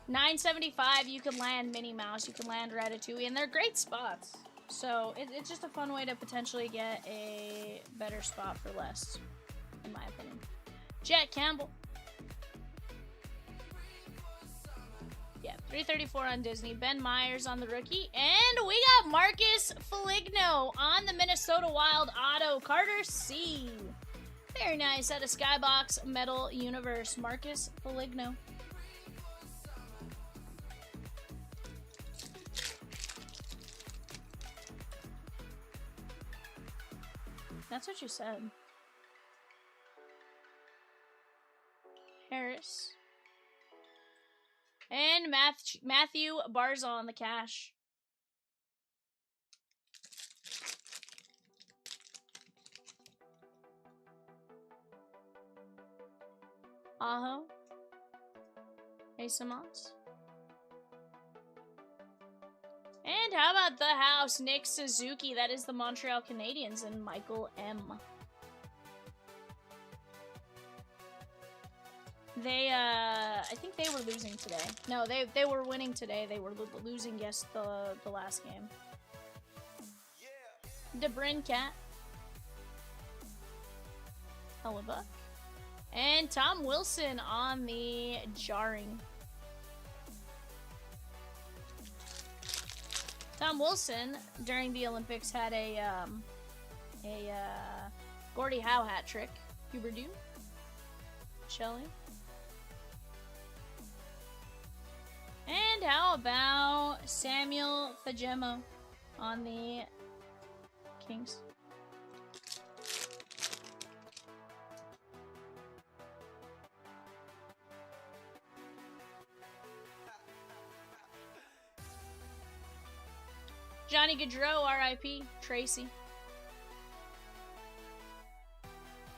975, you could land Minnie Mouse, you could land Ratatouille, and they're great spots. So it's just a fun way to potentially get a better spot for less, in my opinion. Jet Campbell. Yeah, 334 on Disney. Ben Myers on the rookie. And we got Marcus Foligno on the Minnesota Wild auto. Carter C. Very nice out of Skybox Metal Universe. Marcus Foligno. That's what you said. Harris. And Matthew Barza on the cash. Aho. Asimons. And how about the house? Nick Suzuki. That is the Montreal Canadiens and Michael M. They, I think they were losing today. No, they were winning today. They were losing, yes, the last game. DeBrin Cat. Hellebuck. And Tom Wilson on the jarring. Tom Wilson, during the Olympics, had a Gordie Howe hat trick. Huberdeau. Shelley. And how about Samuel Fagemo on the Kings? Johnny Gaudreau, R.I.P. Tracy.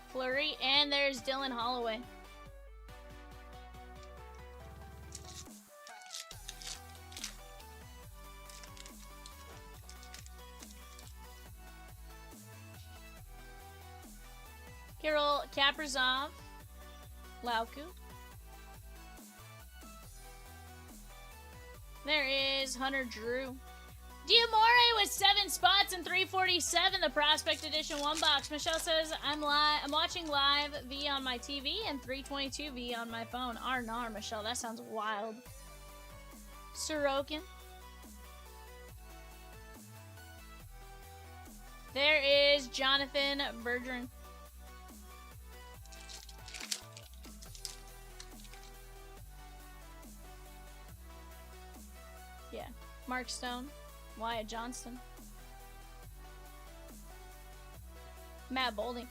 Fleury, and there's Dylan Holloway. Kirill Kaprizov, Lauku. There is Hunter Drew. Diamore with 7 spots and 347, the Prospect Edition 1 box. Michelle says, I'm watching live V on my TV and 322 V on my phone. Arnar, Michelle, that sounds wild. Sorokin. There is Jonathan Bergeron. Mark Stone. Wyatt Johnston. Matt Bolding.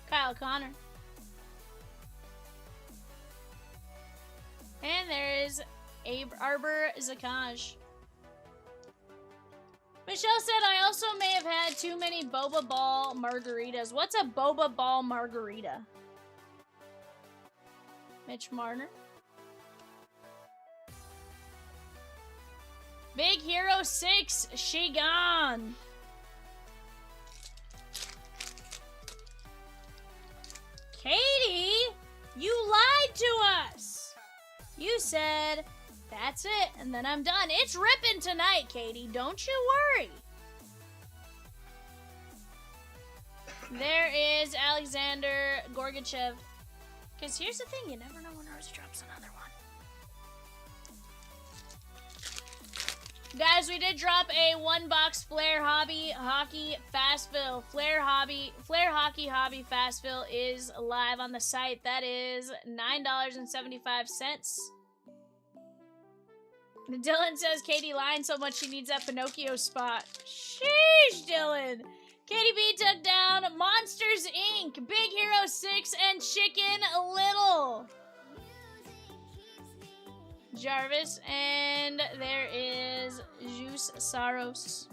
Kyle Connor. And there is Arbor Zakaj. Michelle said, I also may have had too many boba ball margaritas. What's a boba ball margarita? Mitch Marner. Big Hero 6, she gone. Katie, you lied to us. You said, that's it, and then I'm done. It's ripping tonight, Katie. Don't you worry. There is Alexander Gorgachev. Because here's the thing, you never know when Rose drops another one. Guys, we did drop a 1-box Flair Hobby Hockey Fast Fill. Flair Hockey Hobby Fast Fill is live on the site. That is $9.75. Dylan says Katie lying so much she needs that Pinocchio spot. Sheesh, Dylan. Katie B took down Monsters Inc., Big Hero 6, and Chicken Little. Jarvis, and there is Juice Saros.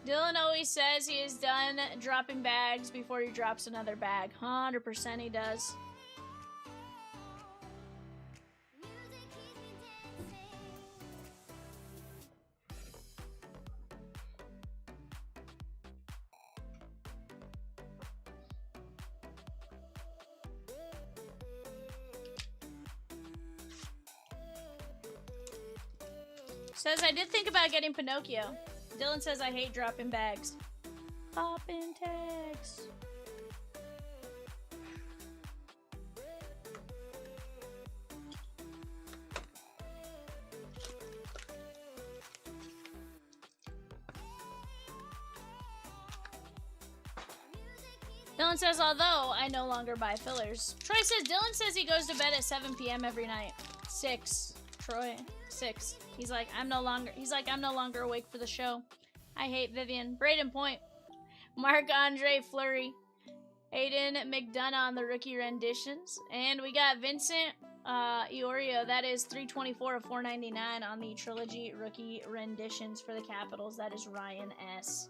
Dylan always says he is done dropping bags before he drops another bag. 100% he does. Says, I did think about getting Pinocchio. Dylan says, I hate dropping bags. Poppin' tags. Dylan says, although I no longer buy fillers. Troy says, Dylan says he goes to bed at 7 p.m. every night. 6. Troy, 6. He's like, I'm no longer awake for the show. I hate Vivian. Braden Point. Marc-Andre Fleury. Aiden McDonough on the rookie renditions. And we got Vincent Iorio. That is 324 of 499 on the Trilogy rookie renditions for the Capitals. That is Ryan S.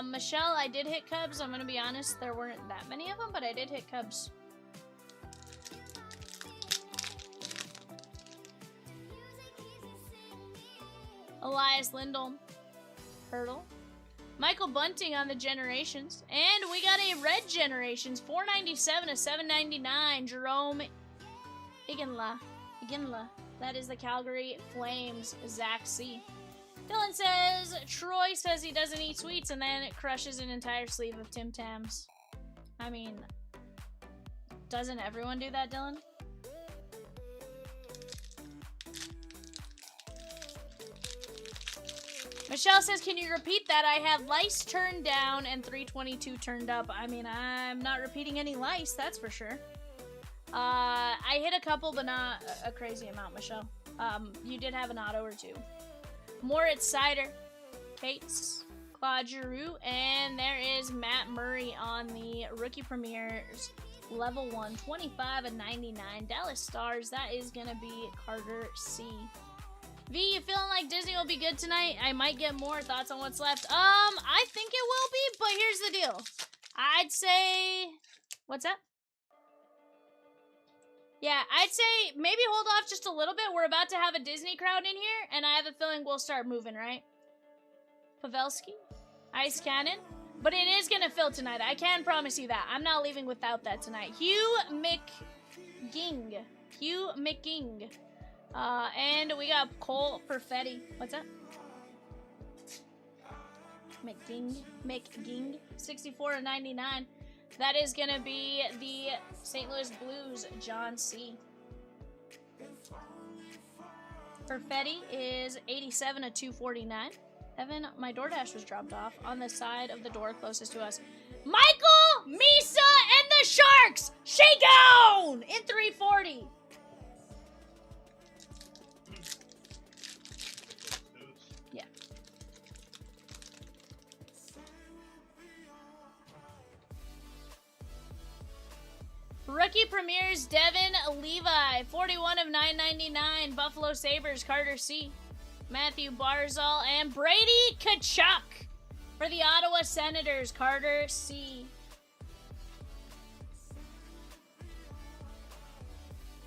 Michelle, I did hit Cubs. I'm going to be honest. There weren't that many of them, but I did hit Cubs. Elias Lindholm. Hurdle. Michael Bunting on the Generations. And we got a Red Generations. 497 to 799. Jerome Iginla. That is the Calgary Flames. Zach C. Dylan says, Troy says he doesn't eat sweets and then it crushes an entire sleeve of Tim Tams. I mean, doesn't everyone do that, Dylan? Michelle says, can you repeat that? I had lice turned down and 322 turned up. I mean, I'm not repeating any lice, that's for sure. I hit a couple, but not a crazy amount, Michelle. You did have an auto or two. Moritz Sider, Cates, Claude Giroux, and there is Matt Murray on the Rookie Premiers Level 1, 25 of 99. Dallas Stars, that is going to be Carter C. V, you feeling like Disney will be good tonight? I might get more thoughts on what's left. I think it will be, but here's the deal. I'd say, what's that? Yeah, I'd say maybe hold off just a little bit. We're about to have a Disney crowd in here, and I have a feeling we'll start moving, right? Pavelski, Ice Cannon. But it is going to fill tonight. I can promise you that. I'm not leaving without that tonight. Hugh McGing. And we got Cole Perfetti. What's that? McGing. 64 of 99. That is going to be the St. Louis Blues, John C. Perfetti is 87 of 249. Evan, my DoorDash was dropped off on the side of the door closest to us. Michael, Misa, and the Sharks! Shake down in 340. Yeah. Rookie premieres Devin Levi, 41 of 999. Buffalo Sabres, Carter C. Matthew Barzal and Brady Tkachuk for the Ottawa Senators, Carter C.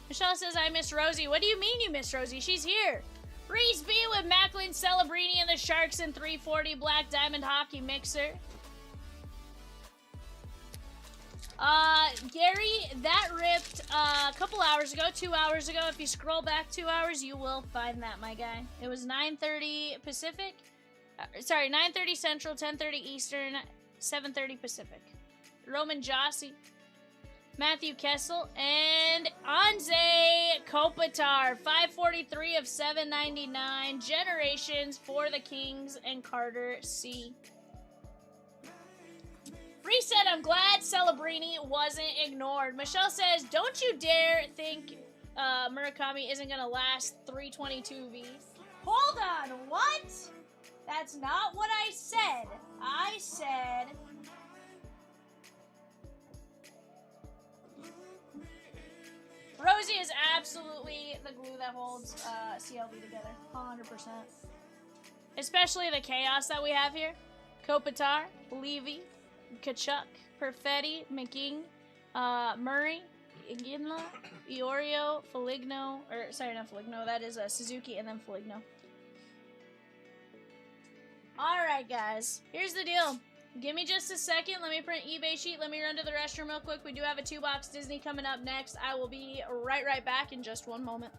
Michelle says, I miss Rosie. What do you mean you miss Rosie? She's here. Reese B with Macklin, Celebrini, and the Sharks in 340 Black Diamond Hockey Mixer. Gary, that ripped a couple hours ago, 2 hours ago. If you scroll back 2 hours, you will find that, my guy. It was 9:30 Pacific. 9:30 Central, 10:30 Eastern, 7:30 Pacific. Roman Jossi, Matthew Kessel, and Anze Kopitar, 543 of 799. Generations for the Kings and Carter C. Reset, I'm glad Celebrini wasn't ignored. Michelle says, don't you dare think Murakami isn't going to last 322 V. Hold on, what? That's not what I said. I said... Rosie is absolutely the glue that holds CLB together. 100%. Especially the chaos that we have here. Kopitar, Levy, Tkachuk, Perfetti, McGing, Murray, Iginla, Iorio, Foligno, or sorry, not Foligno, that is Suzuki and then Foligno. Alright, guys, here's the deal. Give me just a second. Let me print eBay sheet. Let me run to the restroom real quick. We do have a 2-box Disney coming up next. I will be right back in just one moment.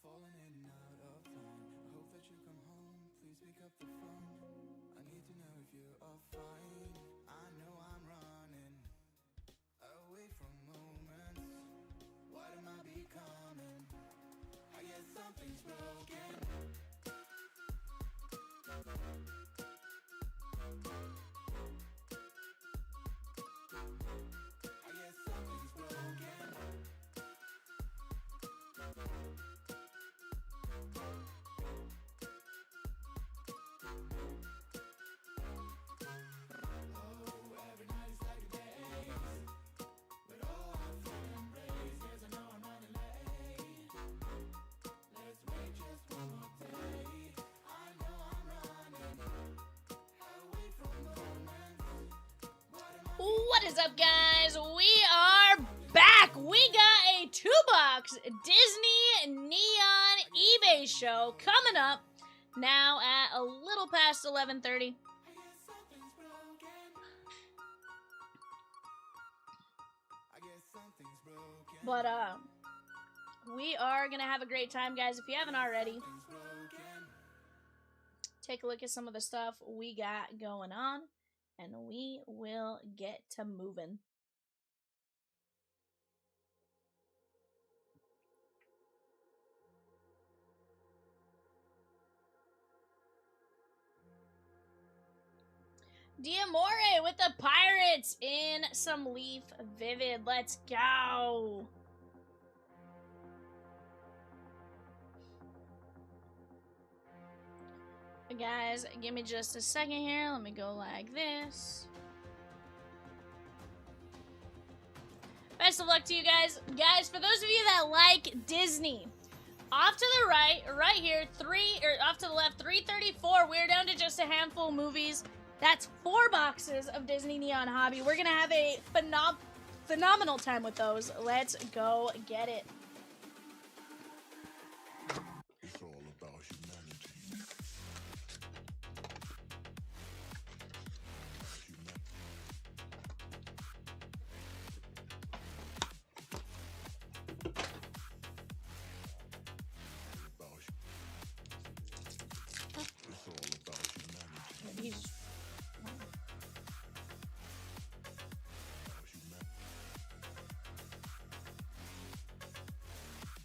falling in and out of line. I hope that you come home, please pick up the phone. I need to know if you are fine. I know I'm running away from moments. What am I becoming? I guess something's broken. I guess something's broken. Oh, every night is like a daze, but all I feel and embrace. Yes, I know I'm running late. Let's wait just one more day. I know I'm running away from moments. What is up, guys? We are back. We got a 2-box Disney Neon eBay show coming up now at a little past 11:30. But we are gonna have a great time, guys. If you haven't already, take a look at some of the stuff we got going on, and we will get to moving. Diamore with the Pirates in some Leaf Vivid. Let's go. Guys, give me just a second here. Let me go like this. Best of luck to you guys. Guys, for those of you that like Disney, off to the right here, off to the left, 334. We're down to just a handful of movies. That's 4 boxes of Disney Neon Hobby. We're gonna have a phenomenal time with those. Let's go get it. It's all about humanity.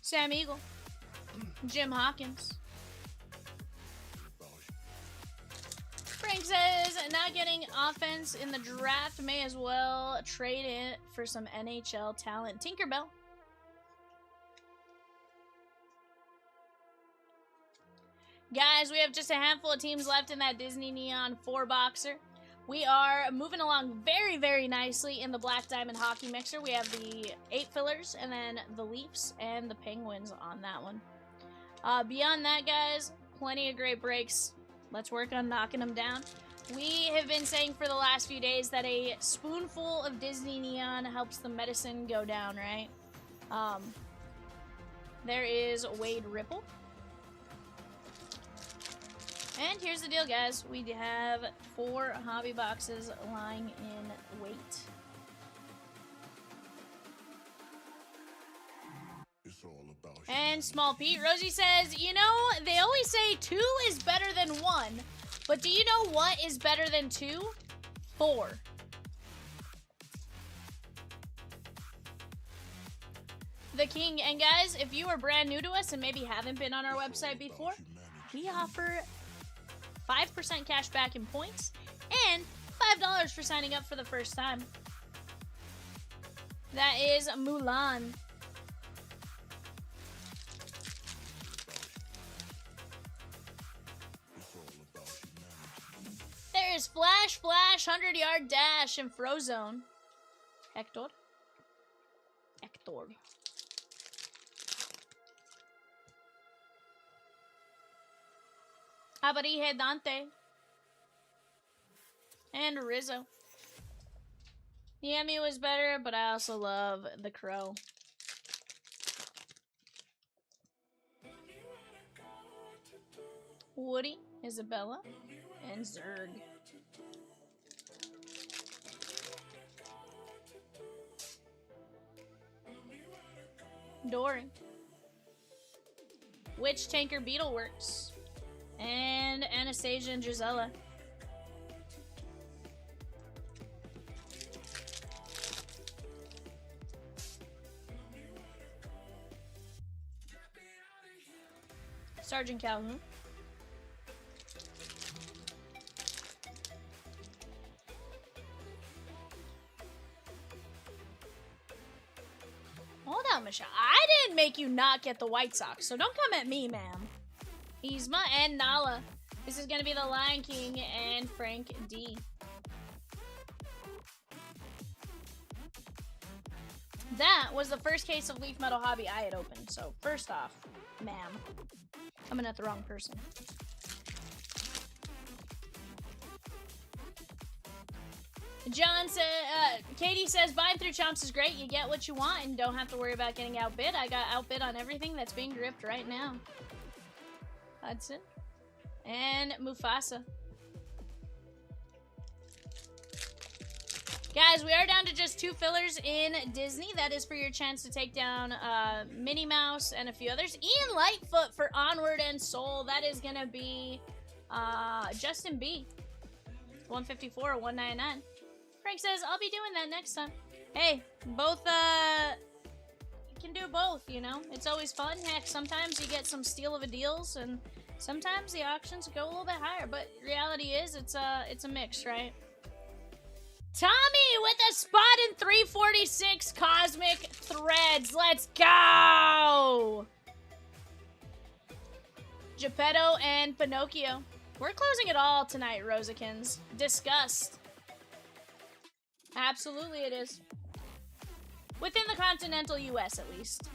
Sam Eagle, Jim Hawkins. Frank says, not getting offense in the draft, may as well trade it for some NHL talent. Tinkerbell. Guys, we have just a handful of teams left in that Disney Neon 4-boxer. We are moving along very, very nicely in the Black Diamond Hockey Mixer. We have the 8 fillers and then the Leafs and the Penguins on that one. Beyond that, guys, plenty of great breaks. Let's work on knocking them down. We have been saying for the last few days that a spoonful of Disney Neon helps the medicine go down, right? There is Wade Ripple. And here's the deal, guys. We have 4 hobby boxes lying in wait. It's all about And Small Pete Rosie says, you know, they always say 2 is better than 1. But do you know what is better than 2? 4. The King. And guys, if you are brand new to us and maybe haven't been on our website before, we offer 5% cash back in points, and $5 for signing up for the first time. That is Mulan. There is Flash, 100-yard dash, and Frozone. Hector. Abarije Dante. And Rizzo. The Emmy was better, but I also love the Crow. Woody, Isabella, and Zurg. Dory. Witch, Tanker, Beetleworks. And Anastasia and Gisela. Sergeant Calhoun. Hold on, Michelle. I didn't make you not get the White Sox, so don't come at me, ma'am. Yzma and Nala. This is gonna be the Lion King and Frank D. That was the first case of Leaf Metal Hobby I had opened, so first off, ma'am, coming at the wrong person. John said, Katie says, buying through Chomps is great. You get what you want and don't have to worry about getting outbid. I got outbid on everything that's being gripped right now. Hudson. And Mufasa. Guys, we are down to just 2 fillers in Disney. That is for your chance to take down Minnie Mouse and a few others. Ian Lightfoot for Onward and Soul. That is going to be Justin B. 154 or 199. Frank says, I'll be doing that next time. Hey, both, you can do both, you know? It's always fun. Heck, sometimes you get some steal of a deals, and sometimes the auctions go a little bit higher, but reality is, it's a mix, right? Tommy with a spot in 346 Cosmic Threads. Let's go! Geppetto and Pinocchio. We're closing it all tonight, Rosikins. Disgust. Absolutely it is. Within the continental US, at least.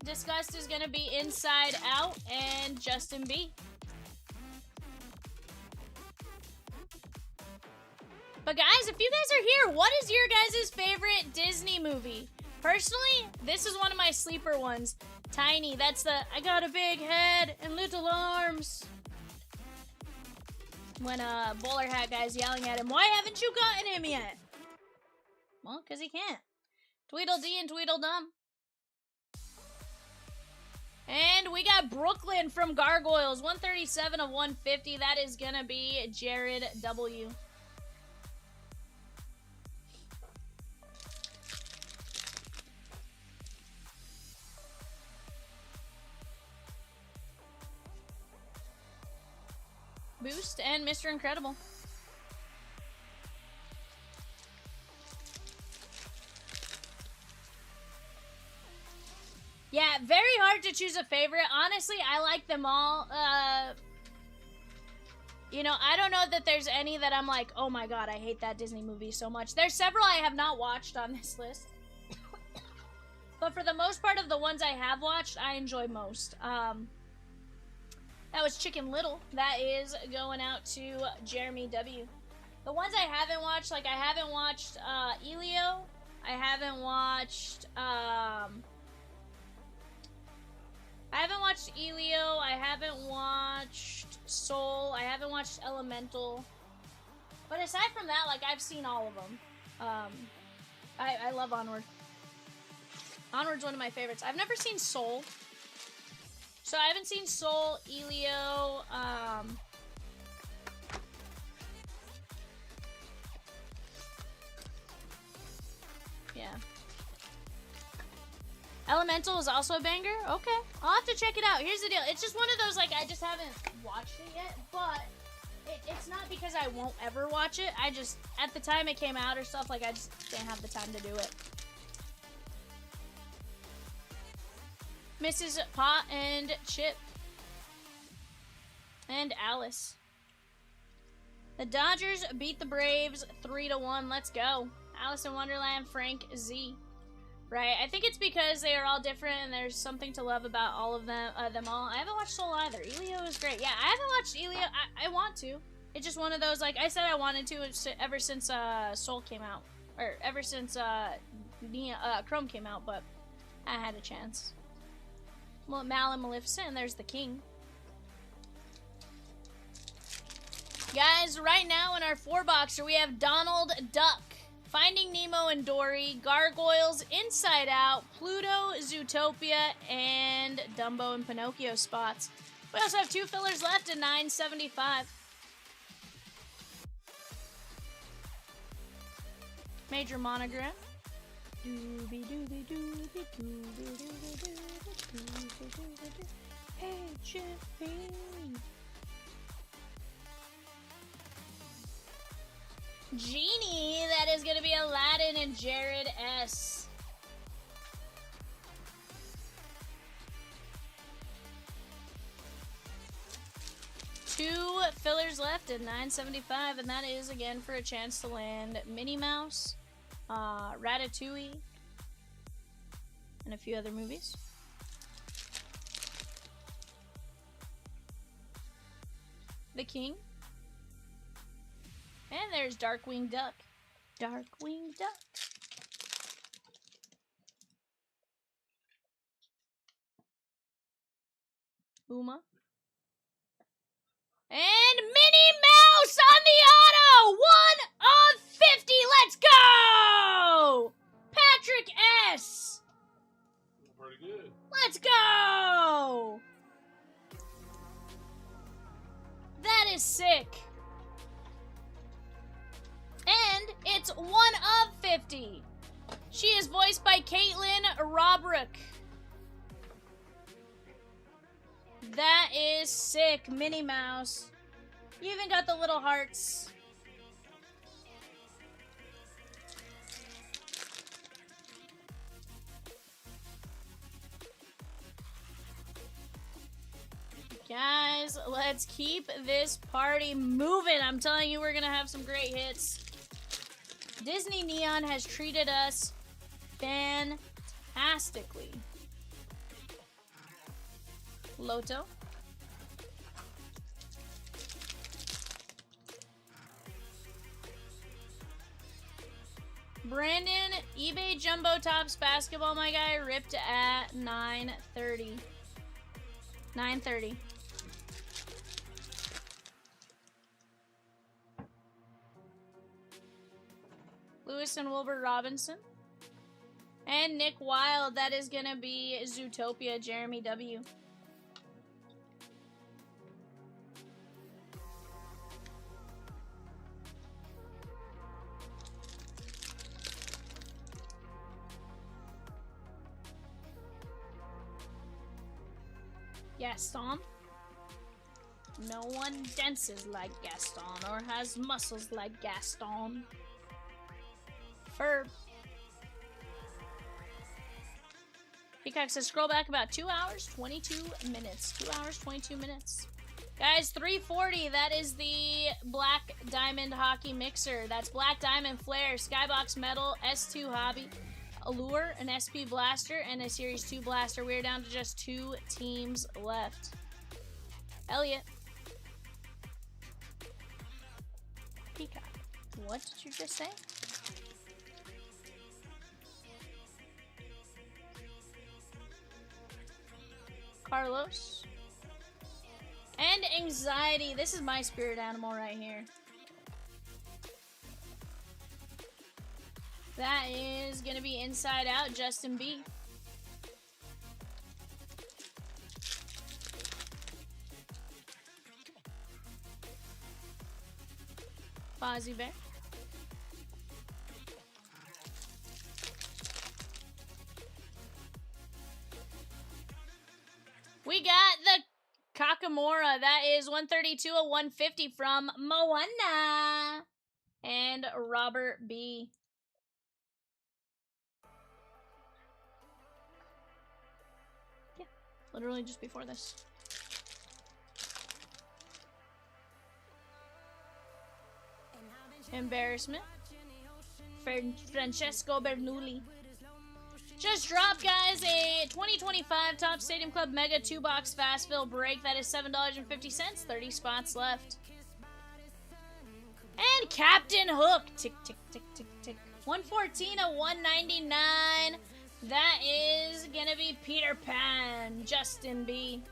Disgust is going to be Inside Out and Justin B. But guys, if you guys are here, what is your guys' favorite Disney movie? Personally, this is one of my sleeper ones. Tiny, that's the I got a big head and little arms. When bowler hat guy's yelling at him, why haven't you gotten him yet? Well, because he can't. Tweedledee and Tweedledum. And we got Brooklyn from Gargoyles. 137 of 150. That is going to be Jared W. Boost and Mr. Incredible. Yeah, very hard to choose a favorite. Honestly, I like them all. You know, I don't know that there's any that I'm like, oh my god, I hate that Disney movie so much. There's several I have not watched on this list. But for the most part of the ones I have watched, I enjoy most. That was Chicken Little. That is going out to Jeremy W. The ones I haven't watched, like I haven't watched Elio. I haven't watched Elio. I haven't watched Soul. I haven't watched Elemental. But aside from that, like I've seen all of them. I love Onward. Onward's one of my favorites. I've never seen Soul. So I haven't seen Soul, Elio, yeah. Elemental is also a banger? Okay. I'll have to check it out. Here's the deal. It's just one of those, like, I just haven't watched it yet, but it's not because I won't ever watch it. I just, at the time it came out or stuff, like, I just didn't have the time to do it. Mrs. Pot and Chip. And Alice. The Dodgers beat the Braves 3-1. Let's go. Alice in Wonderland, Frank Z. Right, I think it's because they are all different and there's something to love about all of them all. I haven't watched Soul either. Elio is great. Yeah, I haven't watched Elio. I want to. It's just one of those, like I said I wanted to ever since Soul came out. Or ever since Chrome came out, but I had a chance. Mal and Maleficent, and there's the King. Guys, right now in our 4-boxer, we have Donald Duck. Finding Nemo and Dory, Gargoyles, Inside Out, Pluto, Zootopia, and Dumbo and Pinocchio spots. We also have 2 fillers left at $9.75. Major Monogram. Doobie doobie doobie doobie doobie doobie doobie. Hey, Chippy. Genie, that is going to be Aladdin and Jared S. Two fillers left at $9.75, and that is again for a chance to land Minnie Mouse, Ratatouille, and a few other movies. The King. And there's Darkwing Duck. Darkwing Duck. Uma. And Minnie Mouse on the auto! 1 of 50. Let's go! Patrick S. Pretty good. Let's go! That is sick. And it's 1 of 50. She is voiced by Caitlin Robrick. That is sick, Minnie Mouse. You even got the little hearts. Guys, let's keep this party moving. I'm telling you, we're gonna have some great hits. Disney Neon has treated us fantastically. Loto. Brandon, eBay Jumbo Tops basketball, my guy, ripped at 9:30. 9:30. Lewis and Wilbur Robinson. And Nick Wilde, that is going to be Zootopia, Jeremy W. Gaston. No one dances like Gaston or has muscles like Gaston. Ferb. Peacock says scroll back about 2 hours, 22 minutes. 2 hours, 22 minutes. Guys, 340, that is the Black Diamond Hockey Mixer. That's Black Diamond Flare, Skybox Metal, S2 Hobby, Allure, an SP Blaster, and a Series 2 Blaster. We're down to just 2 teams left. Elliot. Peacock. What did you just say? Carlos. And Anxiety. This is my spirit animal right here. That is going to be Inside Out, Justin B. Fozzie Bear. We got the Kakamora. That is 132 of 150 from Moana. And Robert B. Yeah, literally just before this. Embarrassment. Francesco Bernoulli. Just dropped, guys, a 2025 Top Stadium Club Mega 2-box Fast Fill break. That is $7.50. 30 spots left. And Captain Hook. Tick, tick, tick, tick, tick. 114 of 199. That is going to be Peter Pan. Justin B.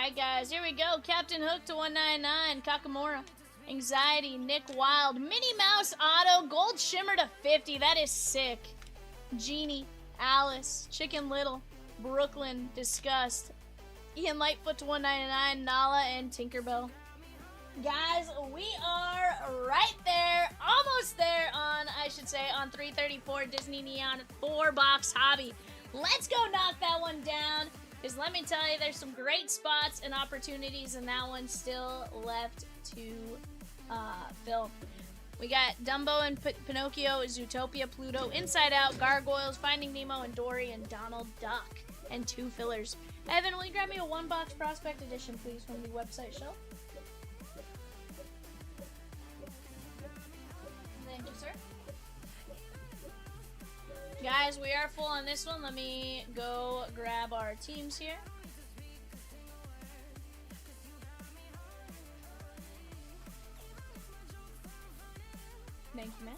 Alright, guys, here we go. Captain Hook to 199. Kakamura. Anxiety. Nick Wild. Minnie Mouse Auto. Gold Shimmer to 50. That is sick. Genie. Alice. Chicken Little. Brooklyn. Disgust. Ian Lightfoot to 199. Nala and Tinkerbell. Guys, we are right there. Almost there on, I should say, on 334 Disney Neon 4-box hobby. Let's go knock that one down. Because let me tell you, there's some great spots and opportunities in that one still left to fill. We got Dumbo and Pinocchio, Zootopia, Pluto, Inside Out, Gargoyles, Finding Nemo, and Dory, and Donald Duck. And 2 fillers. Evan, will you grab me a 1-box Prospect Edition, please, from the website shelf? Thank you, sir. Guys, we are full on this one. Let me go grab our teams here. Thank you, man.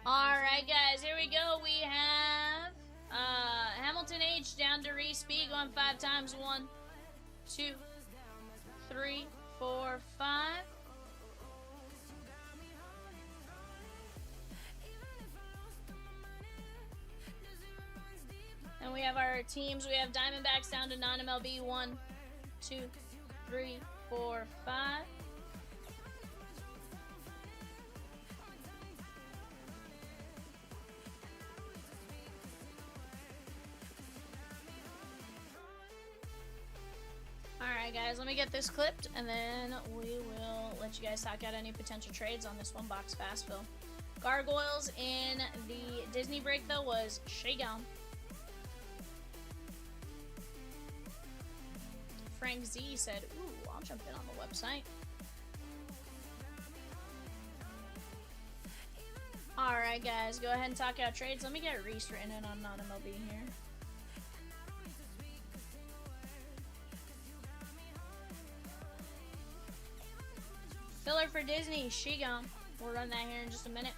Alright, guys, here we go. We have Hamilton H down to Reese B going 5 times. 1, 2, 3, 4, 5. And we have our teams. We have Diamondbacks down to non-MLB. 1, 2, 3, 4, 5. Alright, guys, let me get this clipped, and then we will let you guys talk out any potential trades on this 1-box fast fill. Gargoyles in the Disney break, though, was Shagon. Frank Z said, ooh, I'll jump in on the website. Alright, guys, go ahead and talk out trades. Let me get Reese written in on non-MLB here. Filler for Disney, Shigon. We'll run that here in just a minute.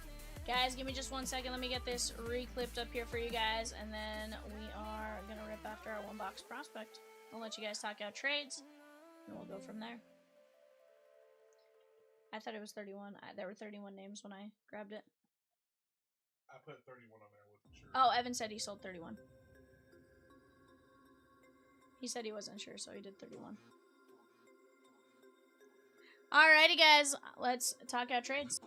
Guys, give me just 1 second. Let me get this re-clipped up here for you guys, and then we are going to rip after our 1-box prospect. I'll let you guys talk out trades, and we'll go from there. I thought it was 31. There were 31 names when I grabbed it. I put 31 on there with the shirt. Oh, Evan said he sold 31. He said he wasn't sure, so he did 31. Alrighty, guys, let's talk out trades.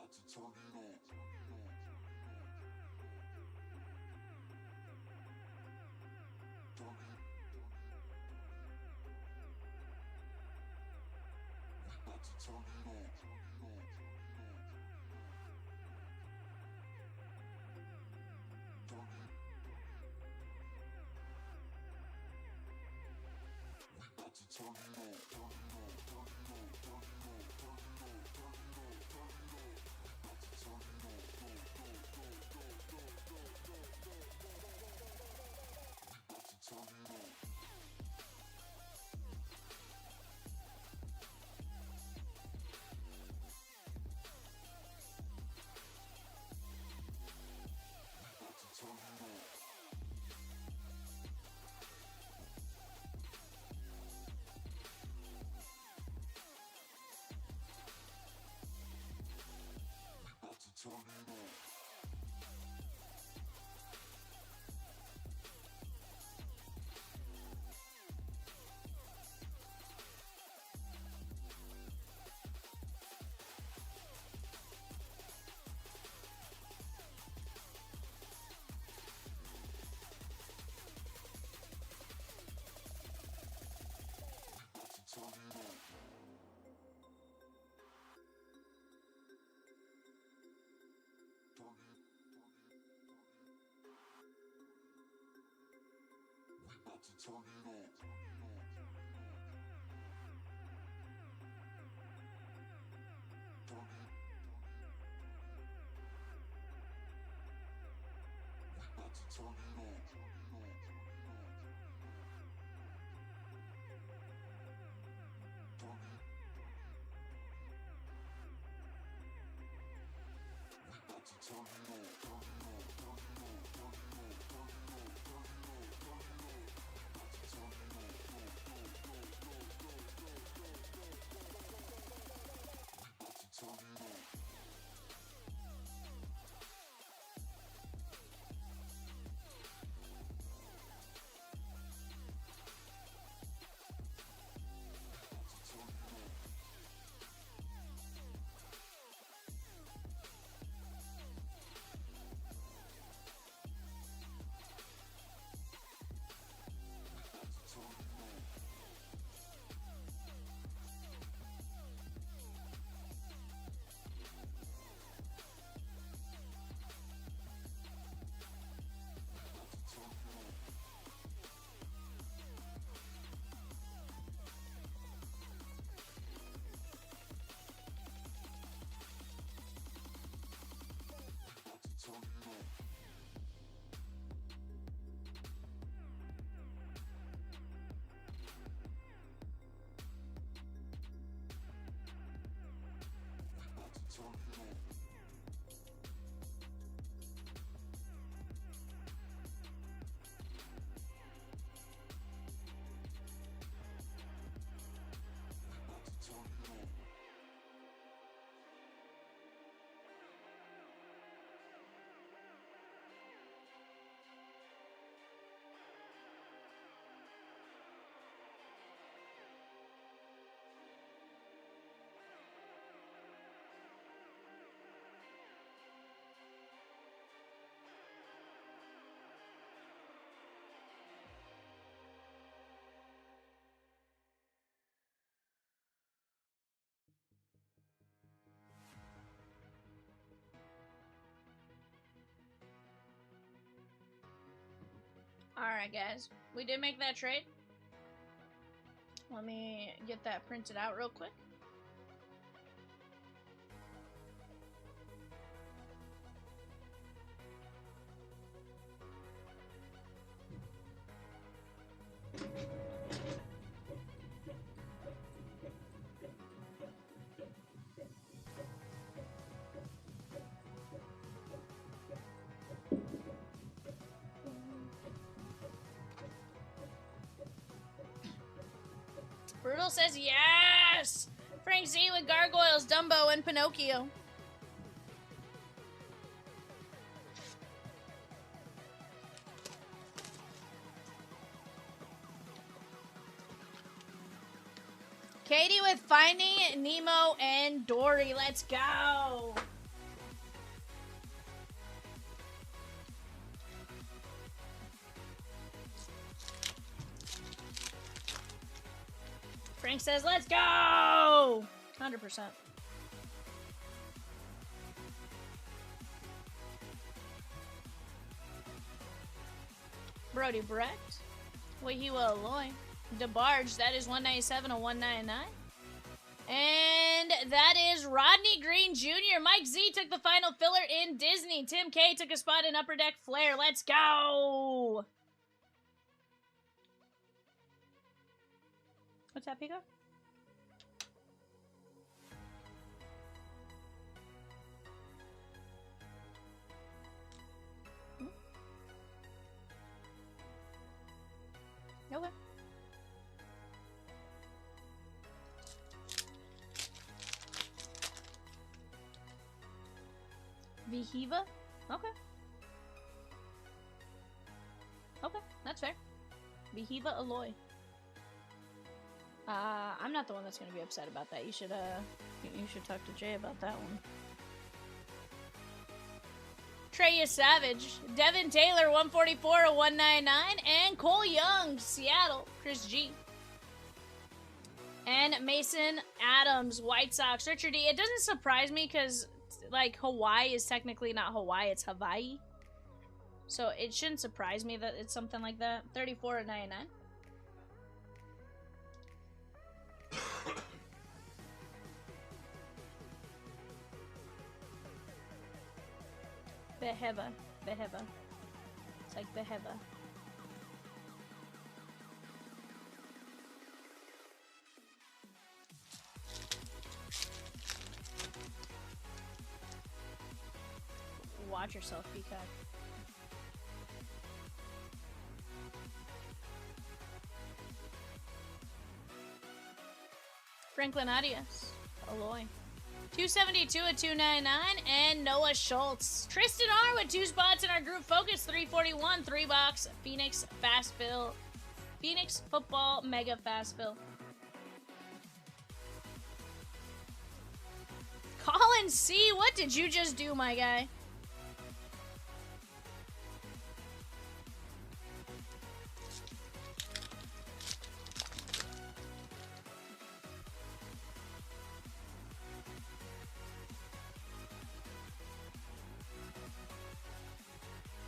Alright, guys. We did make that trade. Let me get that printed out real quick. Brutal says yes! Frank Z with Gargoyles, Dumbo, and Pinocchio. Katie with Finding Nemo and Dory. Let's go! Frank says, let's go! 100%. Brody Brecht. Wahiwa Aloy. DeBarge, that is 197 and 199. And that is Rodney Green Jr. Mike Z took the final filler in Disney. Tim K took a spot in Upper Deck Flair. Let's go! What's that, Pico? Okay. Vihiva? Okay. Okay, that's fair. Vihiva Aloy. I'm not the one that's gonna be upset about that. You should talk to Jay about that one. Treya Savage, Devin Taylor, 144 or 199, and Cole Young, Seattle, Chris G. And Mason Adams, White Sox, Richard D. It doesn't surprise me because, like, Hawaii is technically not Hawaii, it's Hawaii. So it shouldn't surprise me that it's something like that. 34 or 99. Beheva. It's like Beheva. Watch yourself, Peacock. Franklin Arias. Aloy. 272 at 299, and Noah Schultz. Tristan R with 2 spots in our group focus. 341, 3-box, Phoenix Fast Fill. Phoenix Football Mega Fast Fill. Colin C, what did you just do, my guy?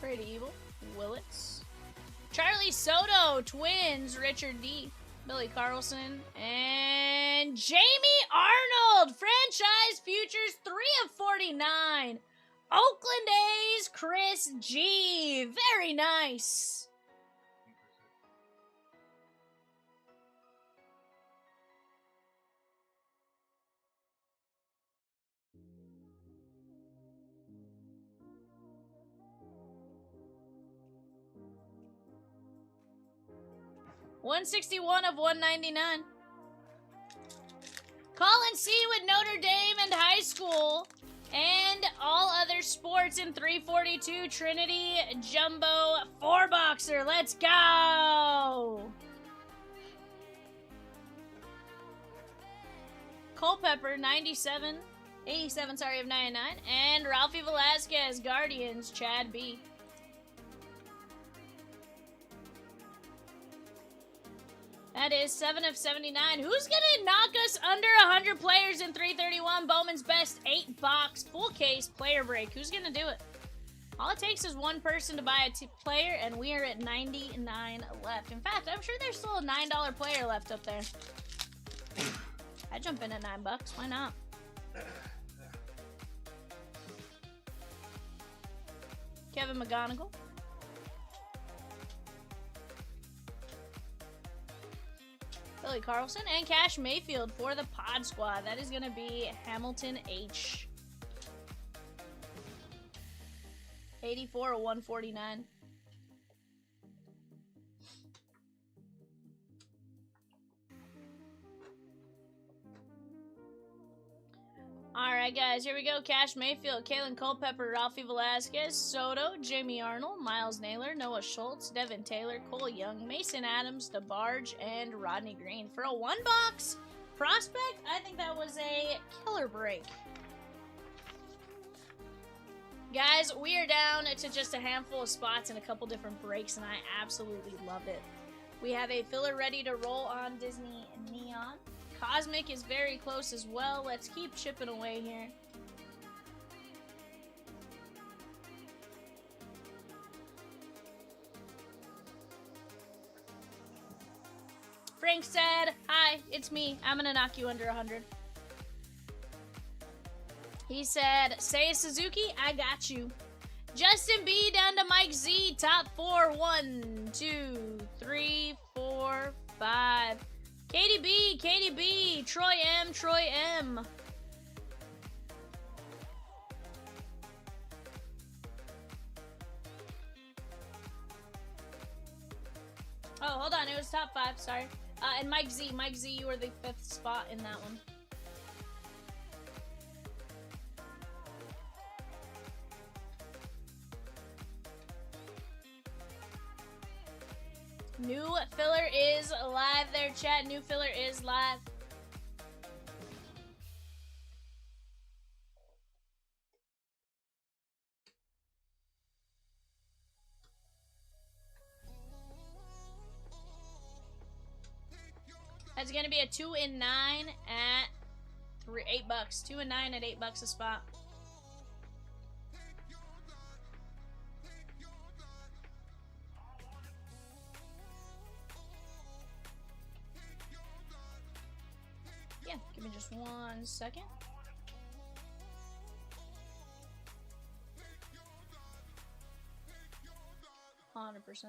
Pretty Evil, Willits. Charlie Soto, Twins, Richard D. Billy Carlson, and Jamie Arnold, Franchise Futures, 3 of 49. Oakland A's, Chris G. Very nice. 161 of 199. Colin C with Notre Dame and high school and all other sports in 342 Trinity Jumbo 4-boxer. Let's go! Culpepper 87 sorry, of 99, and Ralphie Velasquez Guardians Chad B. That is 7 of 79. Who's gonna knock us under 100 players in 331? Bowman's best 8-box full case player break. Who's gonna do it? All it takes is one person to buy a player, and we are at 99 left. In fact, I'm sure there's still a $9 player left up there. I'd jump in at $9. Why not? Kevin McGonigal. Billy Carlson and Cash Mayfield for the Pod Squad. That is going to be Hamilton H. 84 or 149. Alright, guys, here we go. Cash Mayfield, Kalen Culpepper, Ralphie Velasquez, Soto, Jamie Arnold, Miles Naylor, Noah Schultz, Devin Taylor, Cole Young, Mason Adams, DeBarge, and Rodney Green. For a 1-box prospect, I think that was a killer break. Guys, we are down to just a handful of spots and a couple different breaks, and I absolutely love it. We have a filler ready to roll on Disney Neon. Cosmic is very close as well. Let's keep chipping away here. Frank said, "Hi, it's me. I'm gonna knock you under 100. He said, "Say Suzuki, I got you." Justin B down to Mike Z, top 4. 1, 2, 3, 4, 5. KDB, Troy M. Oh, hold on, it was top 5, sorry. And Mike Z, you were the 5th spot in that one. New filler is live there, chat. New filler is live. That's gonna be a 2 and 9 at $8. 2 and 9 at $8 a spot. Yeah, give me just 1 second. %.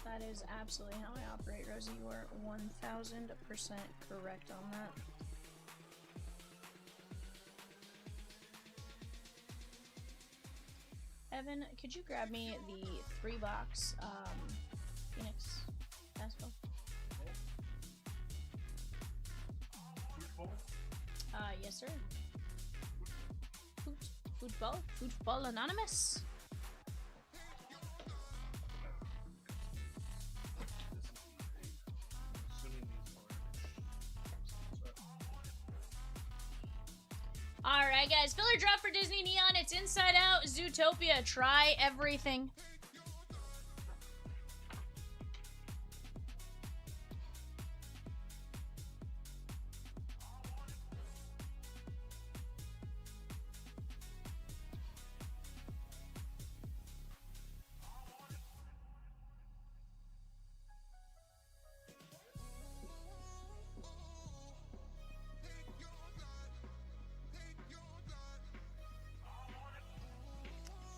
That is absolutely how I operate, Rosie. You are 1000% correct on that. Evan, could you grab me the 3-box Phoenix basketball? Yes, sir. Football Anonymous. Alright, guys. Filler drop for Disney Neon. It's Inside Out, Zootopia. Try everything.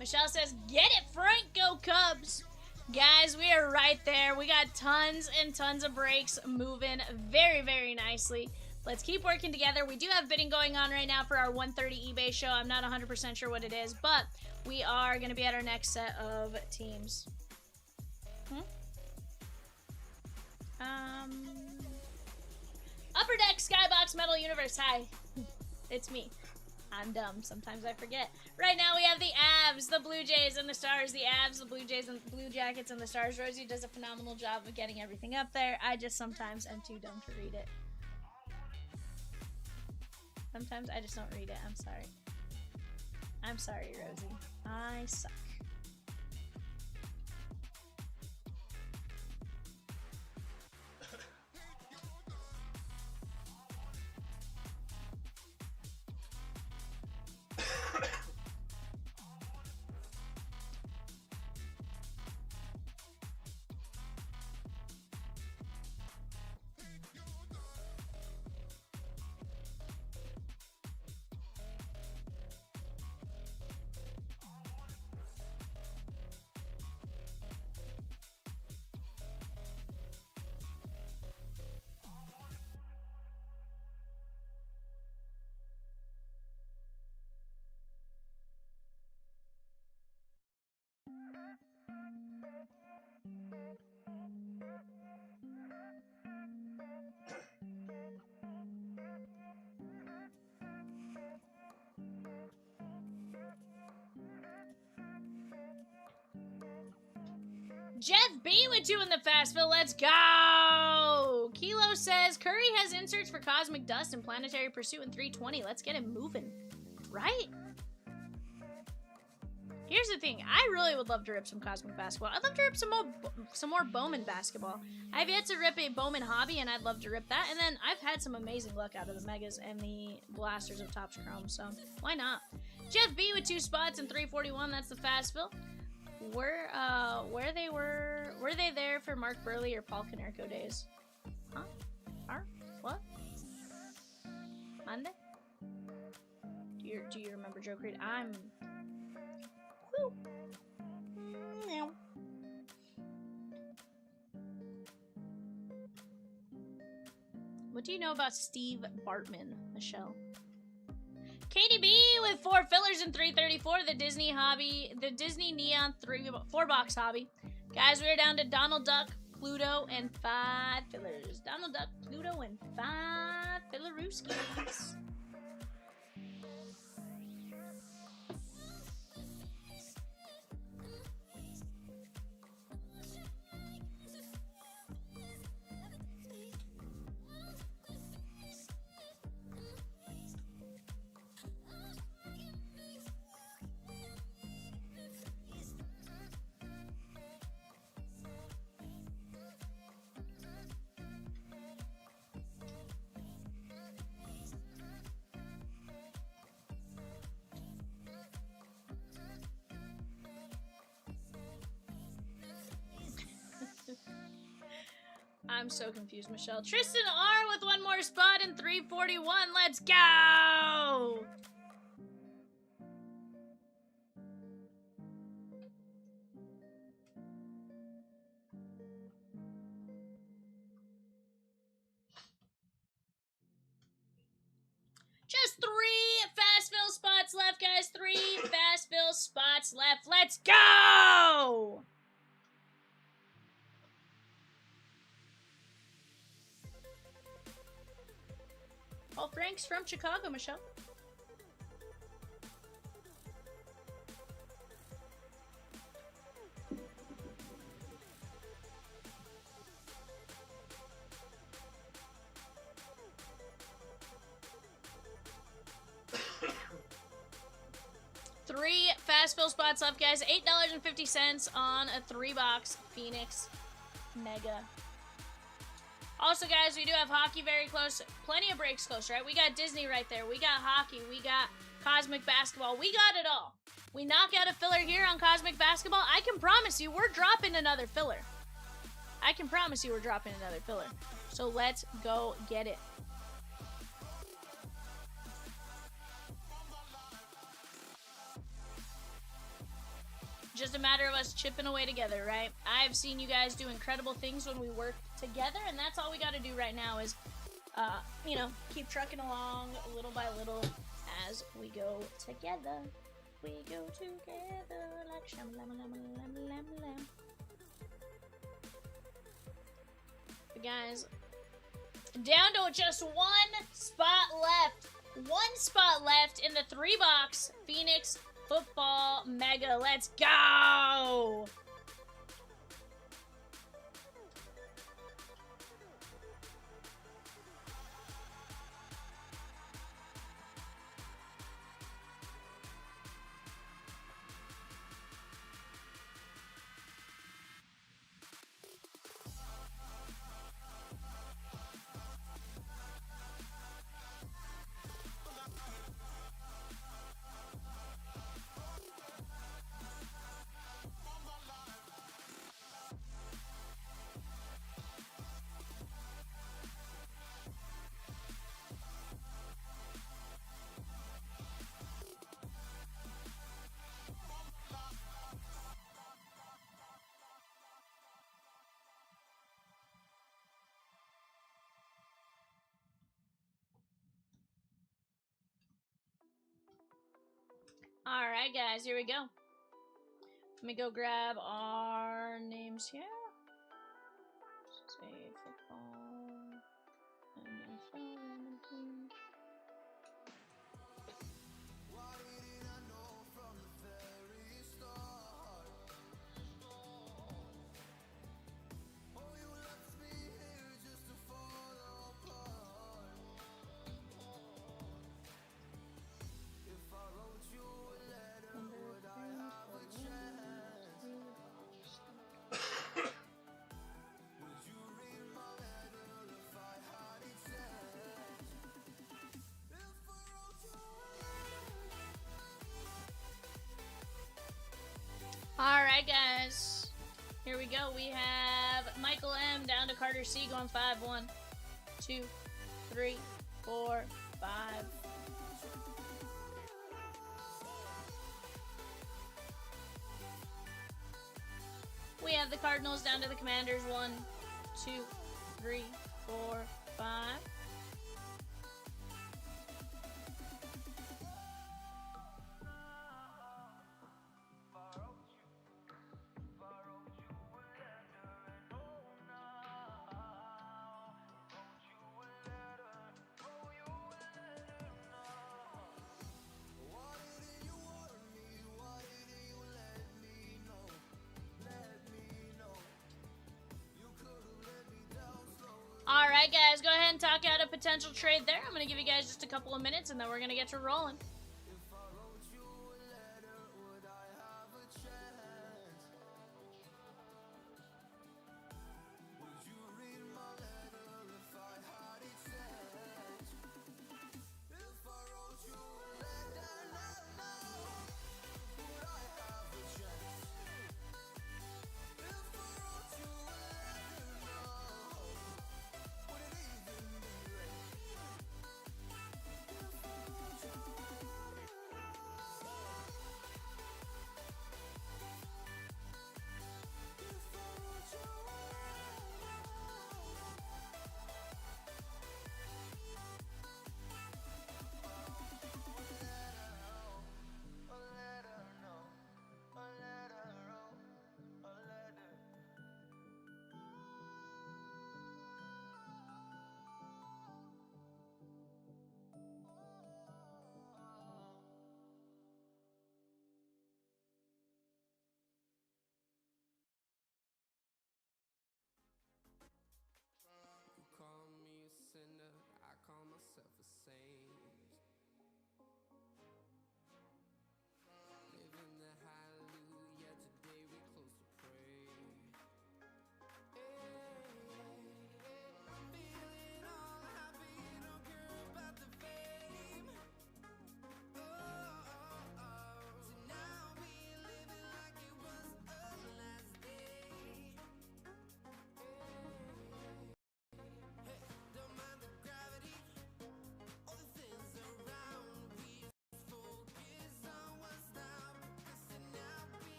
Michelle says, "Get it, Frank, go Cubs." Guys, we are right there. We got tons and tons of breaks moving very, very nicely. Let's keep working together. We do have bidding going on right now for our 130 eBay show. I'm not 100% sure what it is, but we are going to be at our next set of teams. Upper Deck Skybox Metal Universe. Hi. It's me. I'm dumb. Sometimes I forget. Right now we have the Avs, the Blue Jays, and the Stars. The Avs, the Blue Jays, and the Blue Jackets, and the Stars. Rosie does a phenomenal job of getting everything up there. I just sometimes am too dumb to read it. Sometimes I just don't read it. I'm sorry. I'm sorry, Rosie. I suck. Jeff B with 2 in the fast fill. Let's go! Kilo says, Curry has inserts for Cosmic Dust and Planetary Pursuit in 320. Let's get him moving. Right? Here's the thing. I really would love to rip some Cosmic Basketball. I'd love to rip some more Bowman Basketball. I've yet to rip a Bowman Hobby, and I'd love to rip that. And then I've had some amazing luck out of the Megas and the Blasters of Topps Chrome, so why not? Jeff B with 2 spots and 341. That's the fast fill. Were they there for Mark Burley or Paul Konerko days? Huh? What? Monday? Do you remember Joe Creed? Whew. Meow. What do you know about Steve Bartman, Michelle? Katie B with 4 fillers and 334. The Disney hobby, the Disney Neon 4-box hobby. Guys, we're down to Donald Duck, Pluto, and 5 fillers. Donald Duck, Pluto, and 5 fillerooskies. I'm so confused, Michelle. Tristan R with 1 more spot in 341. Let's go! Just 3 fast fill spots left, guys. 3 fast fill spots left. Let's go! Oh, Frank's from Chicago, Michelle. Three fast fill spots left, guys. $8.50 on a 3-box Phoenix Mega. Also, guys, we do have hockey very close. Plenty of breaks close, right? We got Disney right there. We got hockey. We got Cosmic Basketball. We got it all. We knock out a filler here on Cosmic Basketball. I can promise you we're dropping another filler. I can promise you we're dropping another filler. So let's go get it. Just a matter of us chipping away together, right? I've seen you guys do incredible things when we work together, and that's all we got to do right now is, you know, keep trucking along little by little as we go together. We go together like sham lam lam lam lam lam. But guys, down to just one spot left. One spot left in the 3-box Phoenix Football Mega. Let's go! Alright, guys, here we go. Let me go grab our names here. Say football. NFL. Alright, guys. Here we go. We have Michael M down to Carter C going 5, 1, 2, 3, 4, 5. We have the Cardinals down to the Commanders 1, 2, 3, 4, 5. Alright, guys, go ahead and talk out a potential trade there. I'm going to give you guys just a couple of minutes, and then we're going to get to rolling.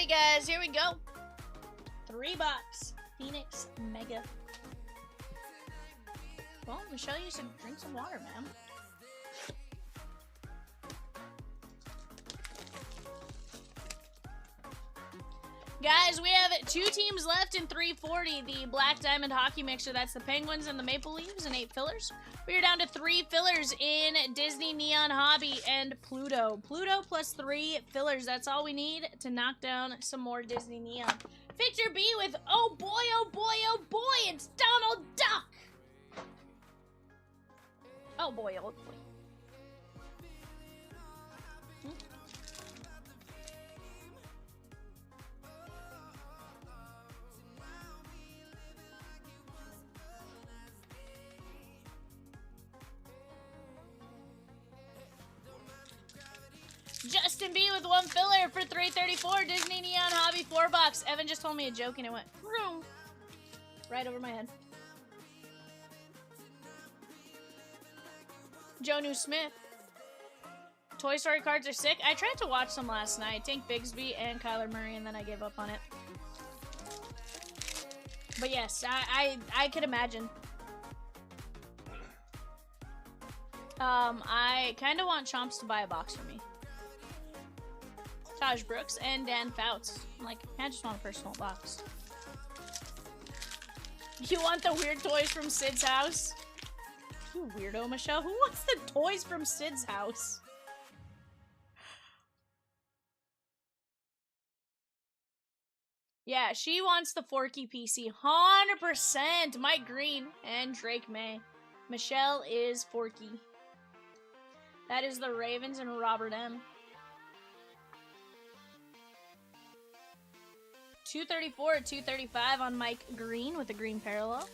Alrighty, guys, here we go. 3-box Phoenix Mega. Well, Michelle, you should drink some water, man. Guys, we have 2 teams left in 340. The Black Diamond Hockey Mixer, that's the Penguins and the Maple Leafs, and 8 fillers. We are down to 3 fillers in Disney Neon Hobby and Pluto. Pluto plus 3 fillers. That's all we need to knock down some more Disney Neon. Victor B with, oh boy, oh boy, oh boy, it's Donald Duck. Oh boy, oh boy. Justin B with 1 filler for 334. Disney Neon Hobby 4-box. Evan just told me a joke and it went vroom, right over my head. Jonu Smith. Toy Story cards are sick. I tried to watch some last night. Tank Bigsby and Kyler Murray, and then I gave up on it. But yes, I could imagine. I kind of want Chomps to buy a box for me. Taj Brooks and Dan Fouts. Like, I just want a personal box. You want the weird toys from Sid's house? You weirdo, Michelle. Who wants the toys from Sid's house? Yeah, she wants the Forky PC. 100%. Mike Green and Drake May. Michelle is Forky. That is the Ravens and Robert M. 234, 235 on Mike Green with the green parallel.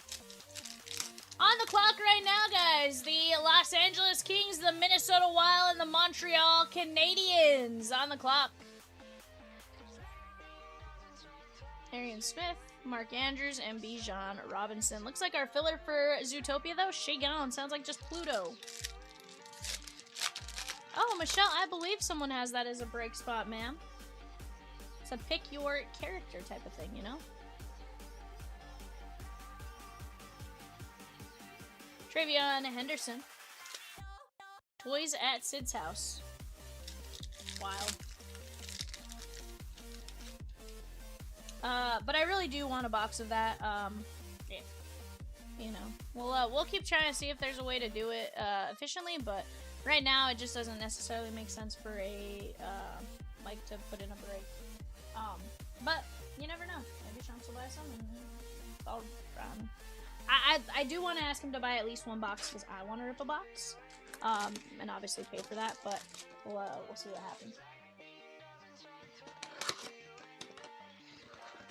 On the clock right now, guys, the Los Angeles Kings, the Minnesota Wild, and the Montreal Canadiens on the clock. Arian Smith, Mark Andrews, and Bijan Robinson. Looks like our filler for Zootopia, though, Shay Gallon. Sounds like just Pluto. Oh, Michelle, I believe someone has that as a break spot, ma'am. It's a pick your character type of thing, you know? Travion Henderson. Toys at Sid's house. Wild. But I really do want a box of that. Yeah. You know, we'll keep trying to see if there's a way to do it efficiently, but right now it just doesn't necessarily make sense for a like to put in a break. But you never know. Maybe Chomps will buy some. And I'll, I do want to ask him to buy at least 1 box because I want to rip a box, and obviously pay for that. But we'll see what happens.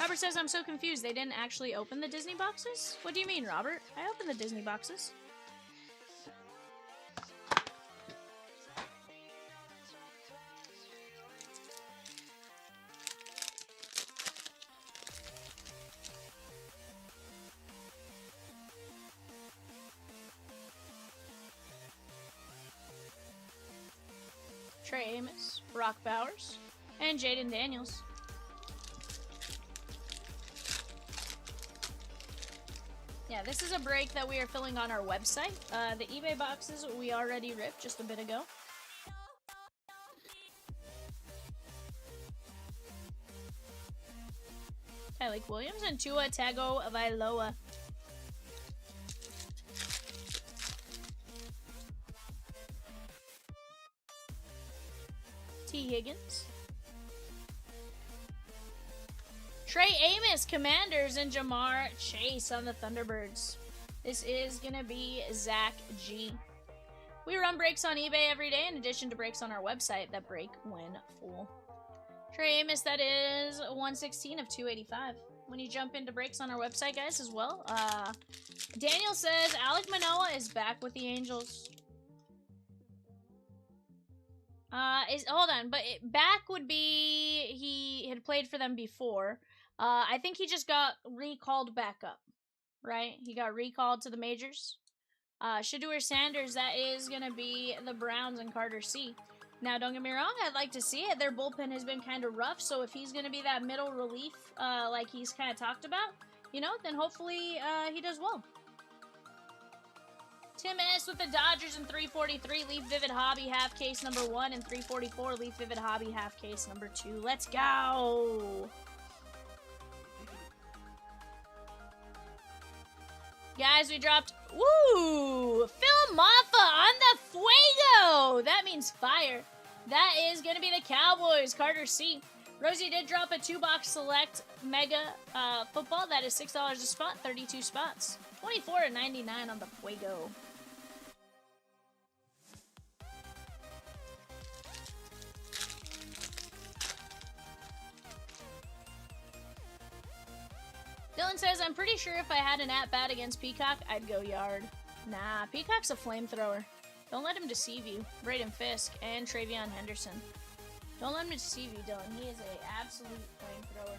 Robert says, I'm so confused. They didn't actually open the Disney boxes? What do you mean, Robert? I opened the Disney boxes. Trey Amos, Brock Bowers, and Jaden Daniels. Yeah, this is a break that we are filling on our website. The eBay boxes we already ripped just a bit ago. Tyleik Williams and Tua Tagovailoa. T. Higgins. Trey Amos, Commanders, and Jamar Chase on the Thunderbirds. This is going to be Zach G. We run breaks on eBay every day in addition to breaks on our website that break when full. Trey Amos, that is 116 of 285. When you jump into breaks on our website, guys, as well. Daniel says Alec Manoah is back with the Angels. Hold on, but back would be he had played for them before. I think he just got recalled back up, right? He got recalled to the majors. Shedeur Sanders, that is gonna be the Browns and Carter C. Now, don't get me wrong, I'd like to see it. Their bullpen has been kind of rough, so if he's going to be that middle relief like he's kind of talked about, you know, then hopefully he does well. Tim S. with the Dodgers in 343, Leaf Vivid Hobby half case number 1, and 344, Leaf Vivid Hobby half case number 2. Let's go! Guys, we dropped, woo! Phil Maffa on the Fuego! That means fire. That is going to be the Cowboys, Carter C. Rosie did drop a 2-box select mega football. That is $6 a spot, 32 spots. 24.99 on the Fuego. Dylan says, I'm pretty sure if I had an at-bat against Peacock, I'd go yard. Nah, Peacock's a flamethrower. Don't let him deceive you. Braden Fisk and Travion Henderson. Don't let him deceive you, Dylan. He is an absolute flamethrower.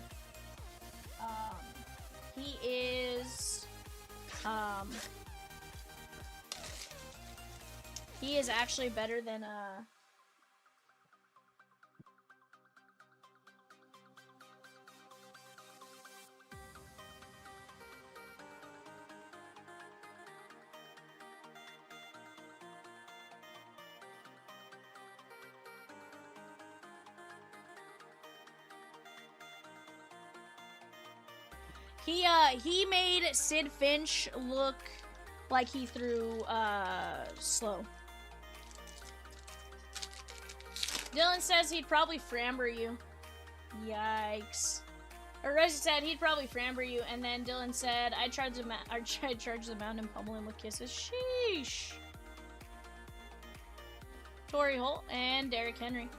He is actually better than, he made Sid Finch look like he threw, slow. Dylan says he'd probably Framber you. Yikes. Or Rosie said he'd probably Framber you, and then Dylan said, I'd charge the mound and pummel him with kisses. Sheesh. Torrey Holt and Derrick Henry.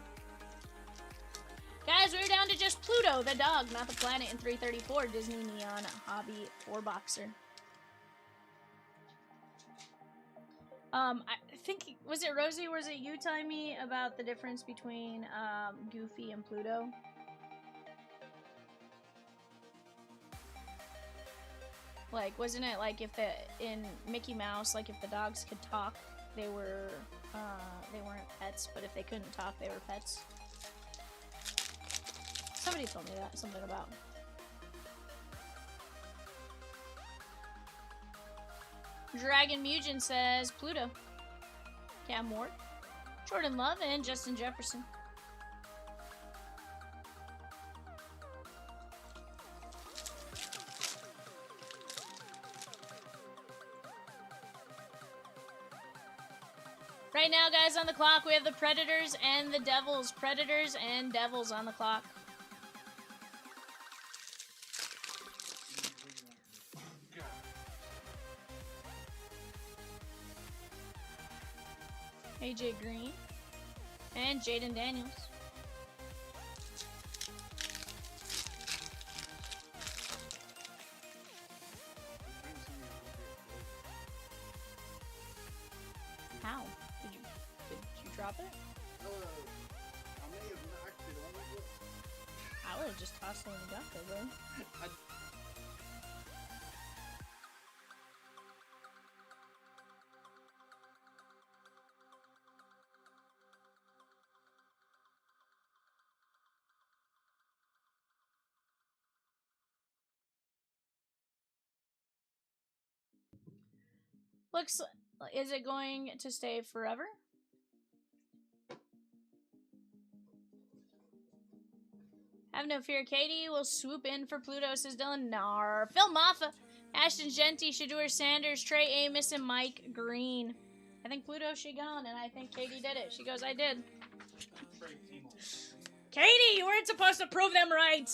Guys, we're down to just Pluto, the dog, not the planet, in 334. Disney Neon Hobby 4-boxer. I think, was it Rosie or was it you telling me about the difference between Goofy and Pluto? Like, wasn't it like if in Mickey Mouse, like if the dogs could talk, they weren't pets, but if they couldn't talk, they were pets? Somebody told me that, something about. Dragon Mugen says Pluto. Cam Ward, Jordan Love, and Justin Jefferson. Right now, guys, on the clock, we have the Predators and the Devils. Predators and Devils on the clock. AJ Green and Jaden Daniels. How? Did you drop it? I may have knocked it on the. I would have just tossed it when you got there, bro. Looks, is it going to stay forever? Have no fear, Katie will swoop in for Pluto, says Dylan. Nar. Phil Maffa, Ashton Genty, Shador Sanders, Trey Amos, and Mike Green. I think Pluto she gone, and I think Katie did it. She goes, I did. Katie, you weren't supposed to prove them right.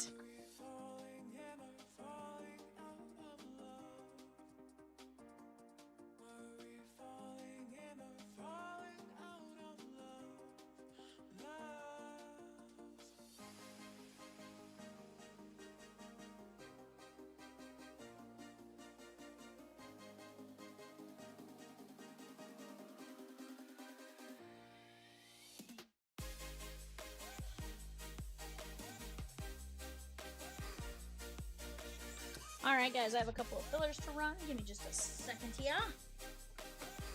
Alright guys, I have a couple of fillers to run. Give me just a second here.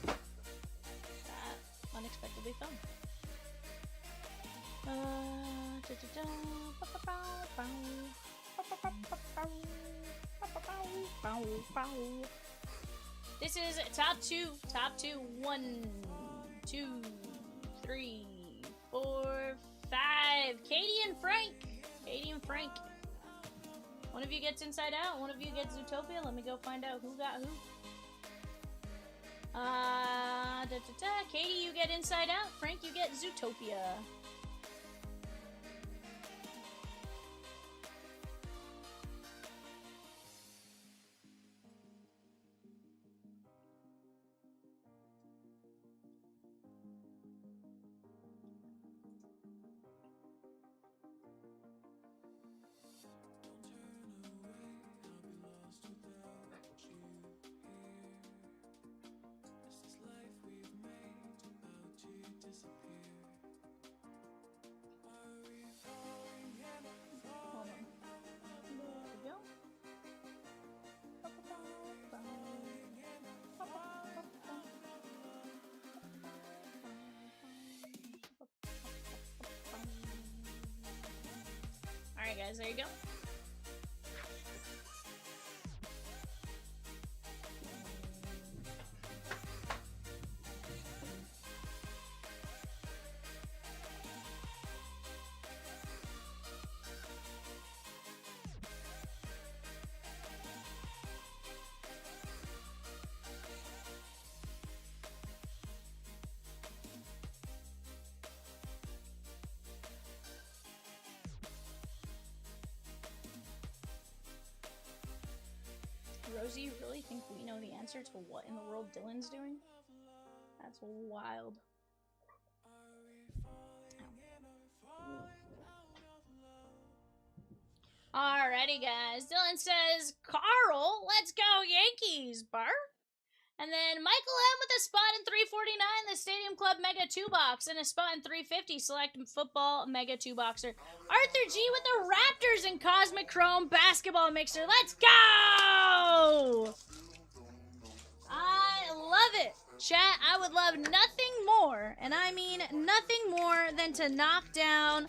That unexpectedly fun. This is top two. Top two. 1, 2, 3, 4, 5. Katie and Frank. Katie and Frank. One of you gets Inside Out. One of you gets Zootopia. Let me go find out who got who. Katie, you get Inside Out. Frank, you get Zootopia. Alright guys, there you go. Rosie, you really think we know the answer to what in the world Dylan's doing? That's wild. Alrighty, guys. Dylan says, Carl, let's go Yankees, Bar. And then Michael M with a spot in 349, the Stadium Club Mega 2-Box, and a spot in 350, Select Football Mega 2-Boxer. Arthur G with the Raptors and Cosmic Chrome Basketball Mixer. Let's go! I love it. Chat, I would love nothing more, and I mean nothing more than to knock down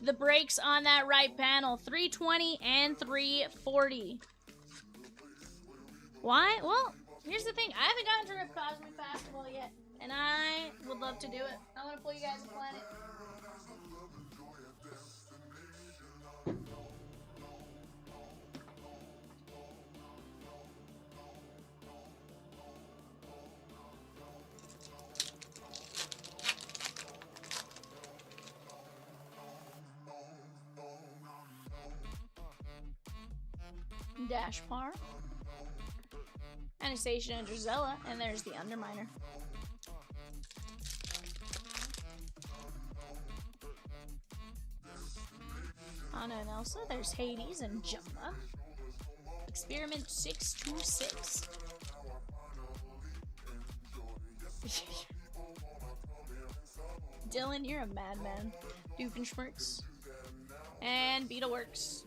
the brakes on that right panel. 320 and 340. Why? Well, here's the thing. I haven't gotten to rip Cosmic Basketball yet, and I would love to do it. I want to pull you guys a planet. Dash Par. Anastasia and Drizella, and there's the Underminer. Anna and Elsa, there's Hades and Jumba. Experiment 626. Dylan, you're a madman. Doofenshmirtz. And Beetleworks.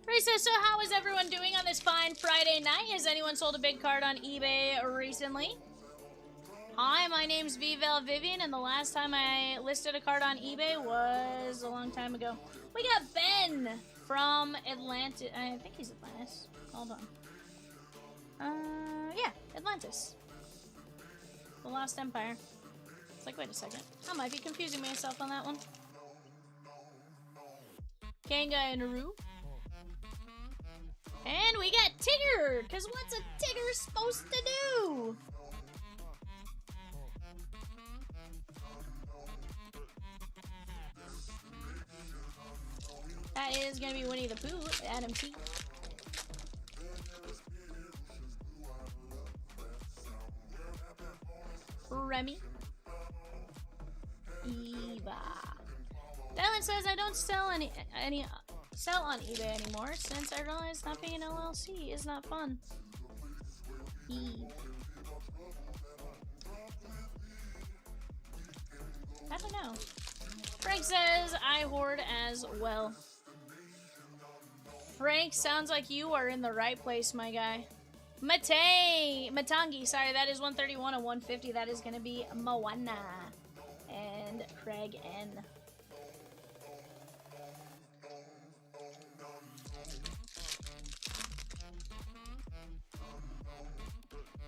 Ray says, so how is everyone doing on this fine Friday night? Has anyone sold a big card on eBay recently? Hi, my name's VIVIAN, and the last time I listed a card on eBay was a long time ago. We got Ben from Atlantis. I think he's Atlantis. Hold on. Yeah, Atlantis. The Lost Empire. It's like, wait a second. I might be confusing myself on that one. Kanga and Naru. And we got Tigger, because what's a Tigger supposed to do? That is going to be Winnie the Pooh, Adam T. Remy. Eva. Dylan says, I don't sell sell on eBay anymore since I realized not being an LLC is not fun. I don't know. Frank says I hoard as well. Frank, sounds like you are in the right place, my guy. Matangi, sorry, that is 131 and 150. That is gonna be Moana and Craig N.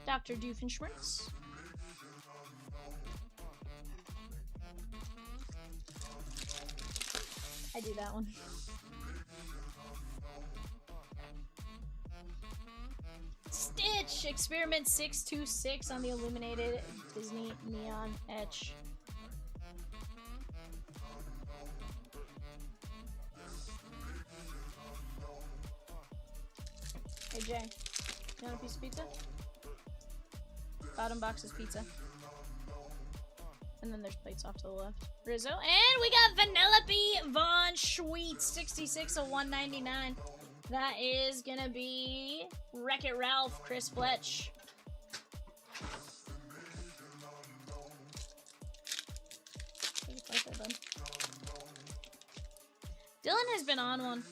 Dr. Doofenshmirtz. I do that one. Stitch! Experiment 626 on the illuminated Disney neon etch. Hey Jay, you want a piece of pizza? Bottom box is pizza. And then there's plates off to the left. Rizzo. And we got Vanellope Von Schweetz, 66 of 199. That is gonna be Wreck-It Ralph, Chris Fletch. Dylan has been on one.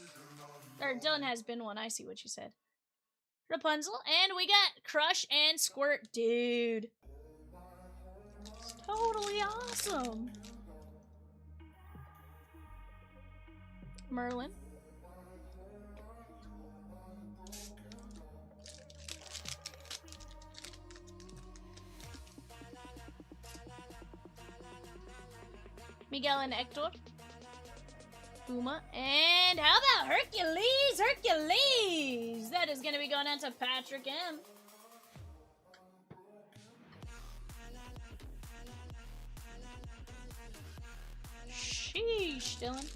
Or Dylan has been one. I see what you said. Rapunzel. And we got Crush and Squirt. Dude. It's totally awesome. Merlin. Miguel and Hector. Uma. And how about Hercules? Hercules! That is going to be going out to Patrick M. Sheesh, Dylan.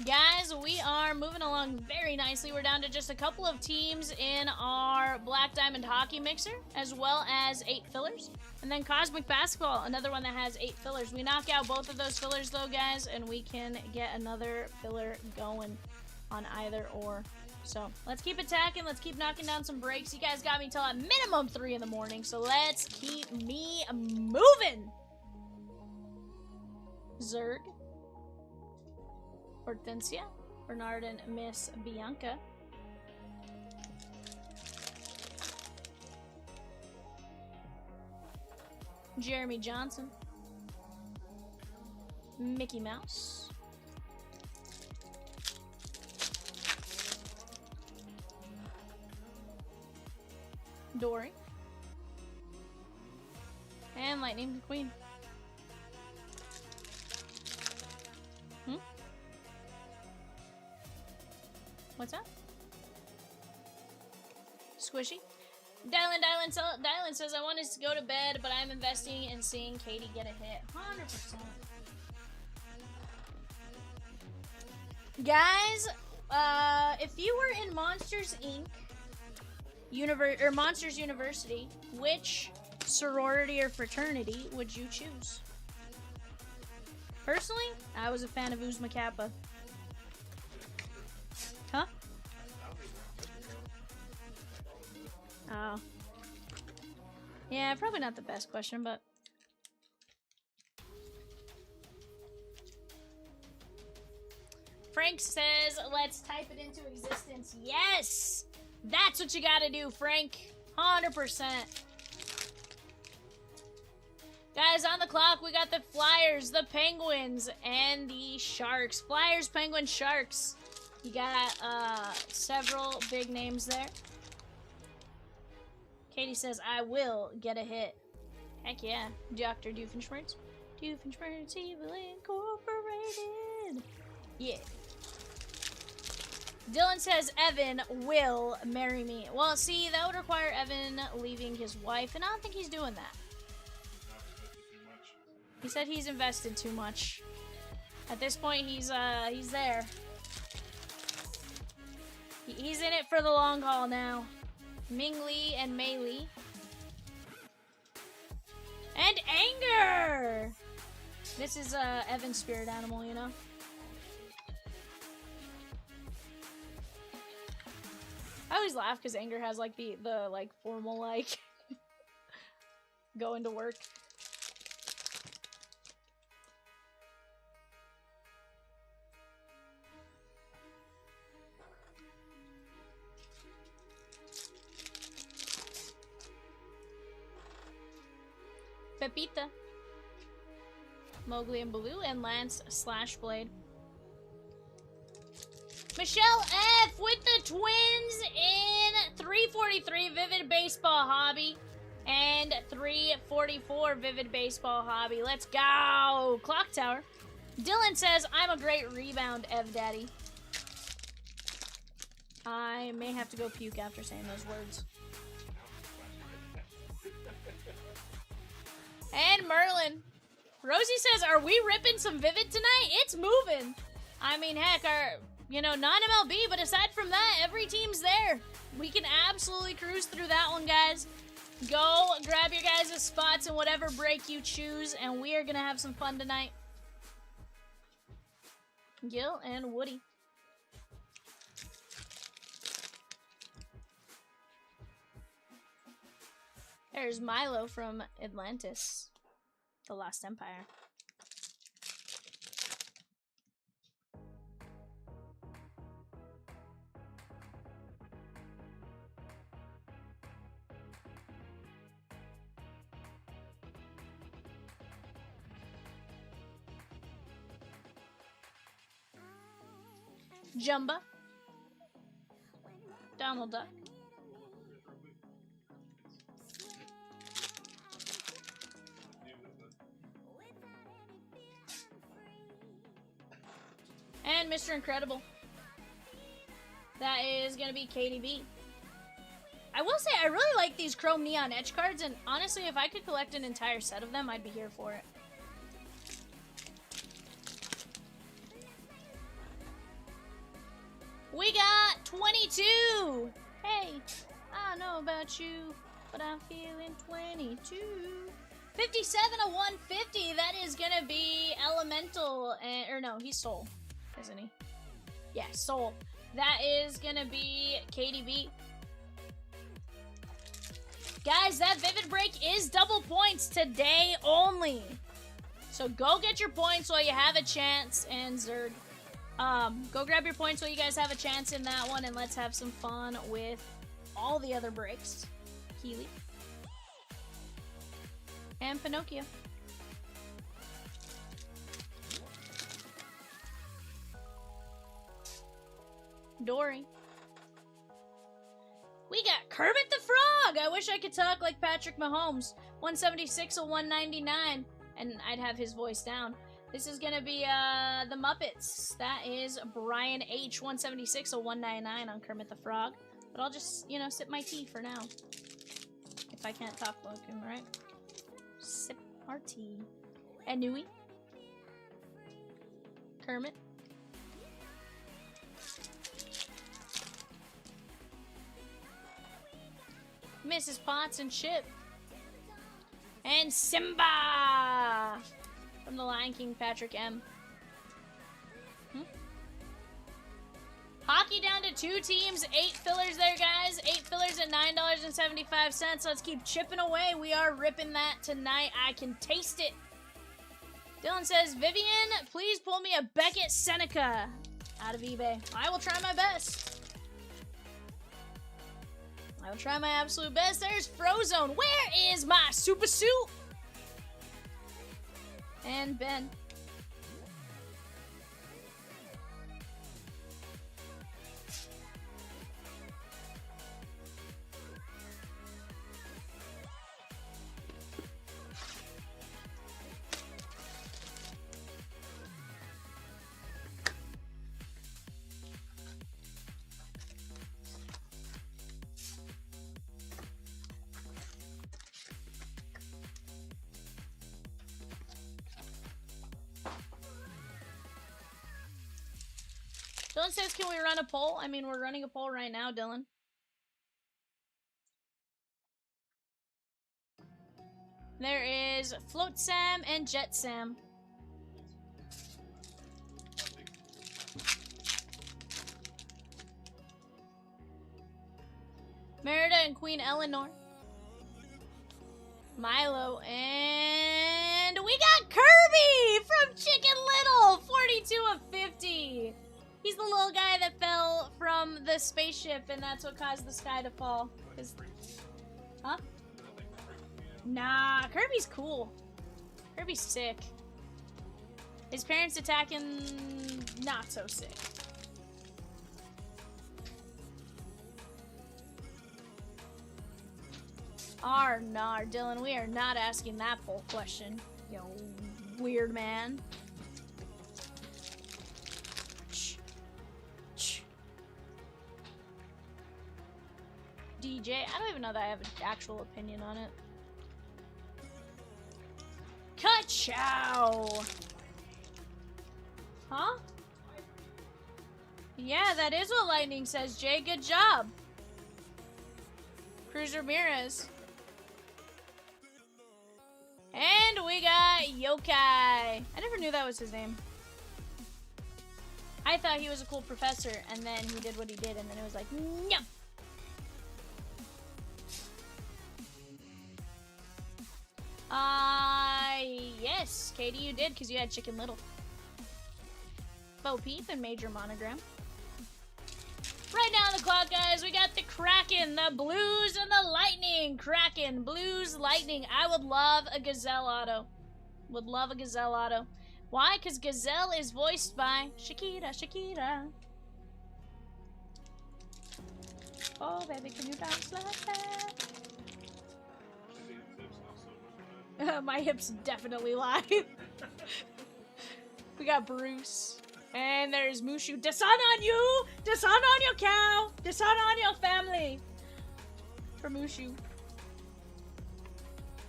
Guys, we are moving along very nicely. We're down to just a couple of teams in our Black Diamond Hockey Mixer, as well as 8 fillers. And then Cosmic Basketball, another one that has 8 fillers. We knock out both of those fillers, though, guys, and we can get another filler going on either or. So let's keep attacking. Let's keep knocking down some breaks. You guys got me till at minimum 3 in the morning, so let's keep me moving. Zerg. Hortensia, Bernard, and Miss Bianca. Jeremy Johnson. Mickey Mouse. Dory. And Lightning McQueen. What's up? Squishy. Dylan says, I want us to go to bed, but I'm investing in seeing Katie get a hit. 100%. Guys, if you were in Monsters Inc. Or Monsters University, which sorority or fraternity would you choose? Personally, I was a fan of Uzma Kappa. Huh? Oh. Yeah, probably not the best question, but... Frank says, let's type it into existence. Yes! That's what you gotta do, Frank. 100%. Guys, on the clock, we got the Flyers, the Penguins, and the Sharks. Flyers, Penguins, Sharks. You got several big names there. Katie says, I will get a hit. Heck yeah. Dr. Doofenshmirtz. Doofenshmirtz Evil Incorporated. Yeah. Dylan says, Evan will marry me. Well, see, that would require Evan leaving his wife, and I don't think he's doing that. He said he's invested too much. At this point, he's there. He's in it for the long haul now. Ming Lee and Mei Lee. And Anger! This is Evan's spirit animal, you know? I always laugh because Anger has like the like formal like going to work. Pepita. Mowgli and Baloo, and Lance Slashblade. Michelle F with the twins in 343 Vivid Baseball Hobby and 344 Vivid Baseball Hobby. Let's go! Clock Tower. Dylan says, I'm a great rebound, Ev Daddy. I may have to go puke after saying those words. And Merlin. Rosie says, are we ripping some Vivid tonight? It's moving. I mean, heck, non-MLB, but aside from that, every team's there. We can absolutely cruise through that one, guys. Go grab your guys' spots in whatever break you choose, and we are going to have some fun tonight. Gil and Woody. There's Milo from Atlantis, the Lost Empire. Jumba. Donald Duck. And Mr. Incredible. That is going to be KDB. I will say, I really like these Chrome Neon Edge cards, and honestly, if I could collect an entire set of them, I'd be here for it. We got 22! Hey, I don't know about you, but I'm feeling 22. 57 of 150, that is gonna be Elemental, or no, he's Soul, isn't he? Yeah, Soul. That is gonna be KDB. Guys, that Vivid Break is double points today only. So go get your points while you have a chance, and Zerg. Go grab your points while you guys have a chance in that one, and let's have some fun with all the other breaks. Keely. And Pinocchio. Dory. We got Kermit the Frog! I wish I could talk like Patrick Mahomes. 176 or 199, and I'd have his voice down. This is gonna be the Muppets. That is Brian H. 176 or 199 on Kermit the Frog. But I'll just, sip my tea for now. If I can't talk like him, right? Sip our tea. Anui. Kermit. Mrs. Potts and Chip. And Simba! From the Lion King, Patrick M. Hockey down to 2 teams, 8 fillers there, guys. 8 fillers at $9.75. Let's keep chipping away. We are ripping that tonight. I can taste it. Dylan says, Vivian, please pull me a Beckett Seneca out of eBay. I will try my best. I will try my absolute best. There's Frozone. Where is my super suit? And Ben. Dylan says, can we run a poll? I mean, we're running a poll right now, Dylan. There is Float Sam and Jet Sam. Merida and Queen Eleanor. Milo, and we got Kirby from Chicken Little! 42 of 50. He's the little guy that fell from the spaceship, and that's what caused the sky to fall. Huh? Nah, Kirby's cool. Kirby's sick. His parents attacking, not so sick. Nah, Dylan, we are not asking that poll question, you weird man. DJ, I don't even know that I have an actual opinion on it. Ka-chow! Huh? Yeah, that is what Lightning says, Jay. Good job. Cruz Ramirez. And we got Yokai. I never knew that was his name. I thought he was a cool professor, and then he did what he did, and then it was like, no. Yes, Katie, you did, because you had Chicken Little. Bo Peep and Major Monogram. Right now on the clock, guys, we got the Kraken, the Blues, and the Lightning. Kraken, Blues, Lightning. I would love a Gazelle auto. Would love a Gazelle auto. Why? Because Gazelle is voiced by Shakira. Oh, baby, can you dance like that? My hips definitely lie. We got Bruce. And there's Mushu. Dasan on you! Dasan on your cow! Dasan on your family! For Mushu.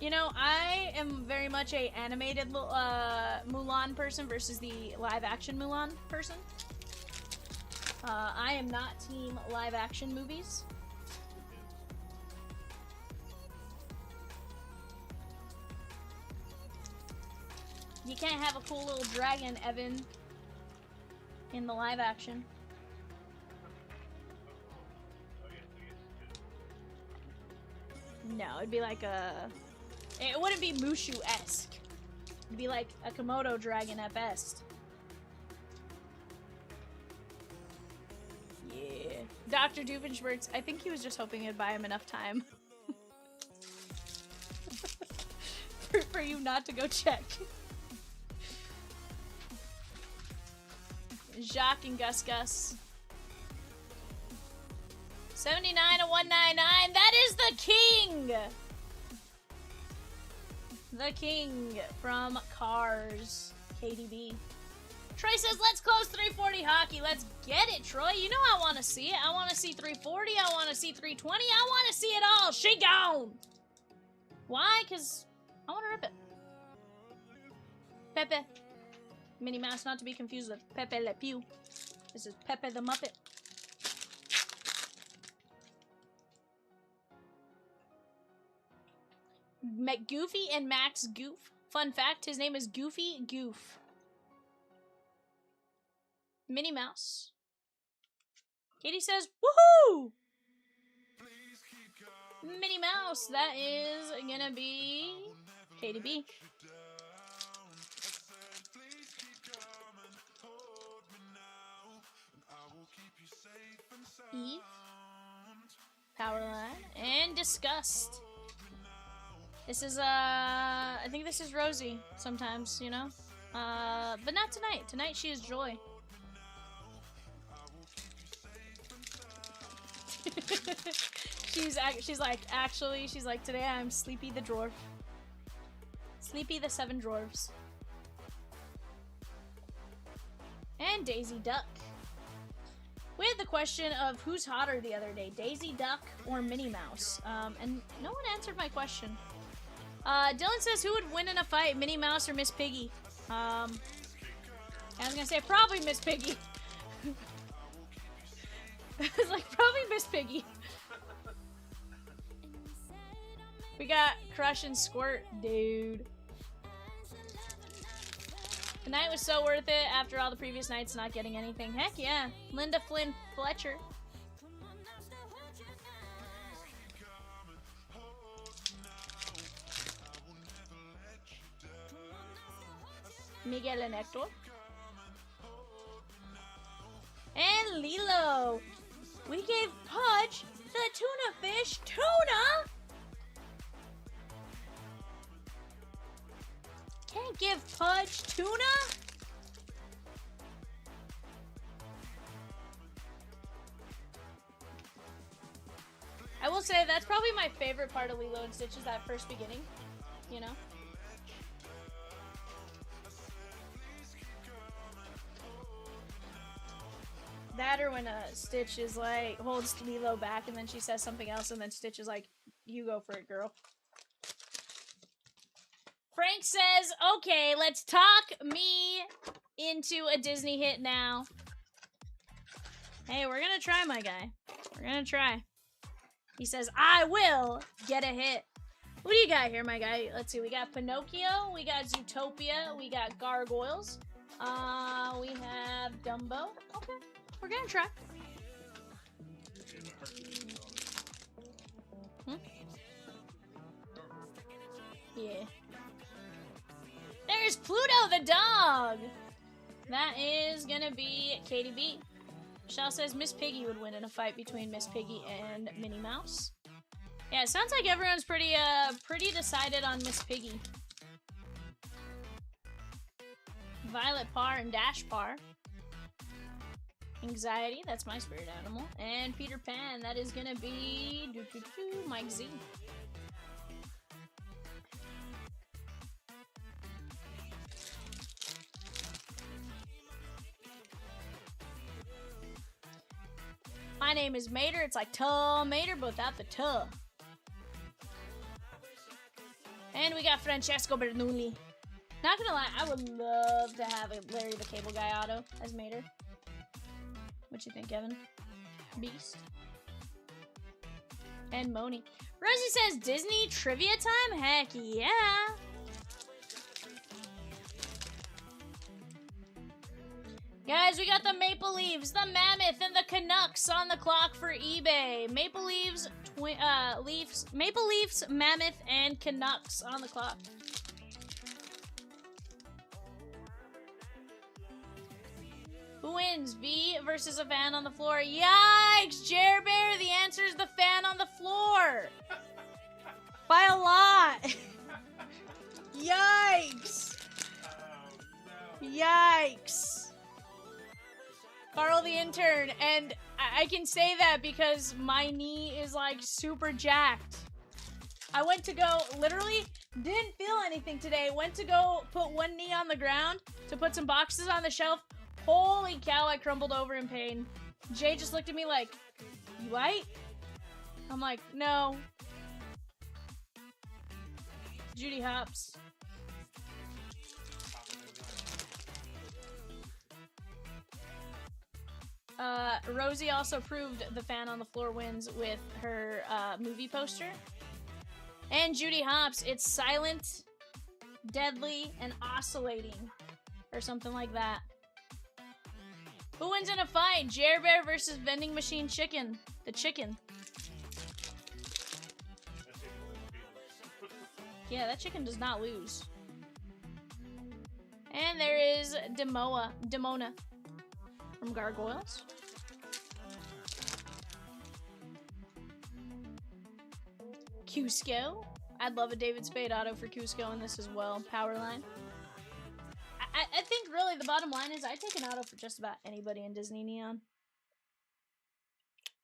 You know, I am very much a animated Mulan person versus the live action Mulan person. I am not team live action movies. You can't have a cool little dragon, Evan, in the live action. No, it'd be like a... It wouldn't be Mushu-esque. It'd be like a Komodo dragon at best. Yeah. Dr. Doofenshmirtz, I think he was just hoping it'd buy him enough time. for you not to go check. Jacques and Gus Gus. 79 to 199. That is the king! The king from Cars. KDB. Troy says, let's close 340 hockey. Let's get it, Troy. You know I want to see it. I want to see 340. I want to see 320. I want to see it all. She gone. Why? Because I want to rip it. Pepe. Minnie Mouse, not to be confused with Pepe Le Pew. This is Pepe the Muppet. Goofy and Max Goof. Fun fact, his name is Goofy Goof. Minnie Mouse. Katie says, woohoo! Minnie Mouse, that is gonna be Katie B. Eve, Powerline, and Disgust. This is, I think this is Rosie sometimes, you know? But not tonight. Tonight she is Joy. She's like, today I'm Sleepy the Dwarf. Sleepy the Seven Dwarves. And Daisy Duck. We had the question of who's hotter the other day, Daisy Duck or Minnie Mouse, and no one answered my question. Dylan says, who would win in a fight, Minnie Mouse or Miss Piggy? I was gonna say probably Miss Piggy. I was like, probably Miss Piggy. We got Crush and Squirt, dude. The night was so worth it after all the previous nights not getting anything. Heck yeah. Linda Flynn Fletcher. Miguel and Hector. And Lilo. We gave Pudge the tuna fish tuna. Can't give Pudge tuna? will say that's probably my favorite part of Lilo and Stitch is that first beginning, you know? That or when Stitch is like, holds Lilo back and then she says something else and then Stitch is like, you go for it, girl. Frank says, okay, let's talk me into a Disney hit now. Hey, we're gonna try, my guy. We're gonna try. He says, I will get a hit. What do you got here, my guy? Let's see. We got Pinocchio. We got Zootopia. We got Gargoyles. We have Dumbo. Okay. We're gonna try. Hmm? Yeah. There's Pluto the dog! That is gonna be Katie B. Michelle says Miss Piggy would win in a fight between Miss Piggy and Minnie Mouse. Yeah, it sounds like everyone's pretty decided on Miss Piggy. Violet Parr and Dash Parr. Anxiety, that's my spirit animal. And Peter Pan, that is gonna be Mike Z. My name is Mater. It's like Mater, but without the tuh. And we got Francesco Bernoulli. Not gonna lie, I would love to have a Larry the Cable Guy auto as Mater. What you think, Evan? Beast. And Moni. Rosie says Disney trivia time? Heck yeah. Guys, we got the Maple Leafs, the Mammoth, and the Canucks on the clock for eBay. Maple Leafs, Maple Leafs, Mammoth, and Canucks on the clock. Who wins? V versus a fan on the floor. Yikes! Jer Bear, the answer is the fan on the floor. By a lot. Yikes. Yikes. Carl the intern, and I can say that because my knee is like super jacked. I went to go, literally didn't feel anything today. Went to go put one knee on the ground to put some boxes on the shelf. Holy cow, I crumbled over in pain. Jay just looked at me like, you right? I'm like, no. Judy Hopps. Rosie also proved the fan on the floor wins with her movie poster. And Judy Hopps, it's silent, deadly, and oscillating. Or something like that. Who wins in a fight? Jer Bear versus Vending Machine Chicken. The chicken. Yeah, that chicken does not lose. And there is Demona from Gargoyles. Cusco. I'd love a David Spade auto for Cusco in this as well. Powerline. I think really the bottom line is I take an auto for just about anybody in Disney Neon.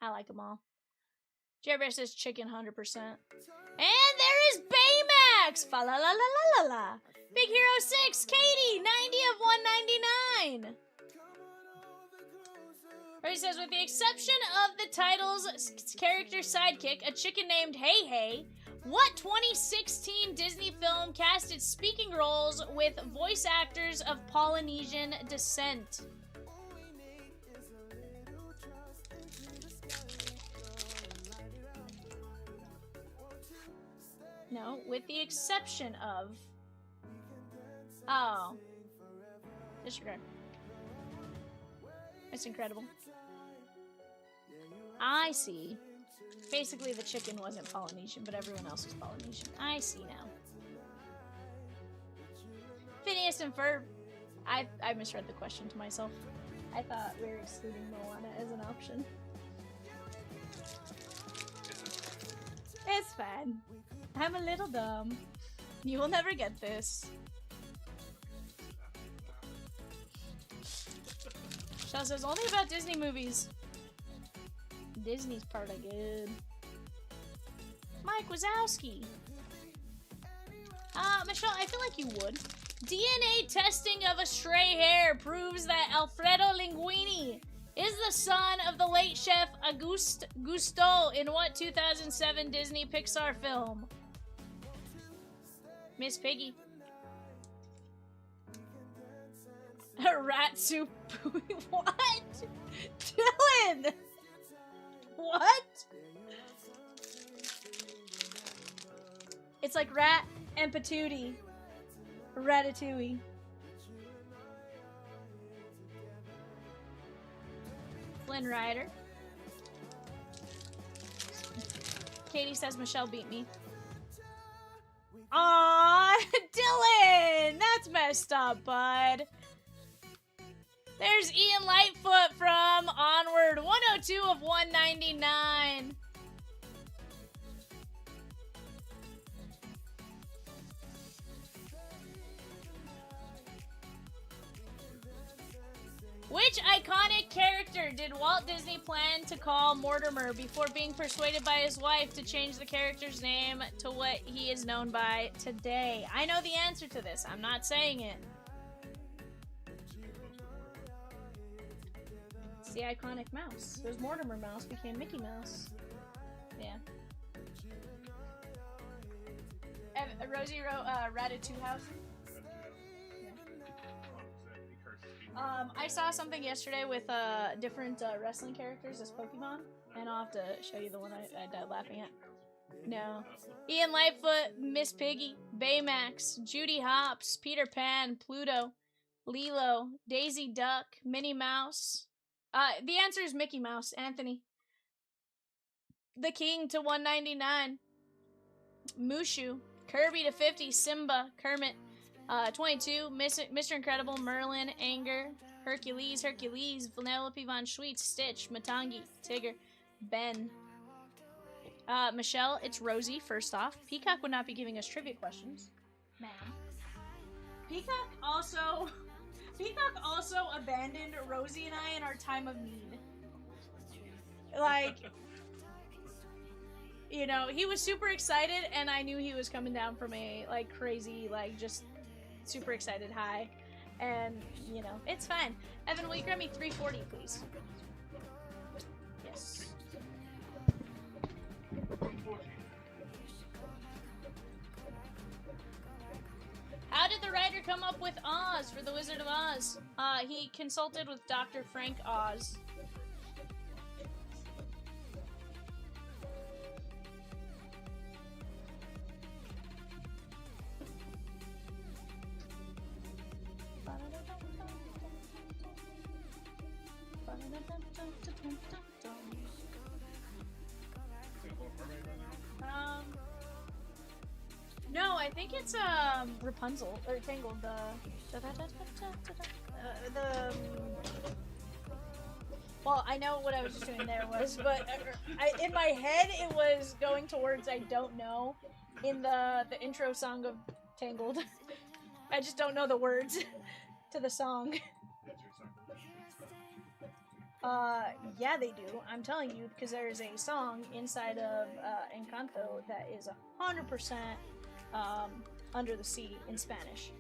I like them all. Jerry Bear says chicken 100%. And there is Baymax! Fa la la la la la la. Big Hero 6, Katie, 90 of 199. He says, with the exception of the title's character sidekick, a chicken named Hey Hey, what 2016 Disney film cast its speaking roles with voice actors of Polynesian descent? No, with the exception of... Oh. Disregard. It's incredible. I see. Basically, the chicken wasn't Polynesian, but everyone else was Polynesian. I see now. Phineas and Ferb. I misread the question to myself. I thought we were excluding Moana as an option. It's fine. I'm a little dumb. You will never get this. Shell says, only about Disney movies. Disney's part of good. Mike Wazowski. Michelle, I feel like you would. DNA testing of a stray hair proves that Alfredo Linguini is the son of the late chef Auguste Gusteau in what 2007 Disney Pixar film? Miss Piggy. A rat soup. What? Dylan! What? It's like rat and patootie. Ratatouille. Flynn Rider. Katie says Michelle beat me. Aww, Dylan! That's messed up, bud. There's Ian Lightfoot from Onward. 102 of 199. Which iconic character did Walt Disney plan to call Mortimer before being persuaded by his wife to change the character's name to what he is known by today? I know the answer to this. I'm not saying it. It's the iconic mouse. There's Mortimer Mouse became Mickey Mouse. Yeah. Rosie wrote Ratatouille House. I saw something yesterday with different wrestling characters as Pokemon, and I'll have to show you the one I died laughing at. No. Ian Lightfoot, Miss Piggy, Baymax, Judy Hopps, Peter Pan, Pluto, Lilo, Daisy Duck, Minnie Mouse. The answer is Mickey Mouse, Anthony. The King to 199. Mushu, Kirby to 50, Simba, Kermit. 22, Mr. Incredible, Merlin, Anger, Hercules, Vanellope Von Schweetz, Stitch, Matangi, Tigger, Ben. Michelle, it's Rosie, first off. Peacock would not be giving us trivia questions. Ma'am. Peacock also abandoned Rosie and I in our time of need. Like, you know, he was super excited, and I knew he was coming down from a, like, crazy, like, just super excited high, and you know, it's fine. Evan, will you grab me 340, please? Yes. How did the writer come up with Oz for The Wizard of Oz? He consulted with Dr. Frank Oz. No, I think it's Rapunzel or Tangled. Well, I know what I was just doing there was, but in my head it was going towards I don't know in the intro song of Tangled. I just don't know the words to the song. Yeah, they do. I'm telling you, because there is a song inside of Encanto that is 100% Under the Sea in Spanish.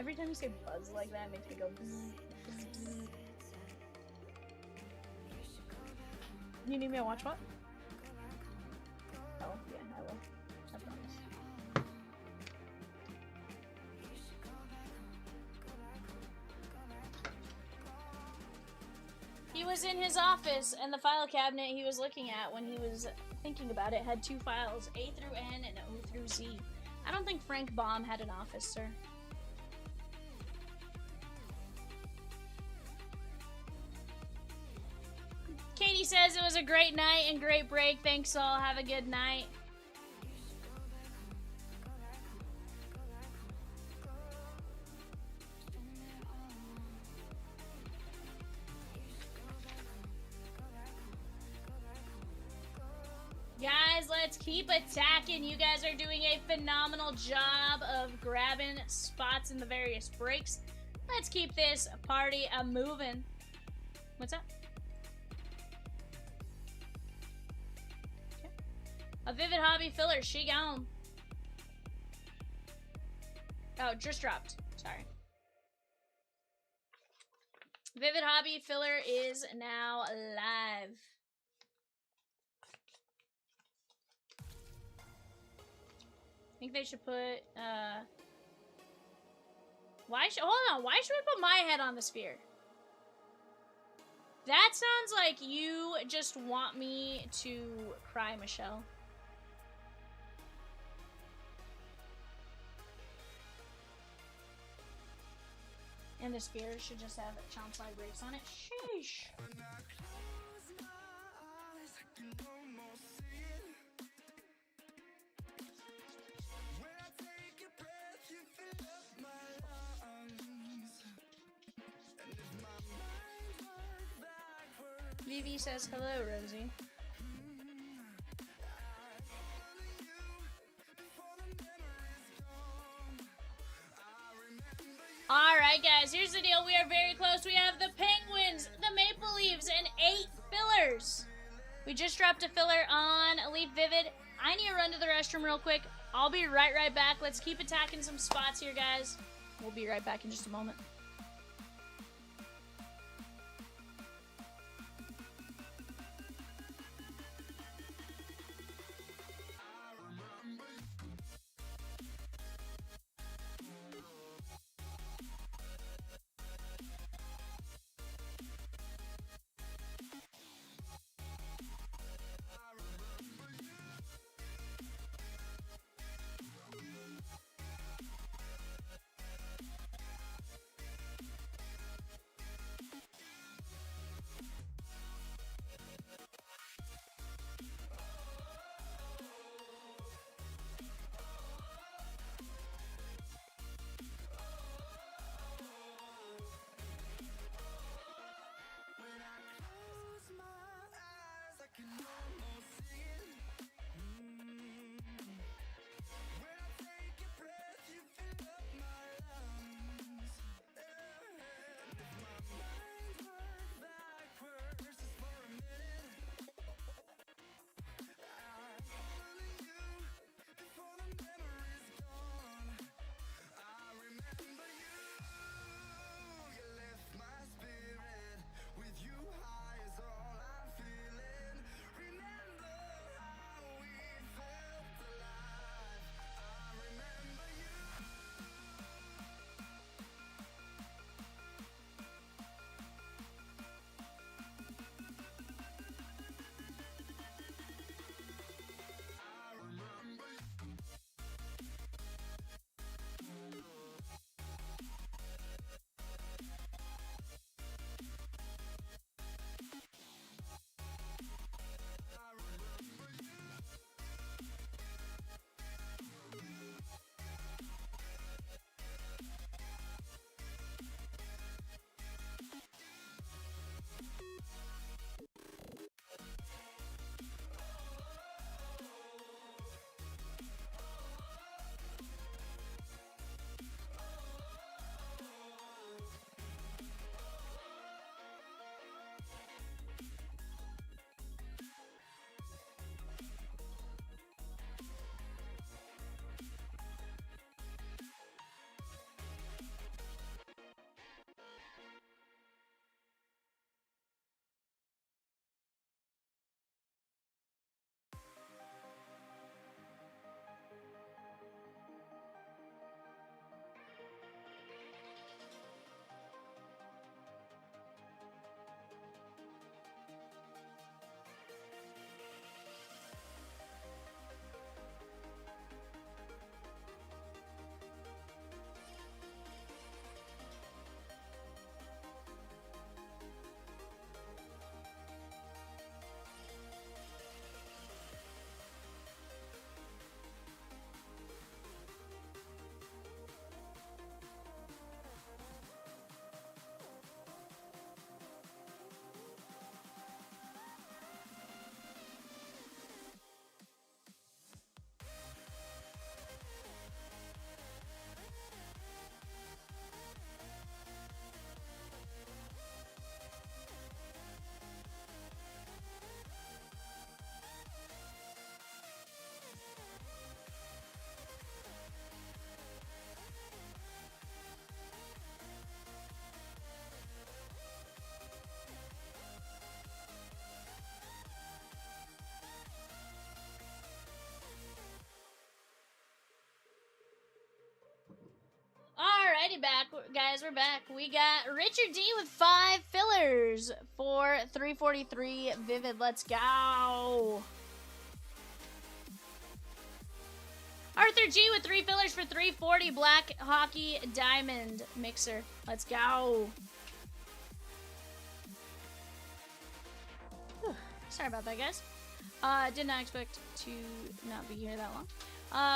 Every time you say buzz like that, it makes me go bzz, bzz, bzz. You need me to watch what? Oh, yeah, I will. I promise. He was in his office, and the file cabinet he was looking at when he was thinking about it had two files, A through N and O through Z. I don't think Frank Baum had an office, sir. Katie says it was a great night and great break. Thanks all. Have a good night. Guys, let's keep attacking. You guys are doing a phenomenal job of grabbing spots in the various breaks. Let's keep this party moving. What's up? Okay. A Vivid Hobby filler. She gone. Oh, just dropped. Sorry. Vivid Hobby filler is now live. I think they should put, hold on, why should we put my head on the sphere? That sounds like you just want me to cry, Michelle. And the sphere should just have Chomp Slide Breaks on it. Sheesh. Vivi says hello, Rosie. Alright guys, here's the deal. We are very close. We have the Penguins, the Maple Leafs, and 8 fillers. We just dropped a filler on Leaf Vivid. I need to run to the restroom real quick. I'll be right back. Let's keep attacking some spots here, guys. We'll be right back in just a moment. Alrighty, guys, we're back. We got Richard D with 5 fillers for 343 Vivid. Let's go. Arthur G with 3 fillers for 340 Black Hockey Diamond Mixer. Let's go. Whew. Sorry about that, guys. Did not expect to not be here that long.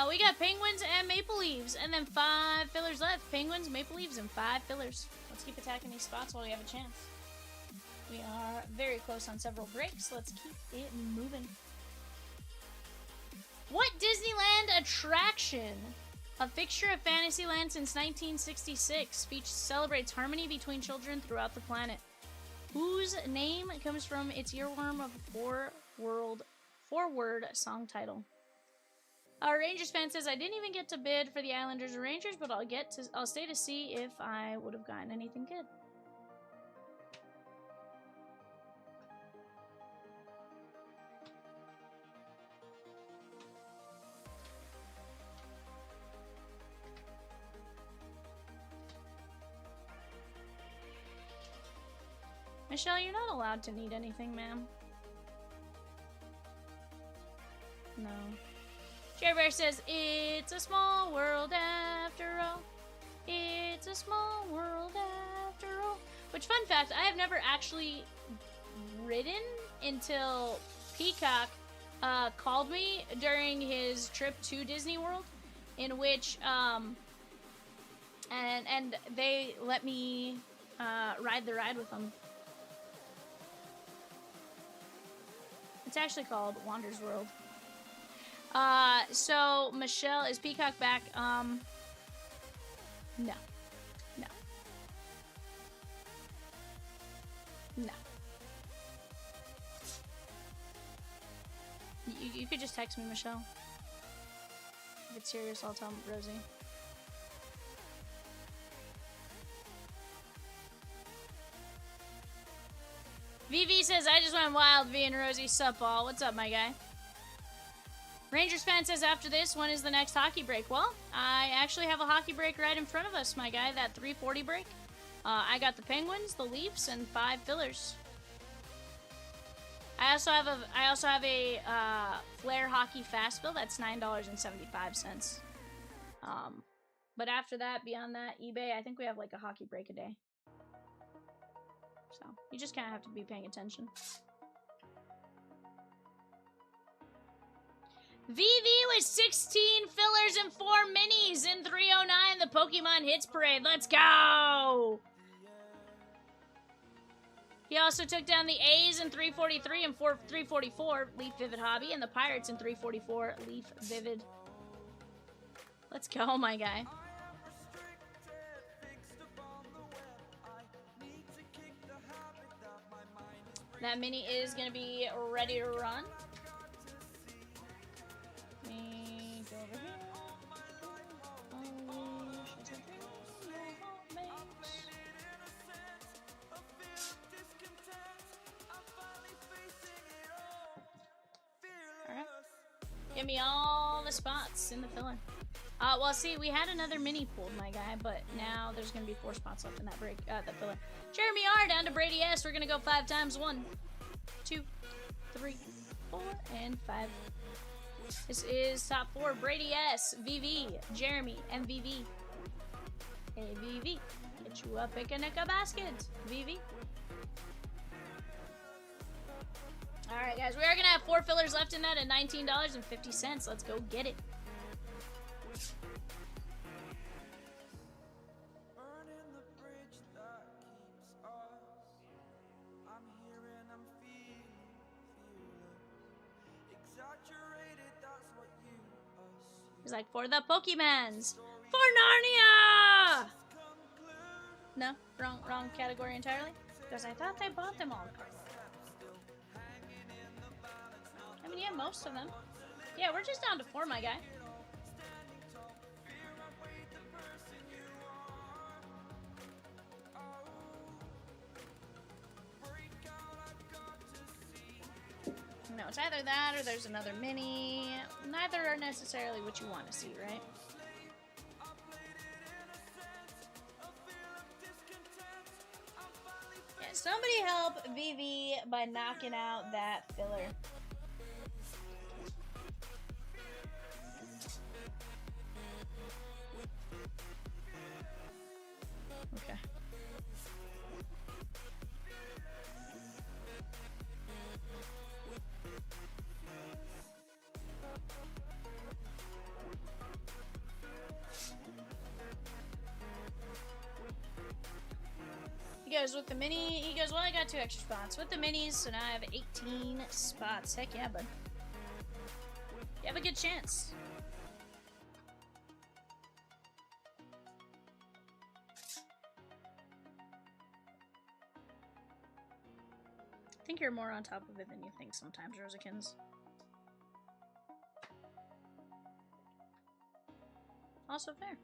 We got Penguins and Maple Leaves, and then 5 fillers left. Penguins, Maple Leaves, and 5 fillers. Let's keep attacking these spots while we have a chance. We are very close on several breaks. Let's keep it moving. What Disneyland attraction, a fixture of Fantasyland since 1966, celebrates harmony between children throughout the planet, whose name comes from its earworm of a four-word song title? Our Rangers fan says, I didn't even get to bid for the Islanders or Rangers, but I'll stay to see if I would have gotten anything good. Michelle, you're not allowed to need anything, ma'am. No. Jerry Bear says, it's a small world after all. It's a small world after all. Which, fun fact, I have never actually ridden until Peacock called me during his trip to Disney World, in which, and they let me ride the ride with them. It's actually called Wander's World. So, Michelle, is Peacock back? No. No. No. You could just text me, Michelle. If it's serious, I'll tell Rosie. VV says, I just went wild. V and Rosie, sup all. What's up, my guy? Rangers fan says, after this, when is the next hockey break? Well, I actually have a hockey break right in front of us, my guy. That 340 break. I got the Penguins, the Leafs, and 5 fillers. I also have a Flair Hockey Fast Bill. That's $9.75. But after that, beyond that, eBay, I think we have like a hockey break a day. So, you just kind of have to be paying attention. VV with 16 fillers and 4 minis in 309, the Pokemon Hits Parade. Let's go! He also took down the A's in 343 and 344, Leaf Vivid Hobby, and the Pirates in 344, Leaf Vivid. Let's go, my guy. That mini is going to be ready to run. Let me go over here. Alright. Give me all the spots in the filler. Well, see, we had another mini pulled, my guy, but now there's going to be 4 spots left in that break, that filler. Jeremy R. down to Brady S. We're going to go 5 times. 1, 2, 3, 4, and 5. This is top 4. Brady S, VV, Jeremy, and VV. Hey, VV, get you a picnic a basket, VV. Alright, guys, we are going to have 4 fillers left in that at $19.50. Let's go get it. He's like, for the Pokemons! For Narnia! No, wrong category entirely. Because I thought they bought them all. I mean, yeah, most of them. Yeah, we're just down to 4, my guy. No, it's either that or there's another mini. Neither are necessarily what you want to see, right? Somebody help VV by knocking out that filler. Okay. He goes with the mini. He goes, well, I got 2 extra spots with the minis, so now I have 18 spots. Heck yeah, bud. You have a good chance. I think you're more on top of it than you think sometimes, Rosikins. Also fair.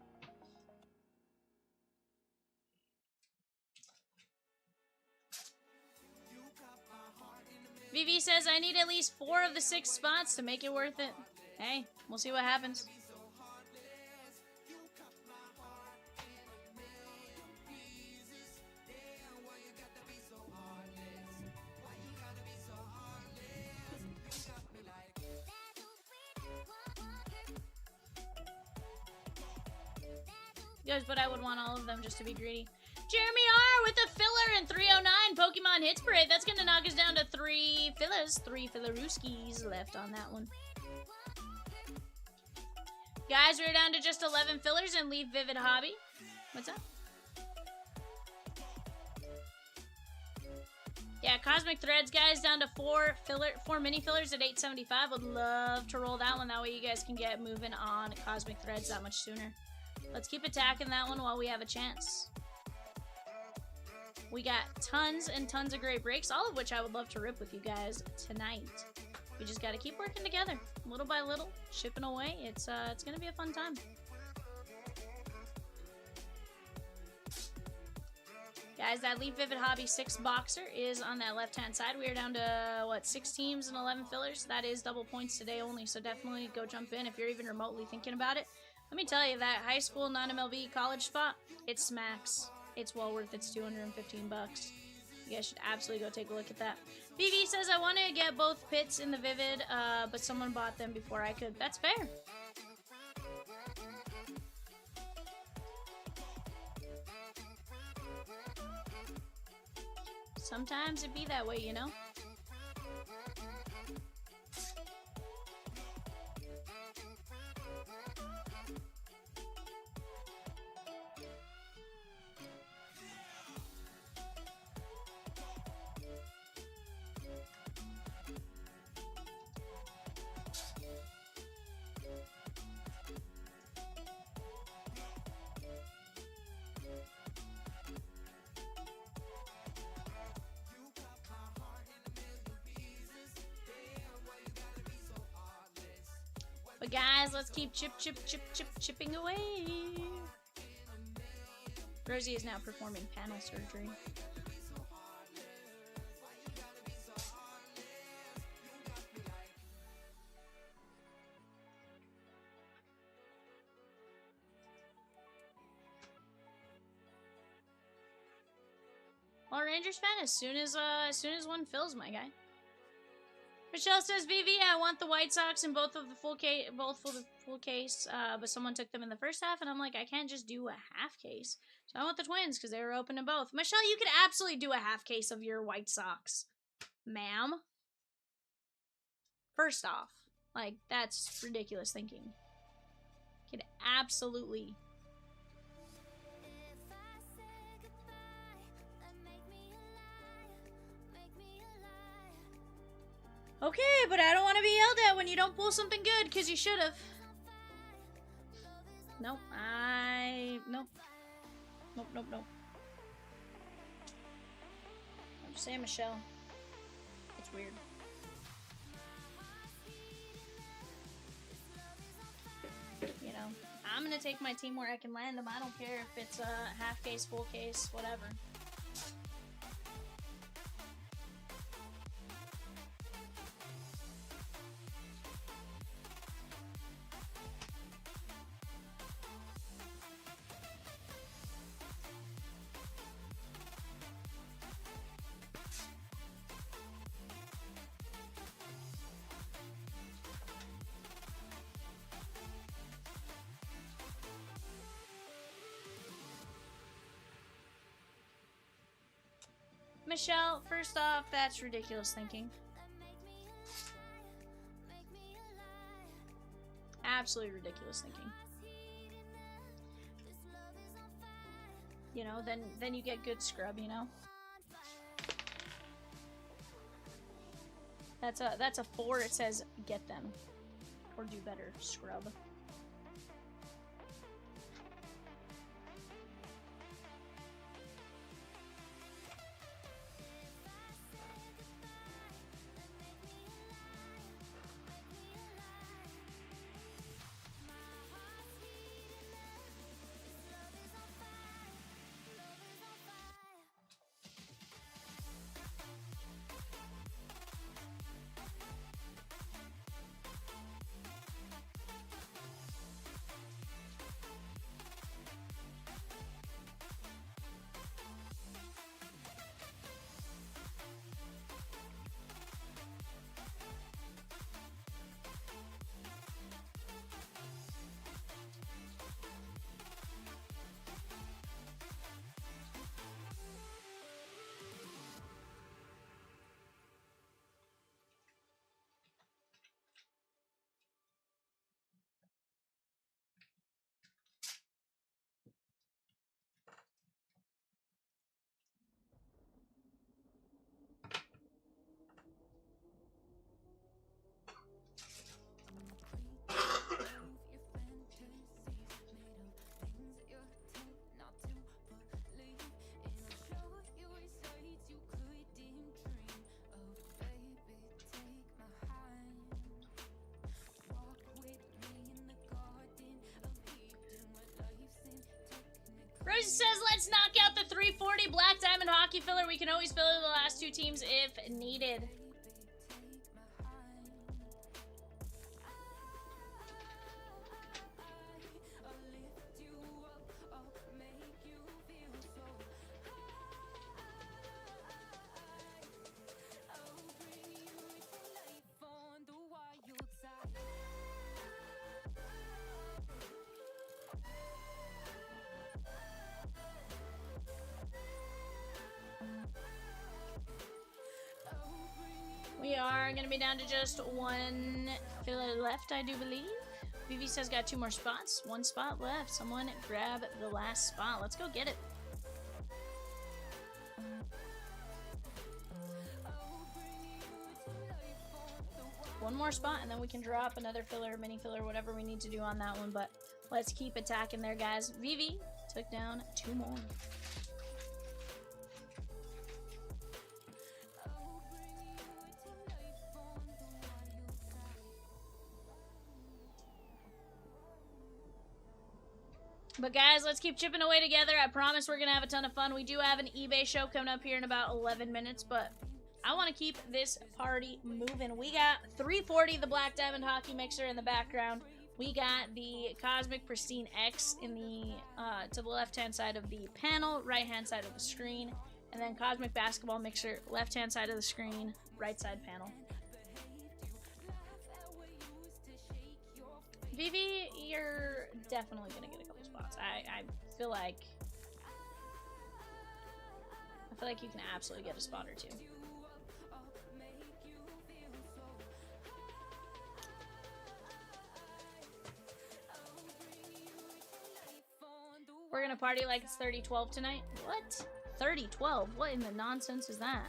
VV says, I need at least 4 of the 6 spots to make it worth it. Hey, we'll see what happens. He goes, but I would want all of them just to be greedy. Jeremy R with a filler and 309 Pokemon Hits Parade. That's going to knock us down to 3 fillers. 3 fillerooskies left on that one. Guys, we're down to just 11 fillers and leave Vivid Hobby. What's up? Yeah, Cosmic Threads, guys, down to 4 mini fillers at 875. Would love to roll that one. That way you guys can get moving on Cosmic Threads that much sooner. Let's keep attacking that one while we have a chance. We got tons and tons of great breaks, all of which I would love to rip with you guys tonight. We just got to keep working together, little by little, chipping away. It's gonna be a fun time. Guys, that Leaf Vivid Hobby 6 boxer is on that left-hand side. We are down to, what, 6 teams and 11 fillers? That is double points today only, so definitely go jump in if you're even remotely thinking about it. Let me tell you, that high school non-MLB college spot, it smacks. It's well worth its 215 bucks. You guys should absolutely go take a look at that. BB says, I want to get both pits in the Vivid, but someone bought them before I could. That's fair. Sometimes it be that way, you know? But guys, let's keep chipping away. Rosie is now performing panel surgery. Well, Rangers fan, as soon as one fills, my guy. Michelle says, VV, I want the White Sox in both of the full case, but someone took them in the first half, and I'm like, I can't just do a half case. So I want the Twins, because they were open in both. Michelle, you could absolutely do a half case of your White Sox, ma'am. First off, like, that's ridiculous thinking. You could absolutely... Okay, but I don't want to be yelled at when you don't pull something good, because you should have. Nope, Nope. Nope. I'm just saying, Michelle. It's weird. You know, I'm going to take my team where I can land them. I don't care if it's a half case, full case, whatever. Michelle, first off, that's ridiculous thinking. Absolutely ridiculous thinking. You know, then you get good scrub, you know? That's a 4. It says get them. Or do better, scrub. Rosie says, let's knock out the 340 Black Diamond Hockey filler. We can always filler the last 2 teams if needed. We are going to be down to just 1 filler left, I do believe. Vivi says got 2 more spots. 1 spot left. Someone grab the last spot. Let's go get it. One more spot, and then we can drop another filler, mini filler, whatever we need to do on that one. But let's keep attacking there, guys. Vivi took down 2 more. But guys, let's keep chipping away together. I promise we're going to have a ton of fun. We do have an eBay show coming up here in about 11 minutes, but I want to keep this party moving. We got 340, the Black Diamond Hockey Mixer in the background. We got the Cosmic Pristine X in the to the left-hand side of the panel, right-hand side of the screen, and then Cosmic Basketball Mixer, left-hand side of the screen, right side panel. Vivi, you're definitely going to get a couple spots. I feel like you can absolutely get a spot or 2. We're going to party like it's 30-12 tonight. What? 30-12? What in the nonsense is that?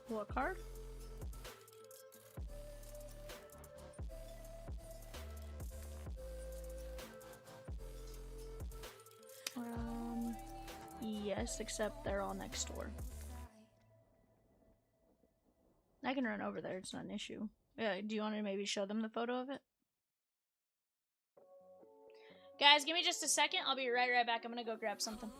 What card? Yes, except they're all next door. I can run over there, it's not an issue. Yeah, do you want to maybe show them the photo of it? Guys, give me just a second. I'll be right back. I'm gonna go grab something.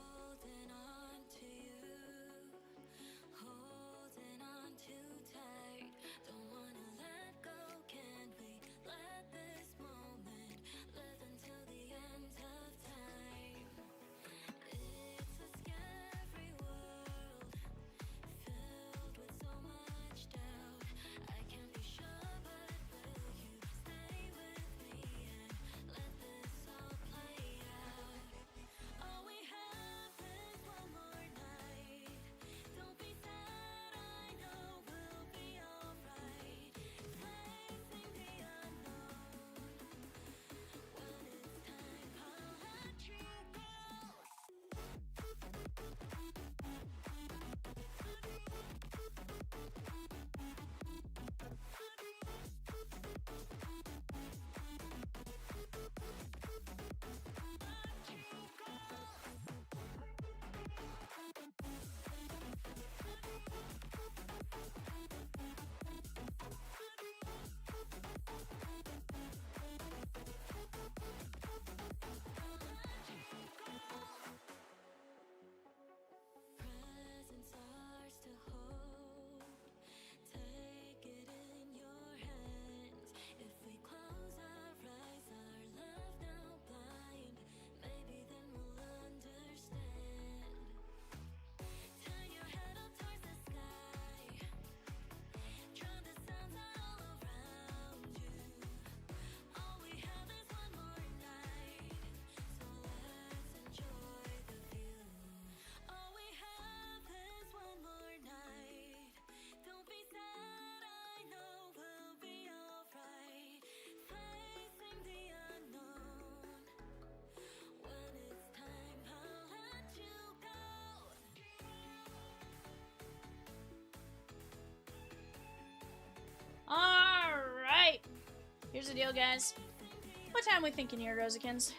here's the deal, guys. What time we thinking here, Rosikins?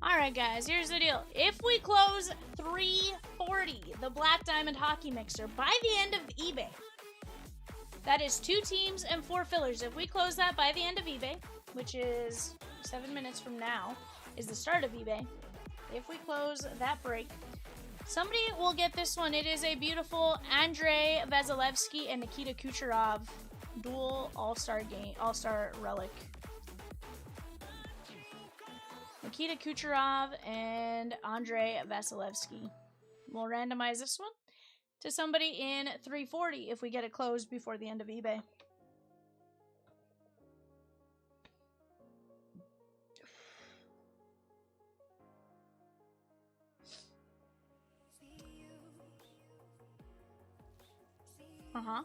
Alright, guys, here's the deal. If we close 340, the Black Diamond Hockey Mixer, by the end of eBay, that is 2 teams and 4 fillers. If we close that by the end of eBay, which is 7 minutes from now, is the start of eBay. If we close that break, somebody will get this one. It is a beautiful Andrei Vasilevsky and Nikita Kucherov dual all-star relic. Nikita Kucherov and Andrei Vasilevsky. We'll randomize this one to somebody in 340 if we get it closed before the end of eBay. Uh-huh.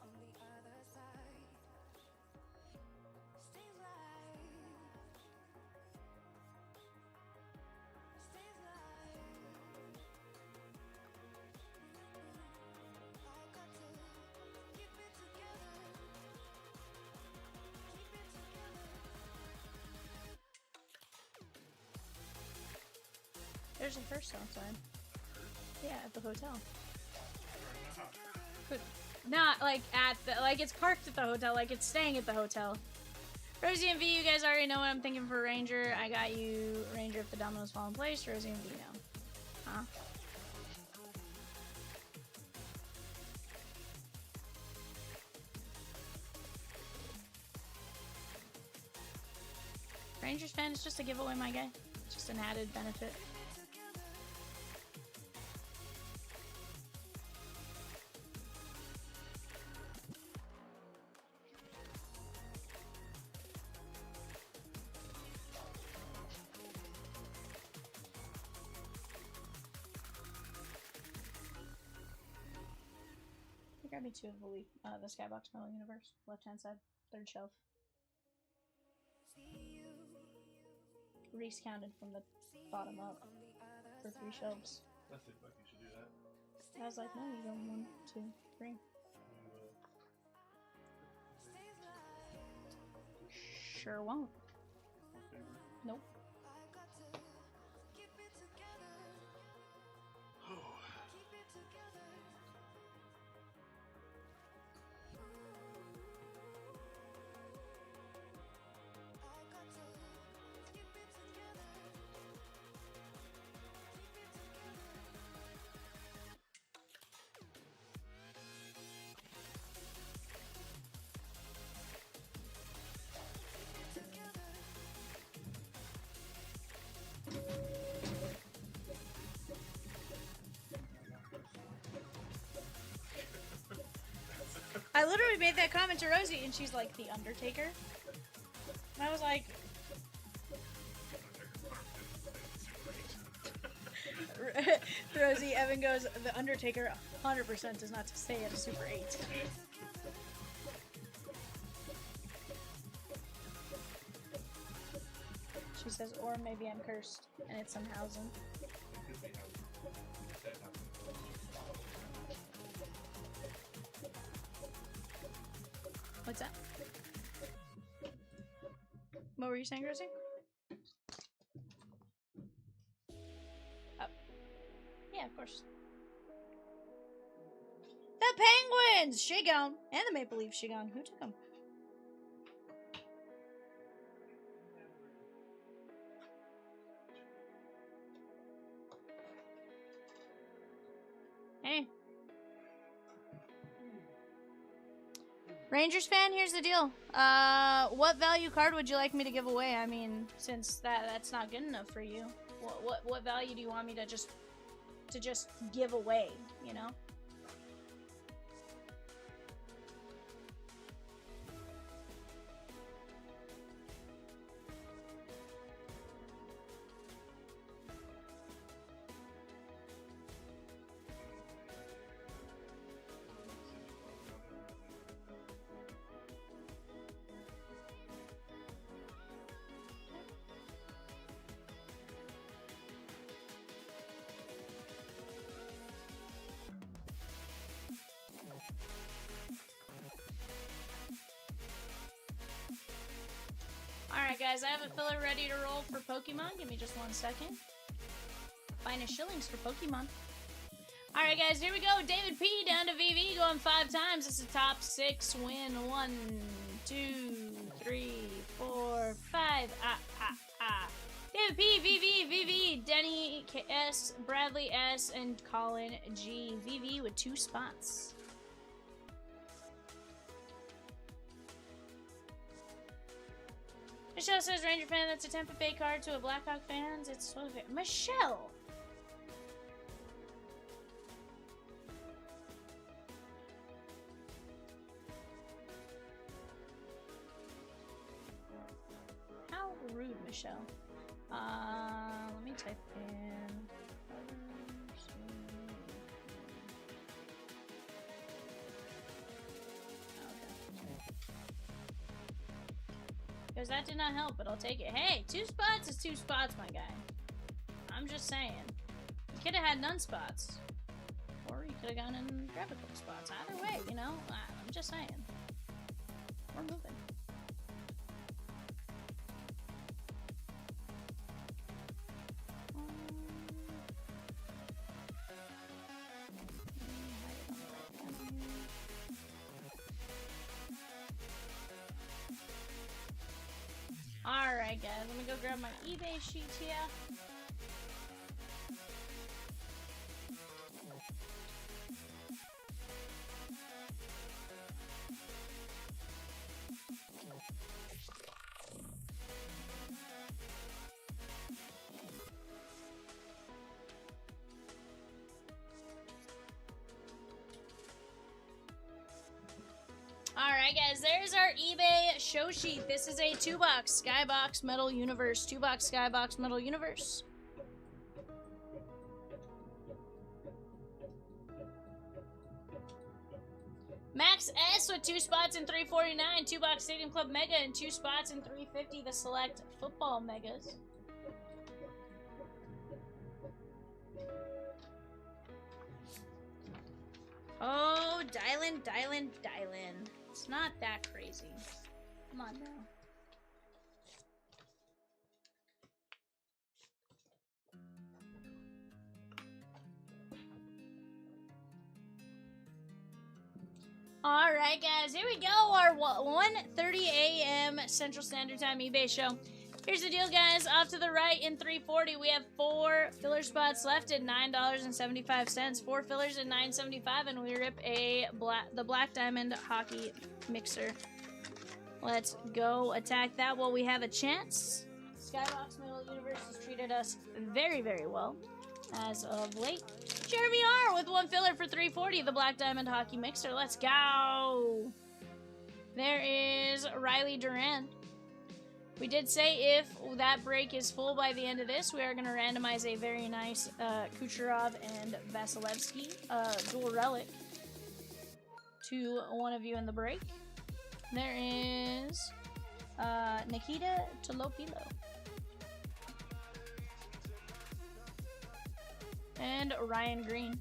There's a first outside. Yeah, at the hotel. But not like at the, like it's parked at the hotel, like it's staying at the hotel. Rosie and V, you guys already know what I'm thinking for Ranger. I got you Ranger if the dominoes fall in place. Rosie and V now. Huh? Rangers fan is just a giveaway, my guy. It's just an added benefit. Grab me 2 of the Skybox Metal Universe. Left hand side, 3rd shelf. Reese counted from the bottom up for 3 shelves. I think like you should do that. I was like, no, you go 1, 2, 3. Sure won't. Nope. I literally made that comment to Rosie, and she's like, "The Undertaker?" And I was like, Rosie, Evan goes, "The Undertaker 100% does not stay at a Super 8. She says, or maybe I'm cursed, and it's some housing. What's that? What were you saying, Rosie? Oh. Yeah, of course. The Penguins! Shigon! And the Maple Leaf Shigon. Who took them? Hey. Rangers fan, here's the deal. What value card would you like me to give away? I mean, since that's not good enough for you, what value do you want me to just give away? You know. guys, I have a filler ready to roll for Pokemon. Give me just 1 second. Finest shillings for Pokemon. Alright, guys, here we go. David P. down to VV going 5 times. This is top 6 win. 1, 2, 3, 4, 5. David P, VV, VV, Denny S, Bradley S, and Colin G. VV with 2 spots. Michelle says, Ranger fan, that's a Tampa Bay card to a Blackhawk fans. It's so fair. Michelle! How rude, Michelle. Let me type in. Because that did not help, but I'll take it. Hey, 2 spots is 2 spots, my guy. I'm just saying. You could have had none spots. Or you could have gone and grabbed a couple spots. Either way, you know? I'm just saying. We're moving. Alright, guys, let me go grab my eBay sheet here. Alright, guys, there's our eBay show sheet. This is a 2-box Skybox Metal Universe. 2-box Skybox Metal Universe. Max S with 2 spots in 349. 2-box Stadium Club Mega and 2 spots in 350. The select football megas. Oh, dialin'. It's not that crazy. Come on now. Alright, guys, here we go. Our 1:30 a.m. Central Standard Time eBay show. Here's the deal, guys. Off to the right in 340, we have 4 filler spots left at $9.75. 4 fillers at $9.75, and we rip the Black Diamond Hockey Mixer. Let's go attack that while we have a chance. Skybox Metal Universe has treated us very, very well as of late. Jeremy R. with 1 filler for 340, the Black Diamond Hockey Mixer. Let's go. There is Riley Duran. We did say if that break is full by the end of this, we are going to randomize a very nice Kucherov and Vasilevsky dual relic to one of you in the break. There is Nikita Tolopilo. And Ryan Green.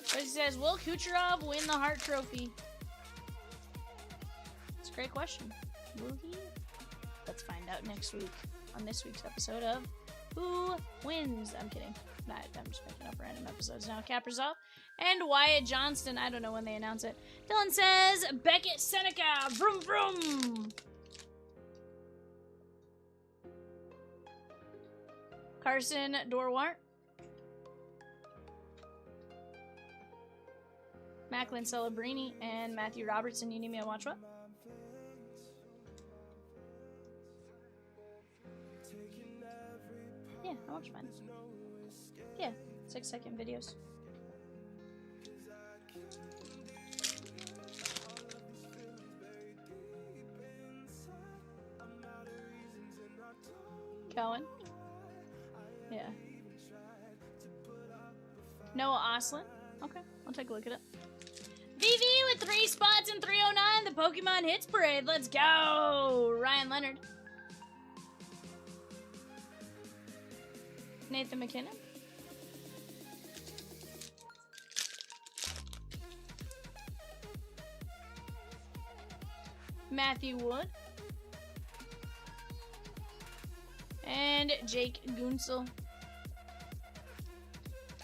But it says, will Kucherov win the Hart Trophy? It's a great question. Will he? Let's find out next week on this week's episode of Who Wins? I'm kidding. I'm just making up random episodes now. Kaprizov and Wyatt Johnston. I don't know when they announce it. Dylan says, Beckett Seneca. Vroom vroom. Carson Dorwart. Macklin Celebrini and Matthew Robertson. You need me to watch what? Yeah, I watch mine. Yeah, 6-second videos. Cohen. Yeah. Noah Oslin. Okay, I'll take a look at it. VV with 3 spots in 309. The Pokemon Hits Parade. Let's go. Ryan Leonard. Nathan McKinnon. Matthew Wood. And Jake Gunsel.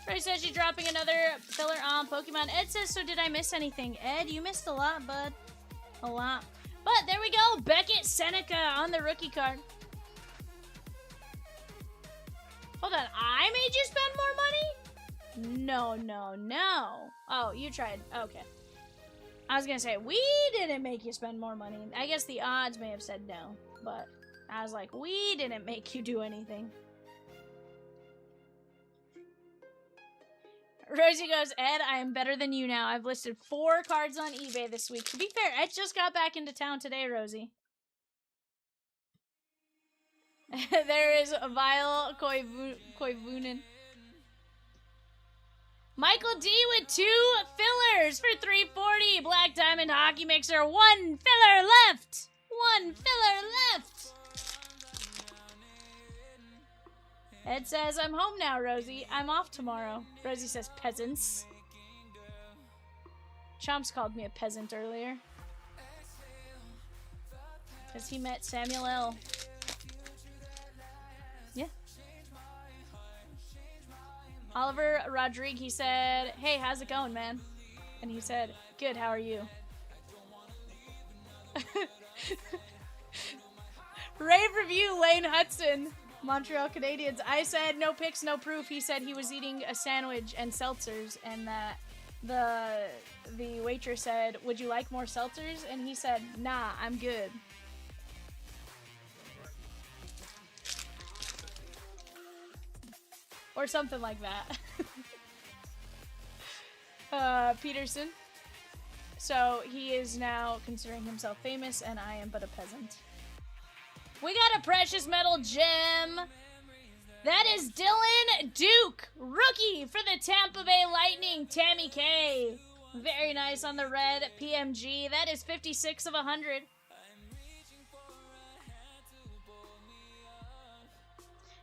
Ray says she's dropping another filler on Pokemon. Ed says, so did I miss anything? Ed, you missed a lot, bud. A lot. But there we go. Beckett Seneca on the rookie card. Hold on. I made you spend more money? No, no, no. Oh, you tried. Okay. I was going to say, we didn't make you spend more money. I guess the odds may have said no. But I was like, we didn't make you do anything. Rosie goes, Ed, I am better than you now. I've listed 4 cards on eBay this week. To be fair, Ed just got back into town today, Rosie. There is Vile Koivunen. Michael D with 2 fillers for $3.40. Black Diamond Hockey Mixer. 1 filler left. 1 filler left. Ed says, I'm home now, Rosie. I'm off tomorrow. Rosie says, peasants. Chomps called me a peasant earlier. Because he met Samuel L. Yeah. Oliver Rodriguez, he said, hey, how's it going, man? And he said, good, how are you? Rave review, Lane Hudson. Montreal Canadiens. I said no pics, no proof. He said he was eating a sandwich and seltzers, and that the waitress said, would you like more seltzers? And he said, nah, I'm good. Or something like that. Peterson. So he is now considering himself famous, and I am but a peasant. We got a precious metal gem. That is Dylan Duke, rookie for the Tampa Bay Lightning, Tammy K. Very nice on the red PMG. That is 56 of 100.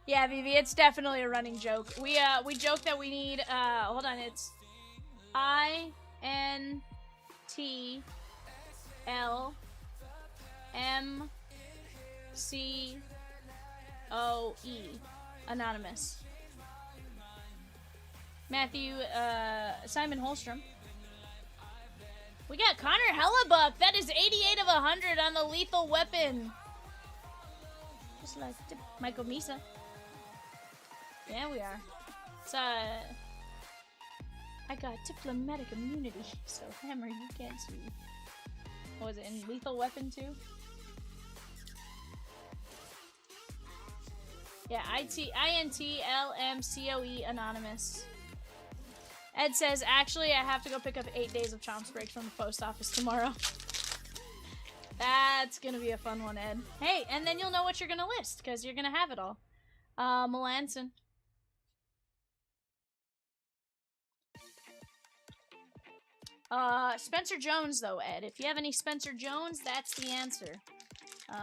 Yeah, Vivi, it's definitely a running joke. We joke that we need, hold on, it's INTLM COE. Anonymous. Matthew, Simon Holstrom. We got Connor Hellebuck. That is 88 of 100 on the Lethal Weapon. Just like Michael Misa. Yeah, we are. It's, I got diplomatic immunity, so Hammer, you can't see. What was it, in Lethal Weapon 2? Yeah, INTLMCOE Anonymous. Ed says, actually, I have to go pick up 8 days of Chomps breaks from the post office tomorrow. That's gonna be a fun one, Ed. Hey, and then you'll know what you're gonna list, because you're gonna have it all. Melanson. Spencer Jones, though, Ed. If you have any Spencer Jones, that's the answer.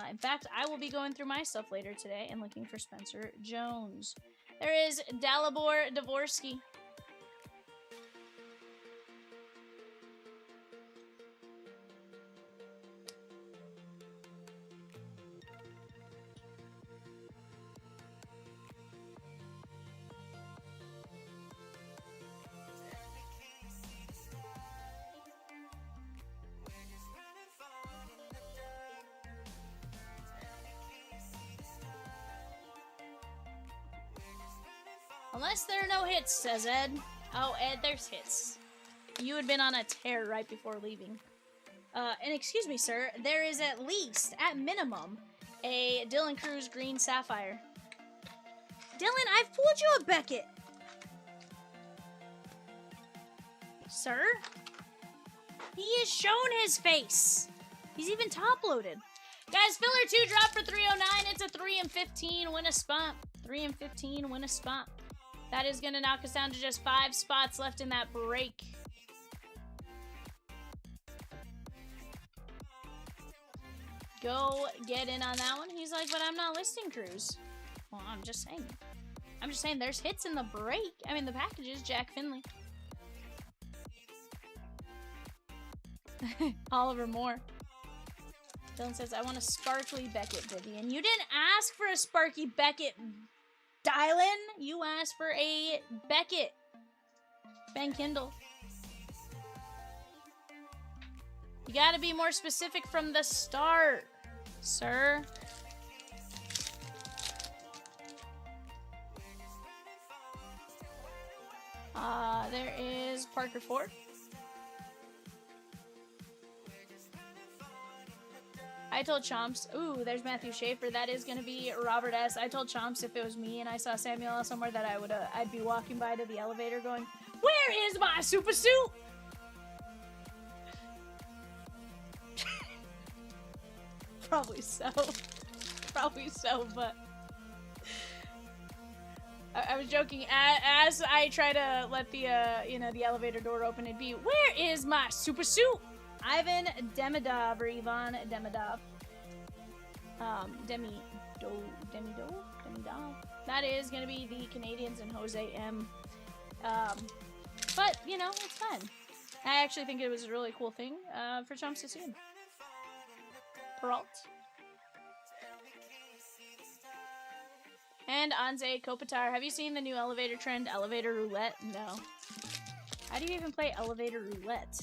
In fact, I will be going through my stuff later today and looking for Spencer Jones. There is Dalibor Dvorsky. Unless there are no hits, says Ed. Oh, Ed, there's hits. You had been on a tear right before leaving. And excuse me, sir, there is at least, at minimum, a Dylan Cruz Green Sapphire. Dylan, I've pulled you a Beckett. Sir? He has shown his face. He's even top-loaded. Guys, filler 2 drop for 309. It's a 3 and 15 win a spot. 3 and 15 win a spot. That is going to knock us down to just 5 spots left in that break. Go get in on that one. He's like, but I'm not listing Cruz. Well, I'm just saying. I'm just saying there's hits in the break. I mean, the packages, Jack Finley. Oliver Moore. Dylan says, I want a sparkly Beckett Vivian. You didn't ask for a sparky Beckett, Dylan. You asked for a Beckett. Ben Kindle. You gotta be more specific from the start, sir. There is Parker Ford. I told Chomps, ooh, there's Matthew Schaefer. That is gonna be Robert S. I told Chomps if it was me and I saw Samuel L. somewhere that I'd be walking by to the elevator going, where is my super suit? Probably so. Probably so, but I was joking. As I try to let the the elevator door open, it'd be, where is my super suit? Ivan Demidov or Ivan Demidov. Demidov. That is gonna be the Canadians and Jose M. But you know, it's fine. I actually think it was a really cool thing for Chomps to see him. Peralt. And Anze Kopitar. Have you seen the new elevator trend, elevator roulette? No. How do you even play elevator roulette?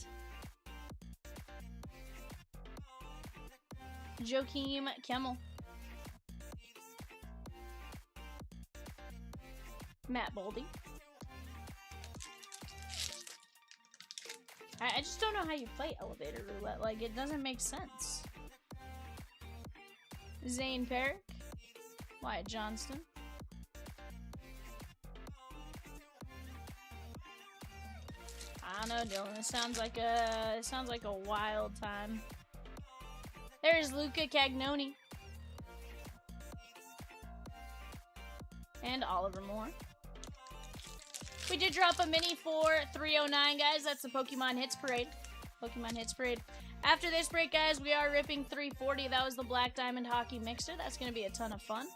Joakim Kemmel. Matt Boldy. I just don't know how you play elevator roulette. Like, it doesn't make sense. Zane Perrick. Wyatt Johnston. I don't know, Dylan. It sounds like a wild time. There's Luca Cagnoni. And Oliver Moore. We did drop a mini for 309, guys. That's the Pokemon Hits Parade. Pokemon Hits Parade. After this break, guys, we are ripping 340. That was the Black Diamond Hockey Mixer. That's going to be a ton of fun.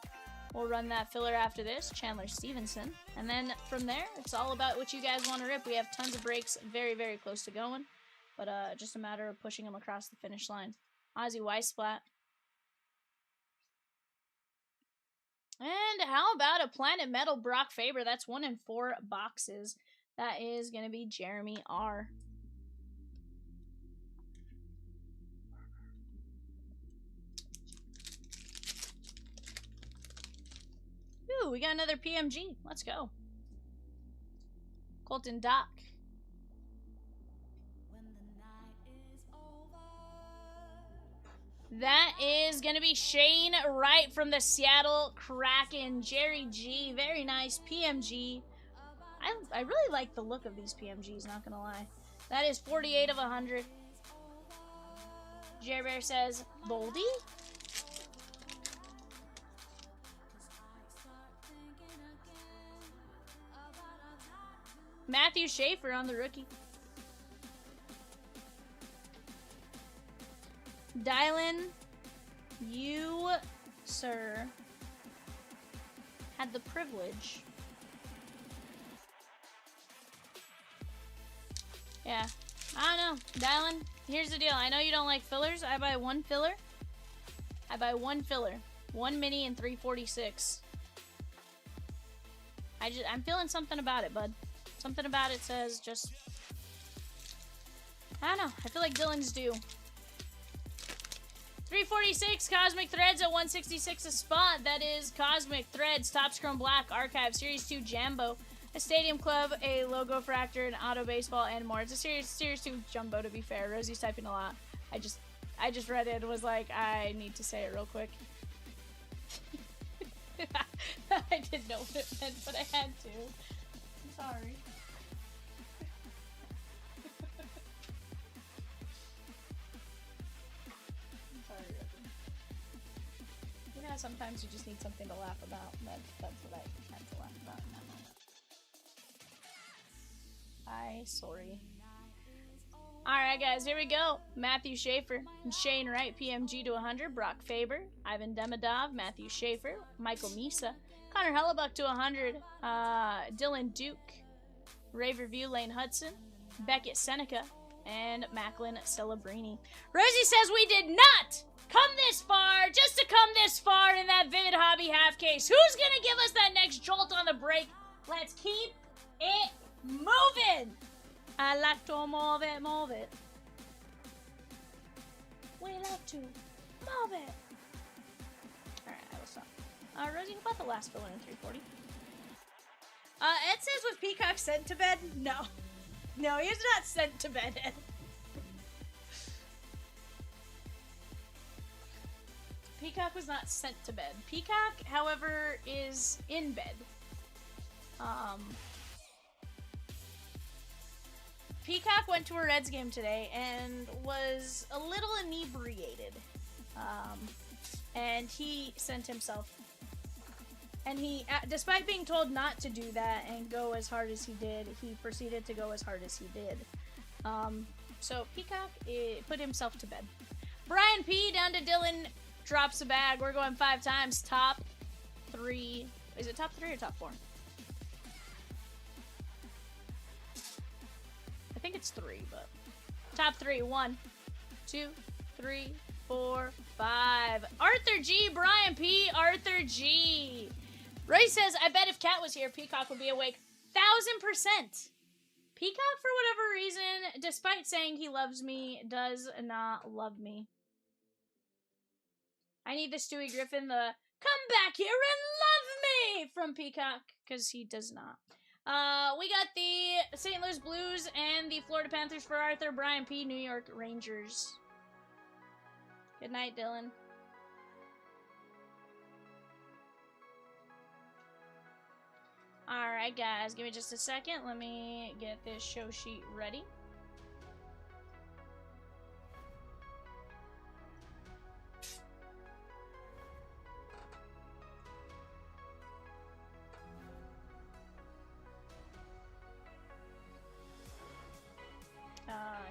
We'll run that filler after this, Chandler Stevenson. And then from there, it's all about what you guys want to rip. We have tons of breaks very, very close to going. But just a matter of pushing them across the finish line. Ozzy Weissplat. And how about a Planet Metal Brock Faber? That's 1 in 4 boxes. That is going to be Jeremy R. Ooh, we got another PMG. Let's go. Colton Dock. That is going to be Shane Wright from the Seattle Kraken. Jerry G. Very nice PMG. I really like the look of these PMGs, not going to lie. That is 48 of 100. Jerry Bear says, Boldy? Matthew Schaefer on the rookie. Dylan, you, sir, had the privilege. Yeah, I don't know. Dylan, here's the deal. I know you don't like fillers. I buy one filler. I buy one filler. 1 mini and 346. I'm feeling something about it, bud. Something about it says just, I don't know. I feel like Dylan's due. 346 Cosmic Threads at 166 a spot. That is Cosmic Threads, Topps Chrome Black, Archive, Series 2 Jambo, a Stadium Club, a Logo Fractor, an Auto Baseball, and more. It's a Series 2 Jumbo, to be fair. Rosie's typing a lot. I just read it and was like, I need to say it real quick. I didn't know what it meant, but I had to. I'm sorry. Sometimes you just need something to laugh about. That's what I had to laugh about in that moment. Sorry. Alright, guys, here we go. Matthew Schaefer and Shane Wright, PMG to 100. Brock Faber, Ivan Demidov, Matthew Schaefer, Michael Misa, Connor Hellebuck to 100. Dylan Duke, Raverview, Lane Hudson, Beckett Seneca, and Macklin Celebrini. Rosie says we did not come this far, just to come this far in that Vivid Hobby half case. Who's gonna give us that next jolt on the break? Let's keep it moving. I like to move it, move it. We like to move it. Alright, I will stop. Rosie, how about the last filler in 340? Ed says, was Peacock sent to bed? No. No, he was not sent to bed, Ed. Peacock was not sent to bed. Peacock, however, is in bed. Peacock went to a Reds game today and was a little inebriated. And he sent himself. And he, despite being told not to do that and go as hard as he did, he proceeded to go as hard as he did. So Peacock put himself to bed. Brian P. down to Dylan drops a bag. We're going 5 times. Top 3. Is it top 3 or top 4? I think it's 3, but top 3. 1, 2, 3, 4, 5. Arthur G. Brian P. Arthur G. Ray says, I bet if Cat was here, Peacock would be awake. 1000%. Peacock, for whatever reason, despite saying he loves me, does not love me. I need the Stewie Griffin, the come back here and love me from Peacock, because he does not. We got the St. Louis Blues and the Florida Panthers for Arthur. Brian P. New York Rangers. Good night, Dylan. Alright, guys. Give me just a second. Let me get this show sheet ready.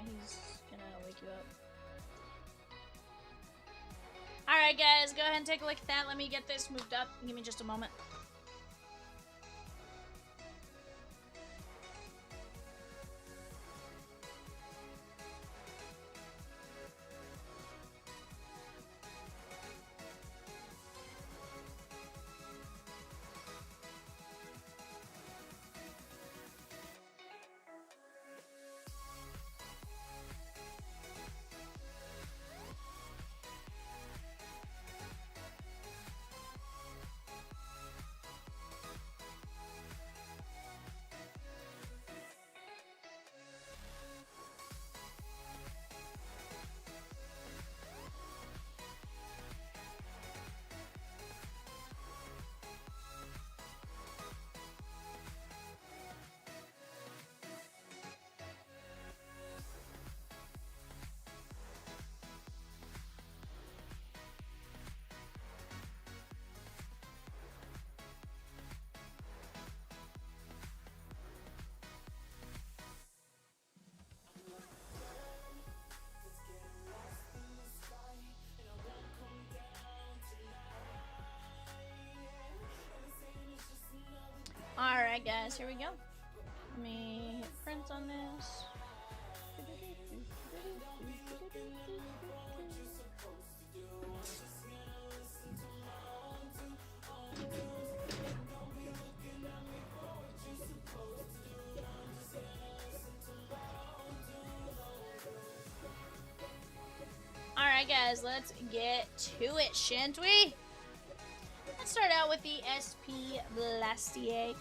He's gonna wake you up. Alright, guys. Go ahead and take a look at that. Let me get this moved up. Give me just a moment. Alright, guys, here we go. Let me hit print on this. Alright, guys, let's get to it, shan't we? Let's start out with the SP Blastier.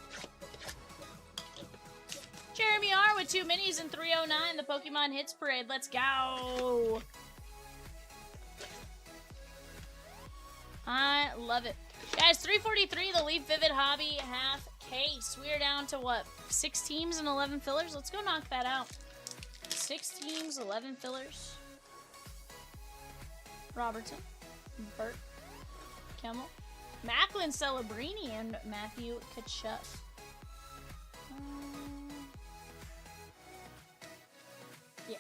Jeremy R with 2 minis and 309, the Pokemon Hits Parade. Let's go. I love it. Guys, 343, the Leaf Vivid Hobby half case. We are down to what? 6 teams and 11 fillers? Let's go knock that out. 6 teams, 11 fillers. Robertson, Burt, Kemmel, Macklin Celebrini, and Matthew Kachuk. Yeah.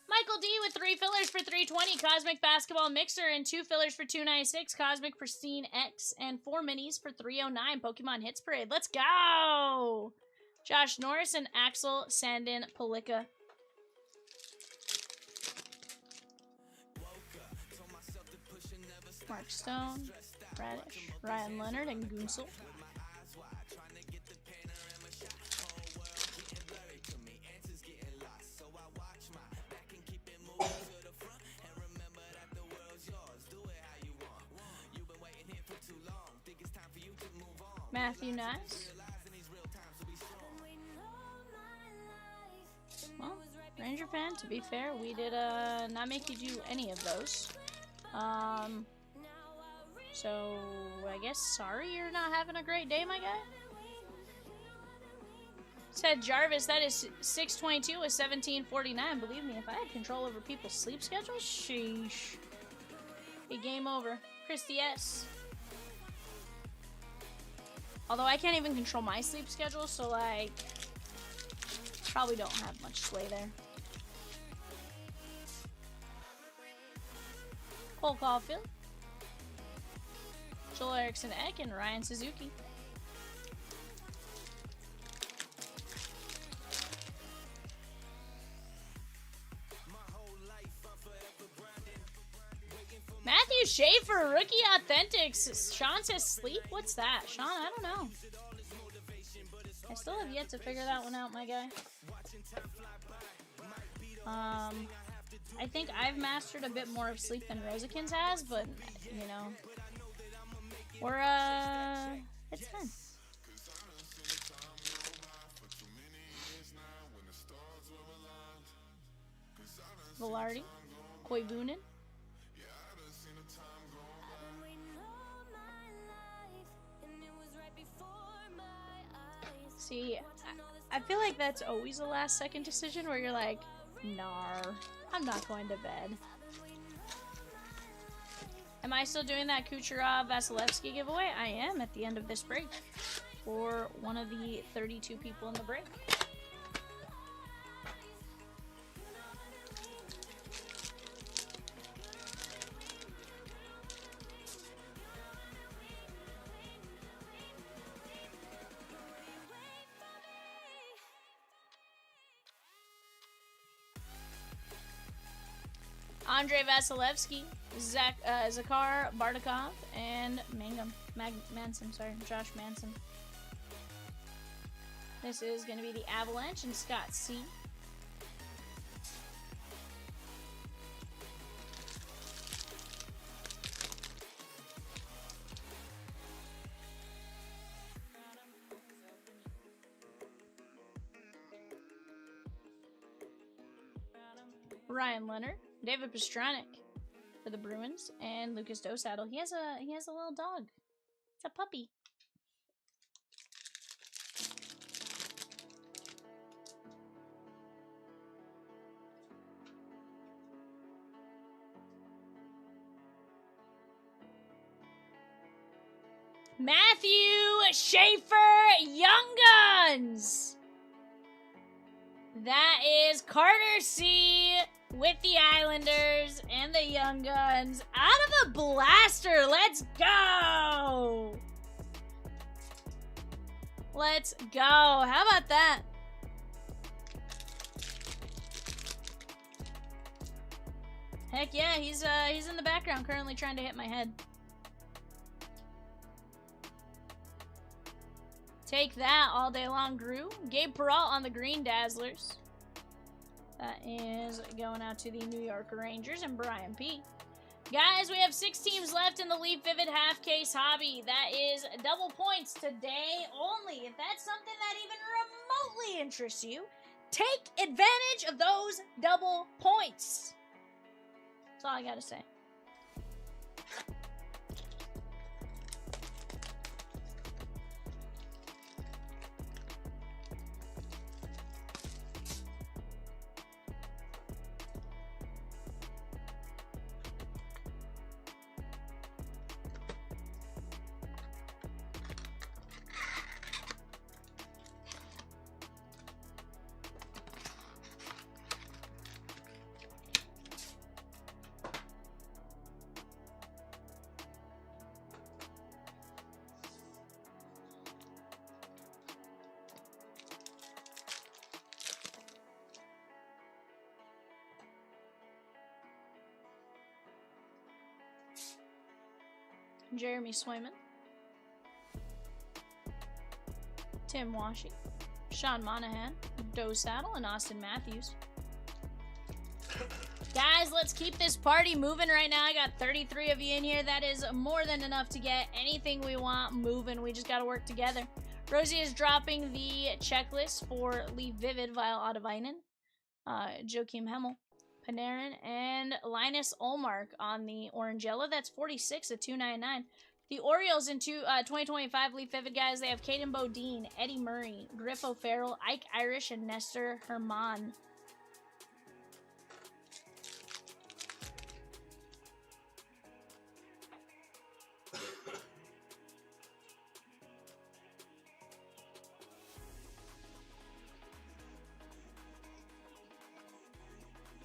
Michael D with 3 fillers for 320, Cosmic Basketball Mixer, and 2 fillers for 296, Cosmic Pristine X, and 4 minis for 309, Pokemon Hits Parade. Let's go! Josh Norris and Axel Sandin Palika. Mark Stone, Radish, Ryan Leonard, and Gunsel. Matthew Nice. Well, Ranger fan, to be fair, we did not make you do any of those. So I guess sorry you're not having a great day, my guy. Said Jarvis, that is 622 with 1749. Believe me, if I had control over people's sleep schedules, sheesh. Be game over. Christy S. Although I can't even control my sleep schedule, so like, probably don't have much sway there. Cole Caulfield, Joel Erickson Eck, and Ryan Suzuki. Matthew Schaefer, Rookie Authentics. Sean says sleep? What's that? Sean, I don't know. I still have yet to figure that one out, my guy. I think I've mastered a bit more of sleep than Rosakins has, but, you know, we're, it's fun. Velarde, Koivunen. See, I feel like that's always a last second decision where you're like, nar, I'm not going to bed. Am I still doing that Kucherov Vasilevsky giveaway? I am at the end of this break for one of the 32 people in the break. Andrei Vasilevsky, Zakhar Bardakov, and Josh Manson. This is going to be the Avalanche and Scott C. Ryan Leonard, David Pastrnak for the Bruins, and Lucas Dosaddle. He has a little dog. It's a puppy. Matthew Schaefer, Young Guns. That is Carter C. with the Islanders and the Young Guns out of a blaster. Let's go. Let's go. How about that? Heck yeah, he's in the background currently trying to hit my head. Take that all day long, Drew. Gabe Peralt on the Green Dazzlers. That is going out to the New York Rangers and Brian P. Guys, we have 6 teams left in the Leaf Vivid half case hobby. That is double points today only. If that's something that even remotely interests you, take advantage of those double points. That's all I gotta say. Jeremy Swayman, Tim Washy, Sean Monahan, Doe Saddle, and Austin Matthews. Guys, let's keep this party moving right now. I got 33 of you in here. That is more than enough to get anything we want moving. We just got to work together. Rosie is dropping the checklist for Lee Vivid, Vile Ottavainen, Joakim Hemmel, Panarin, and Linus Ullmark on the Orange Yellow. That's 46 at $2.99. The Orioles in 2025 Leaf Vivid, guys, they have Caden Bodine, Eddie Murray, Griff O'Farrell, Ike Irish, and Nestor Herman.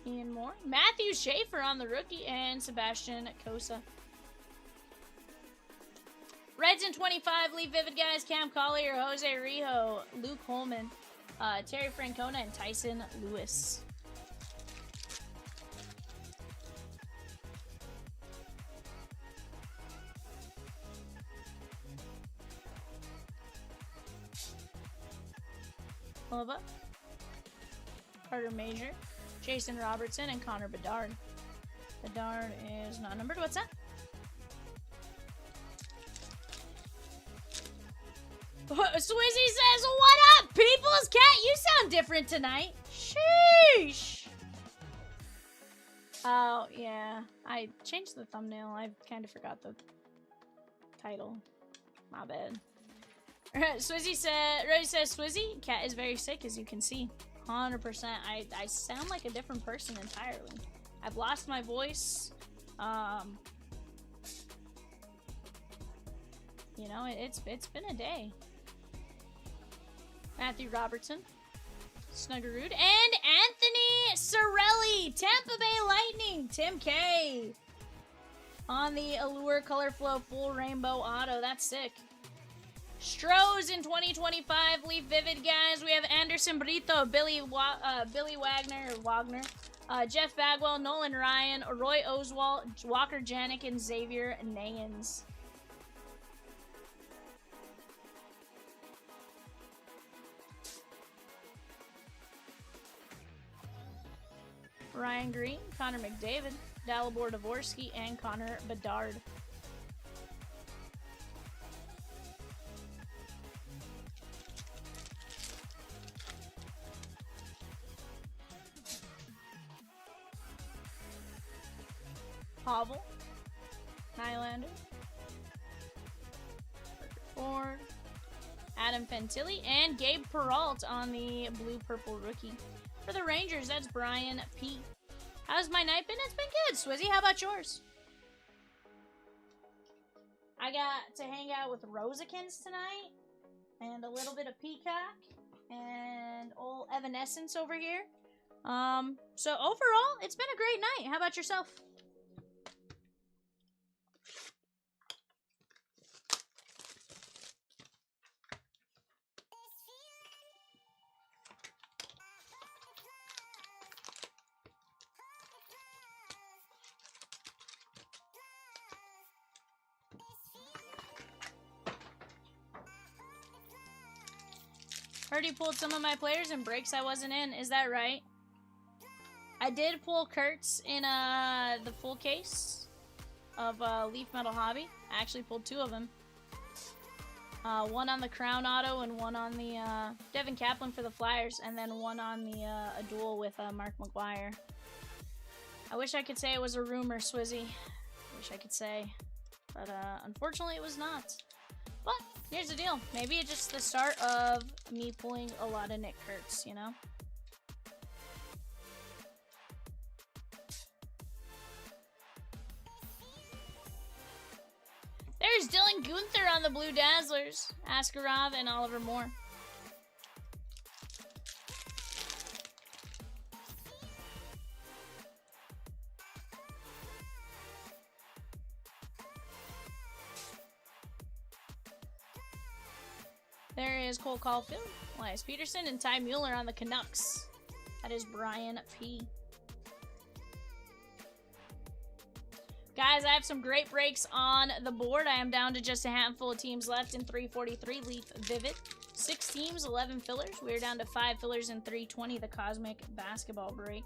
Ian Moore, Matthew Schaefer on the rookie, and Sebastian Cosa. Reds in 25, Leaf Vivid, guys, Cam Collier, Jose Rijo, Luke Holman, Terry Francona, and Tyson Lewis. Oliva, Carter Major, Jason Robertson, and Connor Bedard. Bedard is not numbered. What's that? Swizzy says, "What up, peoples? Cat, you sound different tonight." Sheesh. Oh, yeah. I changed the thumbnail. I kind of forgot the title. My bad. Swizzy said, Rosie says, "Swizzy, Cat is very sick, as you can see." 100%. I sound like a different person entirely. I've lost my voice. You know, it's been a day. Matthew Robertson, Snuggerud, and Anthony Cirelli, Tampa Bay Lightning, Tim K. On the Allure Color Flow Full Rainbow Auto. That's sick. Strohs in 2025 Leaf Vivid, guys. We have Anderson Brito, Billy Wagner, Jeff Bagwell, Nolan Ryan, Roy Oswalt, Walker Janik, and Xavier Nayans. Ryan Green, Connor McDavid, Dalibor Dvorsky, and Connor Bedard. Pavel, Nylander, Ford, Adam Fantilli, and Gabe Peralt on the blue-purple rookie. For the Rangers, that's Brian P. How's my night been? It's been good, Swizzy. How about yours? I got to hang out with Rosikins tonight, and a little bit of Peacock, and old Evanescence over here. So overall, it's been a great night. How about yourself? Heard you pulled some of my players in breaks I wasn't in. Is that right? I did pull Kurtz in the full case of Leaf Metal Hobby. I actually pulled two of them. One on the Crown Auto and one on the Devin Kaplan for the Flyers, and then one on the a duel with Mark McGuire. I wish I could say it was a rumor, Swizzy. Wish I could say, but unfortunately it was not. But here's the deal. Maybe it's just the start of me pulling a lot of Nick Kurtz, you know? There's Dylan Gunther on the Blue Dazzlers. Askarov and Oliver Moore. There is Cole Caulfield, Elias Peterson, and Ty Mueller on the Canucks. That is Brian P. Guys, I have some great breaks on the board. I am down to just a handful of teams left in 343 Leaf Vivid. 6 teams, 11 fillers. We're down to 5 fillers in 320, the Cosmic Basketball break.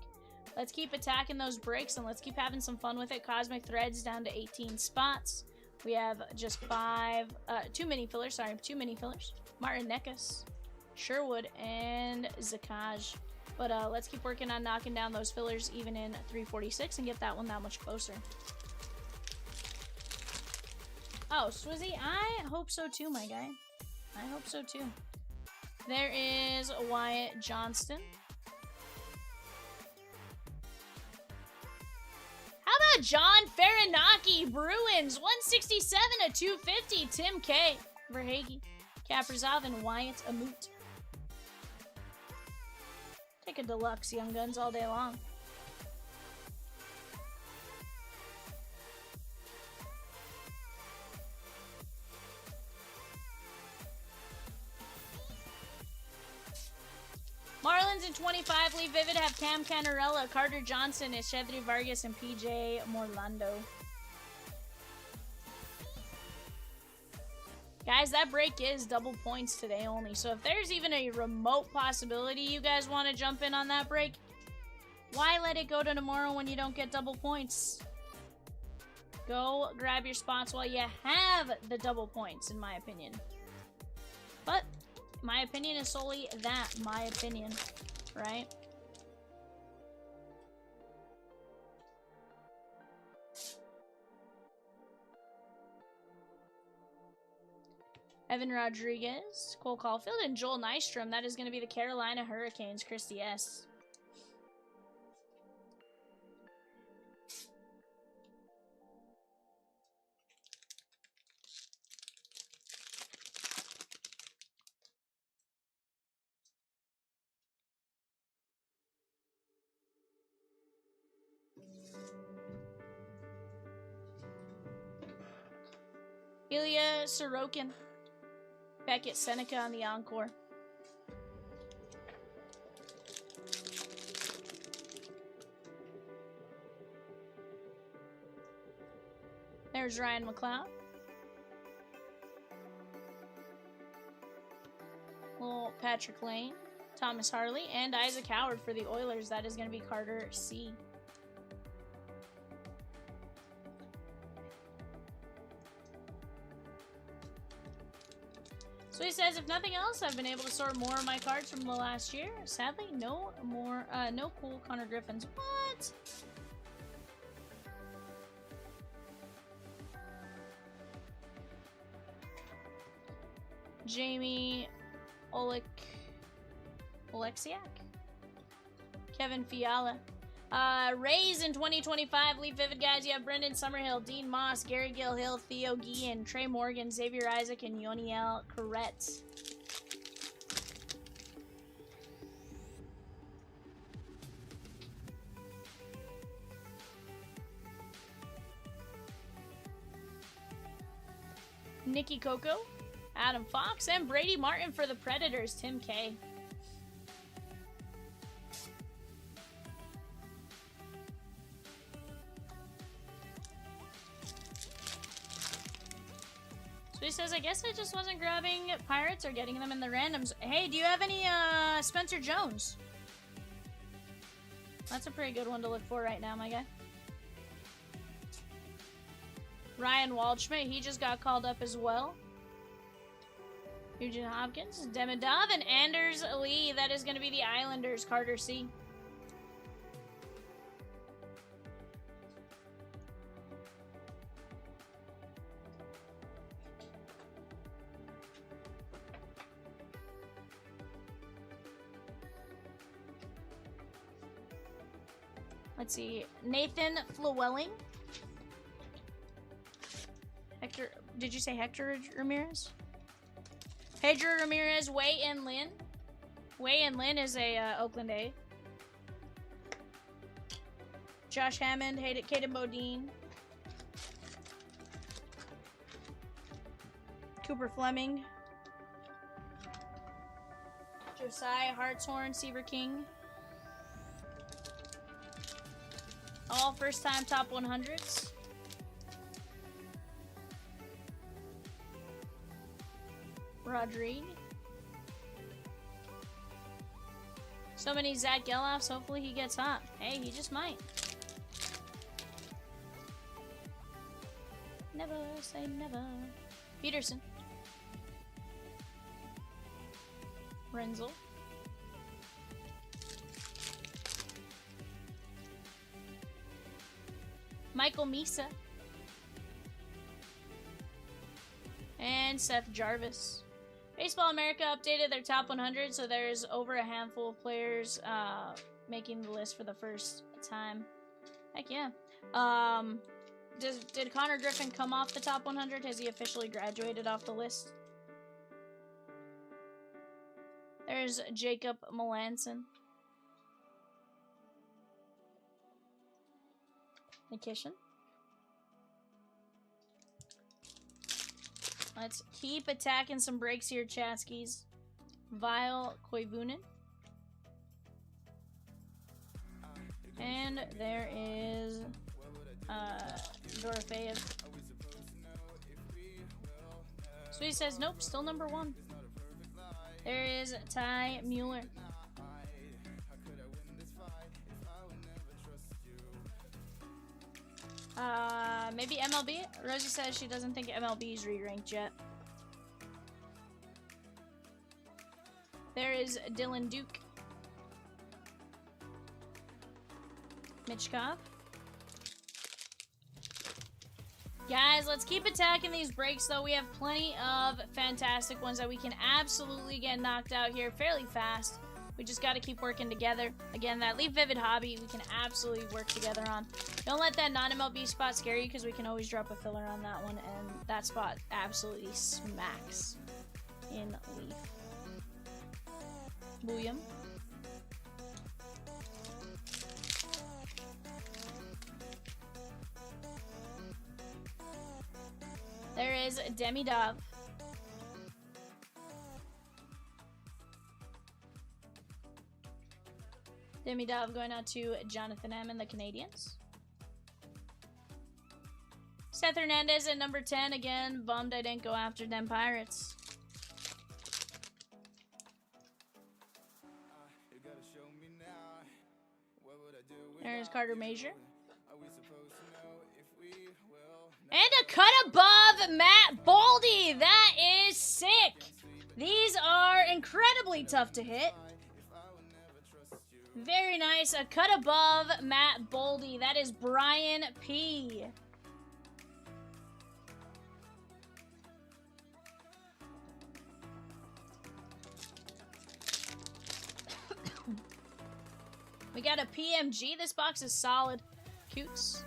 Let's keep attacking those breaks and let's keep having some fun with it. Cosmic Threads down to 18 spots. We have just 2 mini fillers. Sorry, 2 mini fillers. Martin Nekas, Sherwood, and Zakaj. But let's keep working on knocking down those fillers even in 346 and get that one that much closer. Oh, Swizzy, I hope so too, my guy. I hope so too. There is Wyatt Johnston. How about John Farinaki, Bruins, 167 to 250, Tim K, Verhage, Kaprizov, and Wyatt Amut. Take a deluxe, Young Guns, all day long. Marlins in 25, Leaf Vivid have Cam Canarella, Carter Johnson, Eshedri Vargas, and PJ Morlando. Guys, that break is double points today only, so if there's even a remote possibility you guys want to jump in on that break, why let it go to tomorrow when you don't get double points? Go grab your spots while you have the double points, in my opinion. But my opinion is solely that, my opinion, right? Evan Rodriguez, Cole Caulfield, and Joel Nystrom. That is going to be the Carolina Hurricanes, Christy S. Ilya Sorokin. Beckett Seneca on the encore. There's Ryan McLeod. Little Patrick Lane, Thomas Harley, and Isaac Howard for the Oilers. That is going to be Carter C. So he says, if nothing else, I've been able to sort more of my cards from the last year. Sadly, no cool Connor Griffins. What? Jamie Oleksiak. Kevin Fiala. Rays in 2025. Leaf Vivid, guys. You have Brendan Summerhill, Dean Moss, Gary Gilhill, Theo Guillen, Trey Morgan, Xavier Isaac, and Yoniel Corrett. Nikki Coco, Adam Fox, and Brady Martin for the Predators, Tim K. So he says, I guess I just wasn't grabbing Pirates or getting them in the randoms. Hey, do you have any Spencer Jones? That's a pretty good one to look for right now, my guy. Ryan Waldschmidt, he just got called up as well. Eugene Hopkins, Demidov, and Anders Lee. That is going to be the Islanders, Carter C. Let's see. Nathan Flewelling. Hector, did you say Hector Ramirez? Pedro Ramirez, Wei and Lin. Wei and Lin is a Oakland A. Josh Hammond, Caden Bodine. Cooper Fleming. Josiah Hartshorn, Seaver King. All first-time top 100s. Rodrigue. So many Zach Geloffs. Hopefully he gets hot. Hey, he just might. Never say never. Peterson. Renzel. Michael Misa. And Seth Jarvis. Baseball America updated their top 100, so there's over a handful of players making the list for the first time. Heck yeah. Did Connor Griffin come off the top 100? Has he officially graduated off the list? There's Jacob Melanson. Nikishin. Let's keep attacking some breaks here, Chatskis. Vile Koivunen. And there is Dorofeyev. Sweet says, nope, still number 1. There is Ty Mueller. Maybe MLB? Rosie says she doesn't think MLB is re-ranked yet. There is Dylan Duke. Mitchkov. Guys, let's keep attacking these breaks, though. We have plenty of fantastic ones that we can absolutely get knocked out here fairly fast. We just got to keep working together. Again, that Leaf Vivid hobby, we can absolutely work together on. Don't let that non-MLB spot scare you, because we can always drop a filler on that one, and that spot absolutely smacks in Leaf. William. There is Demidov. Demidov going out to Jonathan M. and the Canadians. Seth Hernandez at number 10. Again, bummed I didn't go after them Pirates. There's Carter Major. And a cut above Matt Baldy. That is sick. These are incredibly tough to hit. Very nice. A cut above Matt Baldy. That is Brian P. We got a PMG. This box is solid. Cutes.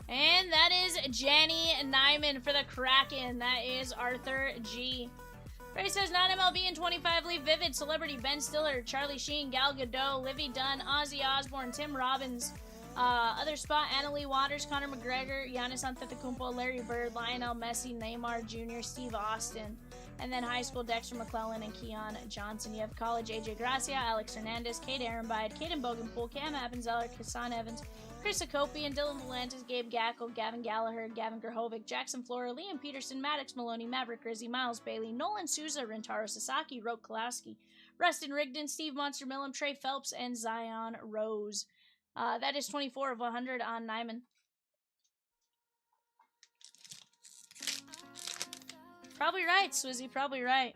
And that is Janny Nyman for the Kraken. That is Arthur G. Ray says, non-MLB in 25, Leaf Vivid, Celebrity, Ben Stiller, Charlie Sheen, Gal Gadot, Livy Dunn, Ozzy Osbourne, Tim Robbins. Other spot, Annalie Waters, Conor McGregor, Giannis Antetokounmpo, Larry Bird, Lionel Messi, Neymar Jr., Steve Austin. And then high school, Dexter McClellan and Keon Johnson. You have college, AJ Gracia, Alex Hernandez, Kate Ehrenbeid, Caden Bogenpool, Cam Appenzeller, Kassan Evans, Chris Akopian, Dylan Volantis, Gabe Gackle, Gavin Gallagher, Gavin Grahovic, Jackson Flora, Liam Peterson, Maddox Maloney, Maverick Rizzi, Miles Bailey, Nolan Souza, Rentaro Sasaki, Roke Kalowski, Rustin Rigdon, Steve Monster Millam, Trey Phelps, and Zion Rose. That is 24 of 100 on Nyman. Probably right, Swizzy, probably right.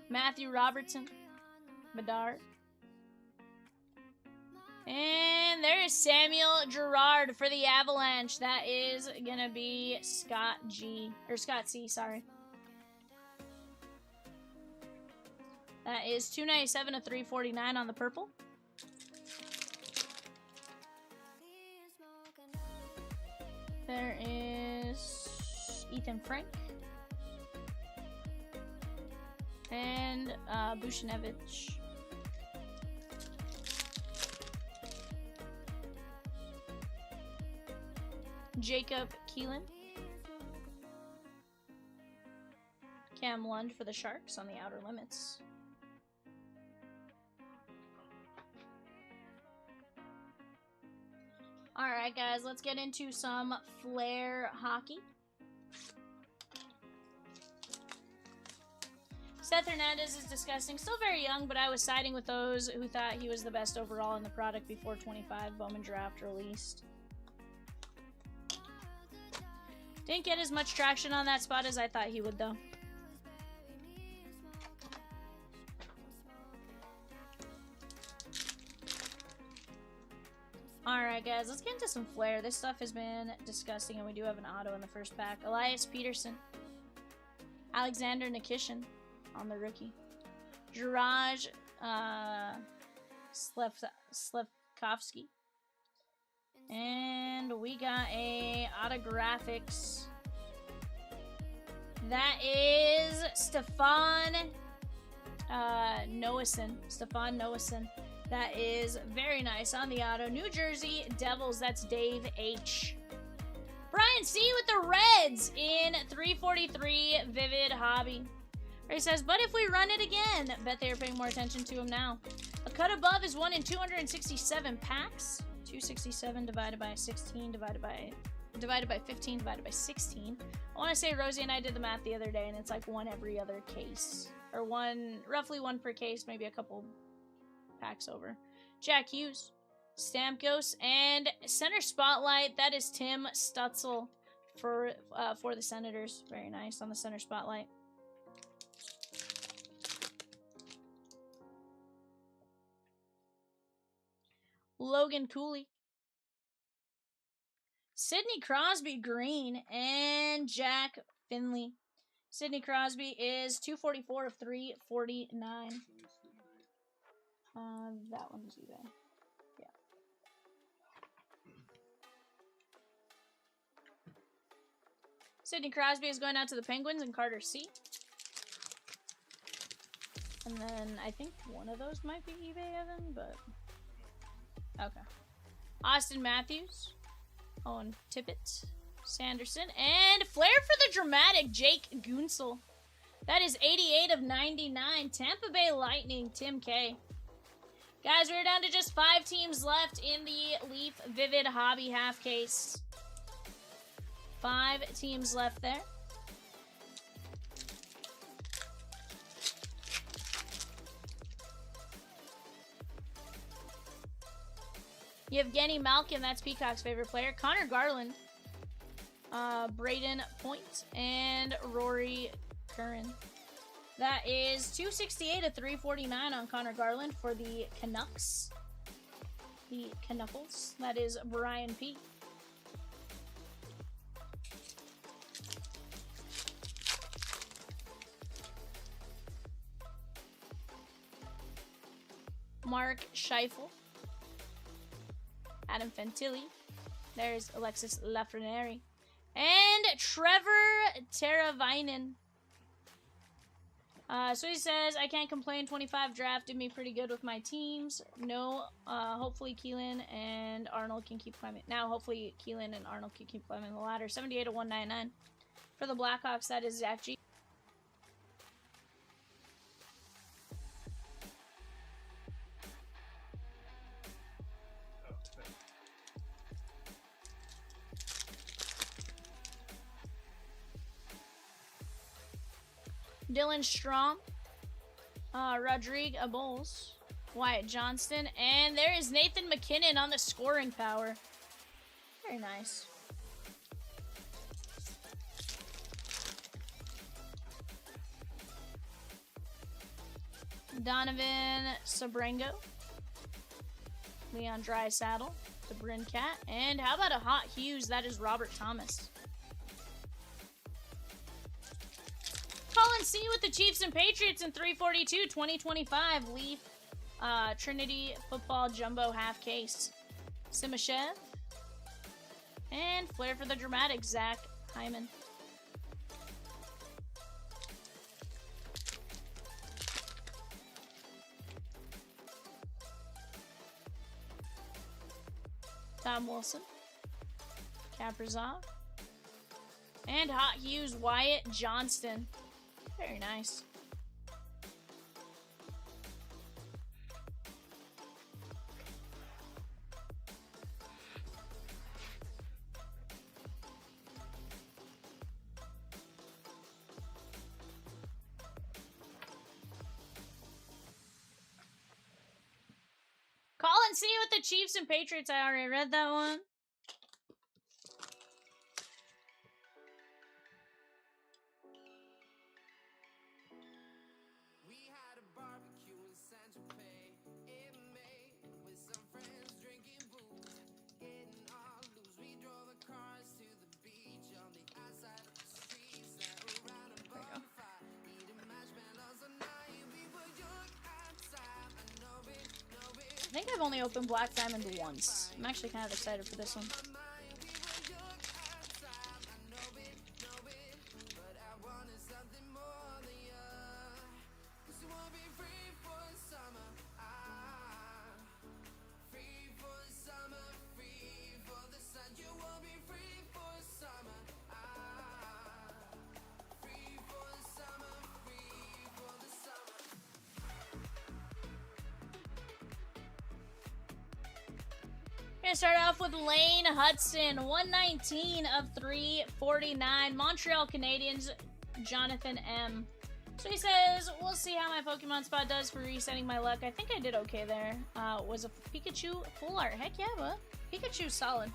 Matthew Robertson, Bedard. And there is Samuel Girard for the Avalanche. That is going to be Scott G. Or Scott C, sorry. That is 297 to 349 on the purple. There is Ethan Frank. And Buchnevich. Jacob Keelan. Cam Lund for the Sharks on the outer limits. Alright, guys, let's get into some Flair hockey. Seth Hernandez is disgusting. Still very young, but I was siding with those who thought he was the best overall in the product before 25 Bowman draft released. Didn't get as much traction on that spot as I thought he would, though. Alright, guys, let's get into some Flair. This stuff has been disgusting, and we do have an auto in the first pack. Elias Peterson. Alexander Nikishin on the rookie. Juraj Slevkovsky. And we got a autographics. That is Stefan Noason. Stefan Noason. That is very nice on the auto. New Jersey Devils, that's Dave H. Brian C with the Reds in 343 Vivid Hobby. He says, but if we run it again, bet they are paying more attention to him now. A cut above is 1 in 267 packs. 267 divided by 16 divided by 15 divided by 16. I want to say Rosie and I did the math the other day, and it's like one every other case. Or roughly one per case, maybe a couple packs over. Jack Hughes, Stamkos, and center spotlight. That is Tim Stutzel for the Senators. Very nice on the center spotlight. Logan Cooley, Sidney Crosby green, and Jack Finley. Sidney Crosby is 244 of 349. That one's eBay. Yeah. Sidney Crosby is going out to the Penguins and Carter C. And then I think one of those might be eBay, Evan, but okay. Austin Matthews, Owen Tippett, Sanderson, and Flair for the dramatic, Jake Gunsel. That is 88 of 99. Tampa Bay Lightning, Tim K. Guys, we're down to just 5 teams left in the Leaf Vivid Hobby half case. 5 teams left there. Yevgeny Malkin, that's Peacock's favorite player. Connor Garland, Braden Point, and Rory Curran. That is 268 of 349 on Connor Garland for the Canucks. The Canuckles. That is Brian P. Mark Scheifele. Adam Fantilli. There's Alexis Lafreniere. And Trevor Teravainen. So he says, I can't complain. 25 draft did me pretty good with my teams. No, hopefully Keelan and Arnold can keep climbing. Now, hopefully Keelan and Arnold can keep climbing the ladder. 78 of 199. For the Blackhawks, that is Zach G. Dylan Strom, Rodrigue Abols, Wyatt Johnston, and there is Nathan McKinnon on the scoring power. Very nice. Donovan Sabrengo, Leon Draisaitl, the Bryn Cat, and how about a Hot Hughes? That is Robert Thomas. Colin C with the Chiefs and Patriots in 342, 2025 Leaf Trinity Football Jumbo half case. Simashev. And Flair for the dramatic, Zach Hyman. Tom Wilson. Kaprizov. And Hot Hughes, Wyatt Johnston. Very nice. see with the Chiefs and Patriots. I already read that one. I think I've only opened Black Diamond once. I'm actually kind of excited for this one. Gonna start off with Lane Hudson, 119 of 349. Montreal Canadiens, Jonathan M. So he says, we'll see how my Pokemon spot does for resetting my luck. I think I did okay there. Was a Pikachu full art. Heck yeah, bud. Pikachu's solid.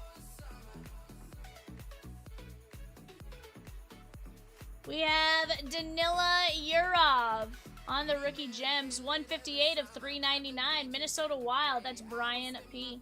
We have Danila Yurov on the Rookie Gems, 158 of 399. Minnesota Wild, that's Brian P.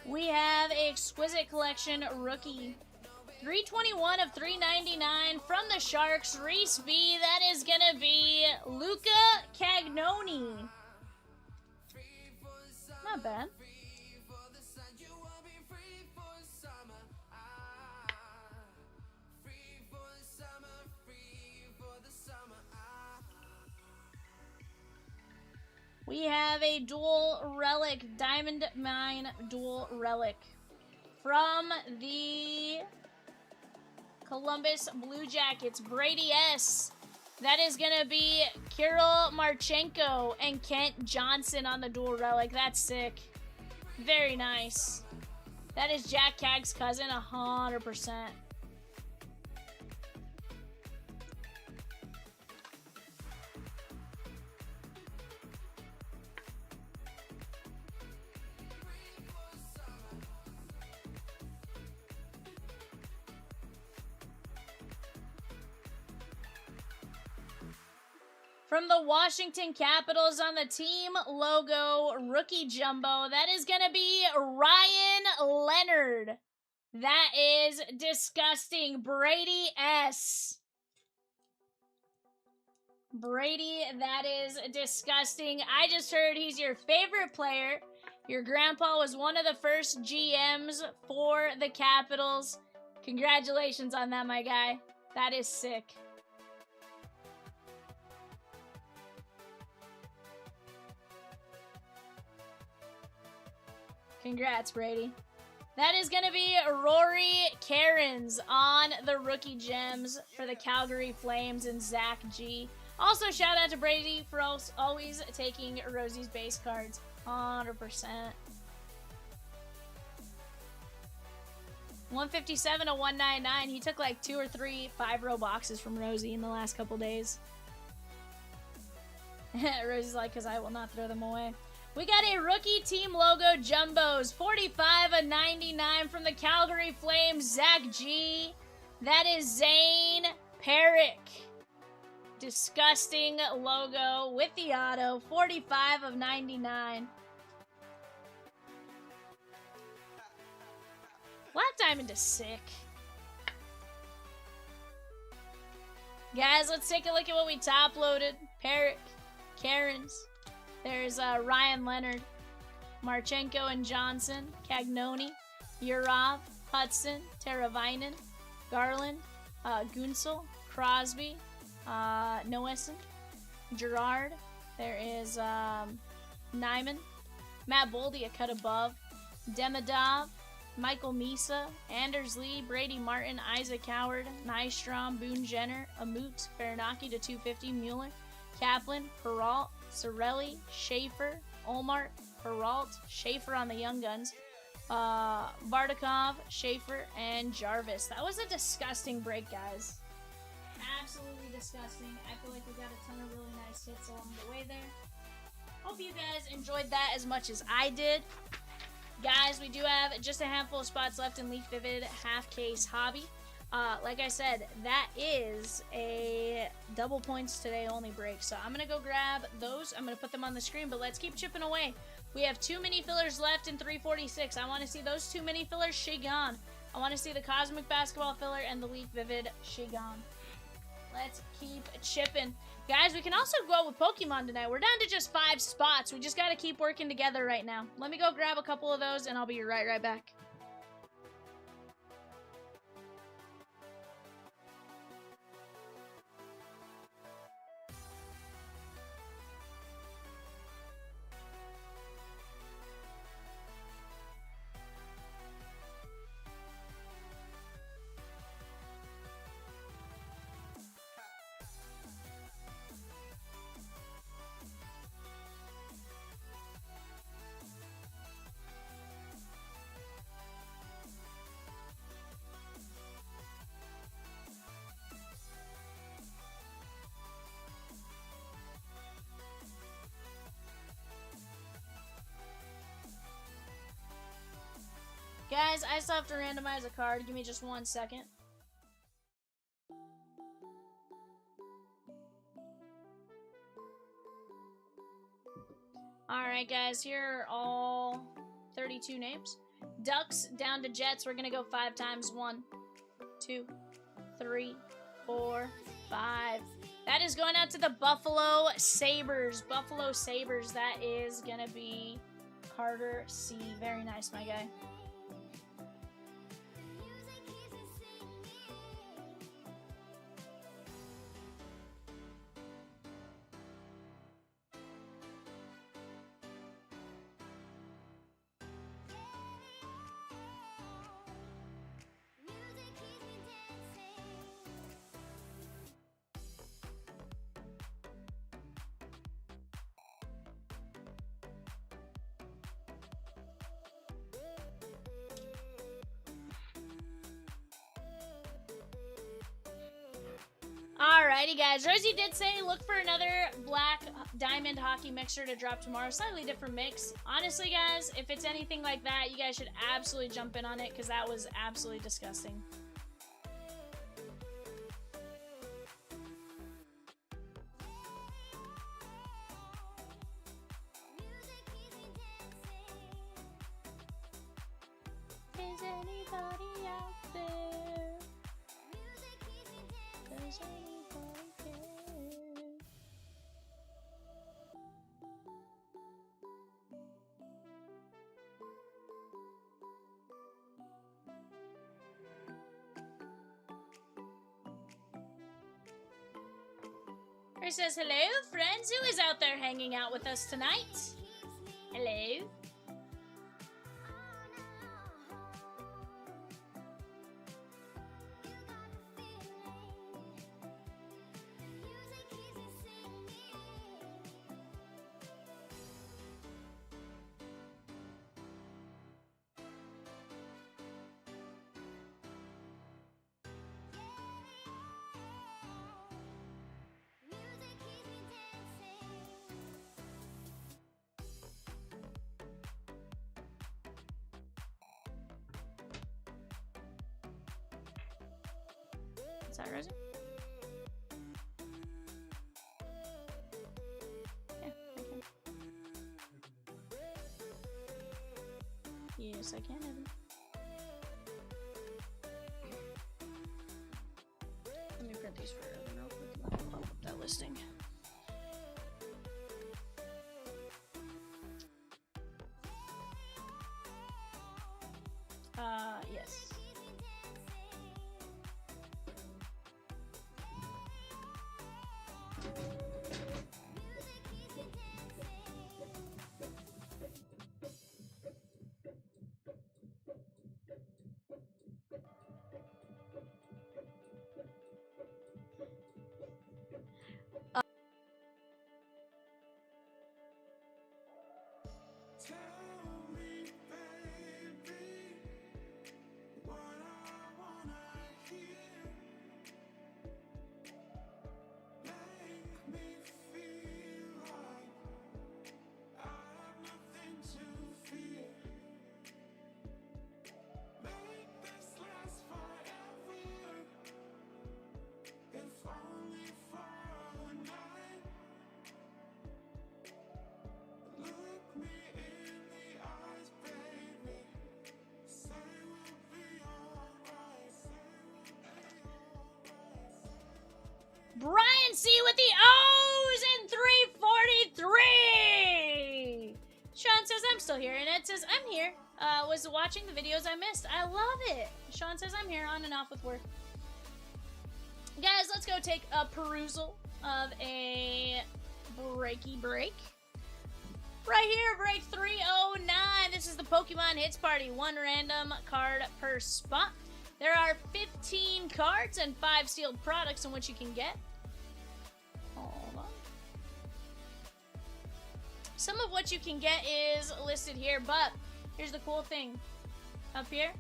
We have Exquisite Collection Rookie. 321 of 399 from the Sharks. Reese B. That is going to be Luca Cagnoni. Not bad. We have a dual relic, Diamond Mine dual relic from the Columbus Blue Jackets, Brady S. That is going to be Kirill Marchenko and Kent Johnson on the dual relic. That's sick. Very nice. That is Jack Cagg's cousin, 100%. From the Washington Capitals on the team logo rookie jumbo, that is going to be Ryan Leonard. That is disgusting. Brady S. Brady, that is disgusting. I just heard he's your favorite player. Your grandpa was one of the first GMs for the Capitals. Congratulations on that, my guy. That is sick. Congrats, Brady. That is going to be Rory Cairns on the Rookie Gems for the Calgary Flames and Zach G. Also, shout out to Brady for always taking Rosie's base cards. 100%. 157 to 199. He took like 2 or 3 5-row boxes from Rosie in the last couple days. Rosie's like, because I will not throw them away. We got a rookie team logo jumbos, 45 of 99 from the Calgary Flames, Zach G. That is Zane Perrick. Disgusting logo with the auto, 45 of 99. Black Diamond is sick. Guys, let's take a look at what we top loaded. Perrick, Cairns. There's Ryan Leonard, Marchenko and Johnson, Cagnoni, Urov, Hudson, Teravainen, Garland, Gunsel, Crosby, Noesen, Gerard. There is Nyman, Matt Boldy, a cut above, Demidov, Michael Misa, Anders Lee, Brady Martin, Isaac Howard, Nystrom, Boone Jenner, Amut, Baranaki to 250, Mueller, Kaplan, Peralt, Sorelli, Schaefer, Olmart, Peralt, Schaefer on the Young Guns, Bardakov, Schaefer, and Jarvis. That was a disgusting break, guys. Absolutely disgusting. I feel like we got a ton of really nice hits along the way there. Hope you guys enjoyed that as much as I did. Guys, we do have just a handful of spots left in Leaf Vivid half case hobby. Like I said, that is a double points today only break. So I'm going to go grab those. I'm going to put them on the screen, but let's keep chipping away. We have 2 mini fillers left in 346. I want to see those 2 mini fillers Shigon. I want to see the Cosmic Basketball filler and the Leaf Vivid Shigon. Let's keep chipping. Guys, we can also go with Pokemon tonight. We're down to just 5 spots. We just got to keep working together right now. Let me go grab a couple of those, and I'll be right back. Guys, I still have to randomize a card. Give me just 1 second. Alright, guys, here are all 32 names. Ducks down to Jets. We're going to go 5 times. 1, 2, 3, 4, 5. That is going out to the Buffalo Sabres. Buffalo Sabres. That is going to be Carter C. Very nice, my guy. Alrighty, guys. Rosie did say look for another black diamond hockey mixer to drop tomorrow. Slightly different mix. Honestly, guys, if it's anything like that, you guys should absolutely jump in on it because that was absolutely disgusting. Is anybody out there? Does anybody care? Her says, hello, friends. Who is out there hanging out with us tonight? Hello. Is that Rosie? Yeah, I can. Yes, I can, Evan. Let me print these for Evan real quick and I'll pop up that listing. Yes. Brian C with the O's in 343. Sean says I'm still here, and Ed says I'm here. Was watching the videos I missed. I love it. Sean says I'm here, on and off with work. Guys, let's go take a perusal of a breaky break. Right here, break 309. This is the Pokemon Hits Party. 1 random card per spot. There are 15 cards and 5 sealed products in which you can get. Hold on. Some of what you can get is listed here, but here's the cool thing. Up here,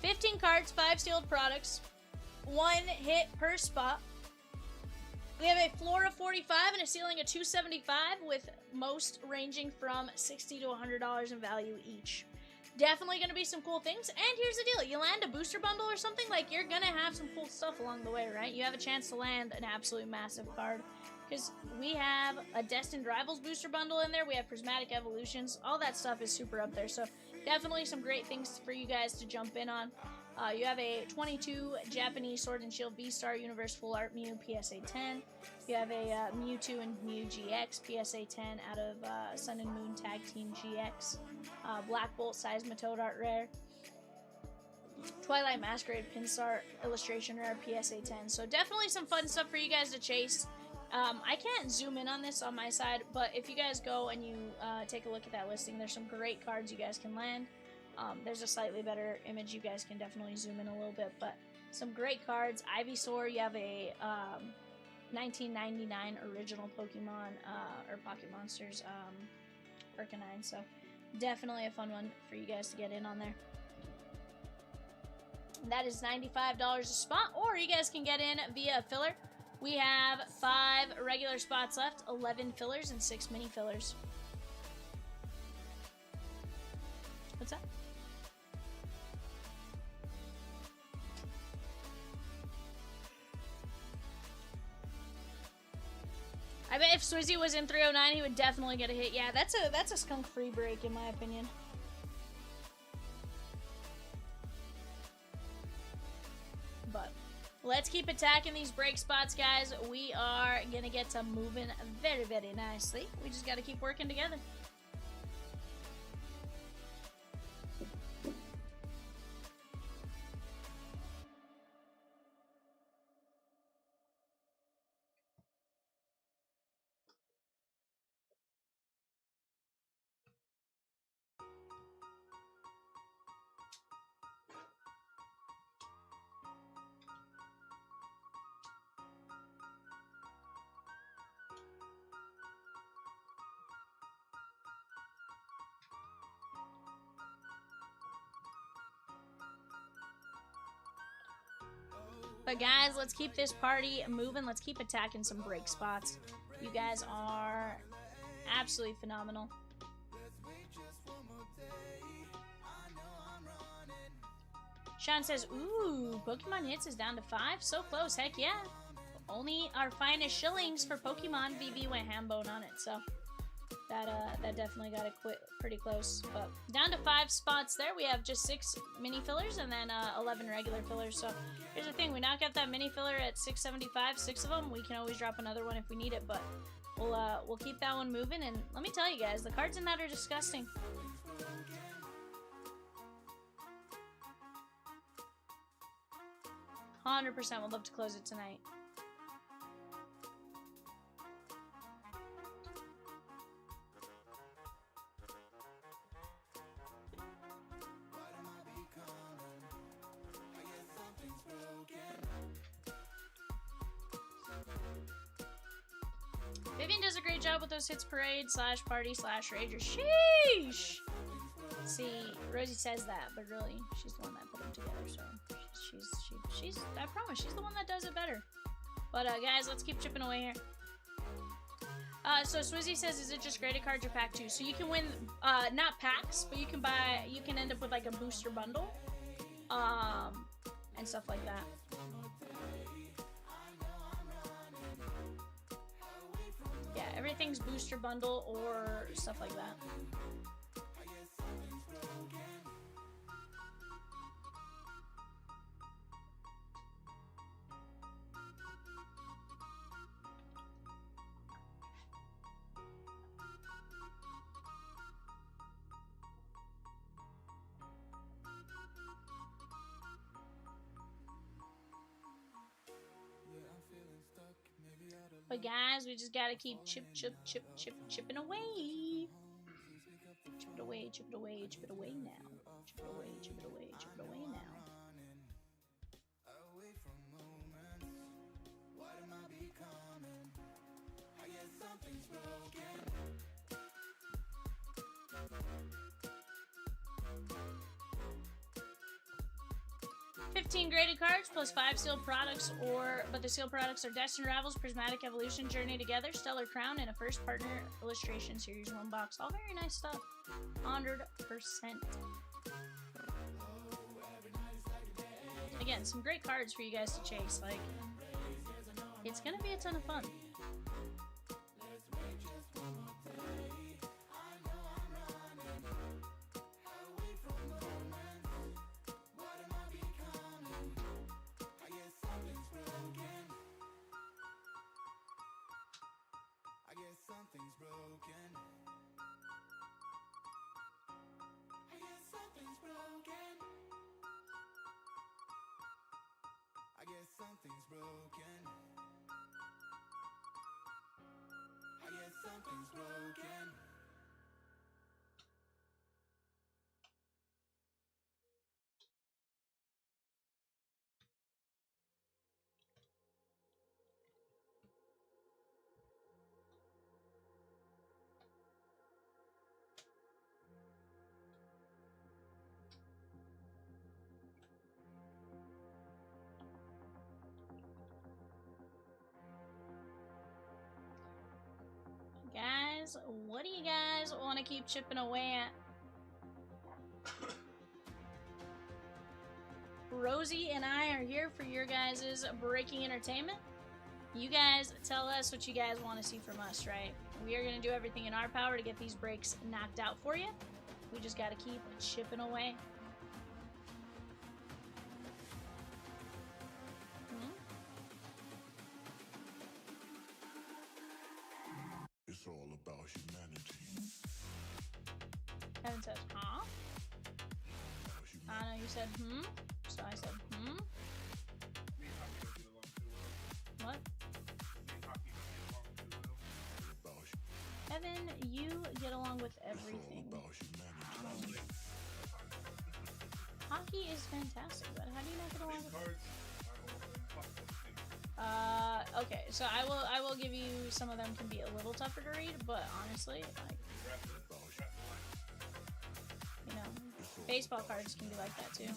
15 cards, 5 sealed products, 1 hit per spot. We have a floor of 45 and a ceiling of 275, with most ranging from $60 to $100 in value each. Definitely going to be some cool things. And here's the deal. You land a booster bundle or something, like, you're going to have some cool stuff along the way, right? You have a chance to land an absolute massive card. Because we have a Destined Rivals booster bundle in there. We have Prismatic Evolutions. All that stuff is super up there. So definitely some great things for you guys to jump in on. You have a 22 Japanese Sword and Shield V-Star Universe Full Art Mew PSA 10. You have a Mewtwo and Mew GX PSA 10 out of Sun and Moon Tag Team GX. Black Bolt Seismitoad Art Rare. Twilight Masquerade Pinstar Illustration Rare PSA 10. So definitely some fun stuff for you guys to chase. I can't zoom in on this on my side, but if you guys go and you take a look at that listing, there's some great cards you guys can land. There's a slightly better image. You guys can definitely zoom in a little bit, but some great cards. Ivysaur, you have a 1999 original Pokemon, or Pocket Monsters, Arcanine, so definitely a fun one for you guys to get in on there. That is $95 a spot, or you guys can get in via a filler. We have 5 regular spots left, 11 fillers, and 6 mini fillers. What's that? I bet if Swizzy was in 309, he would definitely get a hit. Yeah, that's a skunk free break in my opinion. But let's keep attacking these break spots, guys. We are gonna get to moving very, very nicely. We just gotta keep working together. But guys, let's keep this party moving. Let's keep attacking some break spots. You guys are absolutely phenomenal. Sean says, ooh, Pokemon Hits is down to 5. So close, heck yeah. Only our finest shillings for Pokemon. VV went hambone on it, so that definitely got it pretty close. But down to 5 spots there. We have just 6 mini fillers and then 11 regular fillers. So here's the thing: we knock out that mini filler at 675, 6 of them. We can always drop another one if we need it, but we'll keep that one moving. And let me tell you guys, the cards in that are disgusting. $100% would love to close it tonight. Vivian does a great job with those hits parade / party / rager. Sheesh! See, Rosie says that, but really, she's the one that put them together, so she's I promise, she's the one that does it better. But guys, let's keep chipping away here. So Swizzy says, is it just graded cards or pack 2? So you can win, not packs, but you can end up with like a booster bundle, and stuff like that. Yeah, everything's booster bundle or stuff like that. But guys, we just gotta keep chipping away. Chip it away, chip it away, chip it away now. Chip it away, chip it away, chip it away now. Away from moments, what am I becoming? I guess something's broken. 15 graded cards plus 5 sealed products, but the sealed products are Destined Rivals, Prismatic Evolution, Journey Together, Stellar Crown, and a first partner illustration series 1 box. All very nice stuff. 100%. Again, some great cards for you guys to chase. Like, it's gonna be a ton of fun. Something's broken. I guess something's broken. I guess something's broken. I guess something's broken. Guys, what do you guys want to keep chipping away at? Rosie and I are here for your guys' breaking entertainment. You guys tell us what you guys want to see from us, right? We are going to do everything in our power to get these breaks knocked out for you. We just got to keep chipping away. It's all about humanity. Evan says, huh? Anna, you said, So I said, What? Evan, you get along with everything. Hockey is fantastic, but how do you not get along with it? Okay, so I will give you some of them can be a little tougher to read, but honestly, like, you know, baseball cards can be like that too.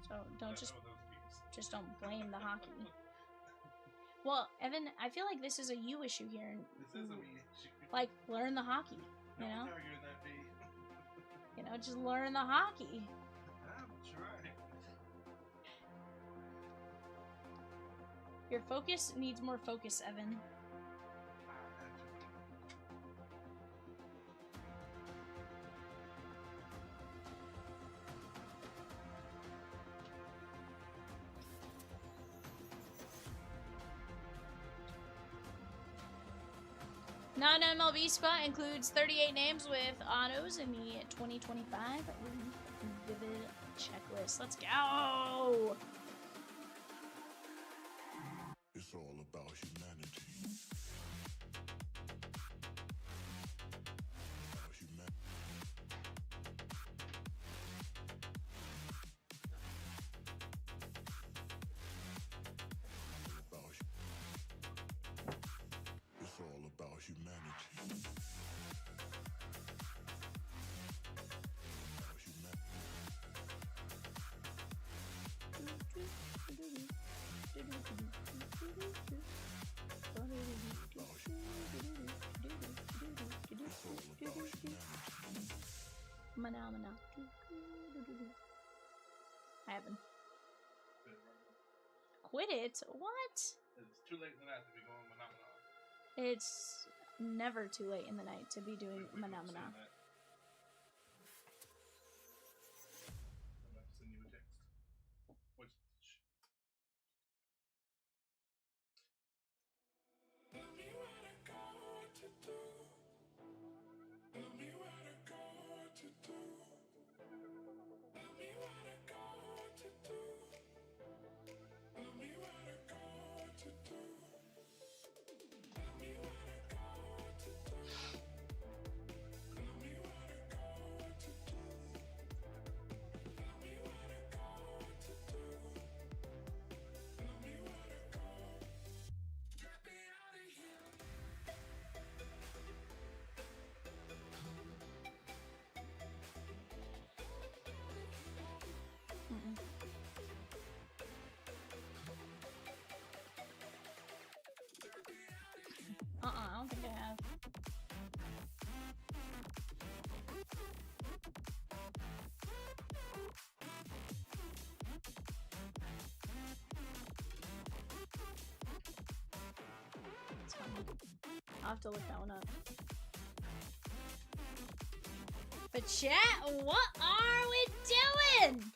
So don't just don't blame the hockey. Well, Evan, I feel like this is a you issue here. This is a me issue. Like, learn the hockey, you know? You know, just learn the hockey. I'm trying. Your focus needs more focus, Evan. Non-MLB spot includes 38 names with autos in the 2025 Vivid checklist. Let's go! It's all about humanity. It's all about humanity. Mana. I haven't. Quit it? What? It's too late in the night to be going Phenomena. It's never too late in the night to be doing Mana. I'm about to send you a text. Which... don't think I have. It's fine. I'll have to look that one up. But chat, what are we doing?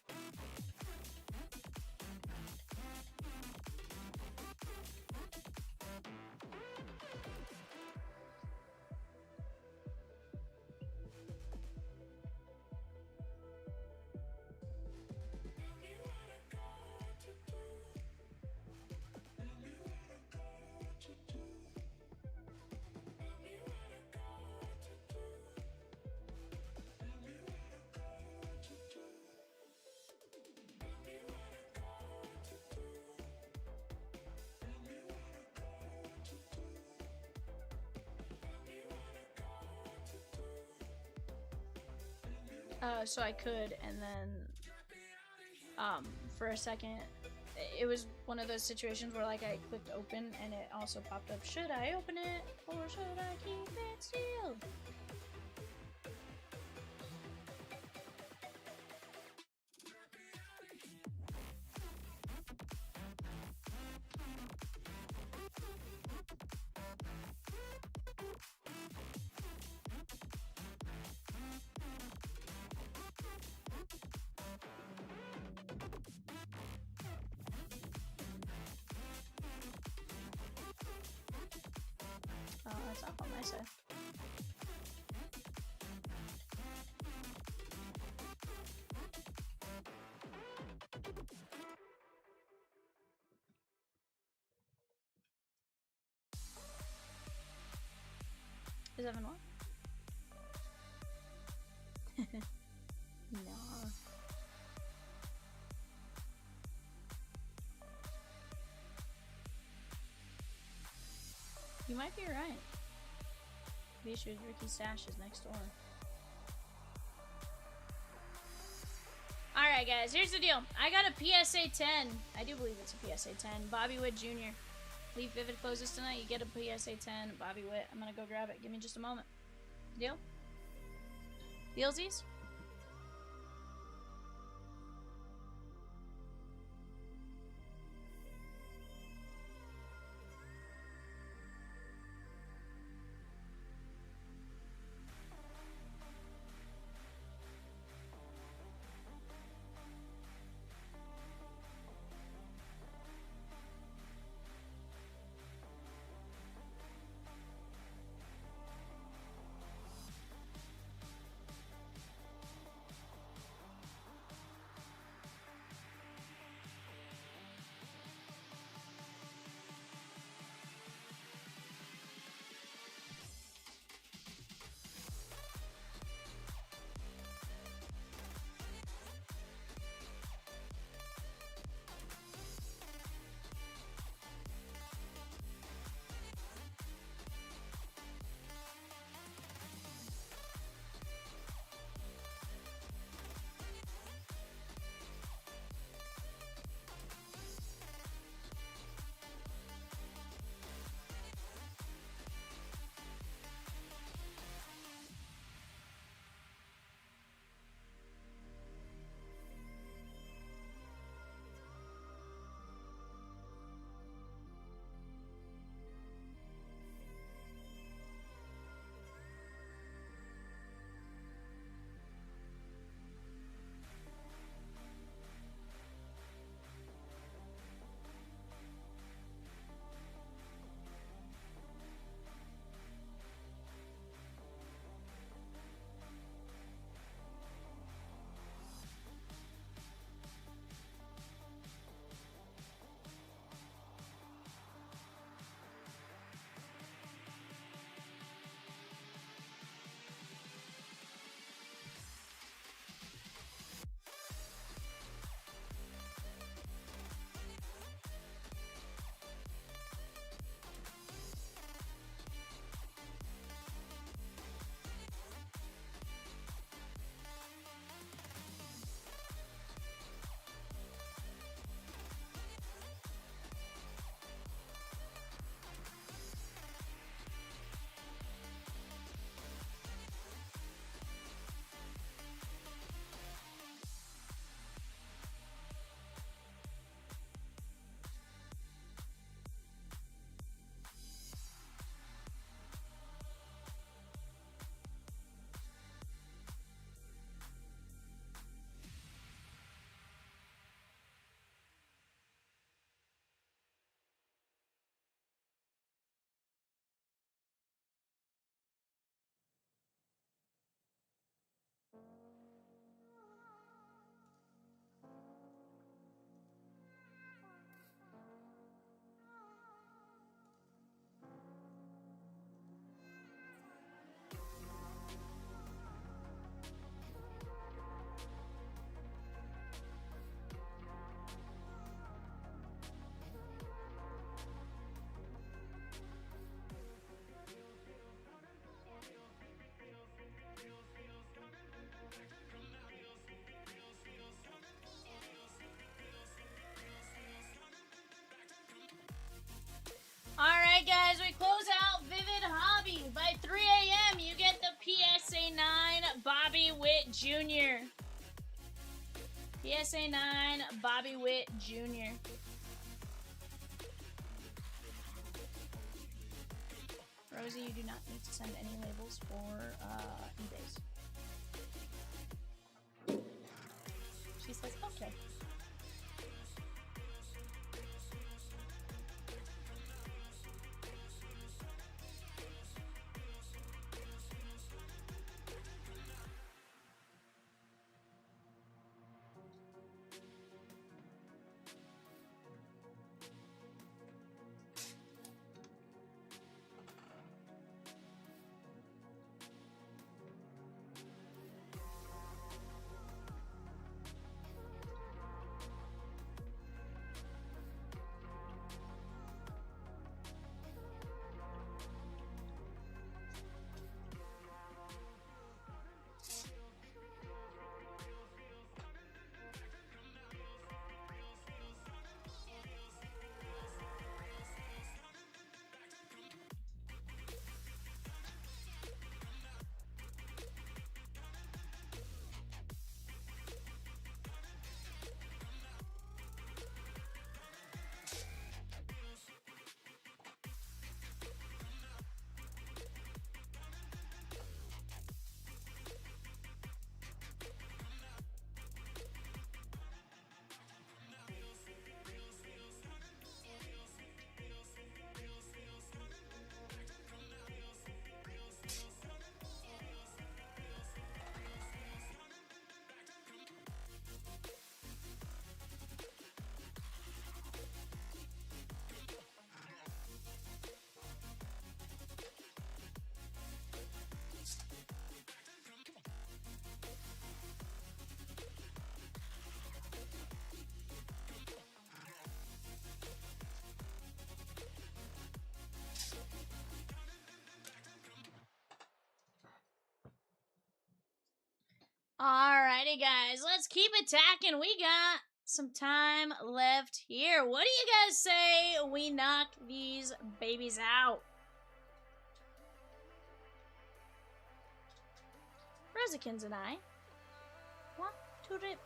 So I could, and then, for a second, it was one of those situations where, like, I clicked open, and it also popped up, should I open it, or should I keep it sealed? That's up on my side. Is Evan what? No. You might be right. Be sure Ricky's stash is next door. Alright guys, here's the deal. I got a PSA 10. I do believe it's a PSA 10. Bobby Witt Jr. Leaf Vivid closes tonight. You get a PSA 10. Bobby Witt. I'm gonna go grab it. Give me just a moment. Deal? Dealsies? Witt Jr. PSA 9, Bobby Witt Jr. Rosie, you do not need to send any labels for eBays. She says, okay. Alrighty, guys, let's keep attacking. We got some time left here. What do you guys say we knock these babies out? Rosikins and I want to rip.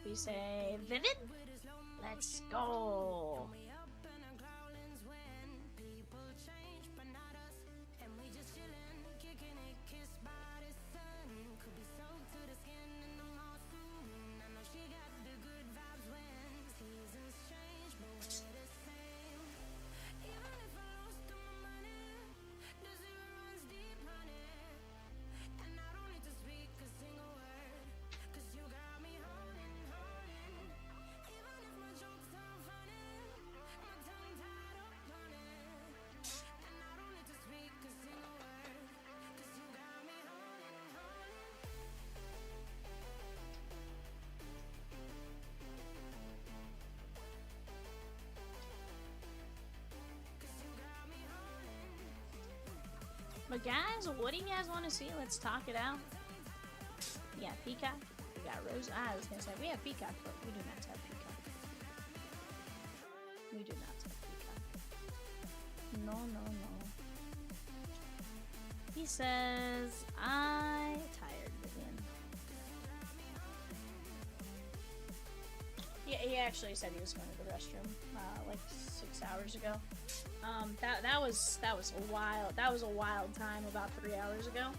We say, Vivid, let's go. But guys, what do you guys want to see? Let's talk it out. Yeah, Peacock. We got Rose. I was gonna say we have Peacock, but we do not have Peacock. We do not have Peacock. No, no, no. He says, I tired Vivian. Yeah, he actually said he was going to the restroom like 6 hours ago. That was a wild time about 3 hours ago.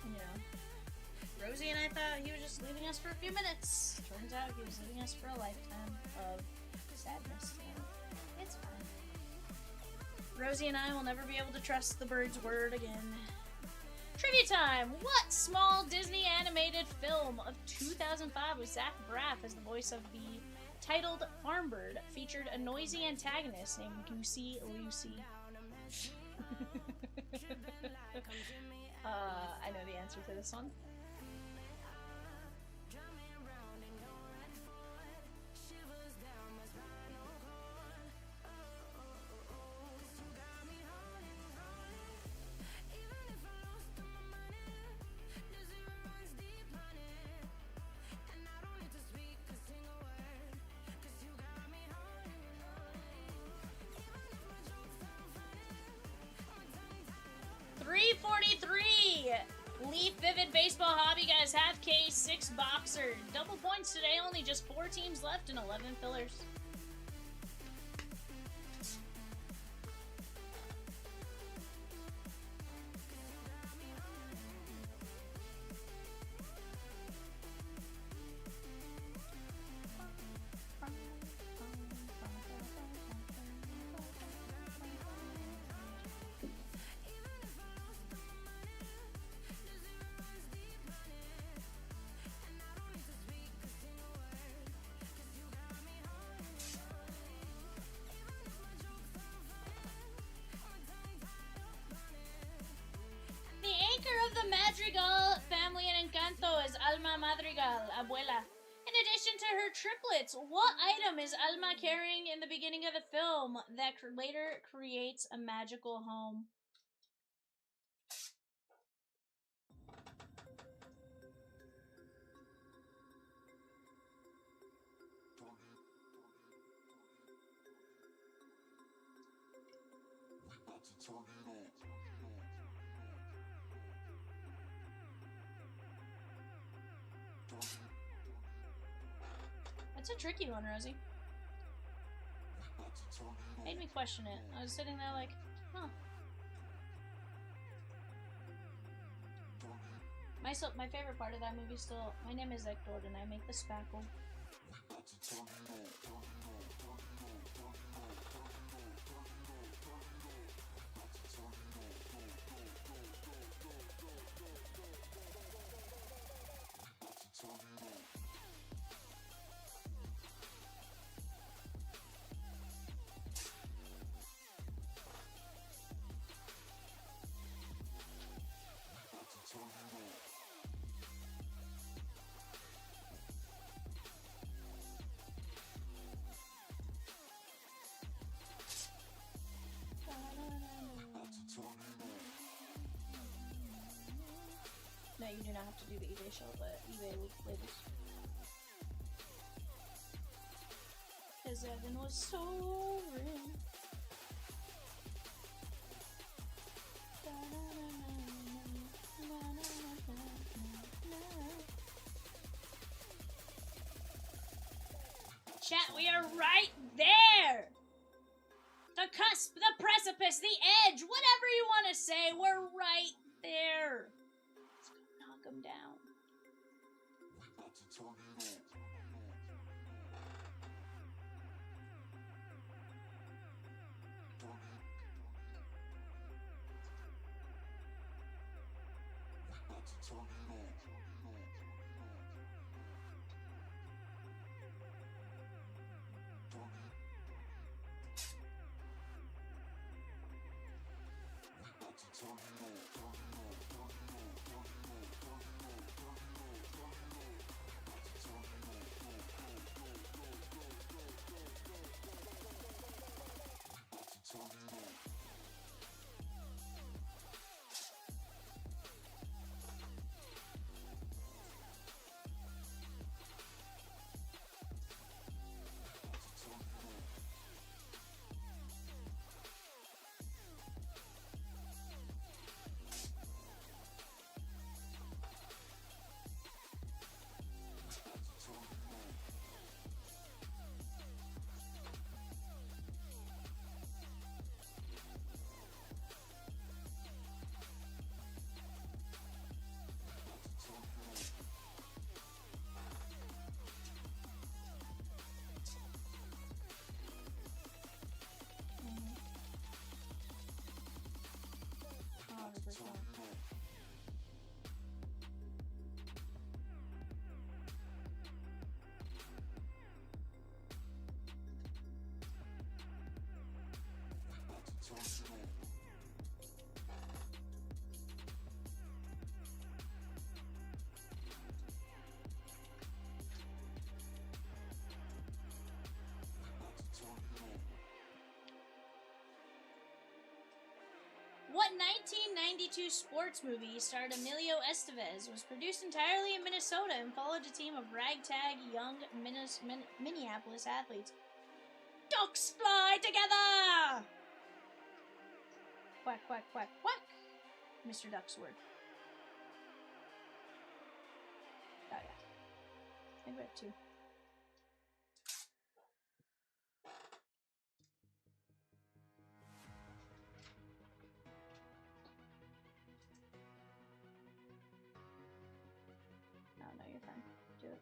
You know, Rosie and I thought he was just leaving us for a few minutes. Turns out he was leaving us for a lifetime of sadness. And it's fine. Rosie and I will never be able to trust the bird's word again. Trivia time! What small Disney animated film of 2005 with Zach Braff as the voice of the titled Farm Bird featured a noisy antagonist named Goosey Lucy? I know the answer to this one. job, you guys. Half case, 6 boxer. Double points today, only just 4 teams left and 11 fillers. The Madrigal family in Encanto is Alma Madrigal, abuela. In addition to her triplets, what item is Alma carrying in the beginning of the film that later creates a magical home? That's a tricky one, Rosie. Made me question it. I was sitting there like, huh. My favorite part of that movie still, my name is Hector and I make the spackle. No, you do not have to do the eBay show, but eBay labels. Cause Evan was so real. Chat, we are right there! The cusp, the precipice, the edge, whatever you want to say, we're right there. Let's go knock them down. What 1992 sports movie starred Emilio Estevez, was produced entirely in Minnesota, and followed a team of ragtag young Minneapolis athletes? Ducks fly together! Quack, quack, quack, quack. Mr. Ducksworth. think we have 2. Oh, no, you're fine. Do it.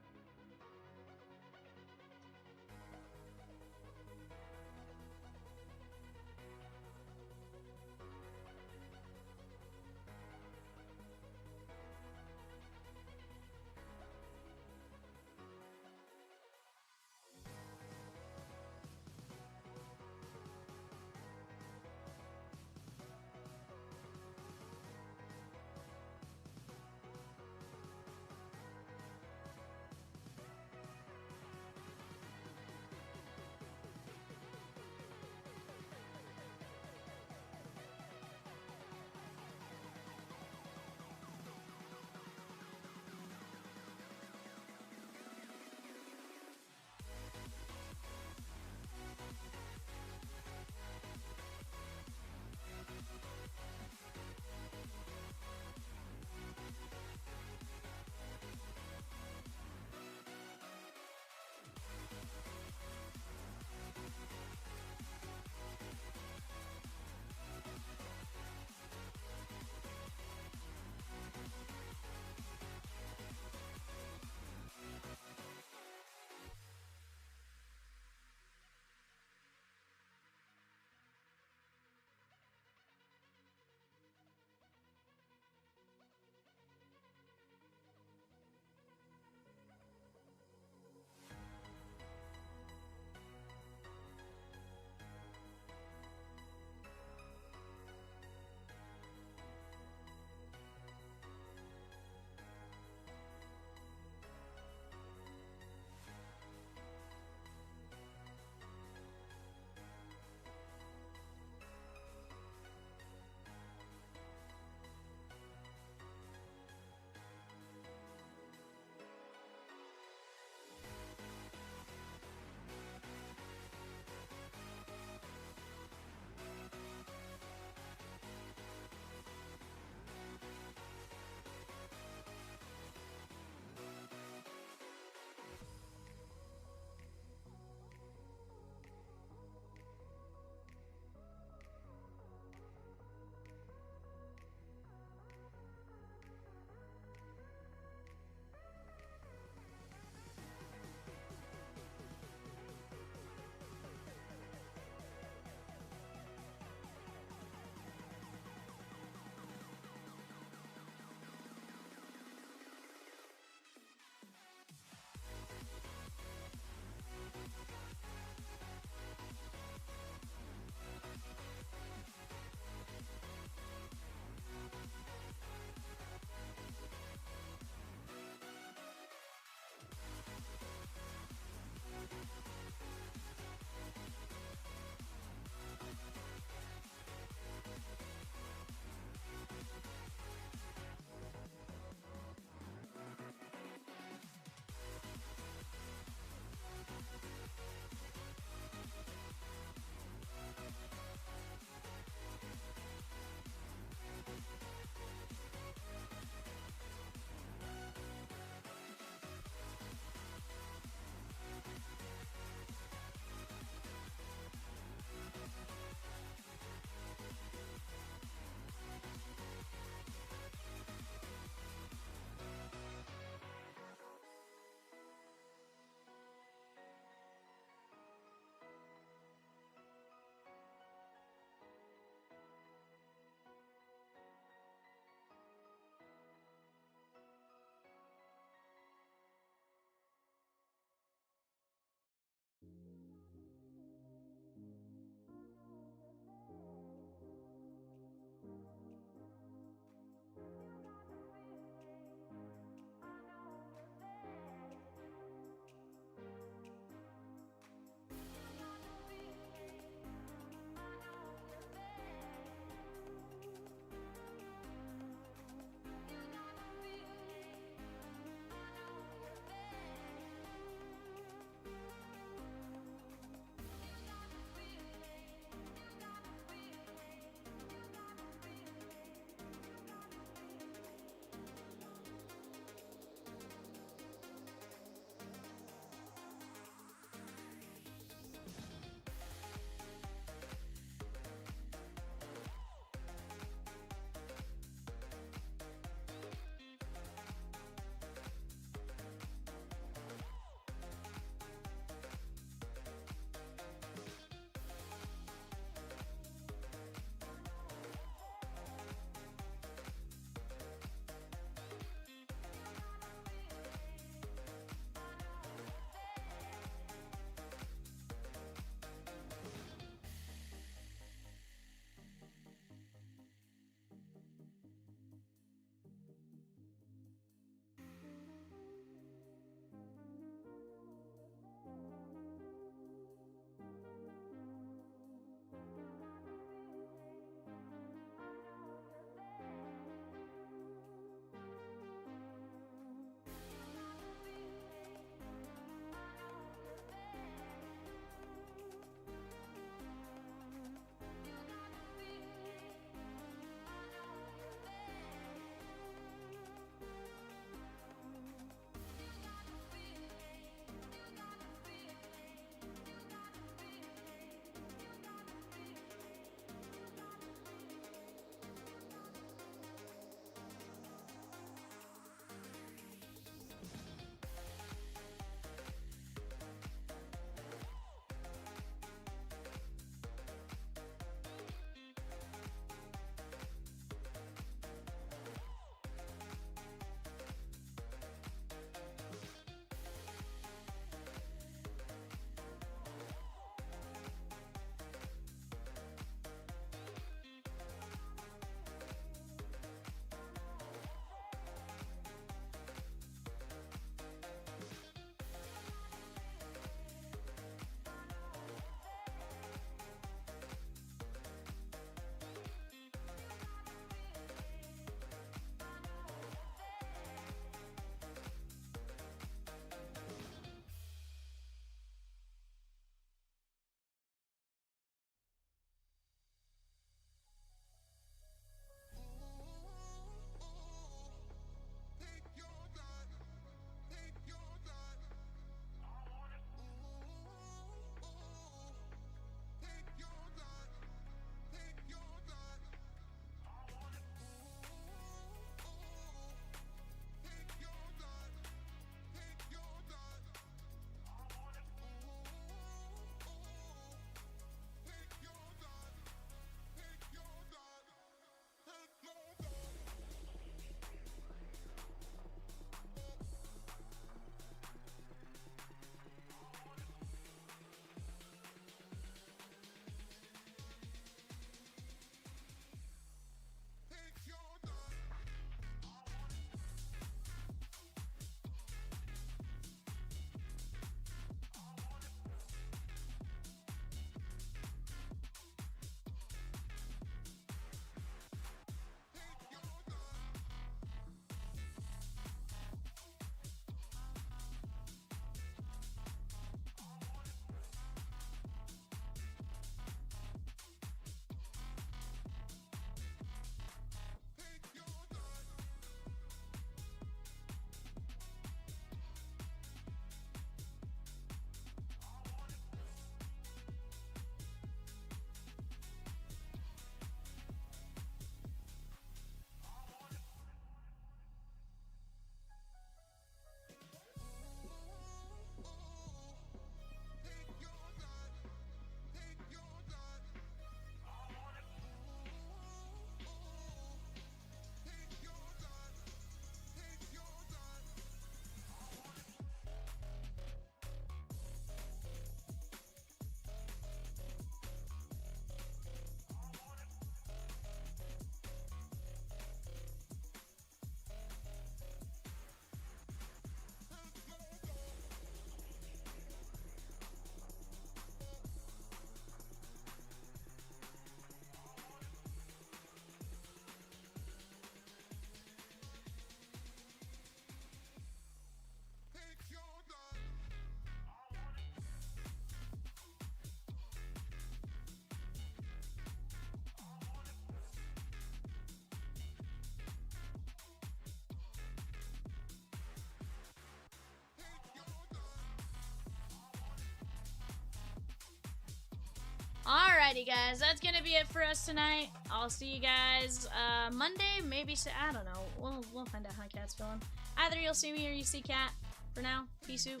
Alrighty, guys, that's gonna be it for us tonight. I'll see you guys Monday, maybe. I don't know. We'll find out how Cat's feeling. Either you'll see me or you see Cat. For now, peace out.